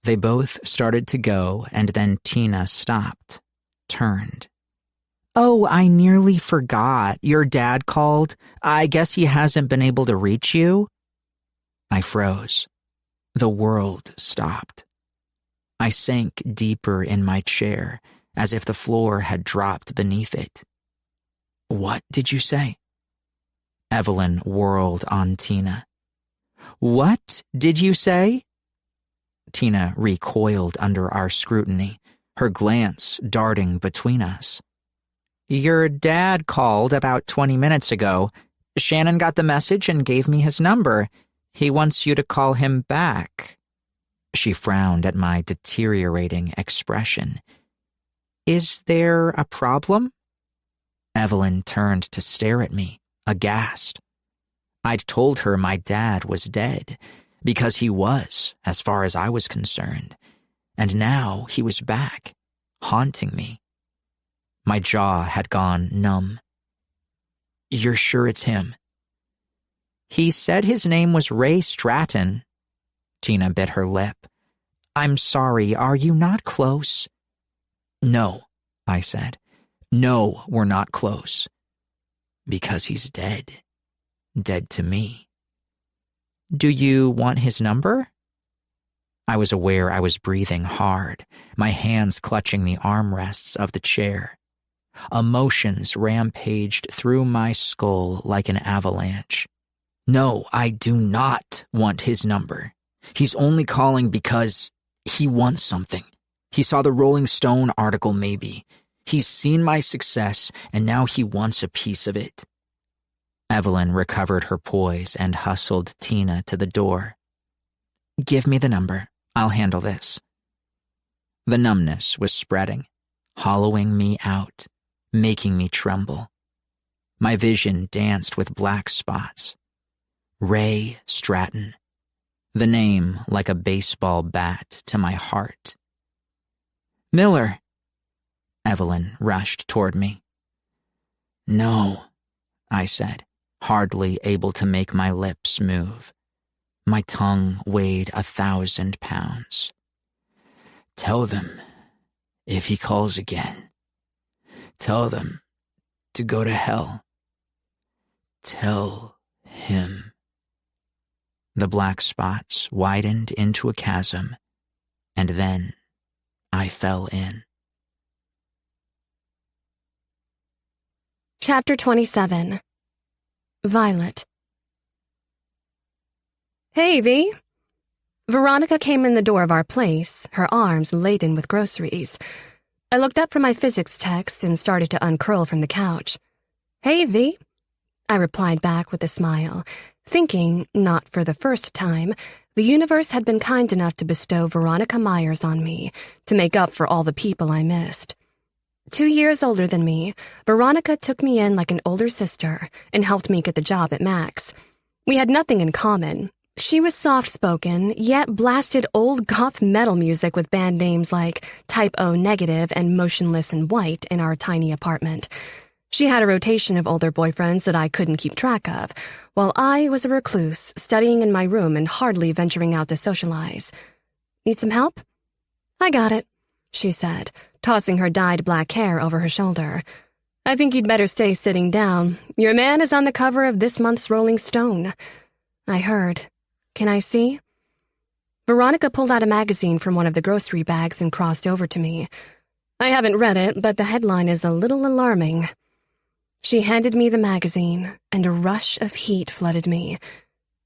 They both started to go, and then Tina stopped, turned. "Oh, I nearly forgot. Your dad called. I guess he hasn't been able to reach you?" I froze. The world stopped. I sank deeper in my chair, as if the floor had dropped beneath it. "What did you say?" Evelyn whirled on Tina. "What did you say?" Tina recoiled under our scrutiny, her glance darting between us. "Your dad called about 20 minutes ago. Shannon got the message and gave me his number. He wants you to call him back." She frowned at my deteriorating expression. "Is there a problem?" Evelyn turned to stare at me, aghast. I'd told her my dad was dead, because he was, as far as I was concerned, and now he was back, haunting me. My jaw had gone numb. "You're sure it's him?" "He said his name was Ray Stratton." Tina bit her lip. "I'm sorry, are you not close?" "No," I said. "No, we're not close. Because he's dead. Dead to me." "Do you want his number?" I was aware I was breathing hard, my hands clutching the armrests of the chair. Emotions rampaged through my skull like an avalanche. "No, I do not want his number. He's only calling because he wants something. He saw the Rolling Stone article maybe. He's seen my success, and now he wants a piece of it." Evelyn recovered her poise and hustled Tina to the door. "Give me the number. I'll handle this." The numbness was spreading, hollowing me out, making me tremble. My vision danced with black spots. Ray Stratton. The name like a baseball bat to my heart. "Miller." Evelyn rushed toward me. "No," I said, hardly able to make my lips move. My tongue weighed 1,000 pounds. "Tell them, if he calls again, tell them to go to hell. Tell him." The black spots widened into a chasm, and then I fell in. Chapter 27. Violet. "Hey, V." Veronica came in the door of our place, her arms laden with groceries. I looked up from my physics text and started to uncurl from the couch. "Hey, V." I replied back with a smile, thinking, not for the first time, the universe had been kind enough to bestow Veronica Myers on me to make up for all the people I missed. 2 years older than me, Veronica took me in like an older sister and helped me get the job at Max. We had nothing in common. She was soft-spoken, yet blasted old goth metal music with band names like Type O Negative and Motionless in White in our tiny apartment. She had a rotation of older boyfriends that I couldn't keep track of, while I was a recluse, studying in my room and hardly venturing out to socialize. "Need some help?" "I got it," she said, tossing her dyed black hair over her shoulder. "I think you'd better stay sitting down. Your man is on the cover of this month's Rolling Stone." I heard. "Can I see?" Veronica pulled out a magazine from one of the grocery bags and crossed over to me. "I haven't read it, but the headline is a little alarming." She handed me the magazine, and a rush of heat flooded me.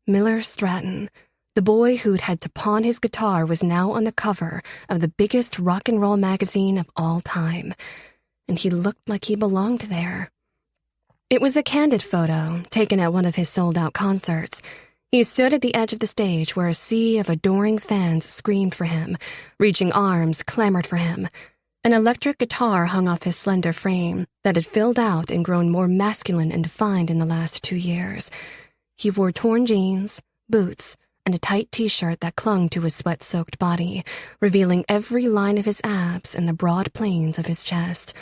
Miller Stratton, The boy who'd had to pawn his guitar was now on the cover of the biggest rock and roll magazine of all time, and he looked like he belonged there. It was a candid photo taken at one of his sold-out concerts. He stood at the edge of the stage where a sea of adoring fans screamed for him, reaching arms clamored for him. An electric guitar hung off his slender frame that had filled out and grown more masculine and defined in the last 2 years. He wore torn jeans, boots, and a tight t-shirt that clung to his sweat-soaked body, revealing every line of his abs and the broad planes of his chest.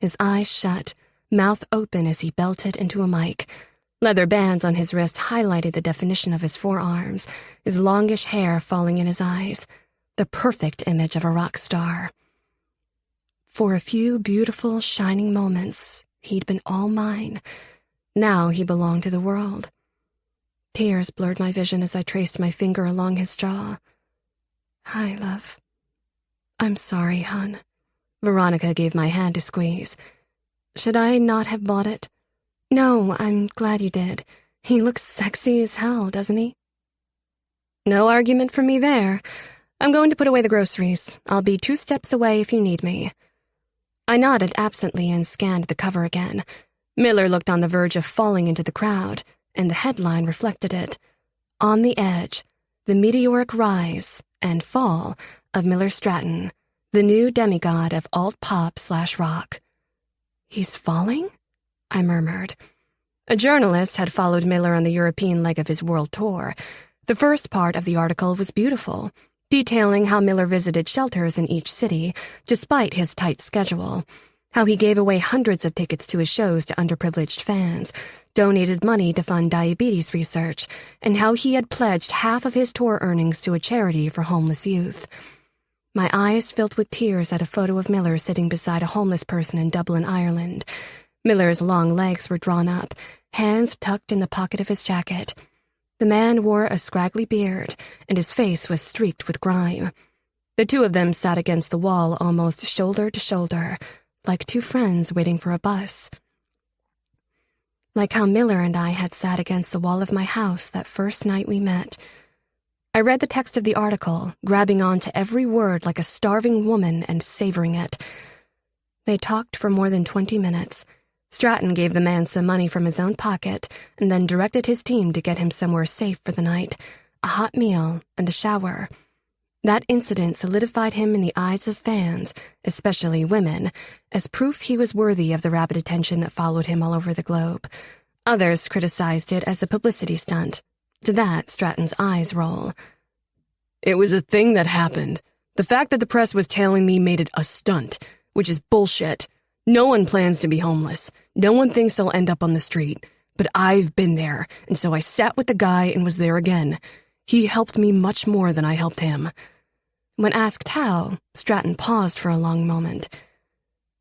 His eyes shut, mouth open as he belted into a mic. Leather bands on his wrist highlighted the definition of his forearms, his longish hair falling in his eyes, the perfect image of a rock star. For a few beautiful, shining moments, he'd been all mine. Now he belonged to the world. Tears blurred my vision as I traced my finger along his jaw. "Hi, love." "I'm sorry, hon." Veronica gave my hand a squeeze. "Should I not have bought it?" "No, I'm glad you did. He looks sexy as hell, doesn't he?" "No argument from me there. I'm going to put away the groceries. I'll be 2 steps away if you need me." I nodded absently and scanned the cover again. Miller looked on the verge of falling into the crowd, and the headline reflected it. "On the Edge, the meteoric rise and fall of Miller Stratton, the new demigod of alt-pop/rock." "He's falling?" I murmured. A journalist had followed Miller on the European leg of his world tour. The first part of the article was beautiful, detailing how Miller visited shelters in each city, despite his tight schedule, how he gave away hundreds of tickets to his shows to underprivileged fans, donated money to fund diabetes research, and how he had pledged half of his tour earnings to a charity for homeless youth. My eyes filled with tears at a photo of Miller sitting beside a homeless person in Dublin, Ireland. Miller's long legs were drawn up, hands tucked in the pocket of his jacket. The man wore a scraggly beard, and his face was streaked with grime. The two of them sat against the wall almost shoulder to shoulder, like 2 friends waiting for a bus. Like how Miller and I had sat against the wall of my house that first night we met. I read the text of the article, grabbing onto every word like a starving woman and savoring it. They talked for more than 20 minutes. Stratton gave the man some money from his own pocket and then directed his team to get him somewhere safe for the night, a hot meal and a shower. That incident solidified him in the eyes of fans, especially women, as proof he was worthy of the rabid attention that followed him all over the globe. Others criticized it as a publicity stunt. To that, Stratton's eyes roll. "It was a thing that happened. The fact that the press was tailing me made it a stunt, which is bullshit. No one plans to be homeless. No one thinks they'll end up on the street. But I've been there, and so I sat with the guy and was there again. He helped me much more than I helped him." When asked how, Stratton paused for a long moment.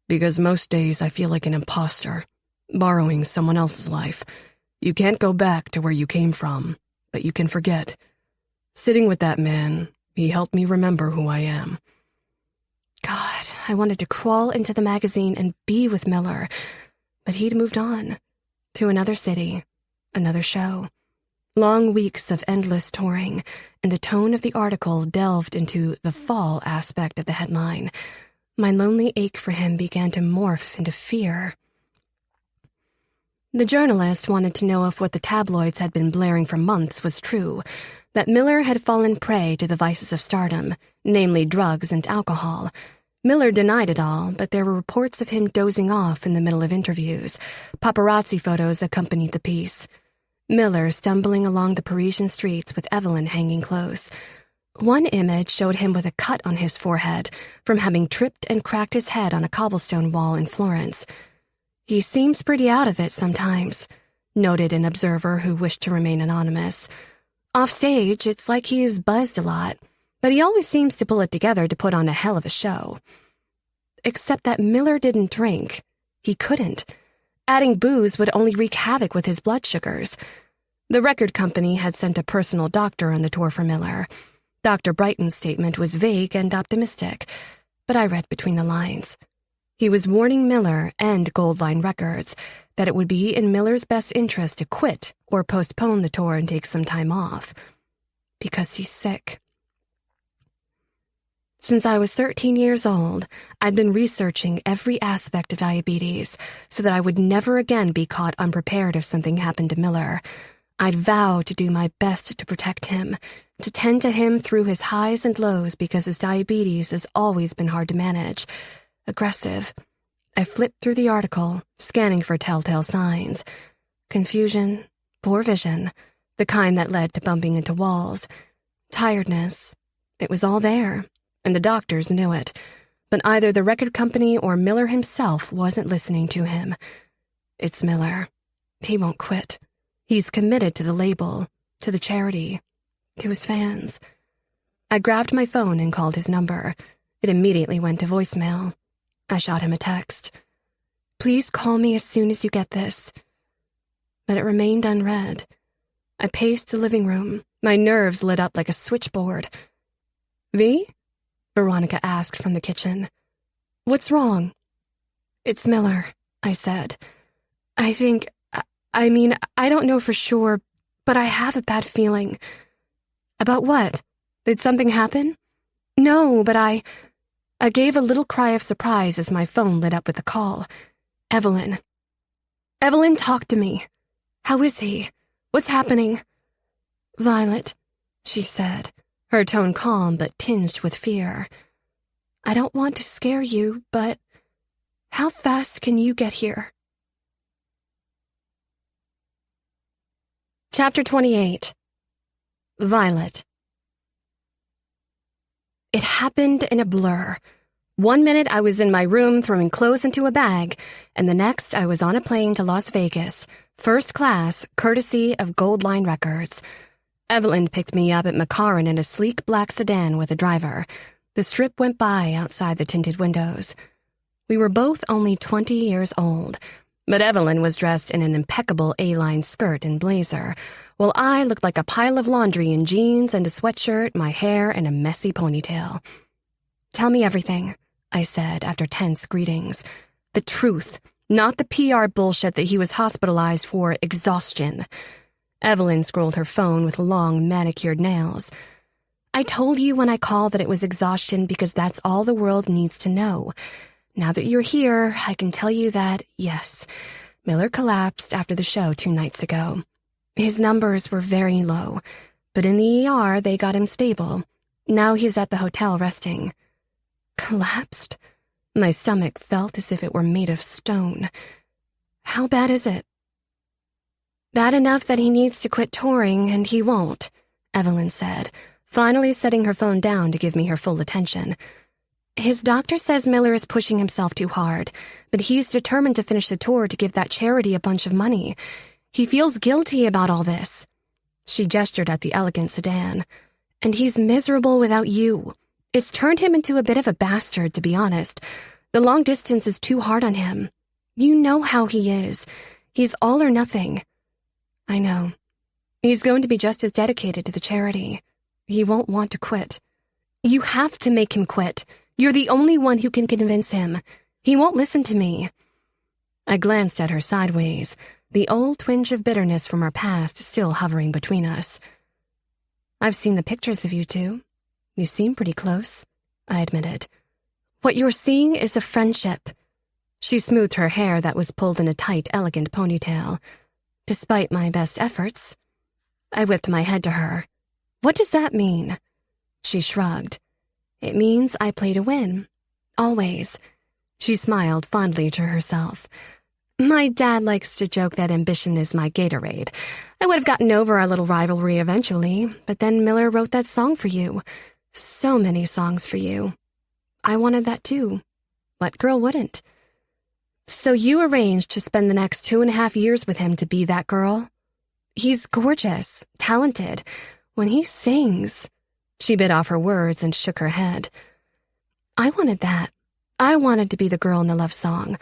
"Because most days I feel like an imposter, borrowing someone else's life. You can't go back to where you came from, but you can forget. Sitting with that man, he helped me remember who I am." God, I wanted to crawl into the magazine and be with Miller, but he'd moved on. To another city, another show. Long weeks of endless touring, and the tone of the article delved into the fall aspect of the headline. My lonely ache for him began to morph into fear. The journalist wanted to know if what the tabloids had been blaring for months was true, that Miller had fallen prey to the vices of stardom, namely drugs and alcohol. Miller denied it all, but there were reports of him dozing off in the middle of interviews. Paparazzi photos accompanied the piece. Miller stumbling along the Parisian streets with Evelyn hanging close. One image showed him with a cut on his forehead from having tripped and cracked his head on a cobblestone wall in Florence. "He seems pretty out of it sometimes," noted an observer who wished to remain anonymous. "Off stage, it's like he's buzzed a lot, but he always seems to pull it together to put on a hell of a show." Except that Miller didn't drink. He couldn't. Adding booze would only wreak havoc with his blood sugars. The record company had sent a personal doctor on the tour for Miller. Dr. Brighton's statement was vague and optimistic, but I read between the lines. He was warning Miller and Goldline Records that it would be in Miller's best interest to quit or postpone the tour and take some time off. because he's sick. Since I was 13 years old, I'd been researching every aspect of diabetes so that I would never again be caught unprepared if something happened to Miller. I'd vowed to do my best to protect him, to tend to him through his highs and lows because his diabetes has always been hard to manage. Aggressive. I flipped through the article, scanning for telltale signs. Confusion, poor vision, the kind that led to bumping into walls. Tiredness. It was all there, and the doctors knew it. But either the record company or Miller himself wasn't listening to him. It's Miller. He won't quit. He's committed to the label, to the charity, to his fans. I grabbed my phone and called his number. It immediately went to voicemail. I shot him a text. Please call me as soon as you get this. But it remained unread. I paced the living room. My nerves lit up like a switchboard. V? Veronica asked from the kitchen. What's wrong? It's Miller, I said. I don't know for sure, but I have a bad feeling. About what? Did something happen? No, but I gave a little cry of surprise as my phone lit up with a call. Evelyn. Evelyn, talk to me. How is he? What's happening? Violet, she said, her tone calm but tinged with fear. I don't want to scare you, but how fast can you get here? Chapter 28. Violet. It happened in a blur. 1 minute I was in my room throwing clothes into a bag, and the next I was on a plane to Las Vegas, first class, courtesy of Gold Line Records. Evelyn picked me up at McNamara in a sleek black sedan with a driver. The strip went by outside the tinted windows. We were both only 20 years old, but Evelyn was dressed in an impeccable A-line skirt and blazer, while I looked like a pile of laundry in jeans and a sweatshirt, my hair in a messy ponytail. Tell me everything, I said after tense greetings. The truth, not the PR bullshit that he was hospitalized for exhaustion. Evelyn scrolled her phone with long, manicured nails. I told you when I called that it was exhaustion because that's all the world needs to know. Now that you're here, I can tell you that, yes, Miller collapsed after the show 2 nights ago. His numbers were very low, but in the ER they got him stable. Now he's at the hotel resting. Collapsed? My stomach felt as if it were made of stone. How bad is it? Bad enough that he needs to quit touring, and he won't, Evelyn said, finally setting her phone down to give me her full attention. His doctor says Miller is pushing himself too hard, but he's determined to finish the tour to give that charity a bunch of money. He feels guilty about all this. She gestured at the elegant sedan. And he's miserable without you. It's turned him into a bit of a bastard, to be honest. The long distance is too hard on him. You know how he is. He's all or nothing. I know. He's going to be just as dedicated to the charity. He won't want to quit. You have to make him quit. You're the only one who can convince him. He won't listen to me. I glanced at her sideways, the old twinge of bitterness from our past still hovering between us. I've seen the pictures of you two. You seem pretty close, I admitted. What you're seeing is a friendship. She smoothed her hair that was pulled in a tight, elegant ponytail. Despite my best efforts, I whipped my head to her. What does that mean? She shrugged. It means I play to win. Always. She smiled fondly to herself. My dad likes to joke that ambition is my Gatorade. I would have gotten over our little rivalry eventually, but then Miller wrote that song for you. So many songs for you. I wanted that too. What girl wouldn't? So you arranged to spend the next 2.5 years with him to be that girl? He's gorgeous, talented. When he sings... She bit off her words and shook her head. I wanted that. I wanted to be the girl in the love song.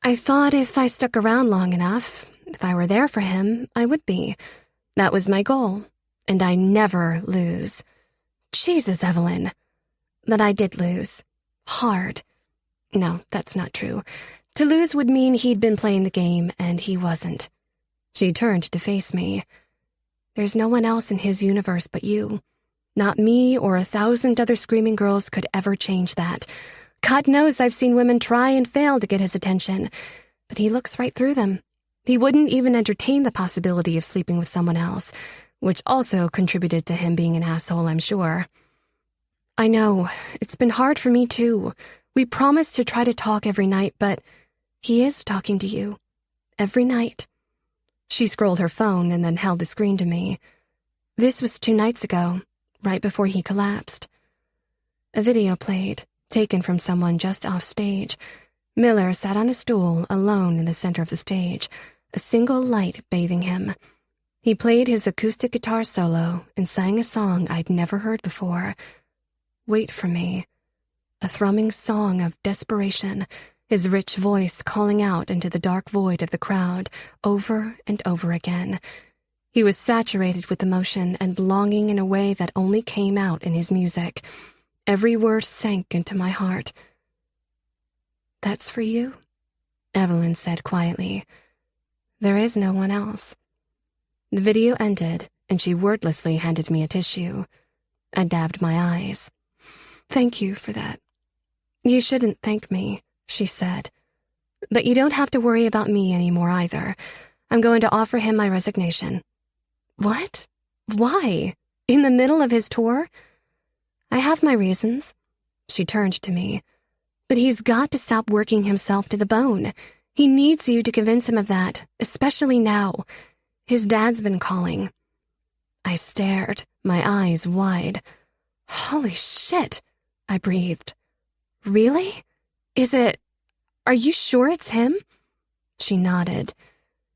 I thought if I stuck around long enough, if I were there for him, I would be. That was my goal, and I never lose. Jesus, Evelyn. But I did lose. Hard. No, that's not true. To lose would mean he'd been playing the game, and he wasn't. She turned to face me. There's no one else in his universe but you. Not me or 1,000 other screaming girls could ever change that. God knows I've seen women try and fail to get his attention, but he looks right through them. He wouldn't even entertain the possibility of sleeping with someone else, which also contributed to him being an asshole, I'm sure. I know, it's been hard for me too. We promised to try to talk every night, but he is talking to you. Every night. She scrolled her phone and then held the screen to me. This was 2 nights ago, right before he collapsed. A video played, taken from someone just off stage. Miller sat on a stool, alone in the center of the stage, a single light bathing him. He played his acoustic guitar solo and sang a song I'd never heard before. Wait for Me. A thrumming song of desperation, his rich voice calling out into the dark void of the crowd over and over again. He was saturated with emotion and longing in a way that only came out in his music. Every word sank into my heart. "That's for you," Evelyn said quietly. "There is no one else." The video ended, and she wordlessly handed me a tissue. I dabbed my eyes. "Thank you for that." "You shouldn't thank me," she said. "But you don't have to worry about me anymore either. I'm going to offer him my resignation." "What? Why? In the middle of his tour?" "I have my reasons." She turned to me. "But he's got to stop working himself to the bone. He needs you to convince him of that, especially now. His dad's been calling." I stared, my eyes wide. "Holy shit," I breathed. "Really? Are you sure it's him?" She nodded.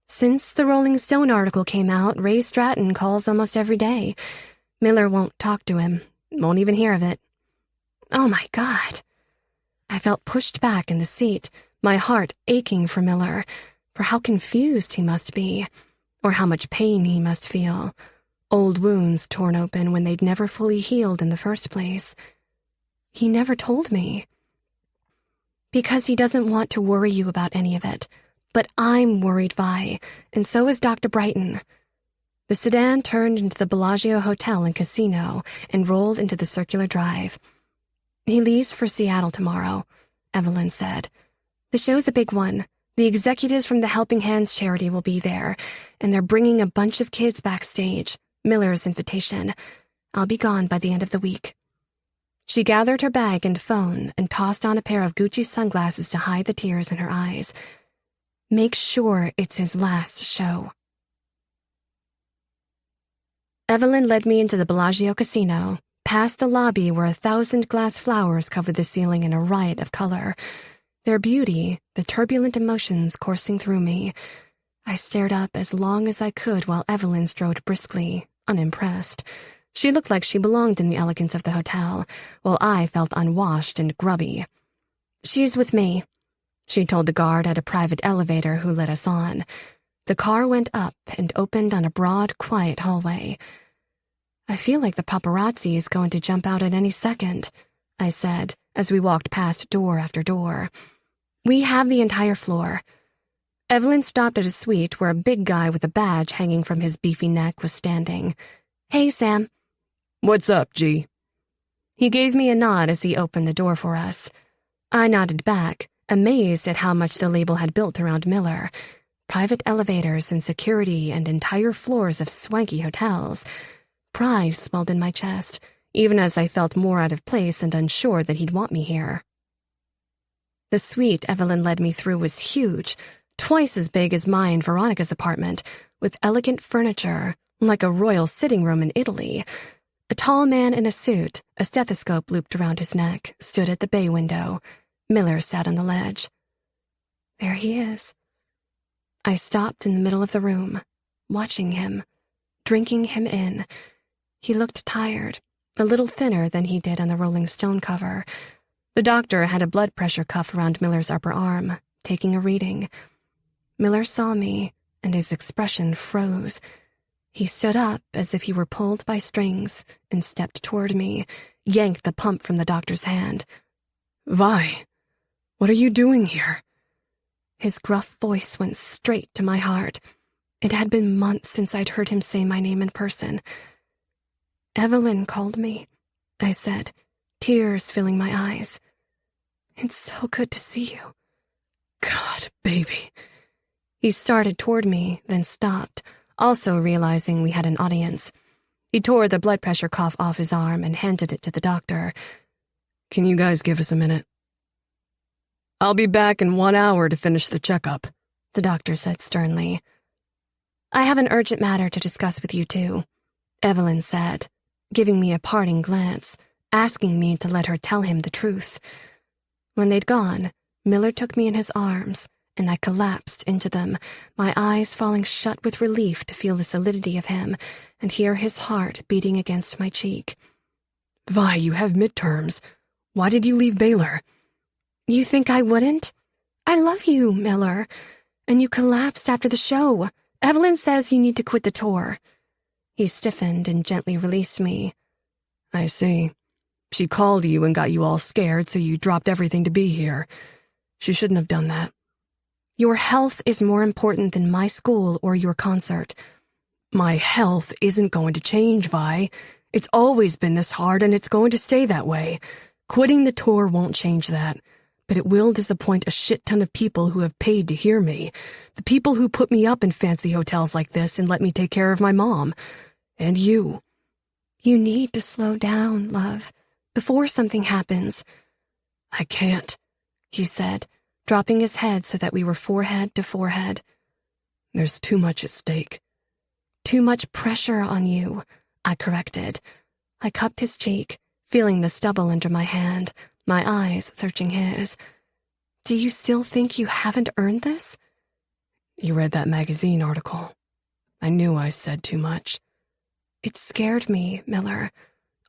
"Since the Rolling Stone article came out, Ray Stratton calls almost every day. Miller won't talk to him, won't even hear of it." Oh my God. I felt pushed back in the seat, my heart aching for Miller, for how confused he must be, or how much pain he must feel. Old wounds torn open when they'd never fully healed in the first place. He never told me. "Because he doesn't want to worry you about any of it. But I'm worried, Vi, and so is Dr. Brighton." The sedan turned into the Bellagio Hotel and Casino and rolled into the circular drive. "He leaves for Seattle tomorrow," Evelyn said. "The show's a big one. The executives from the Helping Hands charity will be there, and they're bringing a bunch of kids backstage, Miller's invitation. I'll be gone by the end of the week." She gathered her bag and phone and tossed on a pair of Gucci sunglasses to hide the tears in her eyes. "Make sure it's his last show." Evelyn led me into the Bellagio Casino, past the lobby where 1,000 glass flowers covered the ceiling in a riot of color. Their beauty, the turbulent emotions coursing through me. I stared up as long as I could while Evelyn strode briskly, unimpressed. She looked like she belonged in the elegance of the hotel, while I felt unwashed and grubby. "She's with me," she told the guard at a private elevator who led us on. The car went up and opened on a broad, quiet hallway. "I feel like the paparazzi is going to jump out at any second," I said as we walked past door after door. "We have the entire floor." Evelyn stopped at a suite where a big guy with a badge hanging from his beefy neck was standing. "Hey, Sam." "What's up, G?" He gave me a nod as he opened the door for us. I nodded back, amazed at how much the label had built around Miller. Private elevators and security and entire floors of swanky hotels. Pride swelled in my chest, even as I felt more out of place and unsure that he'd want me here. The suite Evelyn led me through was huge, twice as big as mine and Veronica's apartment, with elegant furniture, like a royal sitting room in Italy. A tall man in a suit, a stethoscope looped around his neck, stood at the bay window. Miller sat on the ledge. There he is. I stopped in the middle of the room, watching him, drinking him in. He looked tired, a little thinner than he did on the Rolling Stone cover. The doctor had a blood pressure cuff around Miller's upper arm, taking a reading. Miller saw me, and his expression froze. He stood up as if he were pulled by strings and stepped toward me, yanked the pump from the doctor's hand. "Vi, what are you doing here?" His gruff voice went straight to my heart. It had been months since I'd heard him say my name in person. "Evelyn called me," I said, tears filling my eyes. "It's so good to see you." God, baby. He started toward me, then stopped, also realizing we had an audience. He tore the blood pressure cuff off his arm and handed it to the doctor. Can you guys give us a minute? I'll be back in 1 hour to finish the checkup, the doctor said sternly. "I have an urgent matter to discuss with you two," Evelyn said, giving me a parting glance, asking me to let her tell him the truth. When they'd gone, Miller took me in his arms, and I collapsed into them, my eyes falling shut with relief to feel the solidity of him and hear his heart beating against my cheek. Vi, you have midterms. Why did you leave Baylor? You think I wouldn't? I love you, Miller. And you collapsed after the show. Evelyn says you need to quit the tour. He stiffened and gently released me. I see. She called you and got you all scared, so you dropped everything to be here. She shouldn't have done that. Your health is more important than my school or your concert. My health isn't going to change, Vi. It's always been this hard, and it's going to stay that way. Quitting the tour won't change that, but it will disappoint a shit ton of people who have paid to hear me. The people who put me up in fancy hotels like this and let me take care of my mom. And you. You need to slow down, love, before something happens. I can't, he said, dropping his head so that we were forehead to forehead. There's too much at stake. Too much pressure on you, I corrected. I cupped his cheek, feeling the stubble under my hand, my eyes searching his. Do you still think you haven't earned this? You read that magazine article. I knew I said too much. It scared me, Miller.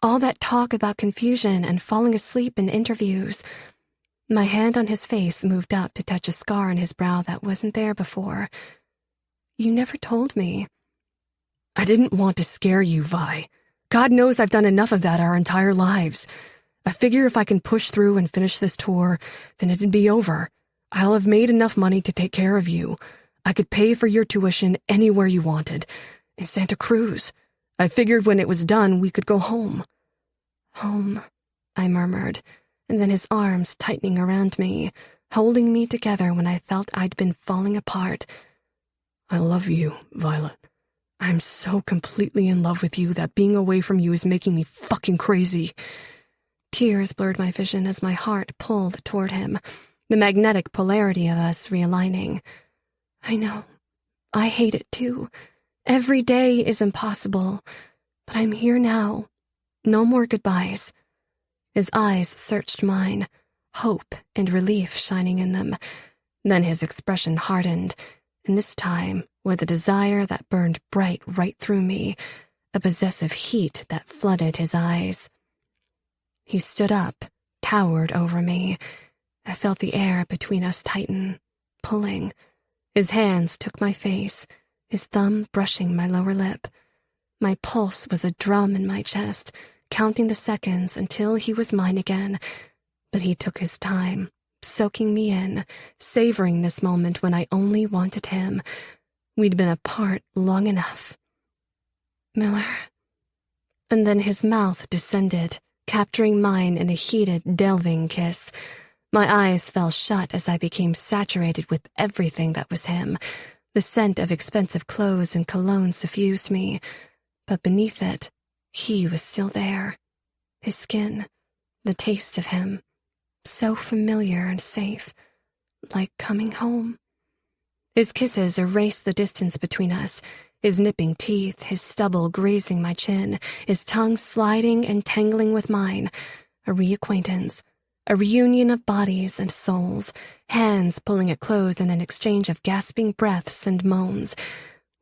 All that talk about confusion and falling asleep in interviews. My hand on his face moved up to touch a scar on his brow that wasn't there before. You never told me. I didn't want to scare you, Vi. God knows I've done enough of that our entire lives. I figure if I can push through and finish this tour, then it'd be over. I'll have made enough money to take care of you. I could pay for your tuition anywhere you wanted. In Santa Cruz. I figured when it was done, we could go home. Home, I murmured, and then his arms tightening around me, holding me together when I felt I'd been falling apart. I love you, Violet. I'm so completely in love with you that being away from you is making me fucking crazy. Tears blurred my vision as my heart pulled toward him, the magnetic polarity of us realigning. I know. I hate it too. Every day is impossible, but I'm here now. No more goodbyes. His eyes searched mine, hope and relief shining in them. Then his expression hardened, and this time with a desire that burned bright right through me, a possessive heat that flooded his eyes. He stood up, towered over me. I felt the air between us tighten, pulling. His hands took my face, his thumb brushing my lower lip. My pulse was a drum in my chest, counting the seconds until he was mine again. But he took his time, soaking me in, savoring this moment when I only wanted him. We'd been apart long enough. Miller. And then his mouth descended, capturing mine in a heated, delving kiss. My eyes fell shut as I became saturated with everything that was him. The scent of expensive clothes and cologne suffused me, but beneath it, he was still there. His skin, the taste of him, so familiar and safe, like coming home. His kisses erased the distance between us, his nipping teeth, his stubble grazing my chin, his tongue sliding and tangling with mine. A reacquaintance, a reunion of bodies and souls, hands pulling at clothes in an exchange of gasping breaths and moans.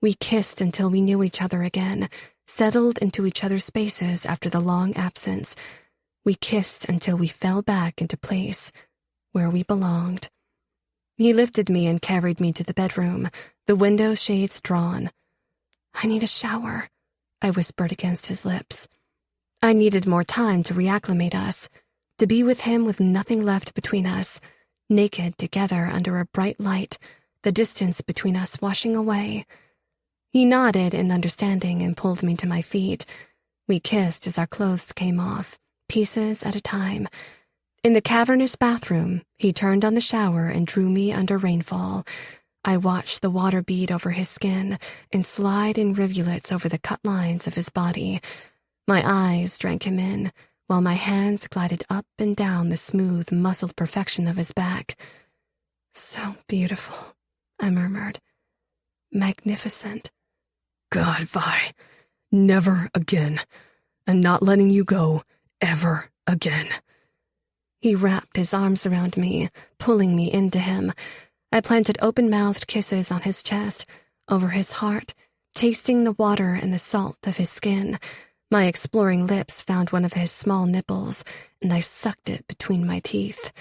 We kissed until we knew each other again, settled into each other's spaces after the long absence. We kissed until we fell back into place, where we belonged. He lifted me and carried me to the bedroom, the window shades drawn. I need a shower, I whispered against his lips. I needed more time to reacclimate us, to be with him with nothing left between us, naked together under a bright light, the distance between us washing away. He nodded in understanding and pulled me to my feet. We kissed as our clothes came off, pieces at a time. In the cavernous bathroom, he turned on the shower and drew me under rainfall. I watched the water bead over his skin and slide in rivulets over the cut lines of his body. My eyes drank him in, while my hands glided up and down the smooth, muscled perfection of his back. "So beautiful," I murmured. "Magnificent." "God, Vi, never again. And not letting you go ever again." He wrapped his arms around me, pulling me into him. I planted open-mouthed kisses on his chest, over his heart, tasting the water and the salt of his skin. My exploring lips found one of his small nipples, and I sucked it between my teeth.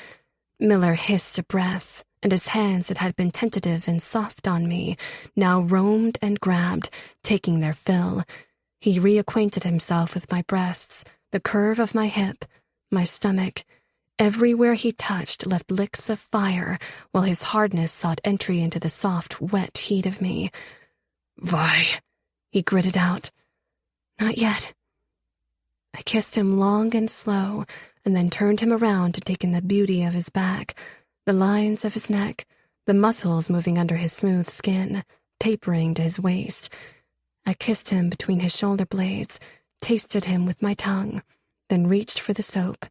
Miller hissed a breath, and his hands that had been tentative and soft on me now roamed and grabbed, taking their fill. He reacquainted himself with my breasts, the curve of my hip, my stomach. Everywhere he touched left licks of fire, while his hardness sought entry into the soft, wet heat of me. "Vi," he gritted out. "Not yet." I kissed him long and slow, and then turned him around to take in the beauty of his back, the lines of his neck, the muscles moving under his smooth skin, tapering to his waist. I kissed him between his shoulder blades, tasted him with my tongue, then reached for the soap.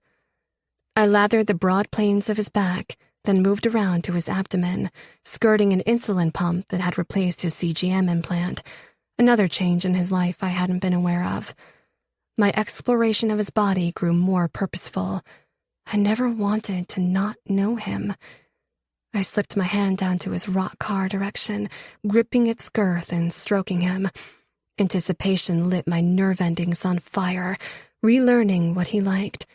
I lathered the broad planes of his back, then moved around to his abdomen, skirting an insulin pump that had replaced his CGM implant, another change in his life I hadn't been aware of. My exploration of his body grew more purposeful. I never wanted to not know him. I slipped my hand down to his rock-hard erection, gripping its girth and stroking him. Anticipation lit my nerve endings on fire, relearning what he liked,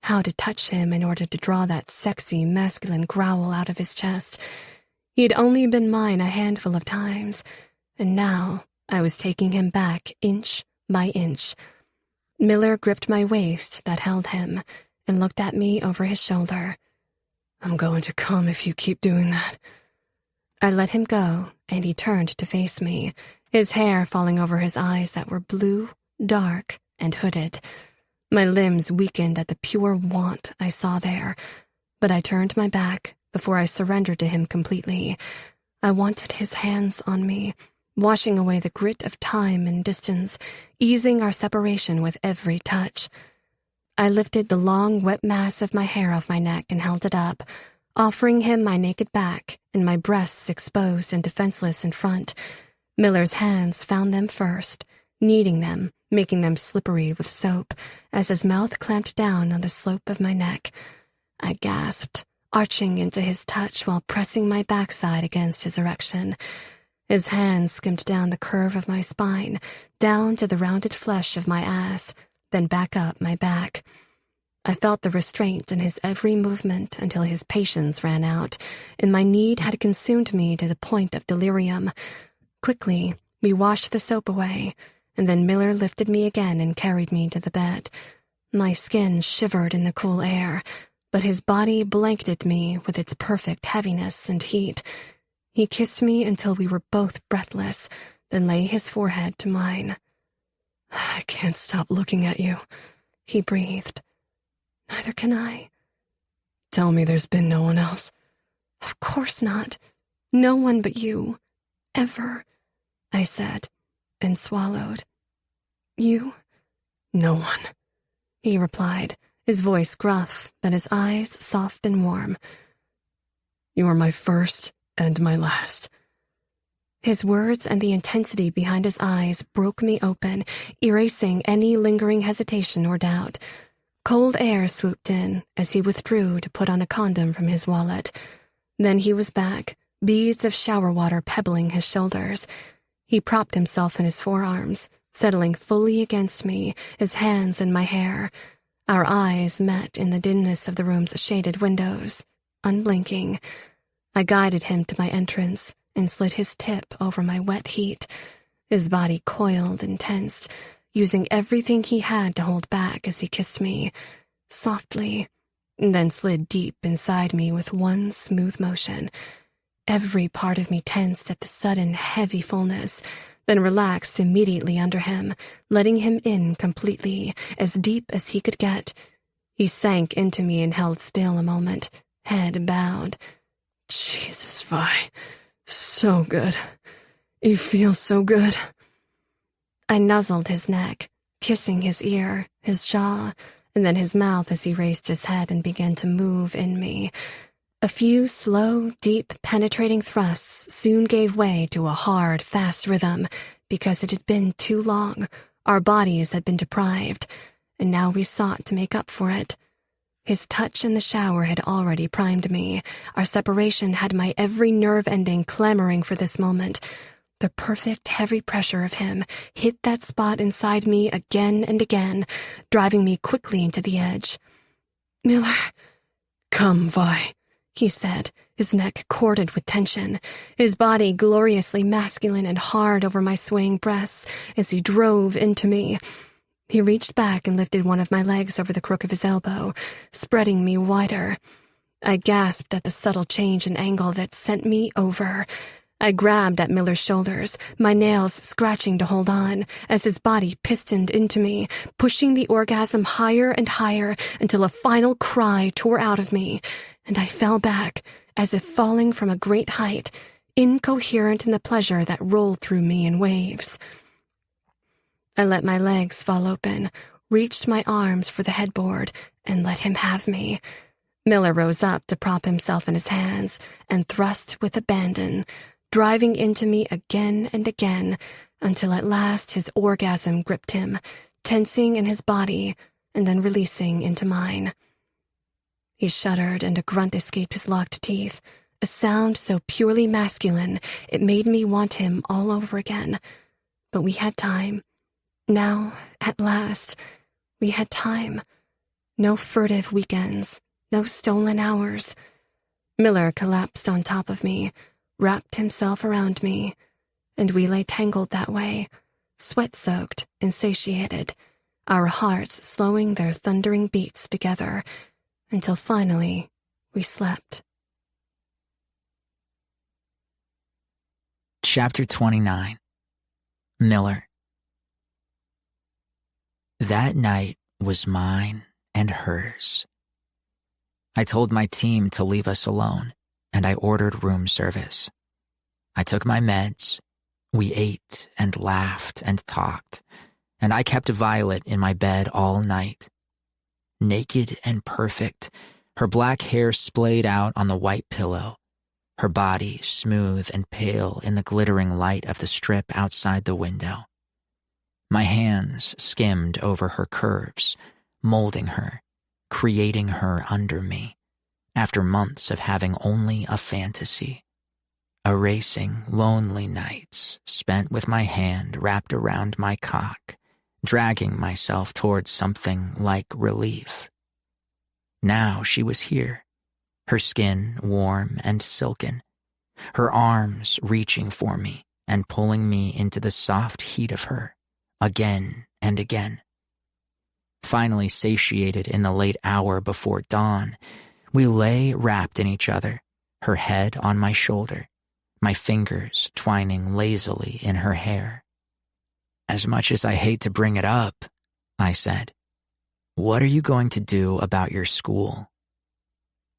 how to touch him in order to draw that sexy, masculine growl out of his chest. He had only been mine a handful of times, and now I was taking him back inch by inch. Miller gripped my waist that held him and looked at me over his shoulder. "I'm going to come if you keep doing that." I let him go, and he turned to face me, his hair falling over his eyes that were blue, dark, and hooded. My limbs weakened at the pure want I saw there, but I turned my back before I surrendered to him completely. I wanted his hands on me, washing away the grit of time and distance, easing our separation with every touch. I lifted the long, wet mass of my hair off my neck and held it up, offering him my naked back and my breasts exposed and defenseless in front. Miller's hands found them first, kneading them, making them slippery with soap, as his mouth clamped down on the slope of my neck. I gasped, arching into his touch while pressing my backside against his erection. His hands skimmed down the curve of my spine, down to the rounded flesh of my ass, then back up my back. I felt the restraint in his every movement until his patience ran out, and my need had consumed me to the point of delirium. Quickly, we washed the soap away, and then Miller lifted me again and carried me to the bed. My skin shivered in the cool air, but his body blanketed me with its perfect heaviness and heat. He kissed me until we were both breathless, then lay his forehead to mine. "I can't stop looking at you," he breathed. "Neither can I." "Tell me there's been no one else." "Of course not. No one but you. Ever," I said, and swallowed. "You?" "No one," he replied, his voice gruff, but his eyes soft and warm. "You are my first and my last." His words and the intensity behind his eyes broke me open, erasing any lingering hesitation or doubt. Cold air swooped in as he withdrew to put on a condom from his wallet. Then he was back, beads of shower water pebbling his shoulders. He propped himself in his forearms, settling fully against me, his hands in my hair. Our eyes met in the dimness of the room's shaded windows, unblinking. I guided him to my entrance and slid his tip over my wet heat. His body coiled and tensed, using everything he had to hold back as he kissed me, softly, and then slid deep inside me with one smooth motion. Every part of me tensed at the sudden heavy fullness, then relaxed immediately under him, letting him in completely, as deep as he could get. He sank into me and held still a moment, head bowed. Jesus, Vi. So good. You feel so good. I nuzzled his neck, kissing his ear, his jaw, and then his mouth as he raised his head and began to move in me. A few slow, deep, penetrating thrusts soon gave way to a hard, fast rhythm, because it had been too long. Our bodies had been deprived, and now we sought to make up for it. His touch in the shower had already primed me. Our separation had my every nerve ending clamoring for this moment. The perfect, heavy pressure of him hit that spot inside me again and again, driving me quickly into the edge. Miller. Come, Vi, he said, his neck corded with tension, his body gloriously masculine and hard over my swaying breasts as he drove into me. He reached back and lifted one of my legs over the crook of his elbow, spreading me wider. I gasped at the subtle change in angle that sent me over. I grabbed at Miller's shoulders, my nails scratching to hold on, as his body pistoned into me, pushing the orgasm higher and higher until a final cry tore out of me, and I fell back, as if falling from a great height, incoherent in the pleasure that rolled through me in waves. I let my legs fall open, reached my arms for the headboard, and let him have me. Miller rose up to prop himself in his hands and thrust with abandon, driving into me again and again, until at last his orgasm gripped him, tensing in his body and then releasing into mine. He shuddered and a grunt escaped his locked teeth, a sound so purely masculine it made me want him all over again. But we had time. Now, at last, we had time. No furtive weekends, no stolen hours. Miller collapsed on top of me, wrapped himself around me, and we lay tangled that way, sweat-soaked and satiated, our hearts slowing their thundering beats together, until finally we slept. Chapter 29. Miller. That night was mine and hers. I told my team to leave us alone, and I ordered room service. I took my meds, we ate and laughed and talked, and I kept Violet in my bed all night. Naked and perfect, her black hair splayed out on the white pillow, her body smooth and pale in the glittering light of the strip outside the window. My hands skimmed over her curves, molding her, creating her under me, after months of having only a fantasy. Erasing lonely nights spent with my hand wrapped around my cock, dragging myself towards something like relief. Now she was here, her skin warm and silken, her arms reaching for me and pulling me into the soft heat of her, again and again. Finally satiated in the late hour before dawn, we lay wrapped in each other, her head on my shoulder, my fingers twining lazily in her hair. As much as I hate to bring it up, I said, what are you going to do about your school?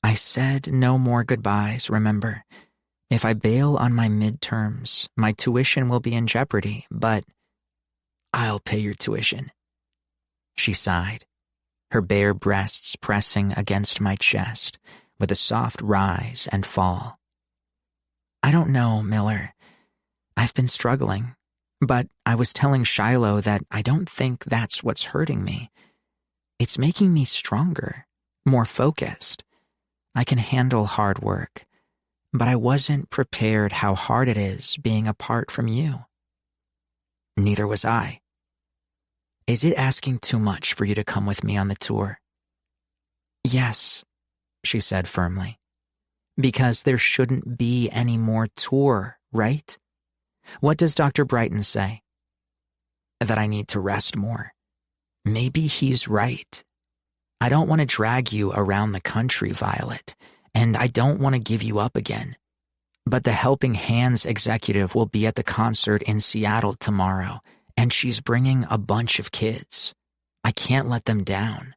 I said no more goodbyes, remember. If I bail on my midterms, my tuition will be in jeopardy, but I'll pay your tuition. She sighed, her bare breasts pressing against my chest with a soft rise and fall. I don't know, Miller. I've been struggling, but I was telling Shiloh that I don't think that's what's hurting me. It's making me stronger, more focused. I can handle hard work, but I wasn't prepared how hard it is being apart from you. Neither was I. Is it asking too much for you to come with me on the tour? Yes, she said firmly. Because there shouldn't be any more tour, right? What does Dr. Brighton say? That I need to rest more. Maybe he's right. I don't want to drag you around the country, Violet, and I don't want to give you up again. But the Helping Hands executive will be at the concert in Seattle tomorrow, and she's bringing a bunch of kids. I can't let them down.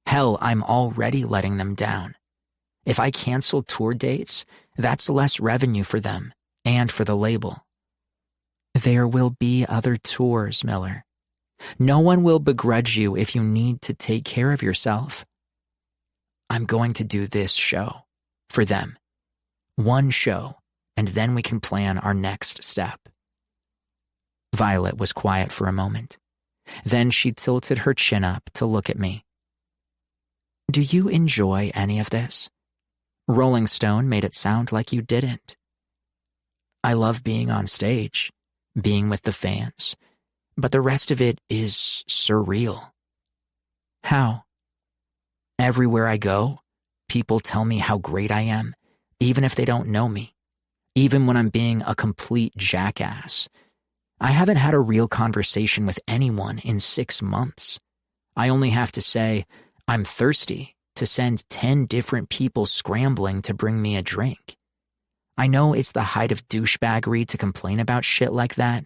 Hell, I'm already letting them down. If I cancel tour dates, that's less revenue for them and for the label. There will be other tours, Miller. No one will begrudge you if you need to take care of yourself. I'm going to do this show for them. One show, and then we can plan our next step. Violet was quiet for a moment. Then she tilted her chin up to look at me. Do you enjoy any of this? Rolling Stone made it sound like you didn't. I love being on stage, being with the fans, but the rest of it is surreal. How? Everywhere I go, people tell me how great I am, even if they don't know me, even when I'm being a complete jackass. I haven't had a real conversation with anyone in 6 months. I only have to say, I'm thirsty, to send 10 different people scrambling to bring me a drink. I know it's the height of douchebaggery to complain about shit like that,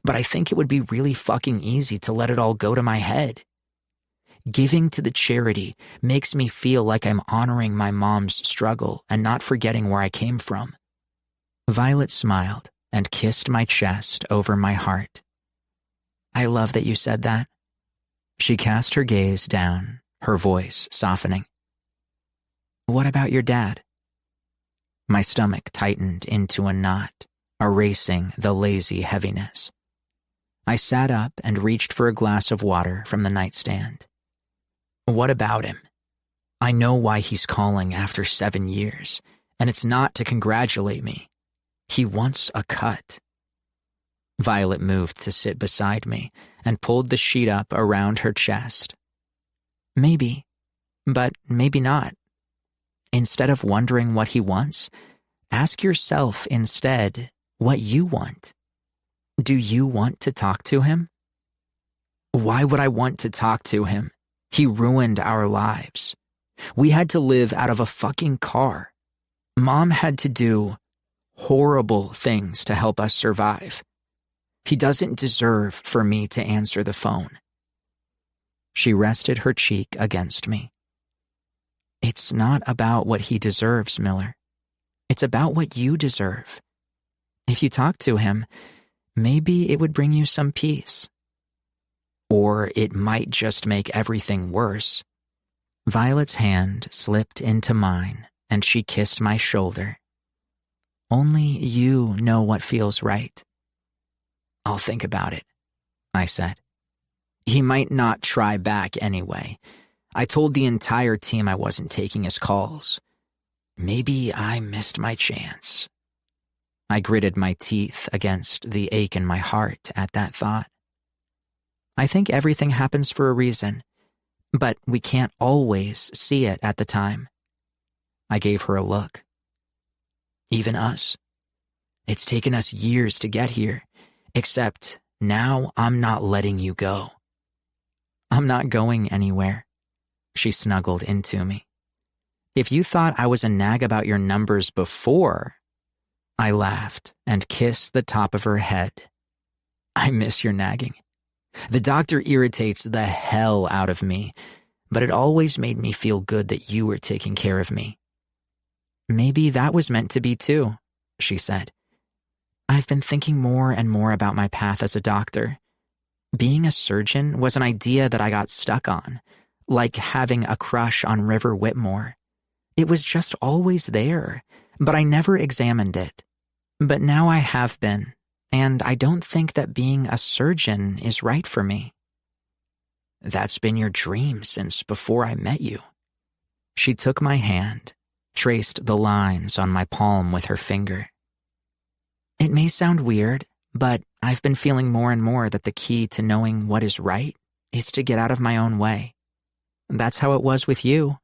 but I think it would be really fucking easy to let it all go to my head. Giving to the charity makes me feel like I'm honoring my mom's struggle and not forgetting where I came from. Violet smiled and kissed my chest over my heart. I love that you said that. She cast her gaze down, her voice softening. What about your dad? My stomach tightened into a knot, erasing the lazy heaviness. I sat up and reached for a glass of water from the nightstand. What about him? I know why he's calling after 7 years, and it's not to congratulate me. He wants a cut. Violet moved to sit beside me and pulled the sheet up around her chest. Maybe, but maybe not. Instead of wondering what he wants, ask yourself instead what you want. Do you want to talk to him? Why would I want to talk to him? He ruined our lives. We had to live out of a fucking car. Mom had to do horrible things to help us survive. He doesn't deserve for me to answer the phone. She rested her cheek against me. It's not about what he deserves, Miller. It's about what you deserve. If you talk to him, maybe it would bring you some peace. Or it might just make everything worse. Violet's hand slipped into mine, and she kissed my shoulder. Only you know what feels right. I'll think about it, I said. He might not try back anyway. I told the entire team I wasn't taking his calls. Maybe I missed my chance. I gritted my teeth against the ache in my heart at that thought. I think everything happens for a reason, but we can't always see it at the time. I gave her a look. Even us. It's taken us years to get here, except now I'm not letting you go. I'm not going anywhere. She snuggled into me. If you thought I was a nag about your numbers before, I laughed and kissed the top of her head. I miss your nagging. The doctor irritates the hell out of me, but it always made me feel good that you were taking care of me. Maybe that was meant to be too, she said. I've been thinking more and more about my path as a doctor. Being a surgeon was an idea that I got stuck on, like having a crush on River Whitmore. It was just always there, but I never examined it. But now I have been, and I don't think that being a surgeon is right for me. That's been your dream since before I met you. She took my hand, traced the lines on my palm with her finger. It may sound weird, but I've been feeling more and more that the key to knowing what is right is to get out of my own way. That's how it was with you.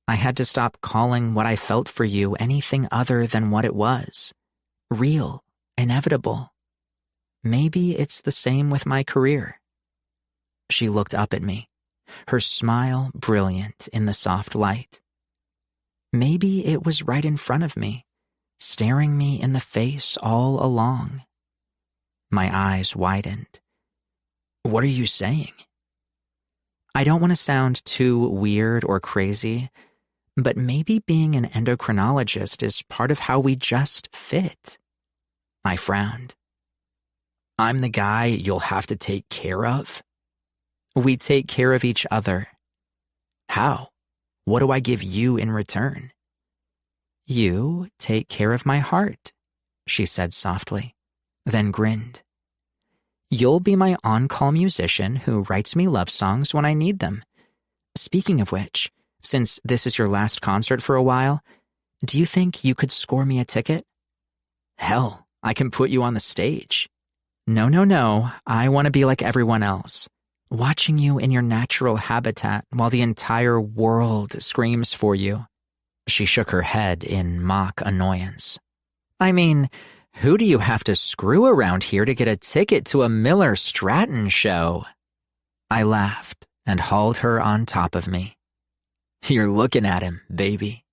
I had to stop calling what I felt for you anything other than what it was. Real, inevitable. Maybe it's the same with my career. She looked up at me, her smile brilliant in the soft light. Maybe it was right in front of me, staring me in the face all along. My eyes widened. What are you saying? I don't want to sound too weird or crazy, but maybe being an endocrinologist is part of how we just fit. I frowned. I'm the guy you'll have to take care of? We take care of each other. How? What do I give you in return? You take care of my heart, she said softly, then grinned. You'll be my on-call musician who writes me love songs when I need them. Speaking of which, since this is your last concert for a while, do you think you could score me a ticket? Hell, I can put you on the stage. No, I want to be like everyone else, watching you in your natural habitat while the entire world screams for you. She shook her head in mock annoyance. I mean, who do you have to screw around here to get a ticket to a Miller Stratton show? I laughed and hauled her on top of me. You're looking at him, baby.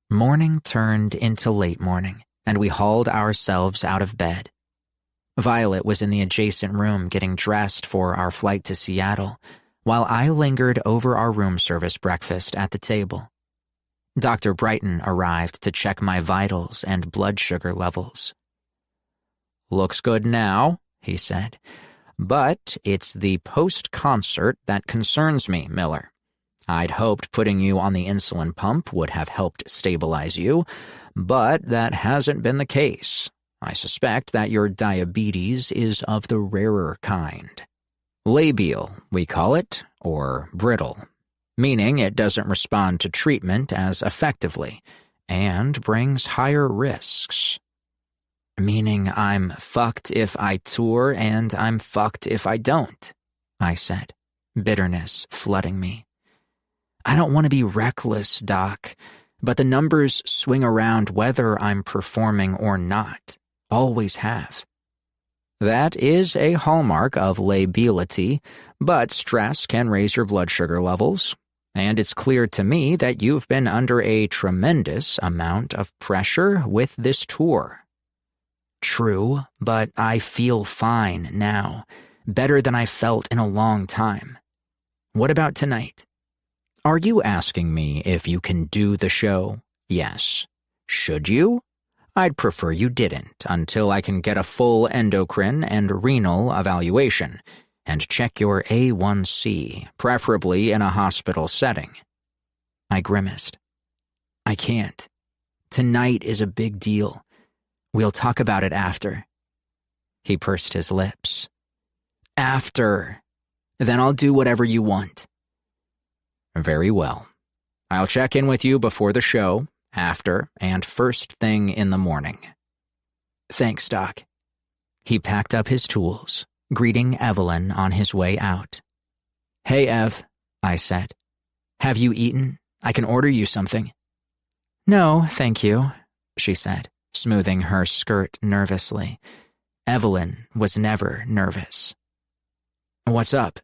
Morning turned into late morning, and we hauled ourselves out of bed. Violet was in the adjacent room getting dressed for our flight to Seattle, while I lingered over our room service breakfast at the table. Dr. Brighton arrived to check my vitals and blood sugar levels. Looks good now, he said, but it's the post-concert that concerns me, Miller. I'd hoped putting you on the insulin pump would have helped stabilize you, but that hasn't been the case. I suspect that your diabetes is of the rarer kind. Labial, we call it, or brittle, meaning it doesn't respond to treatment as effectively and brings higher risks. Meaning I'm fucked if I tour and I'm fucked if I don't, I said, bitterness flooding me. I don't want to be reckless, Doc, but the numbers swing around whether I'm performing or not. Always have. That is a hallmark of lability, but stress can raise your blood sugar levels, and it's clear to me that you've been under a tremendous amount of pressure with this tour. True, but I feel fine now, better than I felt in a long time. What about tonight? Are you asking me if you can do the show? Yes. Should you? I'd prefer you didn't until I can get a full endocrine and renal evaluation and check your A1C, preferably in a hospital setting. I grimaced. I can't. Tonight is a big deal. We'll talk about it after. He pursed his lips. After. Then I'll do whatever you want. Very well. I'll check in with you before the show, after, and first thing in the morning. Thanks, Doc. He packed up his tools, greeting Evelyn on his way out. Hey, Ev, I said. Have you eaten? I can order you something. No, thank you, she said, smoothing her skirt nervously. Evelyn was never nervous. What's up?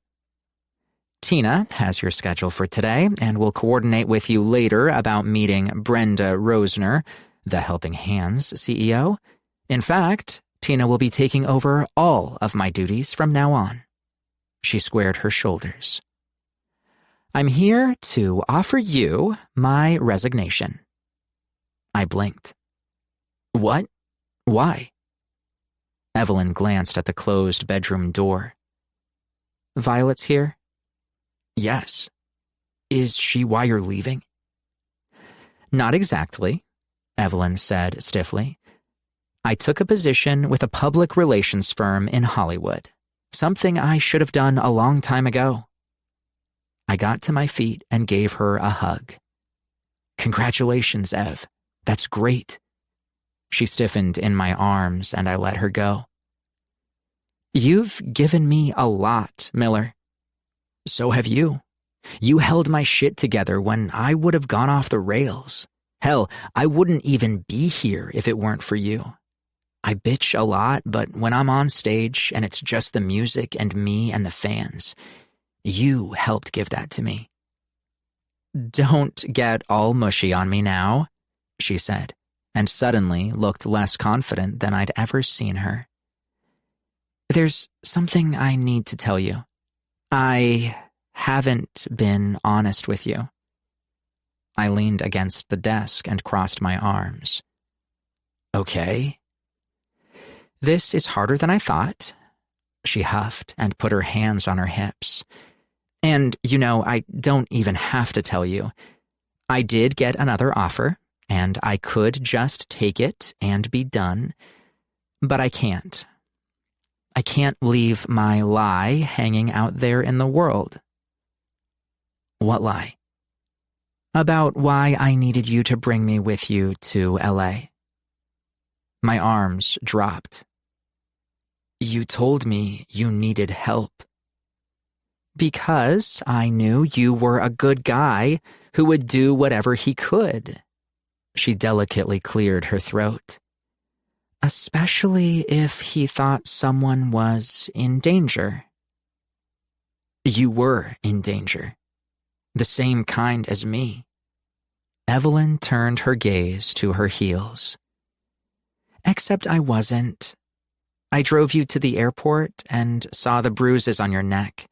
Tina has your schedule for today and will coordinate with you later about meeting Brenda Rosner, the Helping Hands CEO. In fact, Tina will be taking over all of my duties from now on. She squared her shoulders. I'm here to offer you my resignation. I blinked. What? Why? Evelyn glanced at the closed bedroom door. Violet's here? Yes. Is she why you're leaving? Not exactly, Evelyn said stiffly. I took a position with a public relations firm in Hollywood, something I should have done a long time ago. I got to my feet and gave her a hug. Congratulations, Ev. That's great. She stiffened in my arms and I let her go. You've given me a lot, Miller. So have you. You held my shit together when I would have gone off the rails. Hell, I wouldn't even be here if it weren't for you. I bitch a lot, but when I'm on stage and it's just the music and me and the fans, you helped give that to me. "Don't get all mushy on me now," she said, and suddenly looked less confident than I'd ever seen her. "There's something I need to tell you. I haven't been honest with you." I leaned against the desk and crossed my arms. "Okay." "This is harder than I thought," she huffed and put her hands on her hips. "And, I don't even have to tell you. I did get another offer, and I could just take it and be done, but I can't. I can't leave my lie hanging out there in the world." "What lie?" "About why I needed you to bring me with you to LA. My arms dropped. "You told me you needed help." "Because I knew you were a good guy who would do whatever he could." She delicately cleared her throat. "Especially if he thought someone was in danger." "You were in danger. The same kind as me." Evelyn turned her gaze to her heels. "Except I wasn't. I drove you to the airport and saw the bruises on your neck.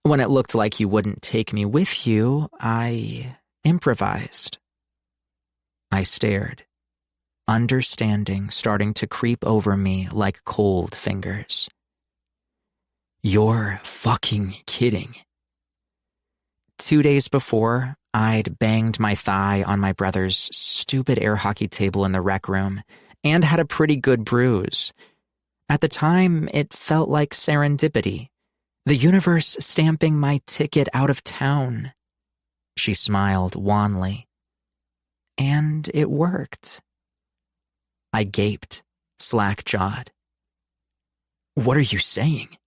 When it looked like you wouldn't take me with you, I improvised." I stared, understanding starting to creep over me like cold fingers. "You're fucking kidding." 2 days before, I'd banged my thigh on my brother's stupid air hockey table in the rec room and had a pretty good bruise. At the time, it felt like serendipity, the universe stamping my ticket out of town. She smiled wanly. And it worked. I gaped, slack-jawed. "What are you saying?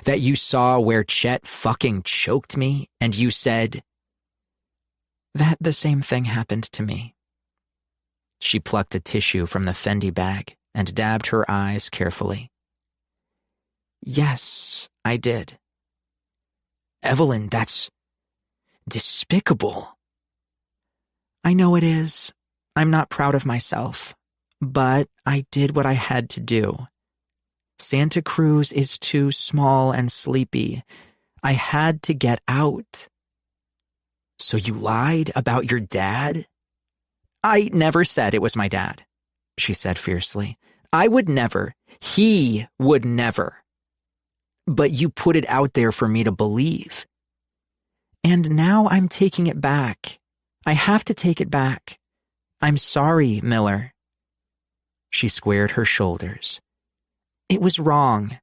That you saw where Chet fucking choked me and you said..." "That the same thing happened to me." She plucked a tissue from the Fendi bag and dabbed her eyes carefully. "Yes, I did." "Evelyn, that's despicable." "I know it is. I'm not proud of myself. But I did what I had to do. Santa Cruz is too small and sleepy. I had to get out." "So you lied about your dad?" "I never said it was my dad," she said fiercely. "I would never. He would never. But you put it out there for me to believe. And now I'm taking it back. I have to take it back. I'm sorry, Miller." She squared her shoulders. "It was wrong,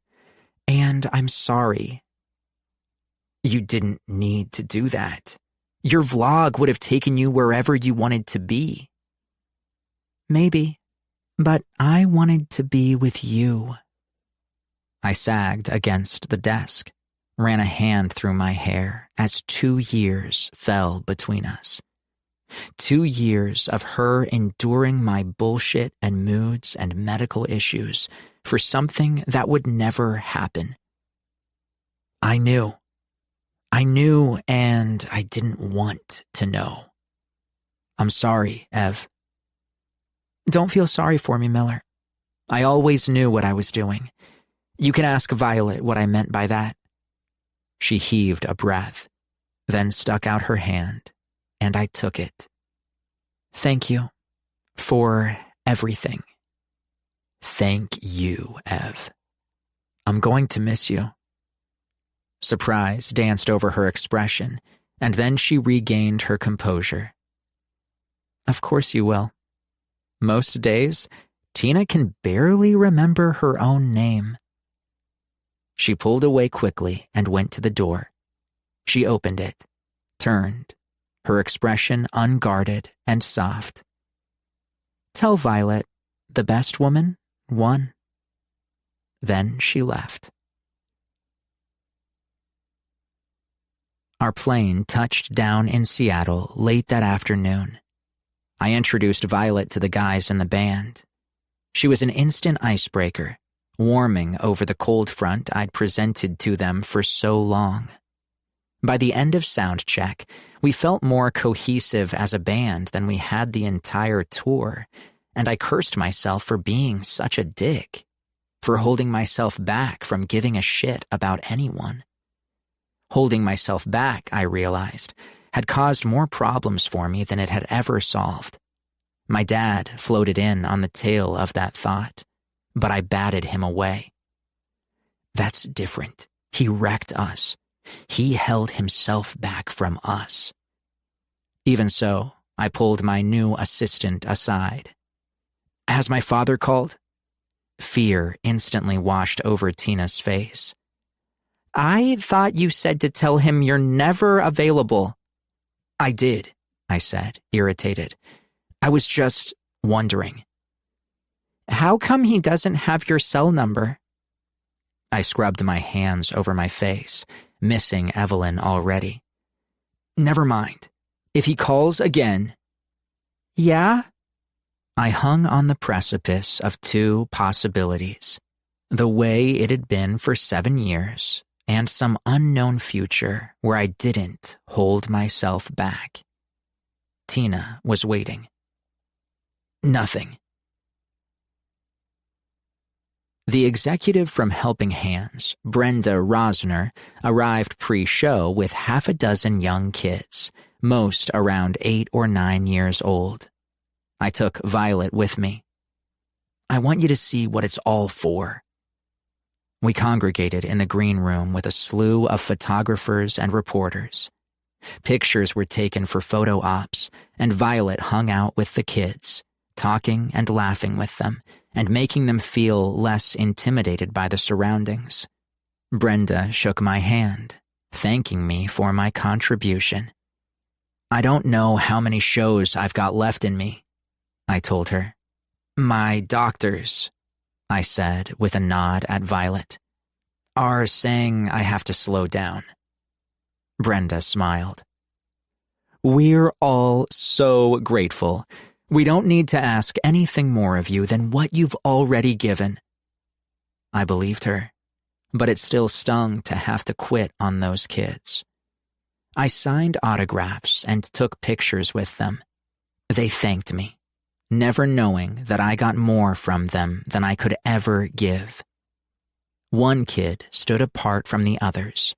and I'm sorry." "You didn't need to do that. Your vlog would have taken you wherever you wanted to be." "Maybe, but I wanted to be with you." I sagged against the desk, ran a hand through my hair as 2 years fell between us. 2 years of her enduring my bullshit and moods and medical issues for something that would never happen. I knew, and I didn't want to know. "I'm sorry, Ev." "Don't feel sorry for me, Miller. I always knew what I was doing. You can ask Violet what I meant by that." She heaved a breath, then stuck out her hand, and I took it. "Thank you for everything." "Thank you, Ev. I'm going to miss you." Surprise danced over her expression, and then she regained her composure. "Of course you will. Most days, Tina can barely remember her own name." She pulled away quickly and went to the door. She opened it, turned, her expression unguarded and soft. "Tell Violet, the best woman won." Then she left. Our plane touched down in Seattle late that afternoon. I introduced Violet to the guys in the band. She was an instant icebreaker, warming over the cold front I'd presented to them for so long. By the end of sound check, we felt more cohesive as a band than we had the entire tour, and I cursed myself for being such a dick, for holding myself back from giving a shit about anyone. Holding myself back, I realized, had caused more problems for me than it had ever solved. My dad floated in on the tail of that thought, but I batted him away. That's different. He wrecked us. He held himself back from us. Even so, I pulled my new assistant aside. Has my father called? Fear instantly washed over Tina's face. I thought you said to tell him you're never available. I did, I said, irritated. I was just wondering. How come he doesn't have your cell number? I scrubbed my hands over my face, missing Evelyn already. Never mind. If he calls again... Yeah? I hung on the precipice of two possibilities. The way it had been for 7 years, and some unknown future where I didn't hold myself back. Tina was waiting. Nothing. The executive from Helping Hands, Brenda Rosner, arrived pre-show with 6 young kids, most around 8 or 9 years old. I took Violet with me. I want you to see what it's all for. We congregated in the green room with a slew of photographers and reporters. Pictures were taken for photo ops, and Violet hung out with the kids, talking and laughing with them, and making them feel less intimidated by the surroundings. Brenda shook my hand, thanking me for my contribution. I don't know how many shows I've got left in me, I told her. My doctors, I said with a nod at Violet, are saying I have to slow down. Brenda smiled. We're all so grateful. We don't need to ask anything more of you than what you've already given. I believed her, but it still stung to have to quit on those kids. I signed autographs and took pictures with them. They thanked me, never knowing that I got more from them than I could ever give. One kid stood apart from the others.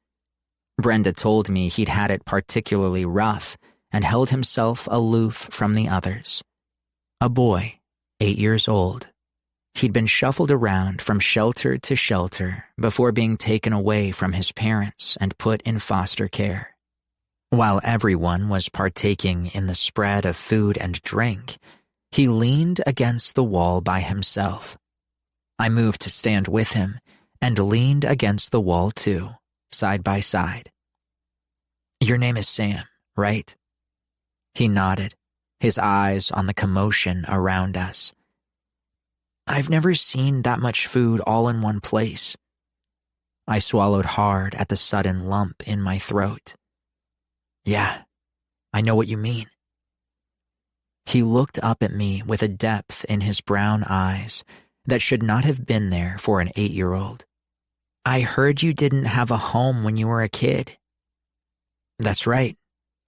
Brenda told me he'd had it particularly rough and held himself aloof from the others. A boy, 8 years old. He'd been shuffled around from shelter to shelter before being taken away from his parents and put in foster care. While everyone was partaking in the spread of food and drink, he leaned against the wall by himself. I moved to stand with him and leaned against the wall too, side by side. Your name is Sam, right? He nodded, his eyes on the commotion around us. I've never seen that much food all in one place. I swallowed hard at the sudden lump in my throat. Yeah, I know what you mean. He looked up at me with a depth in his brown eyes that should not have been there for an 8-year-old. I heard you didn't have a home when you were a kid. That's right.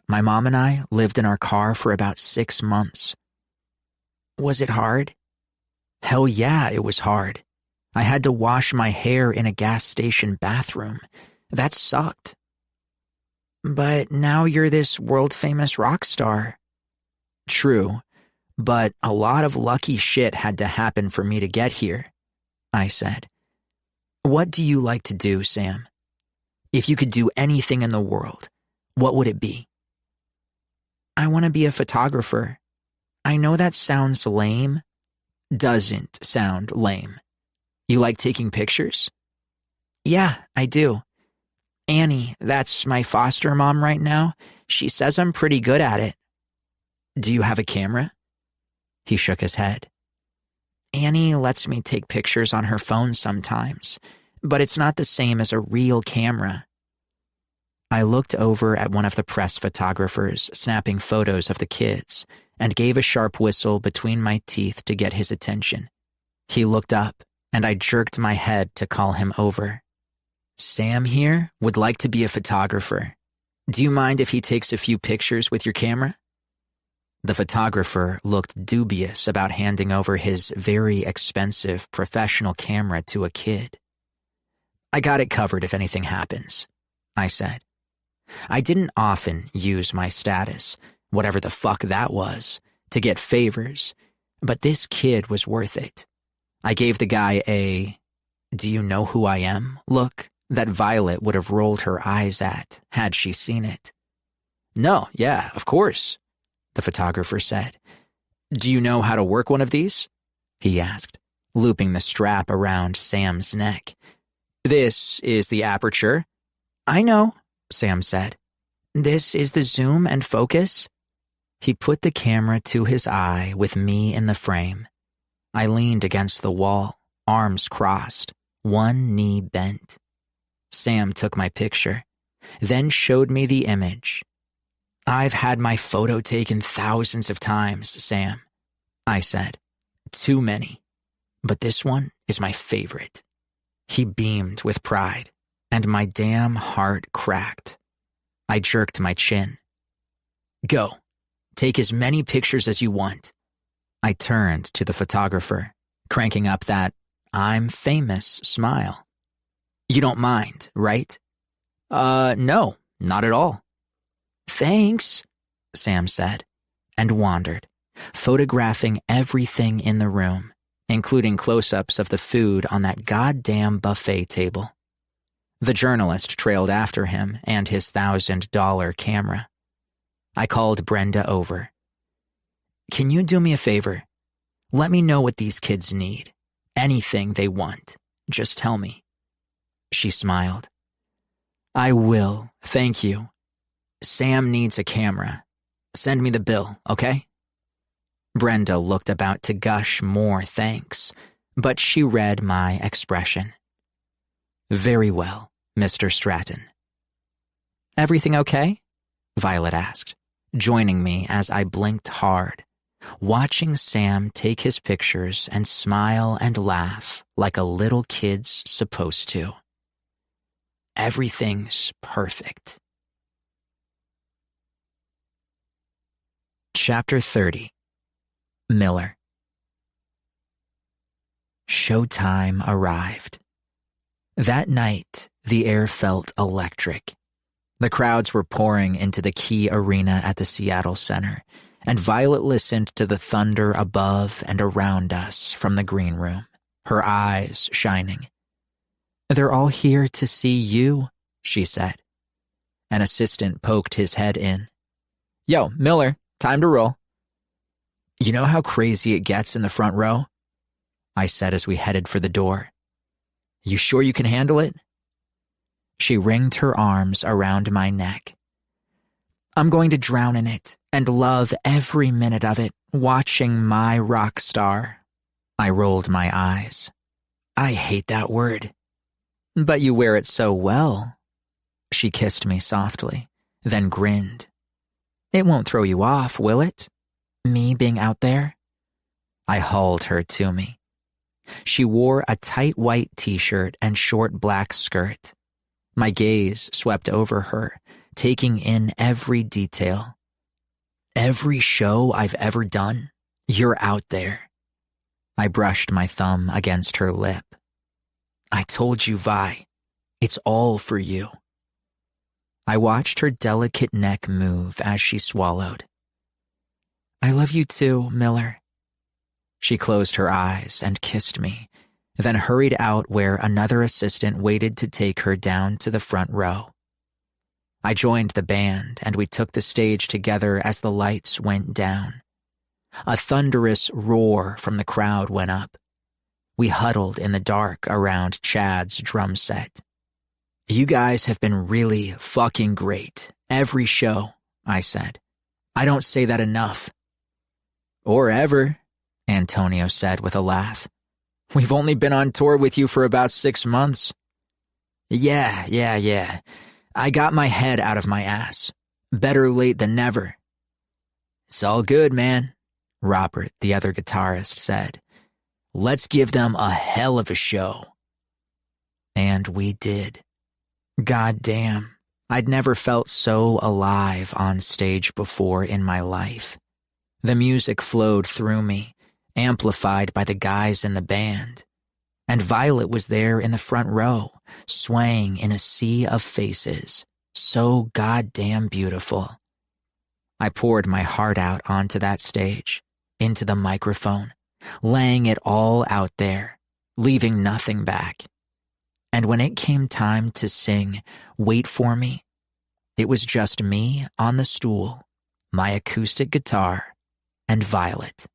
My mom and I lived in our car for about 6 months. Was it hard? Hell yeah, it was hard. I had to wash my hair in a gas station bathroom. That sucked. But now you're this world-famous rock star. True, but a lot of lucky shit had to happen for me to get here, I said. What do you like to do, Sam? If you could do anything in the world, what would it be? I want to be a photographer. I know that sounds lame. Doesn't sound lame. You like taking pictures? Yeah, I do. Annie, that's my foster mom right now. She says I'm pretty good at it. Do you have a camera? He shook his head. Annie lets me take pictures on her phone sometimes, but it's not the same as a real camera. I looked over at one of the press photographers snapping photos of the kids and gave a sharp whistle between my teeth to get his attention. He looked up, and I jerked my head to call him over. Sam here would like to be a photographer. Do you mind if he takes a few pictures with your camera? The photographer looked dubious about handing over his very expensive professional camera to a kid. I got it covered if anything happens, I said. I didn't often use my status, whatever the fuck that was, to get favors, but this kid was worth it. I gave the guy a, "Do you know who I am?" look that Violet would have rolled her eyes at had she seen it. "No, yeah, of course," the photographer said. "Do you know how to work one of these?" he asked, looping the strap around Sam's neck. "This is the aperture." "I know," Sam said. "This is the zoom and focus." He put the camera to his eye with me in the frame. I leaned against the wall, arms crossed, one knee bent. Sam took my picture, then showed me the image. "I've had my photo taken thousands of times, Sam," I said. "Too many. But this one is my favorite." He beamed with pride, and my damn heart cracked. I jerked my chin. "Go. Take as many pictures as you want." I turned to the photographer, cranking up that "I'm famous" smile. "You don't mind, right?" No, not at all." "Thanks," Sam said, and wandered, photographing everything in the room, including close-ups of the food on that goddamn buffet table. The journalist trailed after him and his $1,000 camera. I called Brenda over. "Can you do me a favor? Let me know what these kids need. Anything they want. Just tell me." She smiled. "I will, thank you. Sam needs a camera. Send me the bill, okay?" Brenda looked about to gush more thanks, but she read my expression. "Very well, Mr. Stratton." "Everything okay?" Violet asked, joining me as I blinked hard, watching Sam take his pictures and smile and laugh like a little kid's supposed to. "Everything's perfect." Chapter 30. Miller. Showtime arrived. That night, the air felt electric. The crowds were pouring into the Key Arena at the Seattle Center, and Violet listened to the thunder above and around us from the green room, her eyes shining. "They're all here to see you," she said. An assistant poked his head in. "Yo, Miller, time to roll." "You know how crazy it gets in the front row?" I said as we headed for the door. "You sure you can handle it?" She ringed her arms around my neck. "I'm going to drown in it and love every minute of it, watching my rock star." I rolled my eyes. "I hate that word." "But you wear it so well." She kissed me softly, then grinned. "It won't throw you off, will it? Me being out there?" I hauled her to me. She wore a tight white t-shirt and short black skirt. My gaze swept over her, taking in every detail. "Every show I've ever done, you're out there." I brushed my thumb against her lip. "I told you, Vi, it's all for you." I watched her delicate neck move as she swallowed. "I love you too, Miller." She closed her eyes and kissed me, then hurried out where another assistant waited to take her down to the front row. I joined the band, and we took the stage together as the lights went down. A thunderous roar from the crowd went up. We huddled in the dark around Chad's drum set. "You guys have been really fucking great, every show," I said. "I don't say that enough." "Or ever," Antonio said with a laugh. "We've only been on tour with you for about 6 months." Yeah. I got my head out of my ass. Better late than never." "It's all good, man," Robert, the other guitarist, said. "Let's give them a hell of a show." And we did. God damn, I'd never felt so alive on stage before in my life. The music flowed through me, amplified by the guys in the band. And Violet was there in the front row, swaying in a sea of faces, so goddamn beautiful. I poured my heart out onto that stage, into the microphone, laying it all out there, leaving nothing back. And when it came time to sing Wait For Me, it was just me on the stool, my acoustic guitar, and Violet.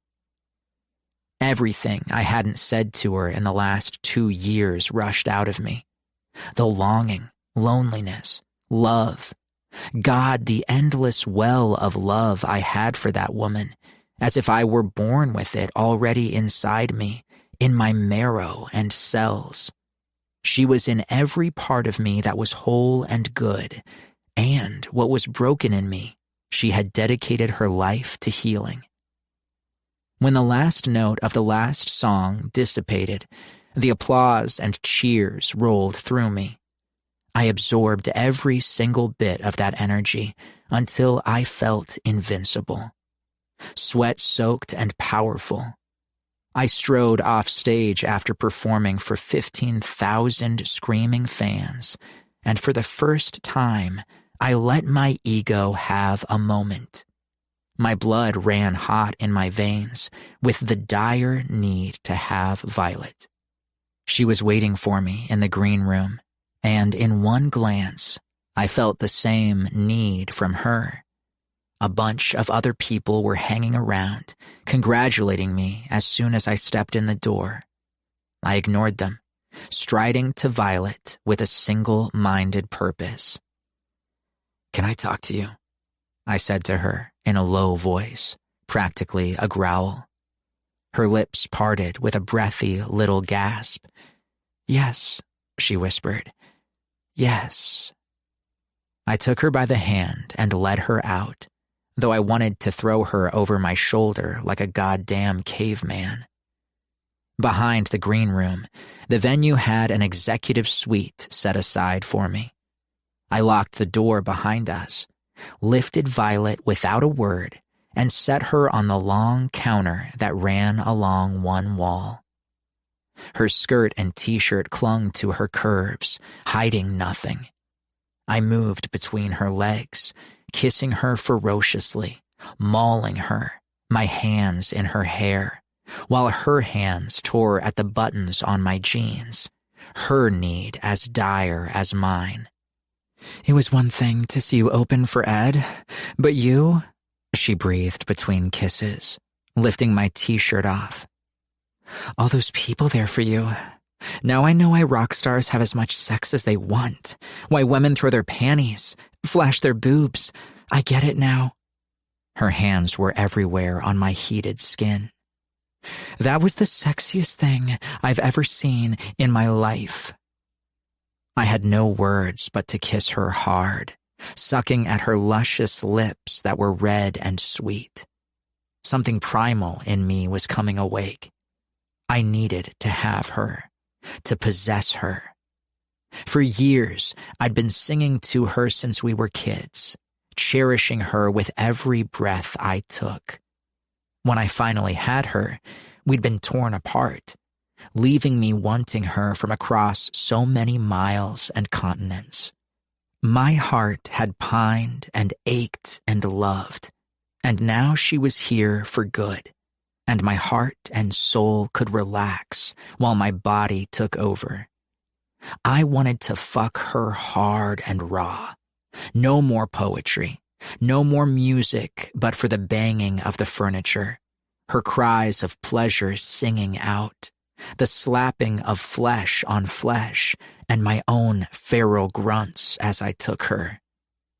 Everything I hadn't said to her in the last 2 years rushed out of me. The longing, loneliness, love. God, the endless well of love I had for that woman, as if I were born with it already inside me, in my marrow and cells. She was in every part of me that was whole and good, and what was broken in me, she had dedicated her life to healing. When the last note of the last song dissipated, the applause and cheers rolled through me. I absorbed every single bit of that energy until I felt invincible. Sweat-soaked and powerful. I strode off stage after performing for 15,000 screaming fans, and for the first time, I let my ego have a moment. My blood ran hot in my veins with the dire need to have Violet. She was waiting for me in the green room, and in one glance, I felt the same need from her. A bunch of other people were hanging around, congratulating me as soon as I stepped in the door. I ignored them, striding to Violet with a single-minded purpose. "Can I talk to you?" I said to her in a low voice, practically a growl. Her lips parted with a breathy little gasp. "Yes," she whispered. "Yes." I took her by the hand and led her out, though I wanted to throw her over my shoulder like a goddamn caveman. Behind the green room, the venue had an executive suite set aside for me. I locked the door behind us, lifted Violet without a word, and set her on the long counter that ran along one wall. Her skirt and t-shirt clung to her curves, hiding nothing. I moved between her legs, kissing her ferociously, mauling her, my hands in her hair, while her hands tore at the buttons on my jeans, her need as dire as mine. "It was one thing to see you open for Ed, but you," she breathed between kisses, lifting my t-shirt off. "All those people there for you. Now I know why rock stars have as much sex as they want, why women throw their panties, flash their boobs. I get it now." Her hands were everywhere on my heated skin. "That was the sexiest thing I've ever seen in my life." I had no words but to kiss her hard, sucking at her luscious lips that were red and sweet. Something primal in me was coming awake. I needed to have her, to possess her. For years, I'd been singing to her since we were kids, cherishing her with every breath I took. When I finally had her, we'd been torn apart, leaving me wanting her from across so many miles and continents. My heart had pined and ached and loved, and now she was here for good, and my heart and soul could relax while my body took over. I wanted to fuck her hard and raw. No more poetry, no more music but for the banging of the furniture, her cries of pleasure singing out, the slapping of flesh on flesh, and my own feral grunts as I took her.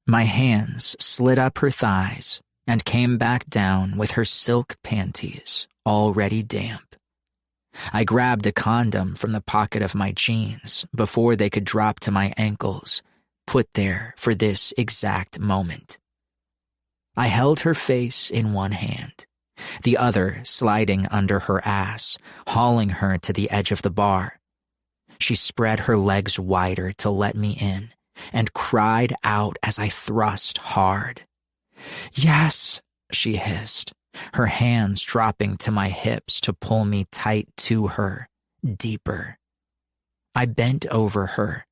My hands slid up her thighs and came back down with her silk panties already damp. I grabbed a condom from the pocket of my jeans before they could drop to my ankles, put there for this exact moment. I held her face in one hand, the other sliding under her ass, hauling her to the edge of the bar. She spread her legs wider to let me in, and cried out as I thrust hard. "Yes," she hissed, her hands dropping to my hips to pull me tight to her, deeper. I bent over her,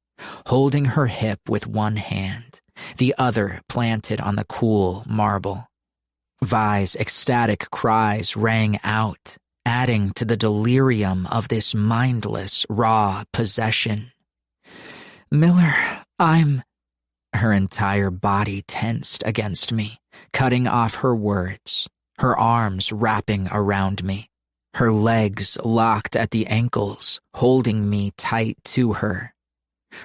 holding her hip with one hand, the other planted on the cool marble. Vi's ecstatic cries rang out, adding to the delirium of this mindless, raw possession. "Miller, I'm—" Her entire body tensed against me, cutting off her words, her arms wrapping around me, her legs locked at the ankles, holding me tight to her.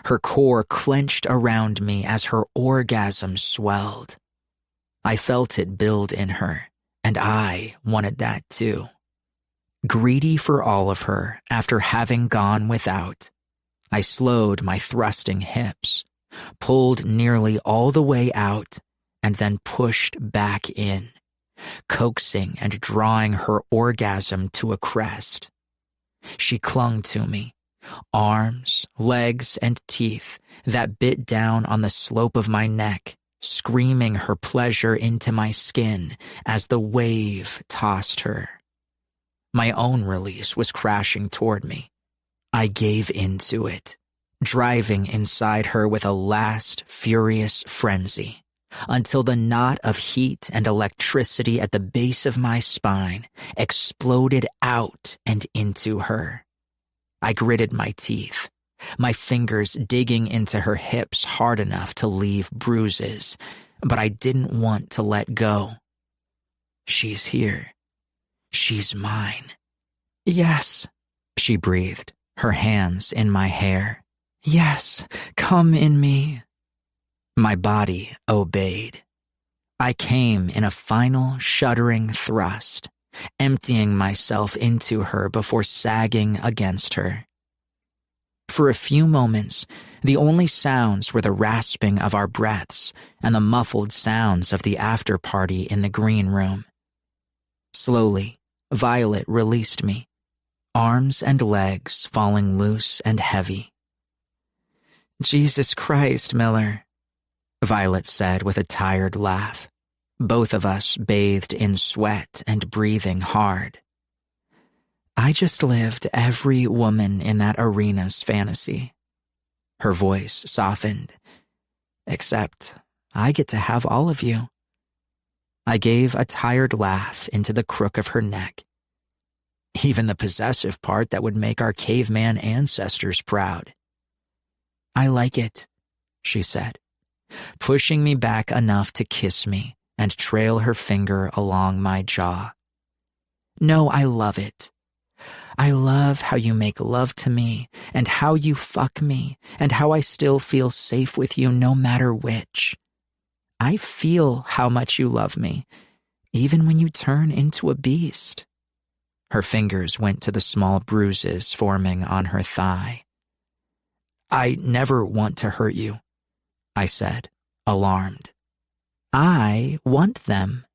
Her core clenched around me as her orgasm swelled. I felt it build in her, and I wanted that too. Greedy for all of her after having gone without, I slowed my thrusting hips, pulled nearly all the way out, and then pushed back in, coaxing and drawing her orgasm to a crest. She clung to me, arms, legs, and teeth that bit down on the slope of my neck, screaming her pleasure into my skin as the wave tossed her. My own release was crashing toward me. I gave into it, driving inside her with a last furious frenzy, until the knot of heat and electricity at the base of my spine exploded out and into her. I gritted my teeth, my fingers digging into her hips hard enough to leave bruises, but I didn't want to let go. She's here. She's mine. Yes, she breathed, her hands in my hair. Yes, come in me. My body obeyed. I came in a final shuddering thrust, emptying myself into her before sagging against her. For a few moments, the only sounds were the rasping of our breaths and the muffled sounds of the after-party in the green room. Slowly, Violet released me, arms and legs falling loose and heavy. "Jesus Christ, Miller," Violet said with a tired laugh, both of us bathed in sweat and breathing hard. "I just lived every woman in that arena's fantasy." Her voice softened. "Except I get to have all of you." I gave a tired laugh into the crook of her neck. "Even the possessive part that would make our caveman ancestors proud." "I like it," she said, pushing me back enough to kiss me and trail her finger along my jaw. "No, I love it. I love how you make love to me and how you fuck me and how I still feel safe with you no matter which. I feel how much you love me, even when you turn into a beast." Her fingers went to the small bruises forming on her thigh. "I never want to hurt you," I said, alarmed. "I want them.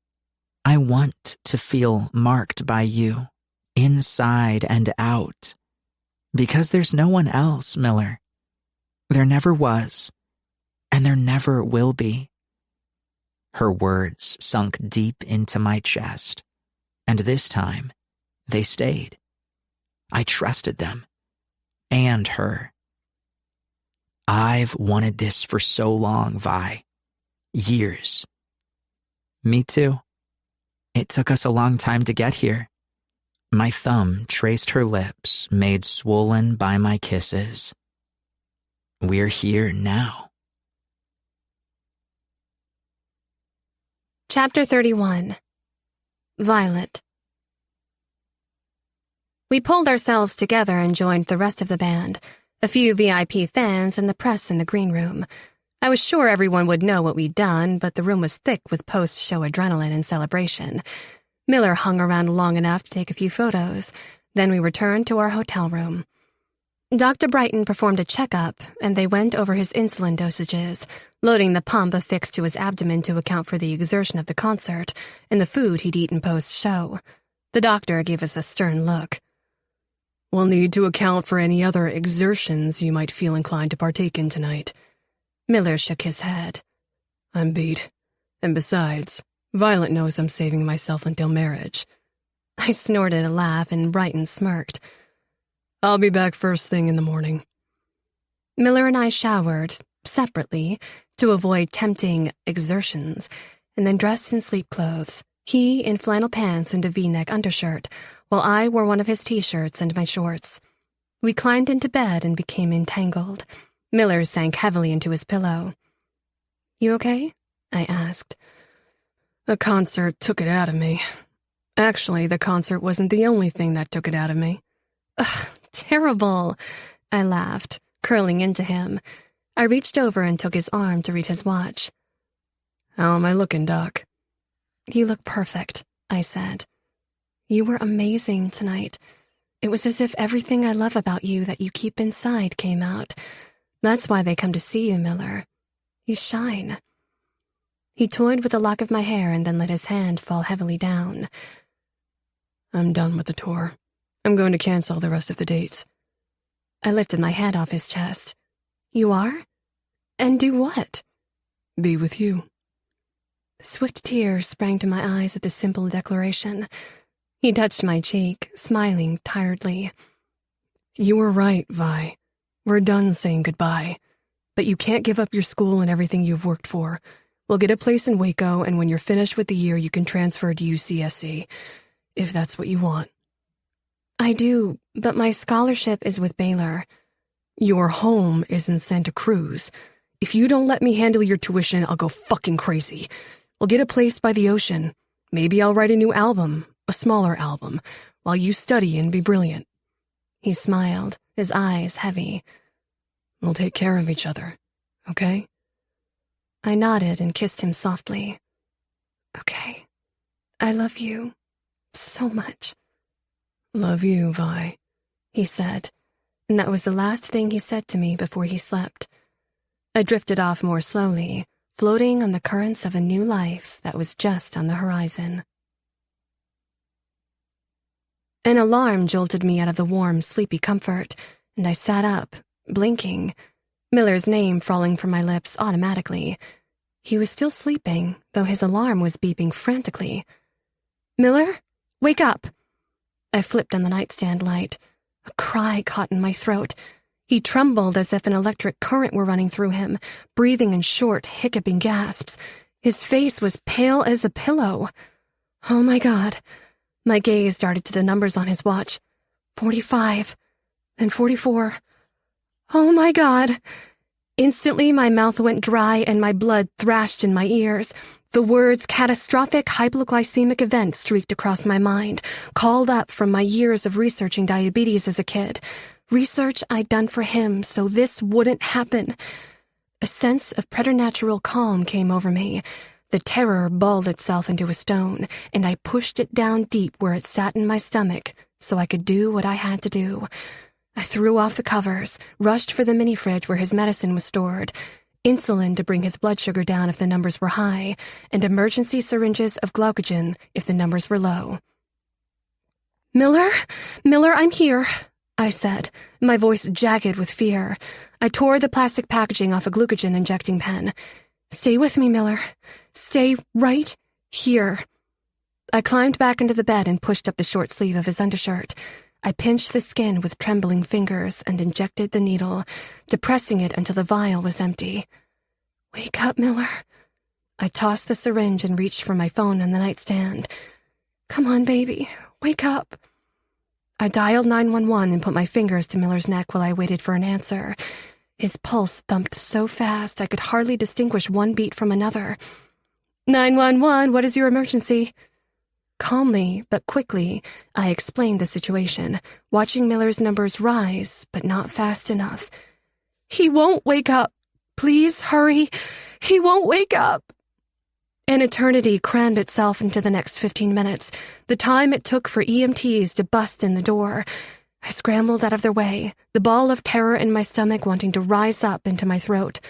I want to feel marked by you, inside and out. Because there's no one else, Miller. There never was, and there never will be." Her words sunk deep into my chest, and this time, they stayed. I trusted them, and her. "I've wanted this for so long, Vi. Years." "Me too. It took us a long time to get here." My thumb traced her lips, made swollen by my kisses. "We're here now." Chapter 31. Violet. We pulled ourselves together and joined the rest of the band, a few VIP fans and the press in the green room. I was sure everyone would know what we'd done, but the room was thick with post-show adrenaline and celebration. Miller hung around long enough to take a few photos. Then we returned to our hotel room. Dr. Brighton performed a checkup, and they went over his insulin dosages, loading the pump affixed to his abdomen to account for the exertion of the concert and the food he'd eaten post-show. The doctor gave us a stern look. "We'll need to account for any other exertions you might feel inclined to partake in tonight. Miller shook his head. I'm beat. And besides, Violet knows I'm saving myself until marriage. I snorted a laugh and Brighton smirked. I'll be back first thing in the morning. Miller and I showered, separately, to avoid tempting exertions, and then dressed in sleep clothes, he in flannel pants and a V-neck undershirt, while I wore one of his T-shirts and my shorts. We climbed into bed and became entangled. Miller sank heavily into his pillow. You okay? I asked. The concert took it out of me. Actually, the concert wasn't the only thing that took it out of me. Ugh, terrible, I laughed, curling into him. I reached over and took his arm to read his watch. How am I looking, Doc? You look perfect, I said. You were amazing tonight. It was as if everything I love about you that you keep inside came out. That's why they come to see you, Miller. You shine. He toyed with a lock of my hair and then let his hand fall heavily down. I'm done with the tour. I'm going to cancel the rest of the dates. I lifted my head off his chest. You are? And do what? Be with you. Swift tears sprang to my eyes at the simple declaration. He touched my cheek, smiling tiredly. You were right, Vi. We're done saying goodbye. But you can't give up your school and everything you've worked for. We'll get a place in Waco, and when you're finished with the year, you can transfer to UCSC, if that's what you want. I do, but my scholarship is with Baylor. Your home is in Santa Cruz. If you don't let me handle your tuition, I'll go fucking crazy. We'll get a place by the ocean. Maybe I'll write a new album, a smaller album, while you study and be brilliant. He smiled, his eyes heavy. We'll take care of each other, okay? I nodded and kissed him softly. Okay. I love you so much. Love you, Vi, he said, and that was the last thing he said to me before he slept. I drifted off more slowly, floating on the currents of a new life that was just on the horizon. An alarm jolted me out of the warm, sleepy comfort, and I sat up, blinking, Miller's name falling from my lips automatically. He was still sleeping, though his alarm was beeping frantically. Miller? Wake up! I flipped on the nightstand light. A cry caught in my throat. He trembled as if an electric current were running through him, breathing in short, hiccuping gasps. His face was pale as a pillow. Oh my God. My gaze darted to the numbers on his watch. 45, then 44. Oh my God. Instantly, my mouth went dry and my blood thrashed in my ears. The words catastrophic hypoglycemic event streaked across my mind, called up from my years of researching diabetes as a kid. Research I'd done for him so this wouldn't happen. A sense of preternatural calm came over me. The terror balled itself into a stone, and I pushed it down deep where it sat in my stomach so I could do what I had to do. I threw off the covers, rushed for the mini-fridge where his medicine was stored, insulin to bring his blood sugar down if the numbers were high, and emergency syringes of glycogen if the numbers were low. Miller, I'm here, I said, my voice jagged with fear. I tore the plastic packaging off a glucogen injecting pen. Stay with me, Miller. Stay right here. I climbed back into the bed and pushed up the short sleeve of his undershirt. I pinched the skin with trembling fingers and injected the needle, depressing it until the vial was empty. Wake up, Miller. I tossed the syringe and reached for my phone on the nightstand. Come on, baby. Wake up. I dialed 911 and put my fingers to Miller's neck while I waited for an answer. His pulse thumped so fast I could hardly distinguish one beat from another. 911, what is your emergency? Calmly, but quickly, I explained the situation, watching Miller's numbers rise, but not fast enough. He won't wake up. Please hurry. He won't wake up. An eternity crammed itself into the next 15 minutes, the time it took for EMTs to bust in the door. I scrambled out of their way, the ball of terror in my stomach wanting to rise up into my throat.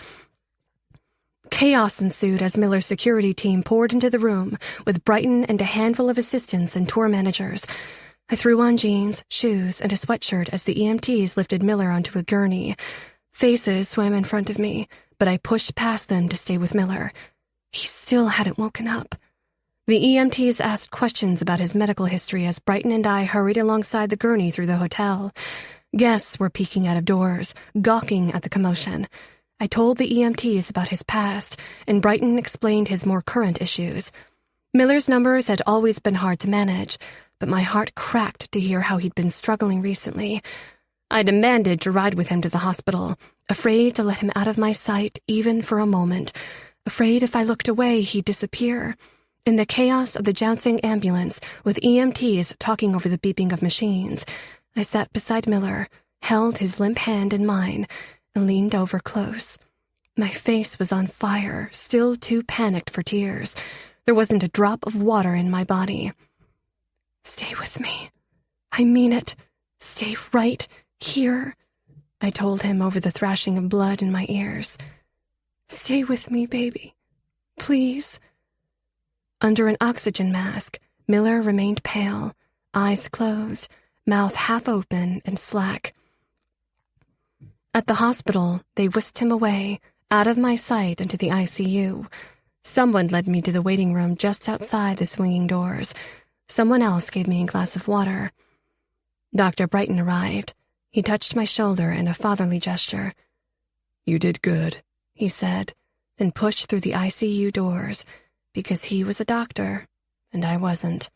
Chaos ensued as Miller's security team poured into the room with Brighton and a handful of assistants and tour managers. I threw on jeans, shoes, and a sweatshirt as the EMTs lifted Miller onto a gurney. Faces swam in front of me, but I pushed past them to stay with Miller. He still hadn't woken up. The EMTs asked questions about his medical history as Brighton and I hurried alongside the gurney through the hotel. Guests were peeking out of doors, gawking at the commotion. I told the EMTs about his past, and Brighton explained his more current issues. Miller's numbers had always been hard to manage, but my heart cracked to hear how he'd been struggling recently. I demanded to ride with him to the hospital, afraid to let him out of my sight even for a moment, afraid if I looked away he'd disappear. In the chaos of the jouncing ambulance, with EMTs talking over the beeping of machines, I sat beside Miller, held his limp hand in mine, and leaned over close. My face was on fire, still too panicked for tears. There wasn't a drop of water in my body. "Stay with me. I mean it. Stay right here," I told him over the thrashing of blood in my ears. "Stay with me, baby. Please." Under an oxygen mask, Miller remained pale, eyes closed, mouth half open and slack. At the hospital, they whisked him away, out of my sight into the ICU. Someone led me to the waiting room just outside the swinging doors. Someone else gave me a glass of water. Dr. Brighton arrived. He touched my shoulder in a fatherly gesture. "You did good," he said, then pushed through the ICU doors, because he was a doctor, and I wasn't.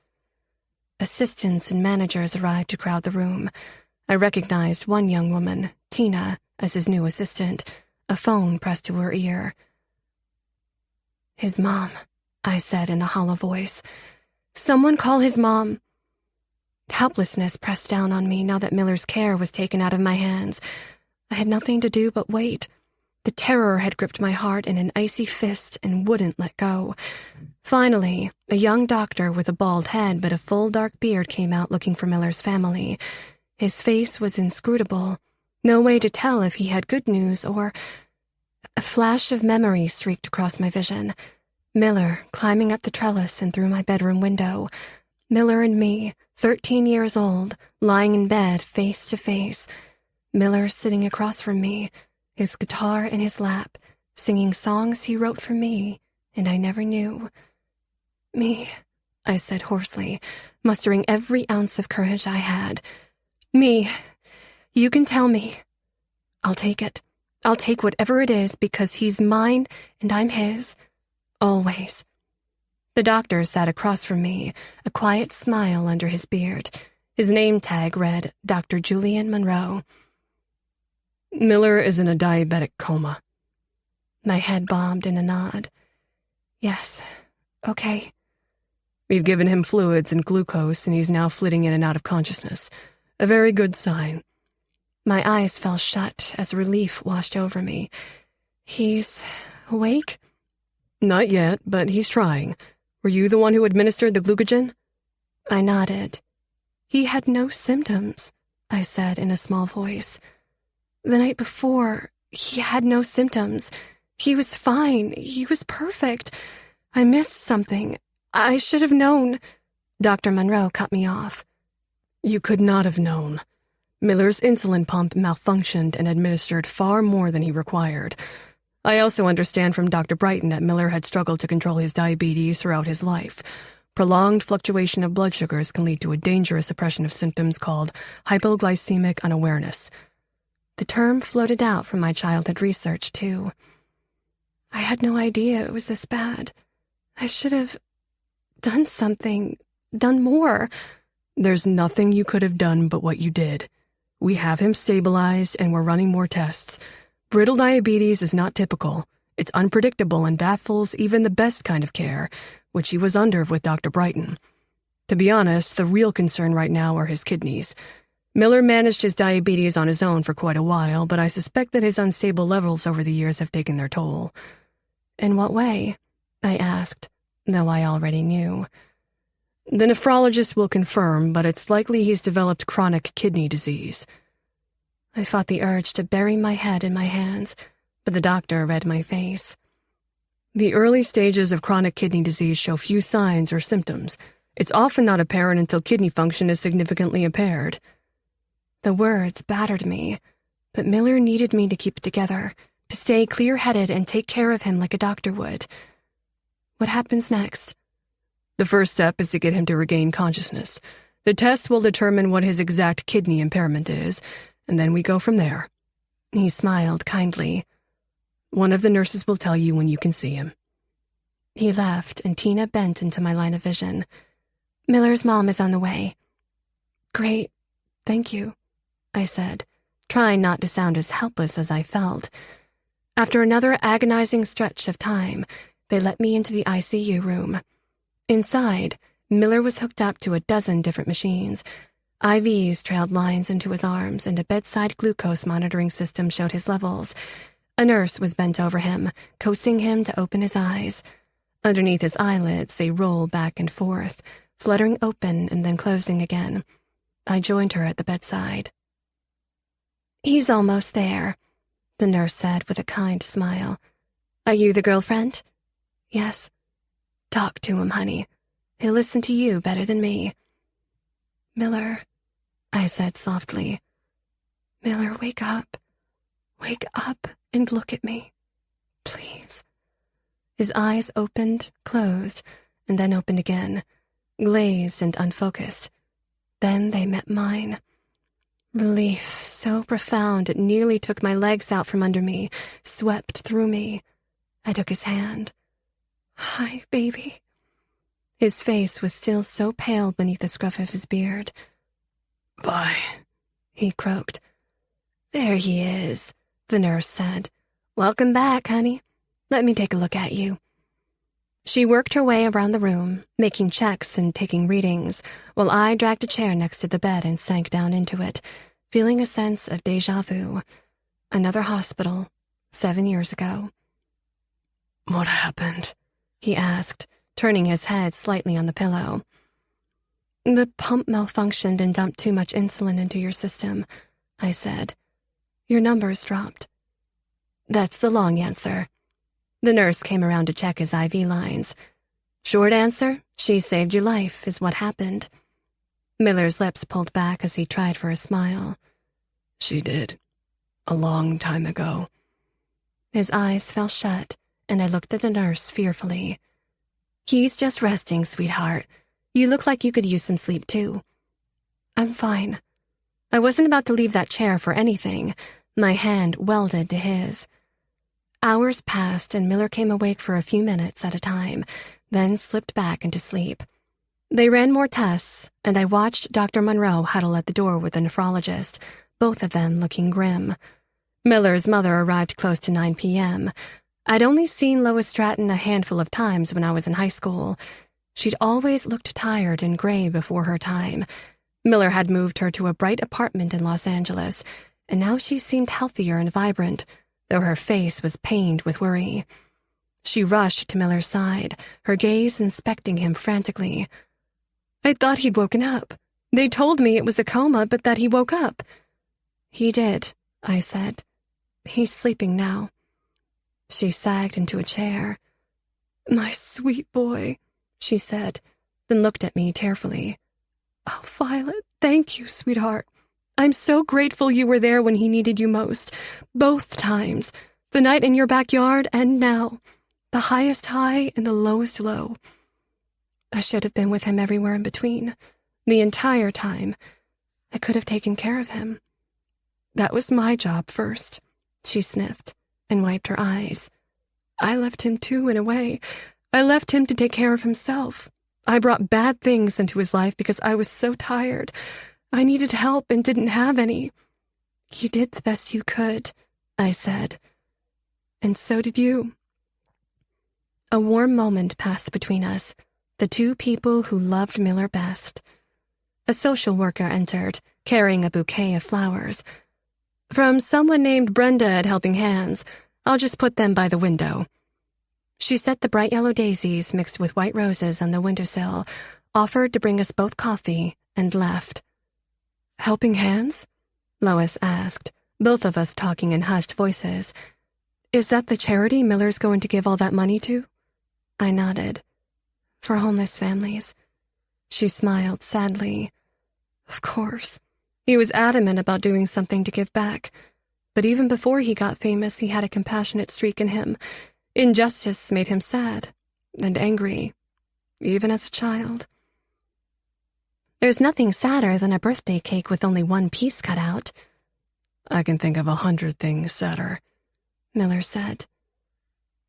Assistants and managers arrived to crowd the room. I recognized one young woman, Tina, as his new assistant, a phone pressed to her ear. "His mom," I said in a hollow voice. "Someone call his mom." Helplessness pressed down on me now that Miller's care was taken out of my hands. I had nothing to do but wait. The terror had gripped my heart in an icy fist and wouldn't let go. Finally, a young doctor with a bald head but a full dark beard came out looking for Miller's family. His face was inscrutable. No way to tell if he had good news or... A flash of memory streaked across my vision. Miller climbing up the trellis and through my bedroom window. Miller and me, 13 years old, lying in bed face to face. Miller sitting across from me, his guitar in his lap, singing songs he wrote for me, and I never knew. "Me," I said hoarsely, mustering every ounce of courage I had. "Me. You can tell me. I'll take it. I'll take whatever it is because he's mine and I'm his. Always." The doctor sat across from me, a quiet smile under his beard. His name tag read Dr. Julian Monroe. "Miller is in a diabetic coma." My head bobbed in a nod. "Yes, okay." "We've given him fluids and glucose, and he's now flitting in and out of consciousness. A very good sign." My eyes fell shut as relief washed over me. "He's awake?" "Not yet, but he's trying. Were you the one who administered the glucogen?" I nodded. "He had no symptoms," I said in a small voice. "The night before, he had no symptoms. He was fine. He was perfect. I missed something. I should have known." Dr. Monroe cut me off. "You could not have known. Miller's insulin pump malfunctioned and administered far more than he required. I also understand from Dr. Brighton that Miller had struggled to control his diabetes throughout his life. Prolonged fluctuation of blood sugars can lead to a dangerous suppression of symptoms called hypoglycemic unawareness." The term floated out from my childhood research, too. I had no idea it was this bad. I should have done something, done more. "There's nothing you could have done but what you did. We have him stabilized and we're running more tests. Brittle diabetes is not typical. It's unpredictable and baffles even the best kind of care, which he was under with Dr. Brighton. To be honest, the real concern right now are his kidneys. Miller managed his diabetes on his own for quite a while, but I suspect that his unstable levels over the years have taken their toll." "In what way?" I asked, though I already knew. "The nephrologist will confirm, but it's likely he's developed chronic kidney disease." I fought the urge to bury my head in my hands, but the doctor read my face. "The early stages of chronic kidney disease show few signs or symptoms. It's often not apparent until kidney function is significantly impaired." The words battered me, but Miller needed me to keep it together, to stay clear-headed and take care of him like a doctor would. What happens next? The first step is to get him to regain consciousness. The tests will determine what his exact kidney impairment is, and then we go from there. He smiled kindly. One of the nurses will tell you when you can see him. He left, and Tina bent into my line of vision. Miller's mom is on the way. Great, thank you, I said, trying not to sound as helpless as I felt. After another agonizing stretch of time, they let me into the ICU room. Inside, Miller was hooked up to a dozen different machines. IVs trailed lines into his arms, and a bedside glucose monitoring system showed his levels. A nurse was bent over him, coaxing him to open his eyes. Underneath his eyelids, they rolled back and forth, fluttering open and then closing again. I joined her at the bedside. He's almost there, the nurse said with a kind smile. Are you the girlfriend? Yes. Talk to him, honey. He'll listen to you better than me. Miller, I said softly. Miller, wake up. Wake up and look at me. Please. His eyes opened, closed, and then opened again, glazed and unfocused. Then they met mine. Relief so profound it nearly took my legs out from under me, swept through me. I took his hand. Hi, baby. His face was still so pale beneath the scruff of his beard. Bye, he croaked. There he is, the nurse said. Welcome back, honey. Let me take a look at you. She worked her way around the room, making checks and taking readings, while I dragged a chair next to the bed and sank down into it, feeling a sense of déjà vu. Another hospital, 7 years ago. What happened? He asked, turning his head slightly on the pillow. The pump malfunctioned and dumped too much insulin into your system, I said. Your numbers dropped. That's the long answer. The nurse came around to check his IV lines. Short answer, she saved your life, is what happened. Miller's lips pulled back as he tried for a smile. She did. A long time ago. His eyes fell shut, and I looked at the nurse fearfully. He's just resting, sweetheart. You look like you could use some sleep, too. I'm fine. I wasn't about to leave that chair for anything. My hand welded to his. Hours passed, and Miller came awake for a few minutes at a time, then slipped back into sleep. They ran more tests, and I watched Dr. Monroe huddle at the door with a nephrologist, both of them looking grim. Miller's mother arrived close to 9 p.m. I'd only seen Lois Stratton a handful of times when I was in high school. She'd always looked tired and gray before her time. Miller had moved her to a bright apartment in Los Angeles, and now she seemed healthier and vibrant, though her face was pained with worry. She rushed to Miller's side, her gaze inspecting him frantically. I thought he'd woken up. They told me it was a coma, but that he woke up. He did, I said. He's sleeping now. She sagged into a chair. My sweet boy, she said, then looked at me tearfully. Oh, Violet, thank you, sweetheart. I'm so grateful you were there when he needed you most. Both times. The night in your backyard and now. The highest high and the lowest low. I should have been with him everywhere in between. The entire time. I could have taken care of him. That was my job first, she sniffed and wiped her eyes. I left him too, in a way. I left him to take care of himself. I brought bad things into his life because I was so tired. I needed help and didn't have any. You did the best you could, I said. And so did you. A warm moment passed between us, the two people who loved Miller best. A social worker entered, carrying a bouquet of flowers. From someone named Brenda at Helping Hands. I'll just put them by the window. She set the bright yellow daisies mixed with white roses on the windowsill, offered to bring us both coffee, and left. Helping Hands? Lois asked, both of us talking in hushed voices. Is that the charity Miller's going to give all that money to? I nodded. For homeless families. She smiled sadly. Of course. He was adamant about doing something to give back. But even before he got famous, he had a compassionate streak in him. Injustice made him sad and angry, even as a child. There's nothing sadder than a birthday cake with only one piece cut out. I can think of 100 things sadder, Miller said.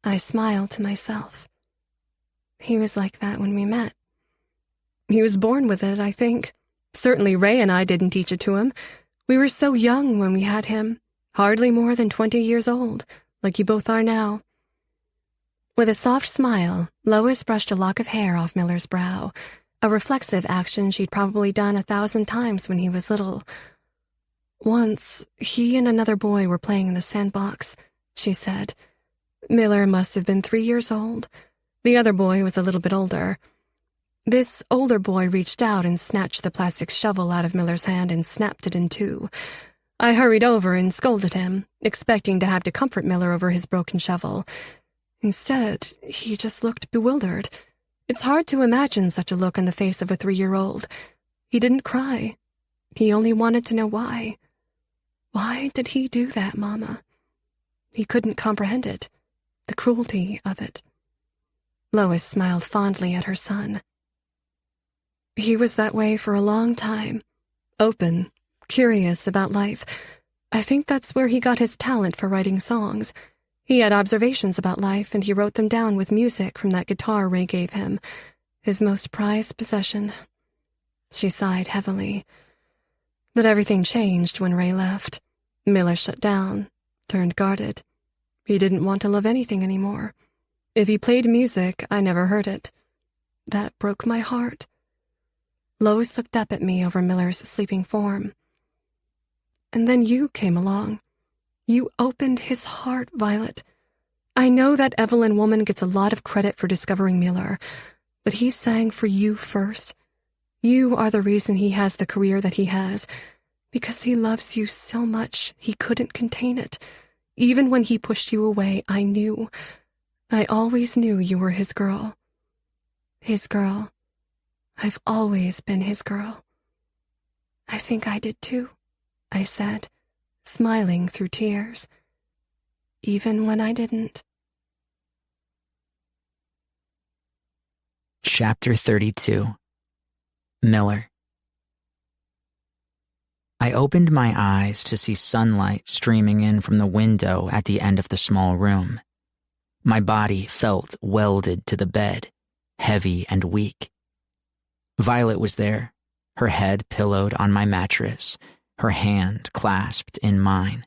I smiled to myself. He was like that when we met. He was born with it, I think. Certainly Ray and I didn't teach it to him. We were so young when we had him, hardly more than 20 years old, like you both are now. With a soft smile, Lois brushed a lock of hair off Miller's brow, a reflexive action she'd probably done 1,000 times when he was little. Once, he and another boy were playing in the sandbox, she said. Miller must have been 3 years old. The other boy was a little bit older. This older boy reached out and snatched the plastic shovel out of Miller's hand and snapped it in two. I hurried over and scolded him, expecting to have to comfort Miller over his broken shovel. Instead, he just looked bewildered. It's hard to imagine such a look on the face of a 3-year-old. He didn't cry. He only wanted to know why. Why did he do that, Mama? He couldn't comprehend it, the cruelty of it. Lois smiled fondly at her son. He was that way for a long time, open, curious about life. I think that's where he got his talent for writing songs. He had observations about life, and he wrote them down with music from that guitar Ray gave him, his most prized possession. She sighed heavily. But everything changed when Ray left. Miller shut down, turned guarded. He didn't want to love anything anymore. If he played music, I never heard it. That broke my heart. Lois looked up at me over Miller's sleeping form. And then you came along. You opened his heart, Violet. I know that Evelyn woman gets a lot of credit for discovering Miller, but he sang for you first. You are the reason he has the career that he has, because he loves you so much he couldn't contain it. Even when he pushed you away, I knew. I always knew you were his girl. His girl. I've always been his girl. I think I did too, I said, smiling through tears, even when I didn't. Chapter 32. Miller. I opened my eyes to see sunlight streaming in from the window at the end of the small room. My body felt welded to the bed, heavy and weak. Violet was there, her head pillowed on my mattress, her hand clasped in mine.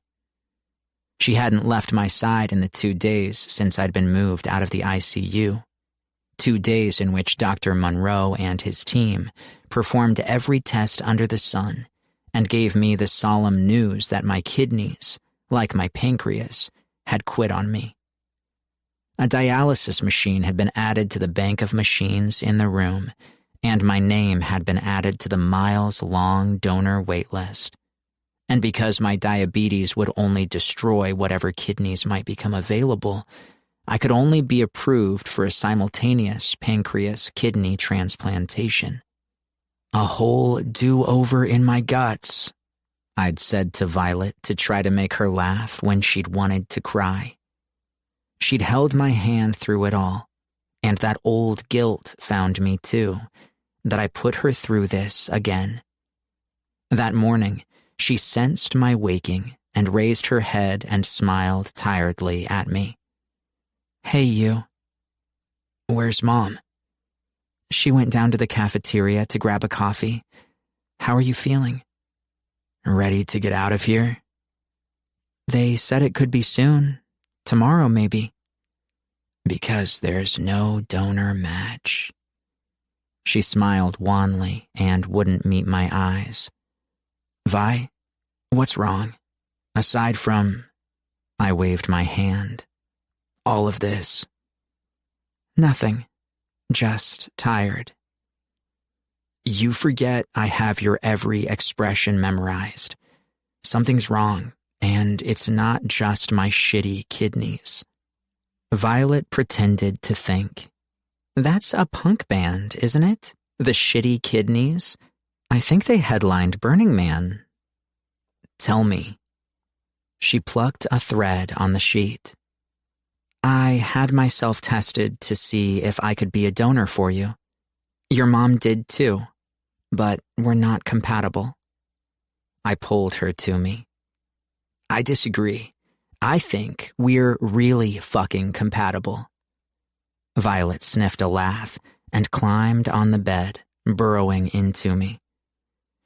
She hadn't left my side in the 2 days since I'd been moved out of the ICU. 2 days in which Dr. Monroe and his team performed every test under the sun and gave me the solemn news that my kidneys, like my pancreas, had quit on me. A dialysis machine had been added to the bank of machines in the room, and my name had been added to the miles-long donor wait list. And because my diabetes would only destroy whatever kidneys might become available, I could only be approved for a simultaneous pancreas-kidney transplantation. A whole do-over in my guts, I'd said to Violet to try to make her laugh when she'd wanted to cry. She'd held my hand through it all, and that old guilt found me too, that I put her through this again. That morning, she sensed my waking and raised her head and smiled tiredly at me. "Hey, you. Where's Mom?" "She went down to the cafeteria to grab a coffee. How are you feeling?" "Ready to get out of here?" "They said it could be soon. Tomorrow, maybe." "Because there's no donor match." She smiled wanly and wouldn't meet my eyes. "Vi, what's wrong? Aside from..." I waved my hand. "All of this." "Nothing. Just tired." "You forget I have your every expression memorized. Something's wrong, and it's not just my shitty kidneys." Violet pretended to think. "That's a punk band, isn't it? The Shitty Kidneys? I think they headlined Burning Man." "Tell me." She plucked a thread on the sheet. I had myself tested to see if I could be a donor for you. Your mom did too, but we're not compatible. I pulled her to me. I disagree. I think we're really fucking compatible. Violet sniffed a laugh and climbed on the bed, burrowing into me.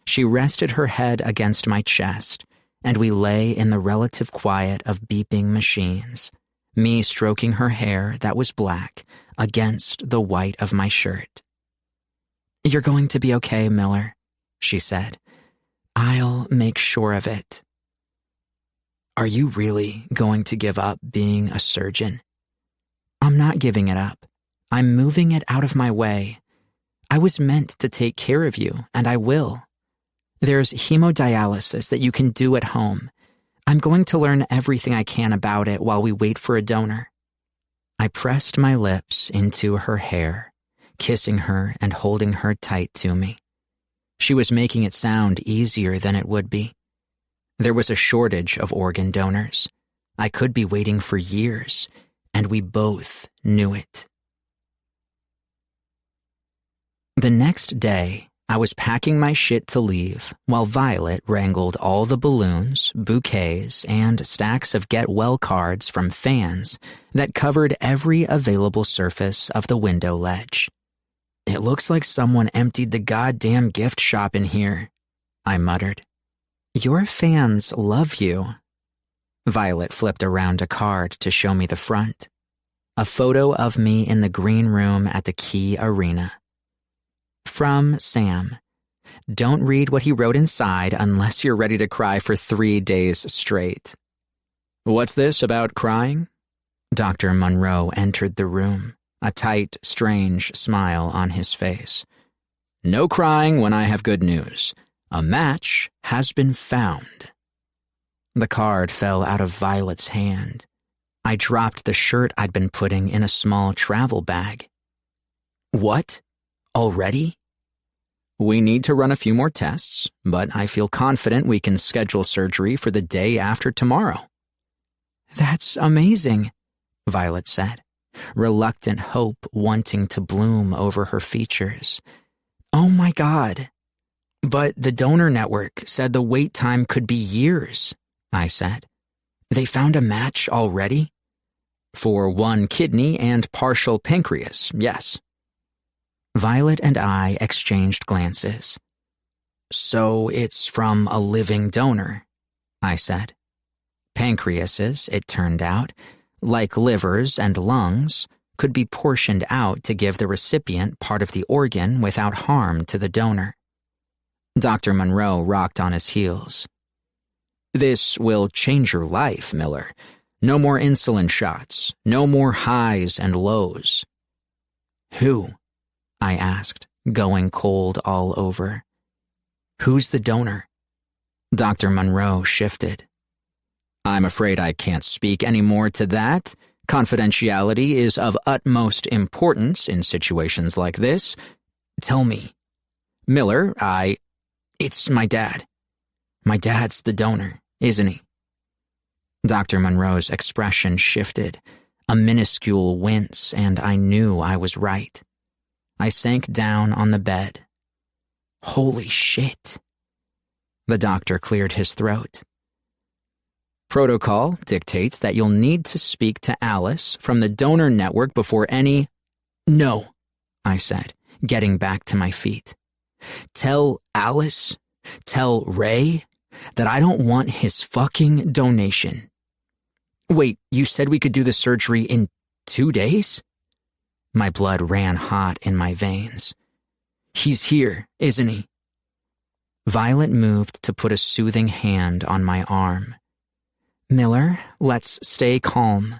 She rested her head against my chest, and we lay in the relative quiet of beeping machines, me stroking her hair that was black against the white of my shirt. You're going to be okay, Miller, she said. I'll make sure of it. Are you really going to give up being a surgeon? I'm not giving it up. I'm moving it out of my way. I was meant to take care of you, and I will. There's hemodialysis that you can do at home. I'm going to learn everything I can about it while we wait for a donor. I pressed my lips into her hair, kissing her and holding her tight to me. She was making it sound easier than it would be. There was a shortage of organ donors. I could be waiting for years, and we both knew it. The next day, I was packing my shit to leave while Violet wrangled all the balloons, bouquets, and stacks of get-well cards from fans that covered every available surface of the window ledge. It looks like someone emptied the goddamn gift shop in here, I muttered. Your fans love you. Violet flipped around a card to show me the front. A photo of me in the green room at the Key Arena. From Sam. Don't read what he wrote inside unless you're ready to cry for 3 days straight. What's this about crying? Dr. Monroe entered the room, a tight, strange smile on his face. No crying when I have good news. A match has been found. The card fell out of Violet's hand. I dropped the shirt I'd been putting in a small travel bag. What? Already? We need to run a few more tests, but I feel confident we can schedule surgery for the day after tomorrow. That's amazing, Violet said, reluctant hope wanting to bloom over her features. Oh my God. But the donor network said the wait time could be years, I said. They found a match already? For 1 kidney and partial pancreas, yes. Violet and I exchanged glances. So it's from a living donor, I said. Pancreases, it turned out, like livers and lungs, could be portioned out to give the recipient part of the organ without harm to the donor. Dr. Monroe rocked on his heels. This will change your life, Miller. No more insulin shots, no more highs and lows. Who? I asked, going cold all over. Who's the donor? Dr. Monroe shifted. I'm afraid I can't speak any more to that. Confidentiality is of utmost importance in situations like this. Tell me. Miller, It's my dad. My dad's the donor, isn't he? Dr. Monroe's expression shifted, a minuscule wince, and I knew I was right. I sank down on the bed. Holy shit. The doctor cleared his throat. Protocol dictates that you'll need to speak to Alice from the donor network before any... No, I said, getting back to my feet. Tell Alice, tell Ray, that I don't want his fucking donation. Wait, you said we could do the surgery in 2 days? My blood ran hot in my veins. He's here, isn't he? Violet moved to put a soothing hand on my arm. Miller, let's stay calm.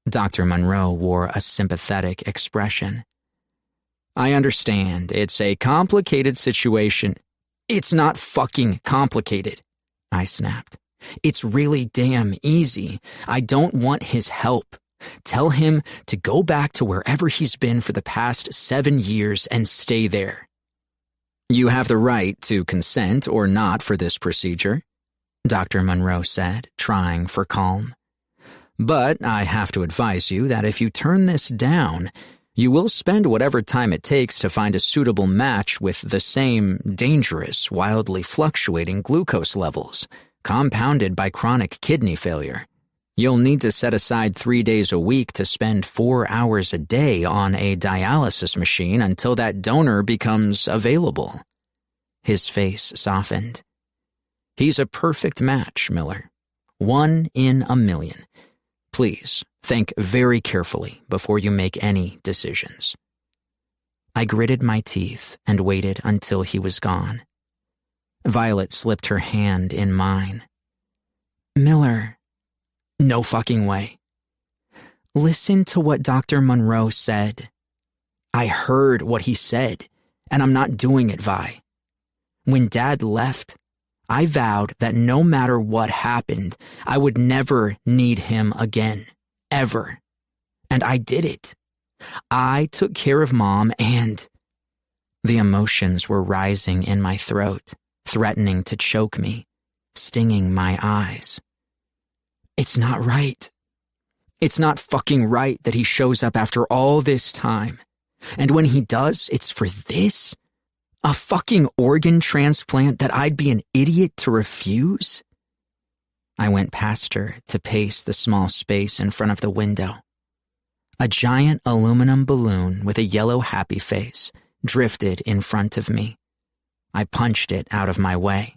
Dr. Monroe wore a sympathetic expression. I understand. It's a complicated situation. It's not fucking complicated, I snapped. It's really damn easy. I don't want his help. Tell him to go back to wherever he's been for the past 7 years and stay there. You have the right to consent or not for this procedure. Dr. Monroe said, trying for calm. But I have to advise you that if you turn this down, you will spend whatever time it takes to find a suitable match with the same dangerous, wildly fluctuating glucose levels, compounded by chronic kidney failure. You'll need to set aside 3 days a week to spend 4 hours a day on a dialysis machine until that donor becomes available. His face softened. He's a perfect match, Miller. 1 in a million. Please, think very carefully before you make any decisions. I gritted my teeth and waited until he was gone. Violet slipped her hand in mine. Miller. No fucking way. Listen to what Dr. Monroe said. I heard what he said, and I'm not doing it, Vi. When Dad left, I vowed that no matter what happened, I would never need him again, ever. And I did it. I took care of Mom and... The emotions were rising in my throat, threatening to choke me, stinging my eyes. It's not right. It's not fucking right that he shows up after all this time. And when he does, it's for this? A fucking organ transplant that I'd be an idiot to refuse? I went past her to pace the small space in front of the window. A giant aluminum balloon with a yellow happy face drifted in front of me. I punched it out of my way.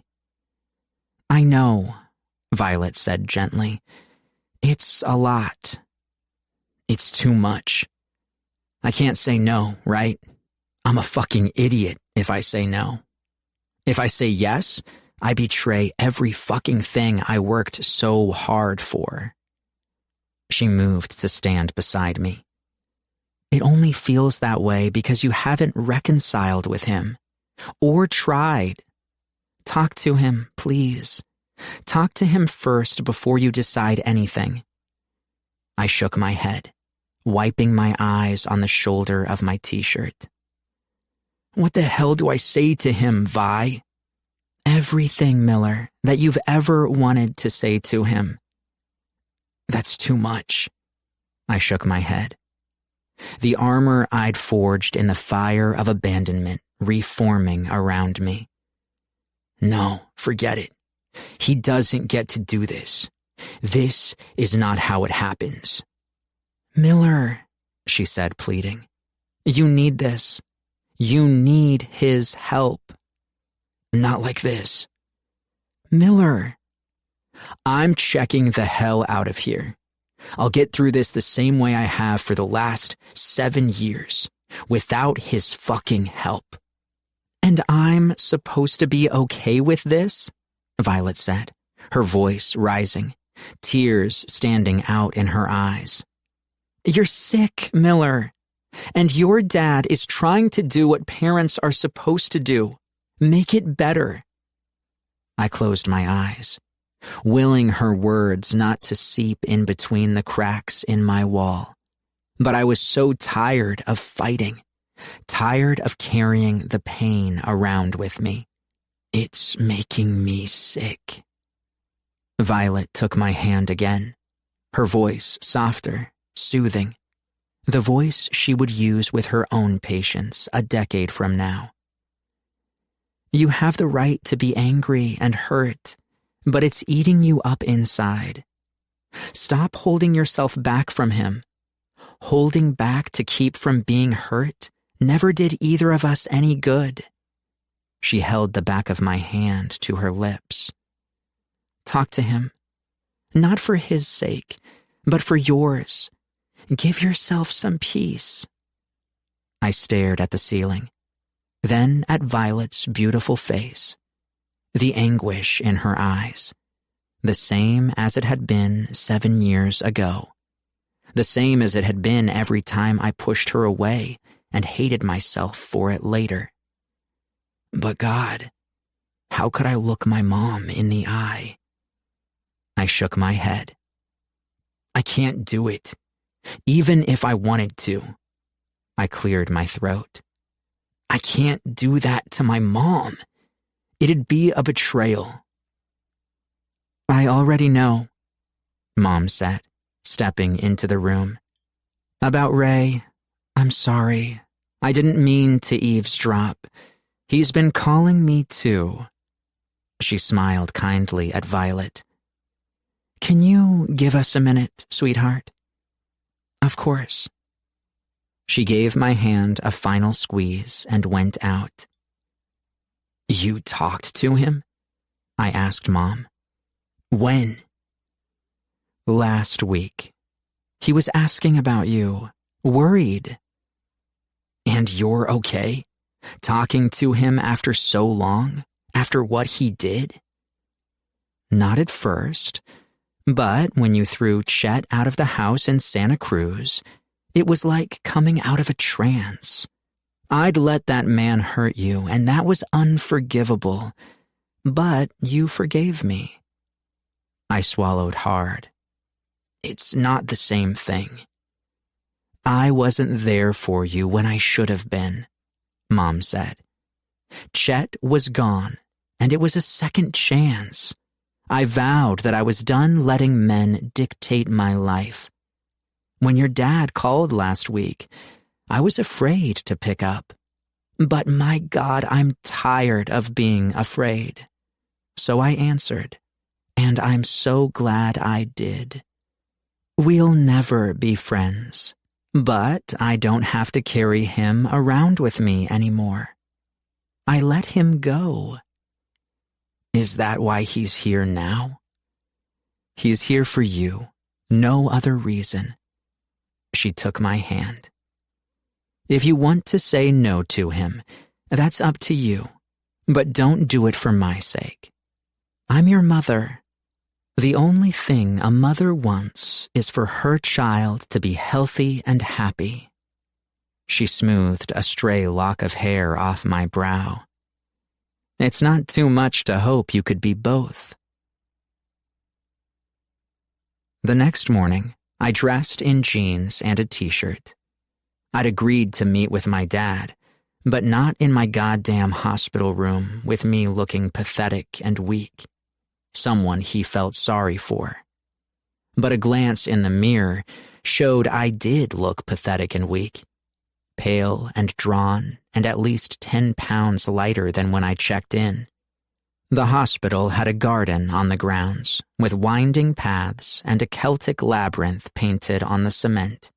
I know, Violet said gently. It's a lot. It's too much. I can't say no, right? I'm a fucking idiot if I say no. If I say yes, I betray every fucking thing I worked so hard for. She moved to stand beside me. It only feels that way because you haven't reconciled with him. Or tried. Talk to him, please. Talk to him first before you decide anything. I shook my head, wiping my eyes on the shoulder of my t-shirt. What the hell do I say to him, Vi? Everything, Miller, that you've ever wanted to say to him. That's too much. I shook my head. The armor I'd forged in the fire of abandonment reforming around me. No, forget it. He doesn't get to do this. This is not how it happens. Miller, she said, pleading. You need this. You need his help. Not like this. Miller. I'm checking the hell out of here. I'll get through this the same way I have for the last 7 years, without his fucking help. And I'm supposed to be okay with this? Violet said, her voice rising, tears standing out in her eyes. You're sick, Miller, and your dad is trying to do what parents are supposed to do. Make it better. I closed my eyes, willing her words not to seep in between the cracks in my wall. But I was so tired of fighting, tired of carrying the pain around with me. It's making me sick. Violet took my hand again, her voice softer, soothing, the voice she would use with her own patients a decade from now. You have the right to be angry and hurt, but it's eating you up inside. Stop holding yourself back from him. Holding back to keep from being hurt never did either of us any good. She held the back of my hand to her lips. Talk to him. Not for his sake, but for yours. Give yourself some peace. I stared at the ceiling, then at Violet's beautiful face, the anguish in her eyes, the same as it had been 7 years ago, the same as it had been every time I pushed her away and hated myself for it later. But God, how could I look my mom in the eye? I shook my head. I can't do it, even if I wanted to. I cleared my throat. I can't do that to my mom. It'd be a betrayal. I already know, Mom said, stepping into the room. About Ray, I'm sorry. I didn't mean to eavesdrop. He's been calling me too. She smiled kindly at Violet. Can you give us a minute, sweetheart? Of course. She gave my hand a final squeeze and went out. You talked to him? I asked Mom. When? Last week. He was asking about you, worried. And you're okay? Talking to him after so long? After what he did? Not at first, but when you threw Chet out of the house in Santa Cruz, it was like coming out of a trance. I'd let that man hurt you, and that was unforgivable. But you forgave me. I swallowed hard. It's not the same thing. I wasn't there for you when I should have been, Mom said. Chet was gone, and it was a second chance. I vowed that I was done letting men dictate my life. When your dad called last week, I was afraid to pick up. But my God, I'm tired of being afraid. So I answered, and I'm so glad I did. We'll never be friends, but I don't have to carry him around with me anymore. I let him go. Is that why he's here now? He's here for you, no other reason. She took my hand. If you want to say no to him, that's up to you, but don't do it for my sake. I'm your mother. The only thing a mother wants is for her child to be healthy and happy. She smoothed a stray lock of hair off my brow. It's not too much to hope you could be both. The next morning, I dressed in jeans and a t-shirt. I'd agreed to meet with my dad, but not in my goddamn hospital room with me looking pathetic and weak. Someone he felt sorry for. But a glance in the mirror showed I did look pathetic and weak. Pale and drawn, and at least 10 pounds lighter than when I checked in. The hospital had a garden on the grounds, with winding paths and a Celtic labyrinth painted on the cement.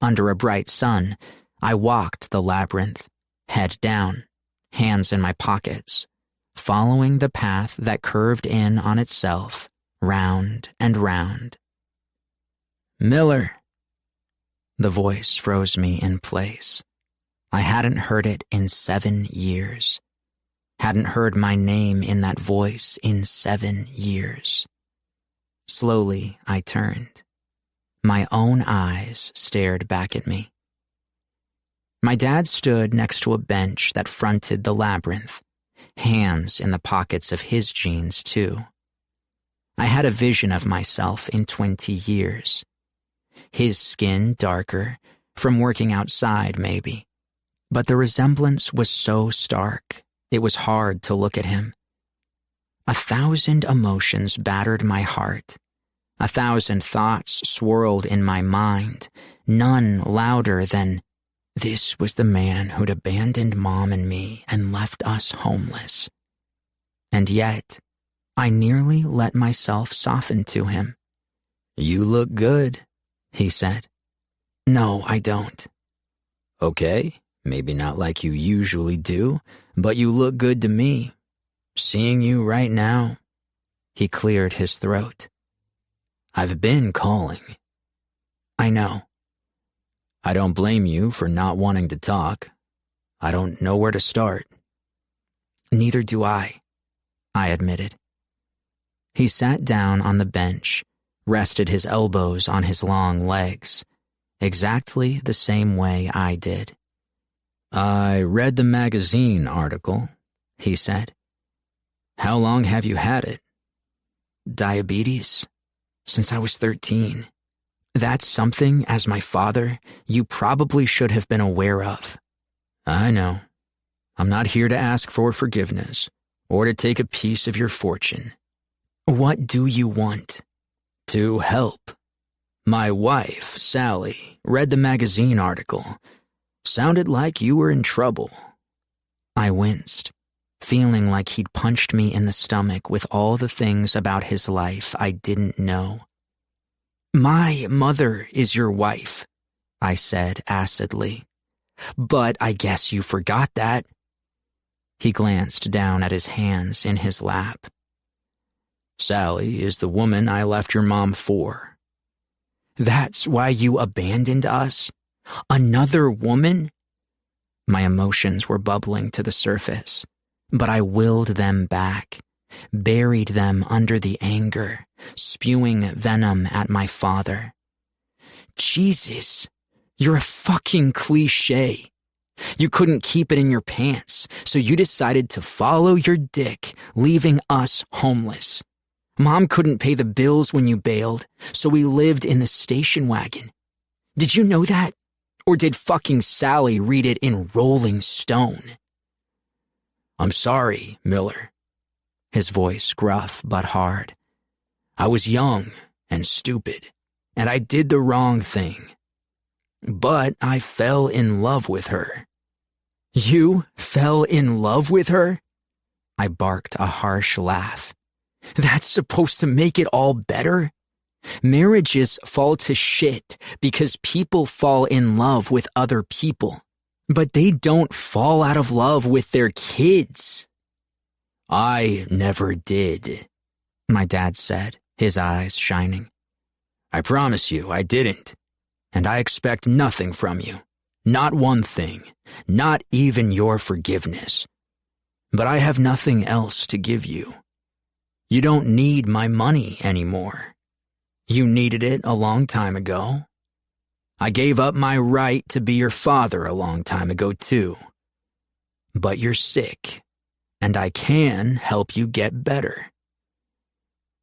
Under a bright sun, I walked the labyrinth, head down, hands in my pockets, following the path that curved in on itself, round and round. Miller. The voice froze me in place. I hadn't heard it in 7 years. Hadn't heard my name in that voice in 7 years. Slowly, I turned. My own eyes stared back at me. My dad stood next to a bench that fronted the labyrinth, hands in the pockets of his jeans, too. I had a vision of myself in 20 years. His skin darker, from working outside maybe. But the resemblance was so stark, it was hard to look at him. 1,000 emotions battered my heart. 1,000 thoughts swirled in my mind, none louder than, this was the man who'd abandoned Mom and me and left us homeless. And yet, I nearly let myself soften to him. You look good, he said. No, I don't. Okay, maybe not like you usually do, but you look good to me. Seeing you right now. He cleared his throat. I've been calling. I know. I don't blame you for not wanting to talk. I don't know where to start. Neither do I admitted. He sat down on the bench, rested his elbows on his long legs, exactly the same way I did. I read the magazine article, he said. How long have you had it? Diabetes. Since I was 13. That's something, as my father, you probably should have been aware of. I know. I'm not here to ask for forgiveness, or to take a piece of your fortune. What do you want? To help. My wife, Sally, read the magazine article. Sounded like you were in trouble. I winced, feeling like he'd punched me in the stomach with all the things about his life I didn't know. My mother is your wife, I said acidly. But I guess you forgot that. He glanced down at his hands in his lap. Sally is the woman I left your mom for. That's why you abandoned us? Another woman? My emotions were bubbling to the surface, but I willed them back, buried them under the anger, spewing venom at my father. Jesus, you're a fucking cliché. You couldn't keep it in your pants, so you decided to follow your dick, leaving us homeless. Mom couldn't pay the bills when you bailed, so we lived in the station wagon. Did you know that? Or did fucking Sally read it in Rolling Stone? I'm sorry, Miller. His voice gruff but hard. I was young and stupid, and I did the wrong thing. But I fell in love with her. You fell in love with her? I barked a harsh laugh. That's supposed to make it all better? Marriages fall to shit because people fall in love with other people, but they don't fall out of love with their kids. I never did, my dad said, his eyes shining. I promise you I didn't, and I expect nothing from you. Not one thing, not even your forgiveness. But I have nothing else to give you. You don't need my money anymore. You needed it a long time ago. I gave up my right to be your father a long time ago, too. But you're sick, and I can help you get better.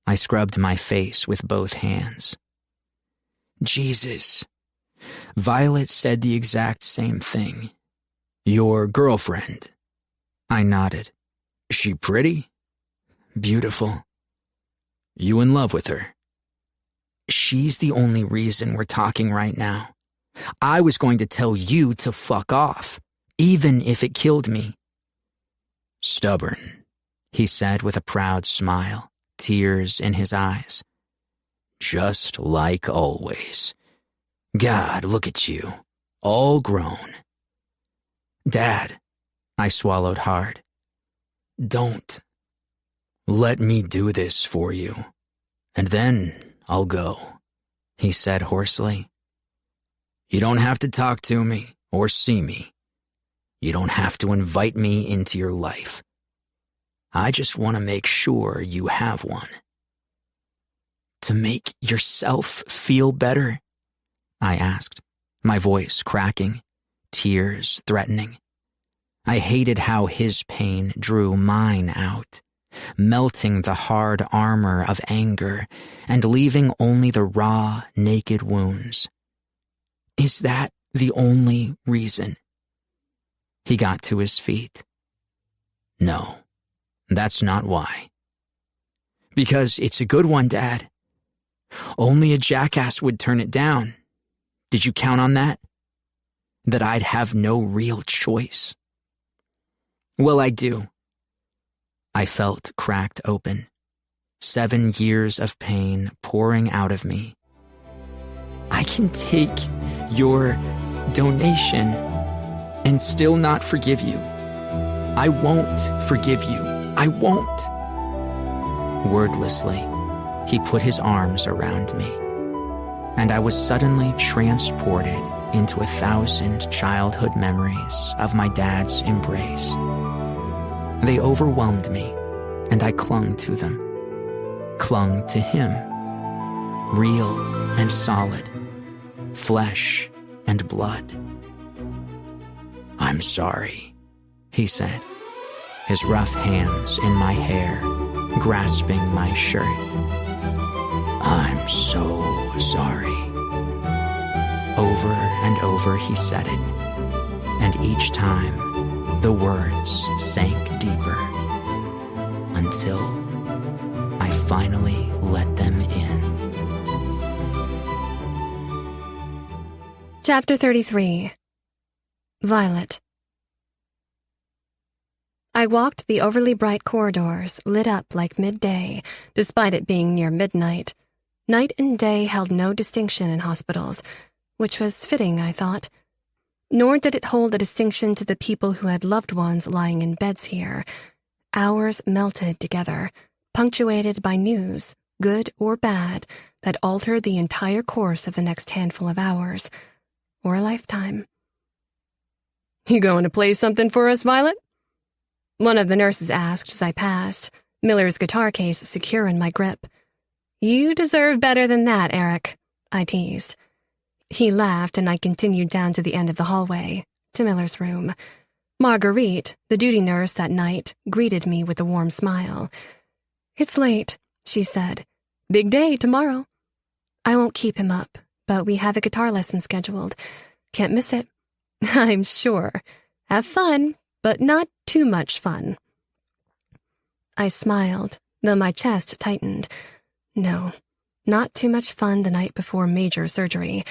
I scrubbed my face with both hands. Jesus. Violet said the exact same thing. Your girlfriend. I nodded. Is she pretty? Beautiful. You in love with her? She's the only reason we're talking right now. I was going to tell you to fuck off, even if it killed me. Stubborn, he said with a proud smile, tears in his eyes. Just like always. God, look at you, all grown. Dad, I swallowed hard. Don't. Let me do this for you, and then I'll go, he said hoarsely. You don't have to talk to me or see me. You don't have to invite me into your life. I just want to make sure you have one. To make yourself feel better? I asked, my voice cracking, tears threatening. I hated how his pain drew mine out, melting the hard armor of anger and leaving only the raw, naked wounds. Is that the only reason? He got to his feet. No, that's not why. Because it's a good one, Dad. Only a jackass would turn it down. Did you count on that? That I'd have no real choice? Well, I do. I felt cracked open, 7 years of pain pouring out of me. I can take your donation and still not forgive you. I won't forgive you. I won't. Wordlessly, he put his arms around me, and I was suddenly transported into 1,000 childhood memories of my dad's embrace. They overwhelmed me, and I clung to them. Clung to him. Real and solid. Flesh and blood. I'm sorry, he said, his rough hands in my hair, grasping my shirt. I'm so sorry. Over and over he said it, and each time the words sank deeper until I finally let them in. Chapter 33. Violet. I walked the overly bright corridors, lit up like midday, despite it being near midnight. Night and day held no distinction in hospitals, which was fitting, I thought. Nor did it hold a distinction to the people who had loved ones lying in beds here. Hours melted together, punctuated by news, good or bad, that altered the entire course of the next handful of hours, or a lifetime. "You going to play something for us, Violet?" One of the nurses asked as I passed, Miller's guitar case secure in my grip. "You deserve better than that, Eric," I teased. He laughed, and I continued down to the end of the hallway, to Miller's room. Marguerite, the duty nurse that night, greeted me with a warm smile. "It's late," she said. "Big day tomorrow." "I won't keep him up, but we have a guitar lesson scheduled. Can't miss it." "I'm sure. Have fun, but not too much fun." I smiled, though my chest tightened. No, not too much fun the night before major surgery.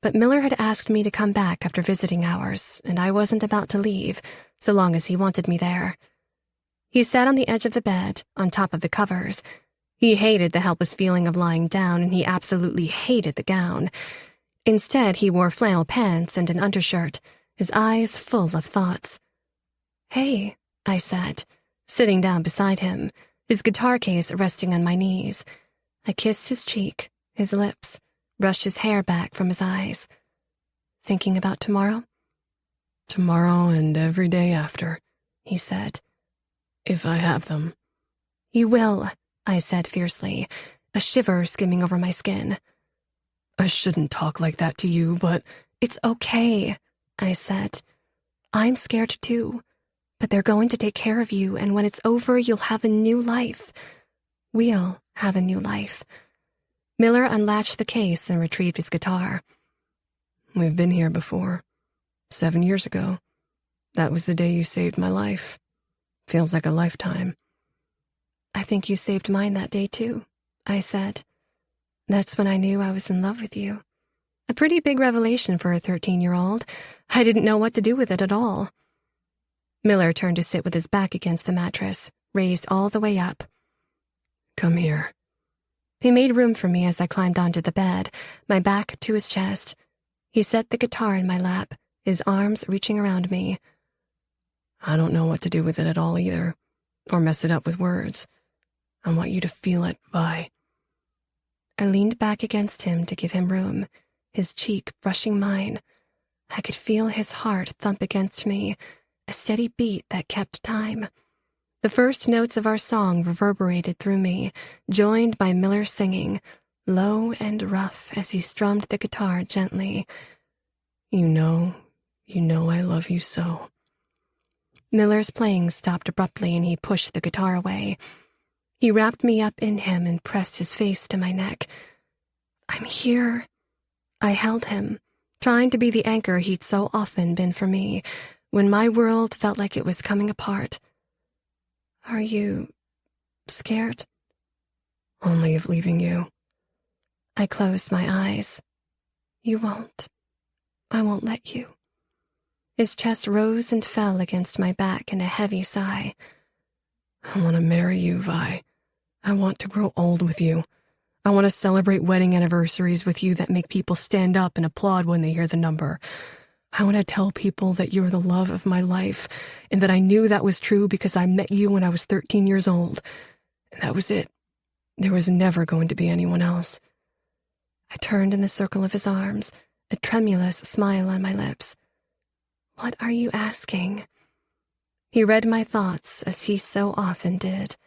But Miller had asked me to come back after visiting hours, and I wasn't about to leave, so long as he wanted me there. He sat on the edge of the bed, on top of the covers. He hated the helpless feeling of lying down, and he absolutely hated the gown. Instead, he wore flannel pants and an undershirt, his eyes full of thoughts. "Hey," I said, sitting down beside him, his guitar case resting on my knees. I kissed his cheek, his lips, brushed his hair back from his eyes. "Thinking about tomorrow?" "Tomorrow and every day after," he said. "If I have them." "You will," I said fiercely, a shiver skimming over my skin. "I shouldn't talk like that to you, but—" "It's okay," I said. "I'm scared too, but they're going to take care of you, and when it's over, you'll have a new life. We'll have a new life." Miller unlatched the case and retrieved his guitar. "We've been here before. 7 years ago. That was the day you saved my life. Feels like a lifetime." "I think you saved mine that day too," I said. "That's when I knew I was in love with you. A pretty big revelation for a 13-year-old. I didn't know what to do with it at all." Miller turned to sit with his back against the mattress, raised all the way up. "Come here." He made room for me as I climbed onto the bed, my back to his chest. He set the guitar in my lap, his arms reaching around me. "I don't know what to do with it at all either, or mess it up with words. I want you to feel it, Vi." I leaned back against him to give him room, his cheek brushing mine. I could feel his heart thump against me, a steady beat that kept time. The first notes of our song reverberated through me, joined by Miller singing, low and rough as he strummed the guitar gently. You know I love you so." Miller's playing stopped abruptly and he pushed the guitar away. He wrapped me up in him and pressed his face to my neck. "I'm here." I held him, trying to be the anchor he'd so often been for me, when my world felt like it was coming apart. "Are you scared?" "Only of leaving you." I closed my eyes. "You won't. I won't let you." His chest rose and fell against my back in a heavy sigh. "I want to marry you, Vi. I want to grow old with you. I want to celebrate wedding anniversaries with you that make people stand up and applaud when they hear the number. I want to tell people that you're the love of my life, and that I knew that was true because I met you when I was 13 years old. And that was it. There was never going to be anyone else." I turned in the circle of his arms, a tremulous smile on my lips. "What are you asking?" He read my thoughts, as he so often did.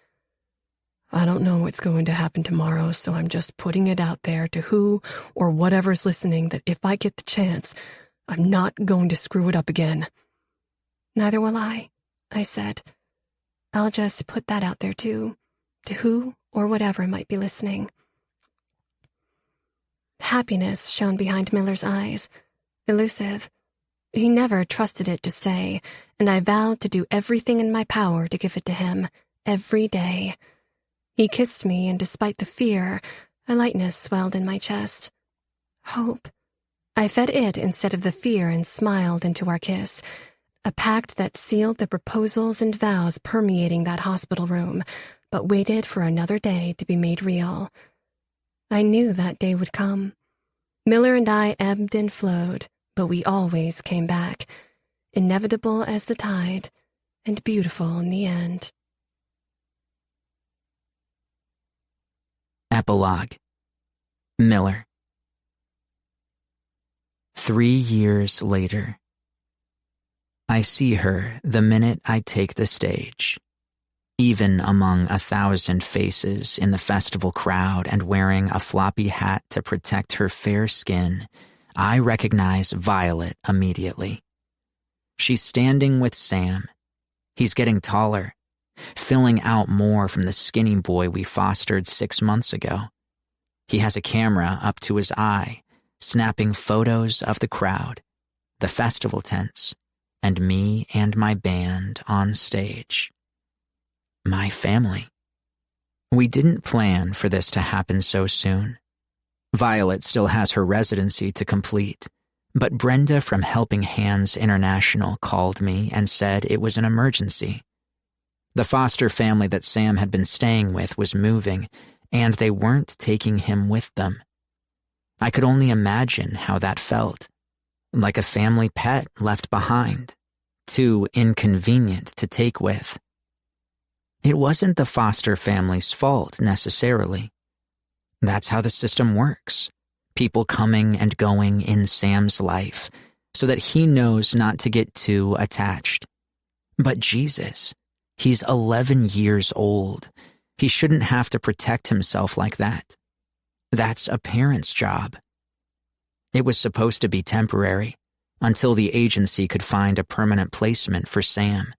"I don't know what's going to happen tomorrow, so I'm just putting it out there to who or whatever's listening that if I get the chance, I'm not going to screw it up again." "Neither will I," I said. "I'll just put that out there too, to who or whatever might be listening." Happiness shone behind Miller's eyes, elusive. He never trusted it to stay, and I vowed to do everything in my power to give it to him, every day. He kissed me, and despite the fear, a lightness swelled in my chest. Hope. I fed it instead of the fear and smiled into our kiss, a pact that sealed the proposals and vows permeating that hospital room, but waited for another day to be made real. I knew that day would come. Miller and I ebbed and flowed, but we always came back, inevitable as the tide, and beautiful in the end. Epilogue. Miller. 3 years later. I see her the minute I take the stage. Even among 1,000 faces in the festival crowd and wearing a floppy hat to protect her fair skin, I recognize Violet immediately. She's standing with Sam. He's getting taller, filling out more from the skinny boy we fostered 6 months ago. He has a camera up to his eye, snapping photos of the crowd, the festival tents, and me and my band on stage. My family. We didn't plan for this to happen so soon. Violet still has her residency to complete, but Brenda from Helping Hands International called me and said it was an emergency. The foster family that Sam had been staying with was moving, and they weren't taking him with them. I could only imagine how that felt, like a family pet left behind, too inconvenient to take with. It wasn't the foster family's fault necessarily. That's how the system works. People coming and going in Sam's life so that he knows not to get too attached. But Jesus, he's 11 years old. He shouldn't have to protect himself like that. That's a parent's job. It was supposed to be temporary, until the agency could find a permanent placement for Sam.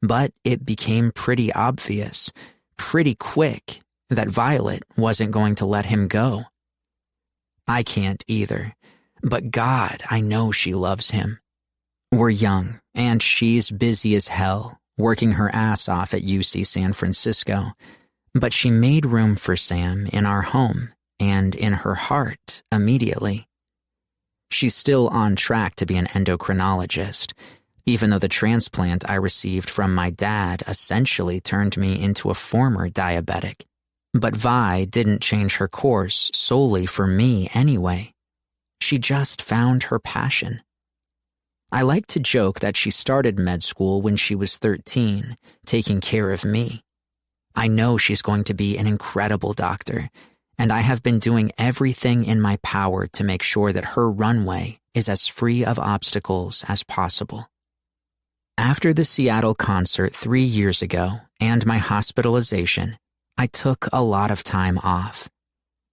But it became pretty obvious, pretty quick, that Violet wasn't going to let him go. I can't either, but God, I know she loves him. We're young, and she's busy as hell, working her ass off at UC San Francisco, but she made room for Sam in our home and in her heart immediately. She's still on track to be an endocrinologist, even though the transplant I received from my dad essentially turned me into a former diabetic. But Vi didn't change her course solely for me anyway. She just found her passion. I like to joke that she started med school when she was 13, taking care of me. I know she's going to be an incredible doctor, and I have been doing everything in my power to make sure that her runway is as free of obstacles as possible. After the Seattle concert 3 years ago and my hospitalization, I took a lot of time off.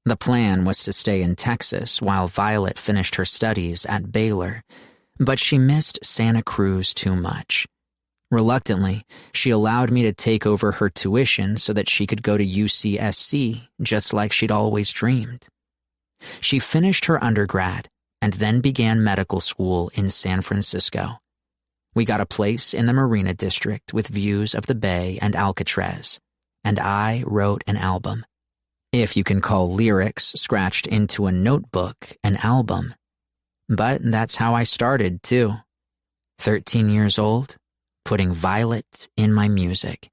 The plan was to stay in Texas while Violet finished her studies at Baylor, but she missed Santa Cruz too much. Reluctantly, she allowed me to take over her tuition so that she could go to UCSC just like she'd always dreamed. She finished her undergrad and then began medical school in San Francisco. We got a place in the Marina District with views of the Bay and Alcatraz, and I wrote an album. If you can call lyrics scratched into a notebook an album. But that's how I started, too. 13 years old, putting Violet in my music.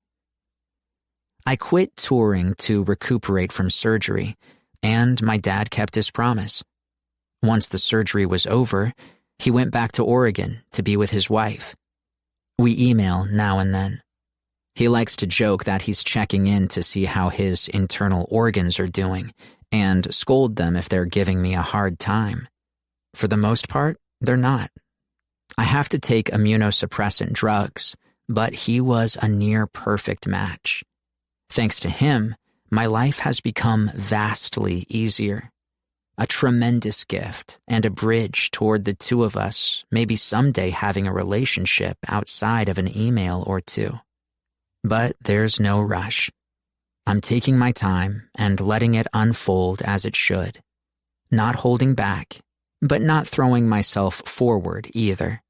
I quit touring to recuperate from surgery, and my dad kept his promise. Once the surgery was over, he went back to Oregon to be with his wife. We email now and then. He likes to joke that he's checking in to see how his internal organs are doing and scold them if they're giving me a hard time. For the most part, they're not. I have to take immunosuppressant drugs, but he was a near-perfect match. Thanks to him, my life has become vastly easier. A tremendous gift and a bridge toward the two of us maybe someday having a relationship outside of an email or two. But there's no rush. I'm taking my time and letting it unfold as it should. Not holding back, but not throwing myself forward either.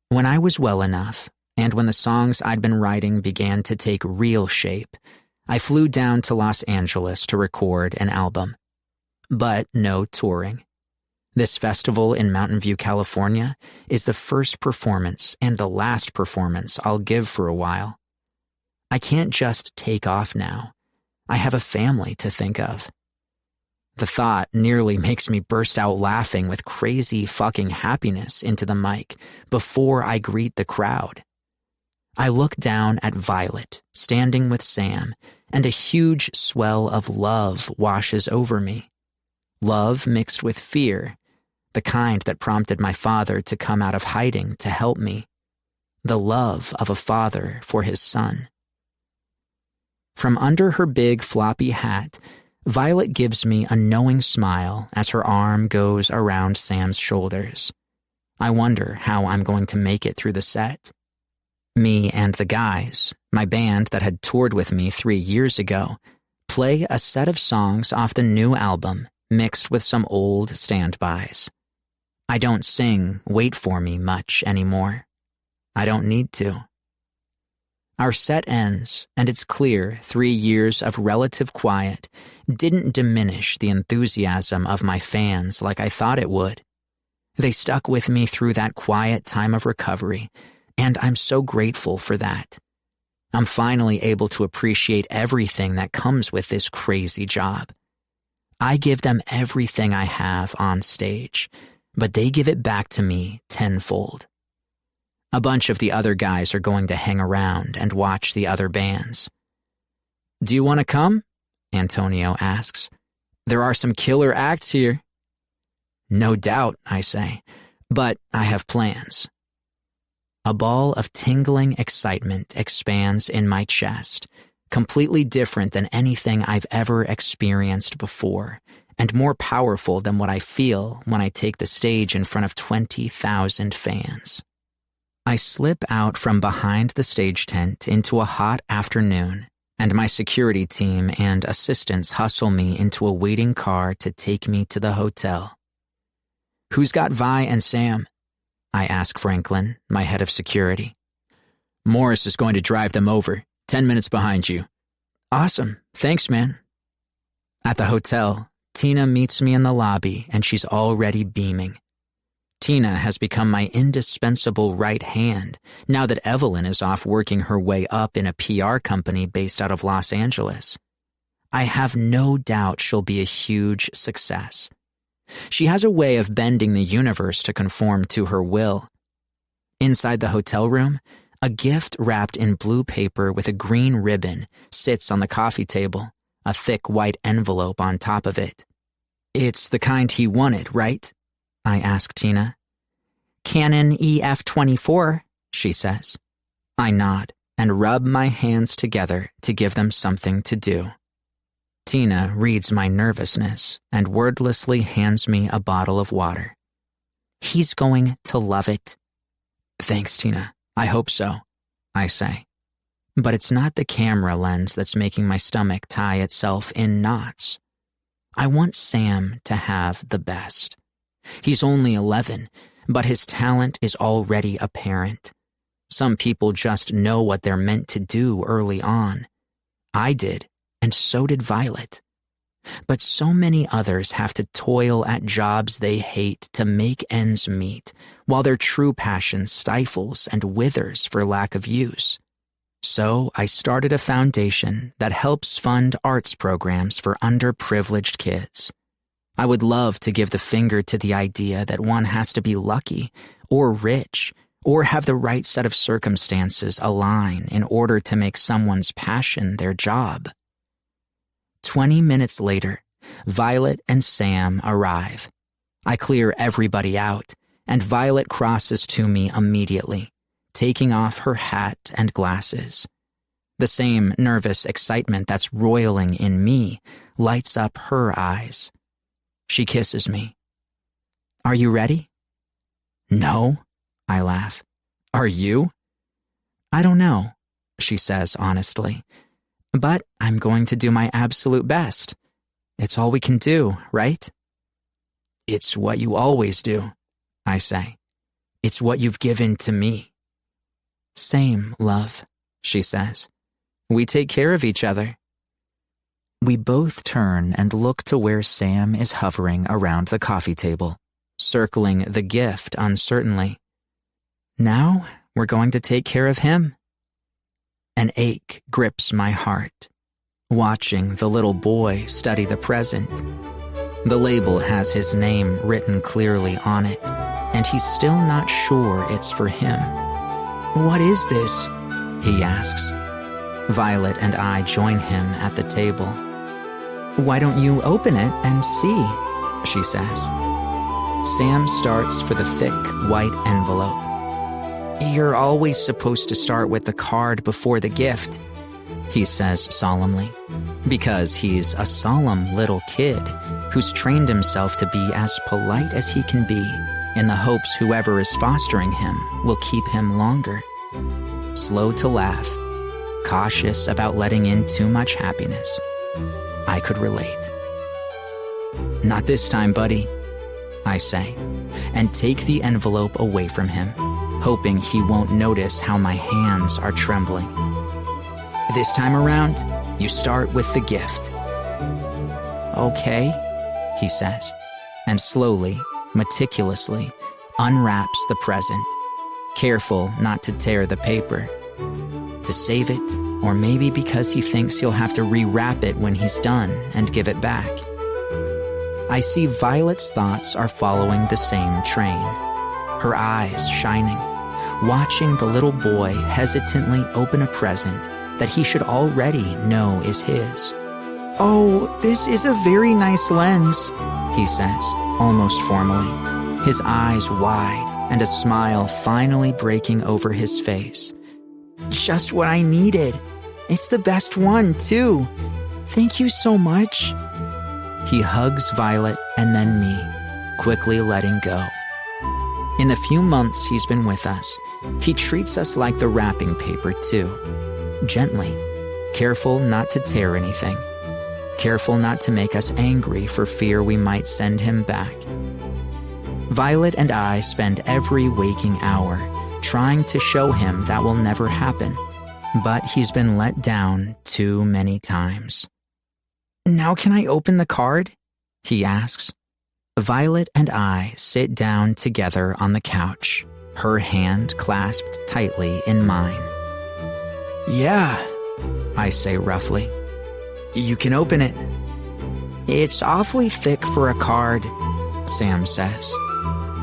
When I was well enough, and when the songs I'd been writing began to take real shape, I flew down to Los Angeles to record an album. But no touring. This festival in Mountain View, California, is the first performance and the last performance I'll give for a while. I can't just take off now. I have a family to think of. The thought nearly makes me burst out laughing with crazy fucking happiness into the mic before I greet the crowd. I look down at Violet, standing with Sam, and a huge swell of love washes over me. Love mixed with fear, the kind that prompted my father to come out of hiding to help me. The love of a father for his son. From under her big floppy hat, Violet gives me a knowing smile as her arm goes around Sam's shoulders. I wonder how I'm going to make it through the set. Me and the guys, my band that had toured with me 3 years ago, play a set of songs off the new album mixed with some old standbys. I don't sing Wait For Me much anymore. I don't need to. Our set ends, and it's clear 3 years of relative quiet didn't diminish the enthusiasm of my fans like I thought it would. They stuck with me through that quiet time of recovery, and I'm so grateful for that. I'm finally able to appreciate everything that comes with this crazy job. I give them everything I have on stage, but they give it back to me tenfold. A bunch of the other guys are going to hang around and watch the other bands. "Do you want to come?" Antonio asks. "There are some killer acts here." "No doubt," I say, "but I have plans." A ball of tingling excitement expands in my chest, completely different than anything I've ever experienced before, and more powerful than what I feel when I take the stage in front of 20,000 fans. I slip out from behind the stage tent into a hot afternoon, and my security team and assistants hustle me into a waiting car to take me to the hotel. "Who's got Vi and Sam?" I ask Franklin, my head of security. "Morris is going to drive them over, 10 minutes behind you." "Awesome. Thanks, man." At the hotel, Tina meets me in the lobby, and she's already beaming. Tina has become my indispensable right hand now that Evelyn is off working her way up in a PR company based out of Los Angeles. I have no doubt she'll be a huge success. She has a way of bending the universe to conform to her will. Inside the hotel room, a gift wrapped in blue paper with a green ribbon sits on the coffee table, a thick white envelope on top of it. "It's the kind he wanted, right?" I ask Tina. "Canon EF-24, she says. I nod and rub my hands together to give them something to do. Tina reads my nervousness and wordlessly hands me a bottle of water. "He's going to love it." "Thanks, Tina. I hope so," I say. But it's not the camera lens that's making my stomach tie itself in knots. I want Sam to have the best. He's only 11, but his talent is already apparent. Some people just know what they're meant to do early on. I did, and so did Violet. But so many others have to toil at jobs they hate to make ends meet, while their true passion stifles and withers for lack of use. So I started a foundation that helps fund arts programs for underprivileged kids. I would love to give the finger to the idea that one has to be lucky or rich or have the right set of circumstances align in order to make someone's passion their job. 20 minutes later, Violet and Sam arrive. I clear everybody out, and Violet crosses to me immediately, taking off her hat and glasses. The same nervous excitement that's roiling in me lights up her eyes. She kisses me. "Are you ready?" "No," I laugh. "Are you?" "I don't know," she says honestly. "But I'm going to do my absolute best. It's all we can do, right?" "It's what you always do," I say. "It's what you've given to me." "Same, love," she says. "We take care of each other. We both turn and look to where Sam is hovering around the coffee table, circling the gift uncertainly. Now we're going to take care of him. An ache grips my heart, watching the little boy study the present. The label has his name written clearly on it, and he's still not sure it's for him. "What is this?" he asks. Violet and I join him at the table. "Why don't you open it and see?" she says. Sam starts for the thick, white envelope. "You're always supposed to start with the card before the gift," he says solemnly, because he's a solemn little kid who's trained himself to be as polite as he can be in the hopes whoever is fostering him will keep him longer. Slow to laugh, cautious about letting in too much happiness. I could relate. "Not this time, buddy," I say, and take the envelope away from him, hoping he won't notice how my hands are trembling. "This time around, you start with the gift." "Okay," he says, and slowly, meticulously, unwraps the present, careful not to tear the paper. To save it, or maybe because he thinks he'll have to rewrap it when he's done and give it back. I see Violet's thoughts are following the same train, her eyes shining, watching the little boy hesitantly open a present that he should already know is his. "Oh, this is a very nice lens," he says, almost formally, his eyes wide and a smile finally breaking over his face. "Just what I needed. It's the best one, too. Thank you so much." He hugs Violet and then me, quickly letting go. In the few months he's been with us, he treats us like the wrapping paper, too. Gently, careful not to tear anything, careful not to make us angry for fear we might send him back. Violet and I spend every waking hour trying to show him that will never happen, but he's been let down too many times. "Now can I open the card?" he asks. Violet and I sit down together on the couch, her hand clasped tightly in mine. "Yeah," I say roughly. "You can open it." "It's awfully thick for a card," Sam says.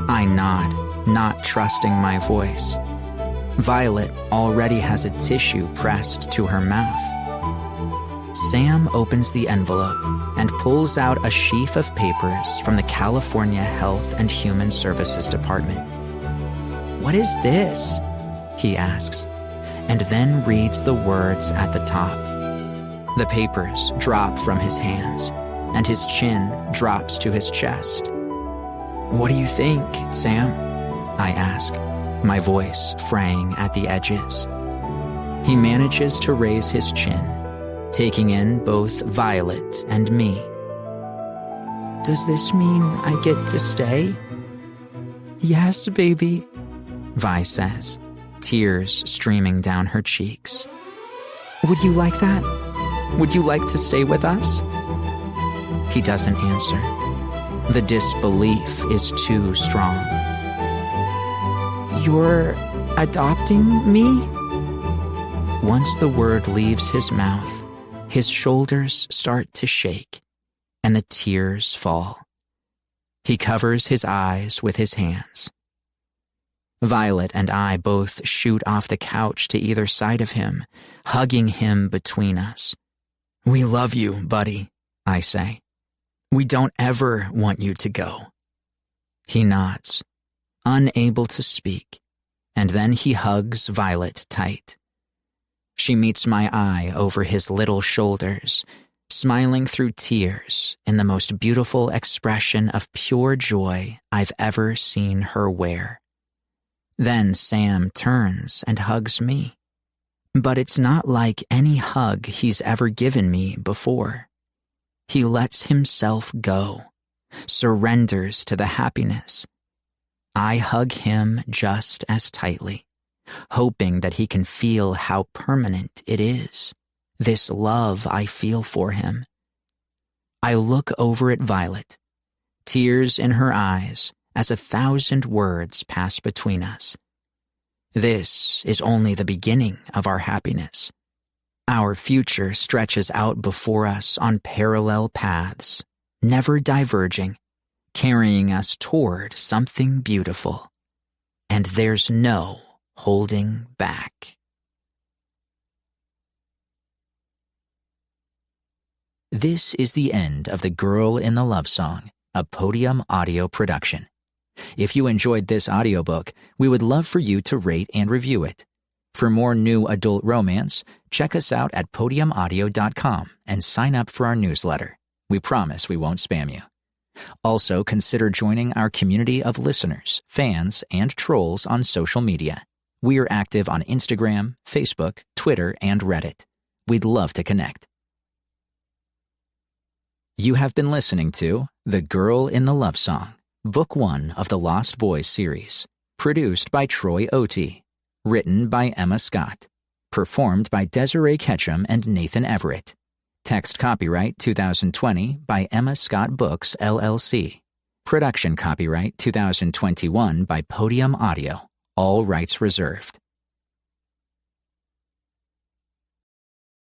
I nod, not trusting my voice. Violet already has a tissue pressed to her mouth. Sam opens the envelope and pulls out a sheaf of papers from the California Health and Human Services Department. "What is this?" he asks, and then reads the words at the top. The papers drop from his hands, and his chin drops to his chest. "What do you think, Sam?" I ask, my voice fraying at the edges. He manages to raise his chin, taking in both Violet and me. "Does this mean I get to stay?" "Yes, baby," Vi says, tears streaming down her cheeks. "Would you like that? Would you like to stay with us?" He doesn't answer. The disbelief is too strong. "You're adopting me?" Once the word leaves his mouth, his shoulders start to shake, and the tears fall. He covers his eyes with his hands. Violet and I both shoot off the couch to either side of him, hugging him between us. "We love you, buddy," I say. "We don't ever want you to go." He nods, unable to speak, and then he hugs Violet tight. She meets my eye over his little shoulders, smiling through tears in the most beautiful expression of pure joy I've ever seen her wear. Then Sam turns and hugs me. But it's not like any hug he's ever given me before. He lets himself go, surrenders to the happiness. I hug him just as tightly, hoping that he can feel how permanent it is, this love I feel for him, I look over at Violet, tears in her eyes as 1,000 words pass between us. This is only the beginning of our happiness. Our future stretches out before us on parallel paths, never diverging, carrying us toward something beautiful. And there's no holding back. This is the end of The Girl in the Love Song, a Podium audio production. If you enjoyed this audiobook, we would love for you to rate and review it. For more new adult romance, check us out at podiumaudio.com and sign up for our newsletter. We promise we won't spam you. Also, consider joining our community of listeners, fans, and trolls on social media. We are active on Instagram, Facebook, Twitter, and Reddit. We'd love to connect. You have been listening to The Girl in the Love Song, Book 1 of the Lost Boys series, produced by Troy Otey, written by Emma Scott, performed by Desiree Ketchum and Nathan Everett. Text copyright 2020 by Emma Scott Books, LLC. Production copyright 2021 by Podium Audio. All rights reserved.